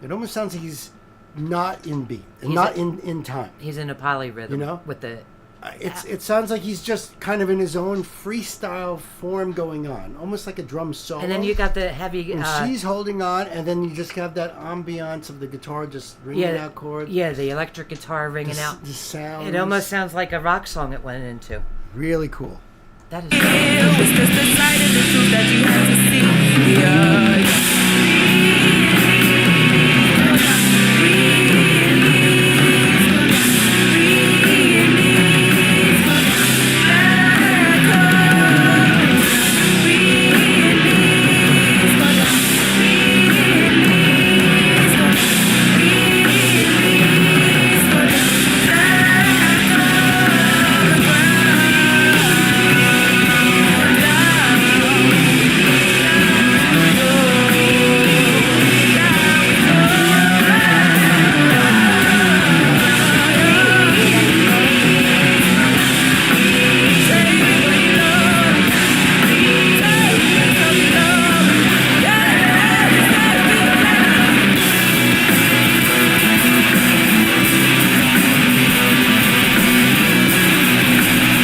It almost sounds like he's not in beat, not in time. He's in a polyrhythm, with the It sounds like he's just kind of in his own freestyle form going on, almost like a drum solo. And then you got the heavy. And she's holding on, and then you just have that ambiance of the guitar just ringing out chords. Yeah, the electric guitar ringing out. The sound. It almost sounds like a rock song it went into. Really cool. That is. It's just the side of the truth that you have to see. Yeah.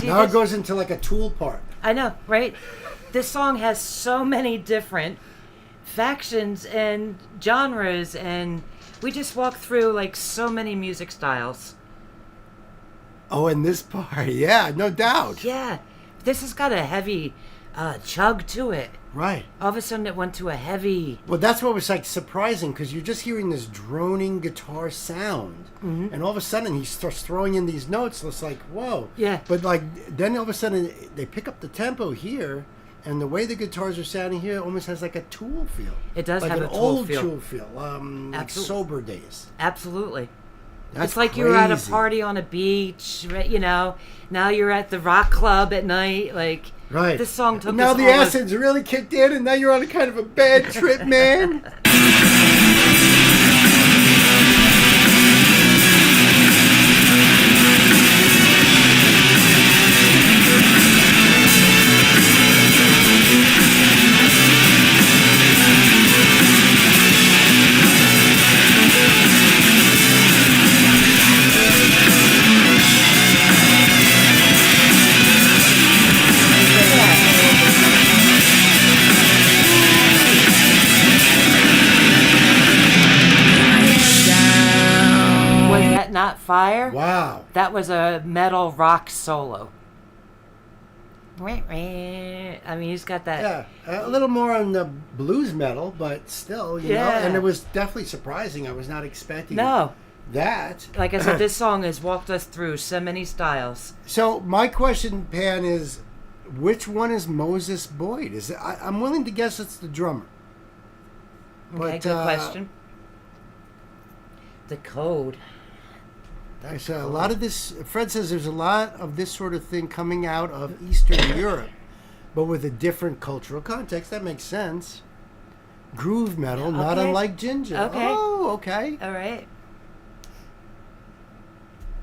Now it goes into like a Tool part. I know, right? This song has so many different factions and genres, and we just walked through like so many music styles. Oh, and this part, yeah, no doubt. Yeah, this has got a heavy chug to it. Right. All of a sudden it went to a heavy... Well, that's what was like surprising, because you're just hearing this droning guitar sound, and all of a sudden he starts throwing in these notes. So it's like, whoa. Yeah. But like, then all of a sudden they pick up the tempo here, and the way the guitars are sounding here almost has like a Tool feel. It does like have an a Tool old feel. Tool feel, like Sober Days. Absolutely. That's it's like you were at a crazy. party on a beach, right, you know. Now you're at the rock club at night, like... Right. This song took now us the all acid's really kicked in, and now you're on a kind of a bad trip, man. Not Fire. Wow. That was a metal rock solo. I mean, he's got that. Yeah, a little more on the blues metal, but still, you know. And it was definitely surprising. I was not expecting that. Like I said, this song has walked us through so many styles. So my question, Pan, is which one is Moses Boyd? Is it, I'm willing to guess it's the drummer. Okay, good question. The code. So a lot of this, Fred says there's a lot of this sort of thing coming out of Eastern Europe, but with a different cultural context. That makes sense. Groove metal, not unlike Ginger. Okay. Oh, okay. All right.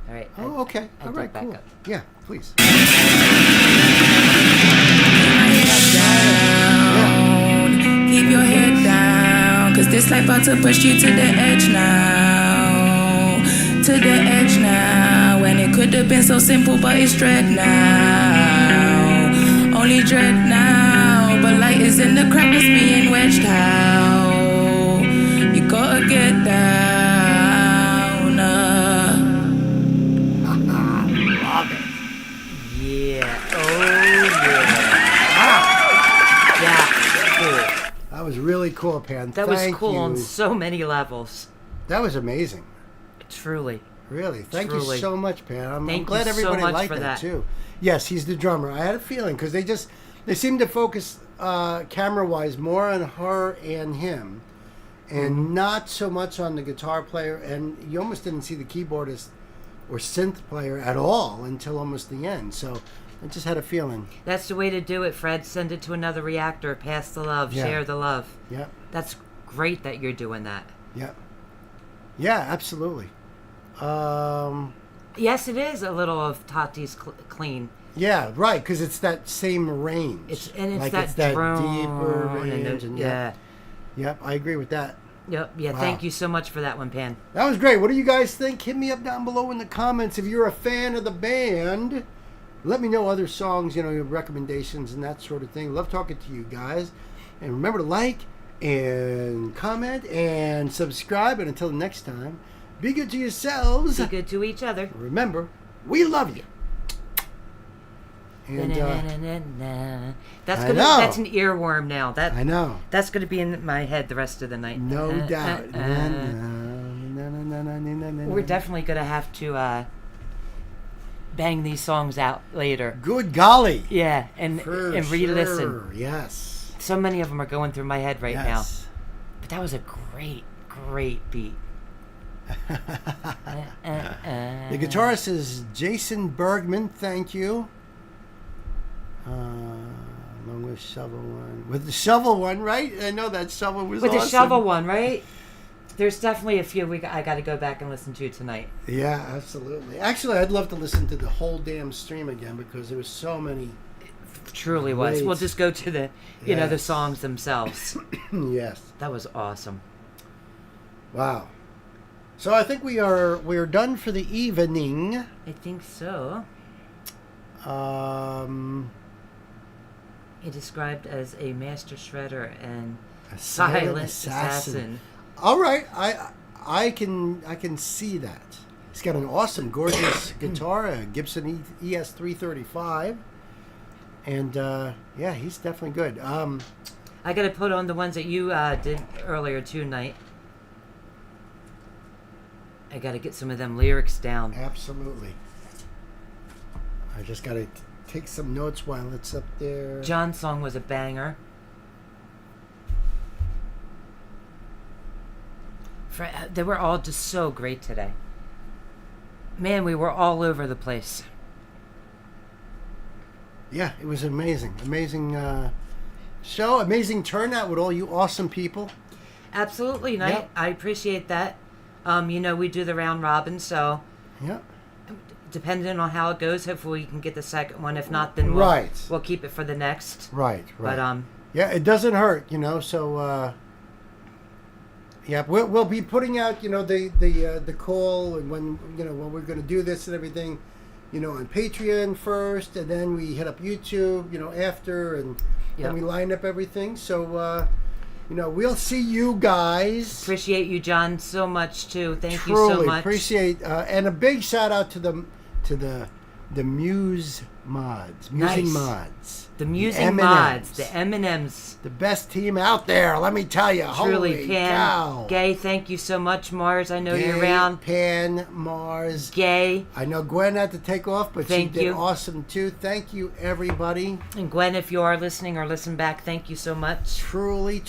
All right. Oh, okay. All right, cool. Up. Yeah, please. Keep your head down, cause this life about to push you to the edge now. To the edge now. When it could have been so simple, but it's dread now. Only dread now. But light is in the crack that's being wedged out. You gotta get down. Love it. Yeah. Oh, yeah. Yeah. Cool. That was really cool, Pan. That Thank was cool you. on so many levels. That was amazing. Truly. Really. Thank you so much, Pan. I'm Thank glad you everybody so much liked for that, that too. Yes, he's the drummer. I had a feeling because they seem to focus camera-wise more on her and him and not so much on the guitar player. And you almost didn't see the keyboardist or synth player at all until almost the end. So I just had a feeling. That's the way to do it, Fred. Send it to another reactor. Pass the love. Yeah. Share the love. Yeah. That's great that you're doing that. Yeah. Yeah, absolutely. Yes, it is a little of Tati's clean. Yeah, right, because it's that same range. It's like that it's that drone deeper range. and And yeah. Yep, I agree with that. Yep. Yeah. Wow. Thank you so much for that one, Pan. That was great. What do you guys think? Hit me up down below in the comments if you're a fan of the band. Let me know other songs, you know, your recommendations and that sort of thing. Love talking to you guys. And remember to like and comment and subscribe. And until next time, be good to yourselves. Be good to each other. Remember, we love you. And that's I know. That's an earworm now. I know. That's gonna be in my head the rest of the night. No doubt. We're definitely gonna have to bang these songs out later. Good golly. Yeah, and re-listen. Sure. Yes. So many of them are going through my head right now. Yes. But that was a great beat. The guitarist is Jason Bergman. Thank you. Along with shovel one. With the shovel one, right? I know that shovel was with awesome. The shovel one, right? There's definitely a few I got to go back and listen to tonight. Yeah, absolutely. Actually, I'd love to listen to the whole damn stream again because there was so many. It truly was. We'll just go to the, you know, the songs themselves. Yes. That was awesome. Wow. So I think we're done for the evening. I think so. He described as a master shredder and a silent assassin. All right, I can see that. He's got an awesome, gorgeous guitar, a Gibson ES 335, and yeah, he's definitely good. I got to put on the ones that you did earlier tonight. I got to get some of them lyrics down. Absolutely. I just got to take some notes while it's up there. John's song was a banger. They were all just so great today. Man, we were all over the place. Yeah, it was amazing. Amazing show. Amazing turnout with all you awesome people. Absolutely. And yep. I appreciate that. You know, we do the round robin, so... Yeah. Depending on how it goes, hopefully we can get the second one. If not, then we'll keep it for the next. Right. But yeah, it doesn't hurt, you know. So yeah, we'll be putting out, you know, the call and when we're going to do this and everything, you know, on Patreon first, and then we hit up YouTube, you know, after, and then we line up everything. So you know, we'll see you guys. Appreciate you, John, so much too. Thank you Truly so much. Appreciate and a big shout out to the Muse mods, Musing mods, the Musing mods, the M&Ms, the best team out there. Let me tell you, truly, holy Pan, cow. Gay, thank you so much, Mars. I know you're around. Pan, Mars, Gay. I know Gwen had to take off, but she did awesome too. Thank you, everybody. And Gwen, if you are listening or listen back, thank you so much. Truly.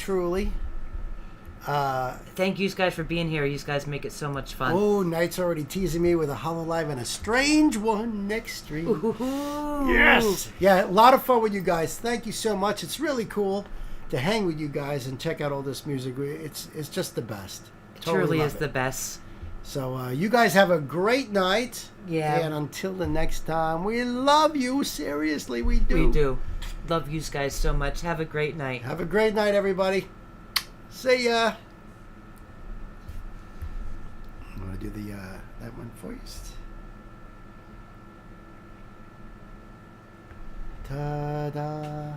Thank you guys for being here. You guys make it so much fun. Oh, Knight's already teasing me with a Hololive and a strange one next stream. Ooh. Yes. Yeah, a lot of fun with you guys. Thank you so much. It's really cool to hang with you guys and check out all this music. It's just the best. Truly is the best. So you guys have a great night. Yeah. And until the next time, we love you. Seriously, we do. We do. Love you guys so much. Have a great night. Have a great night, everybody. See ya. I'm going to do that one first. Ta-da.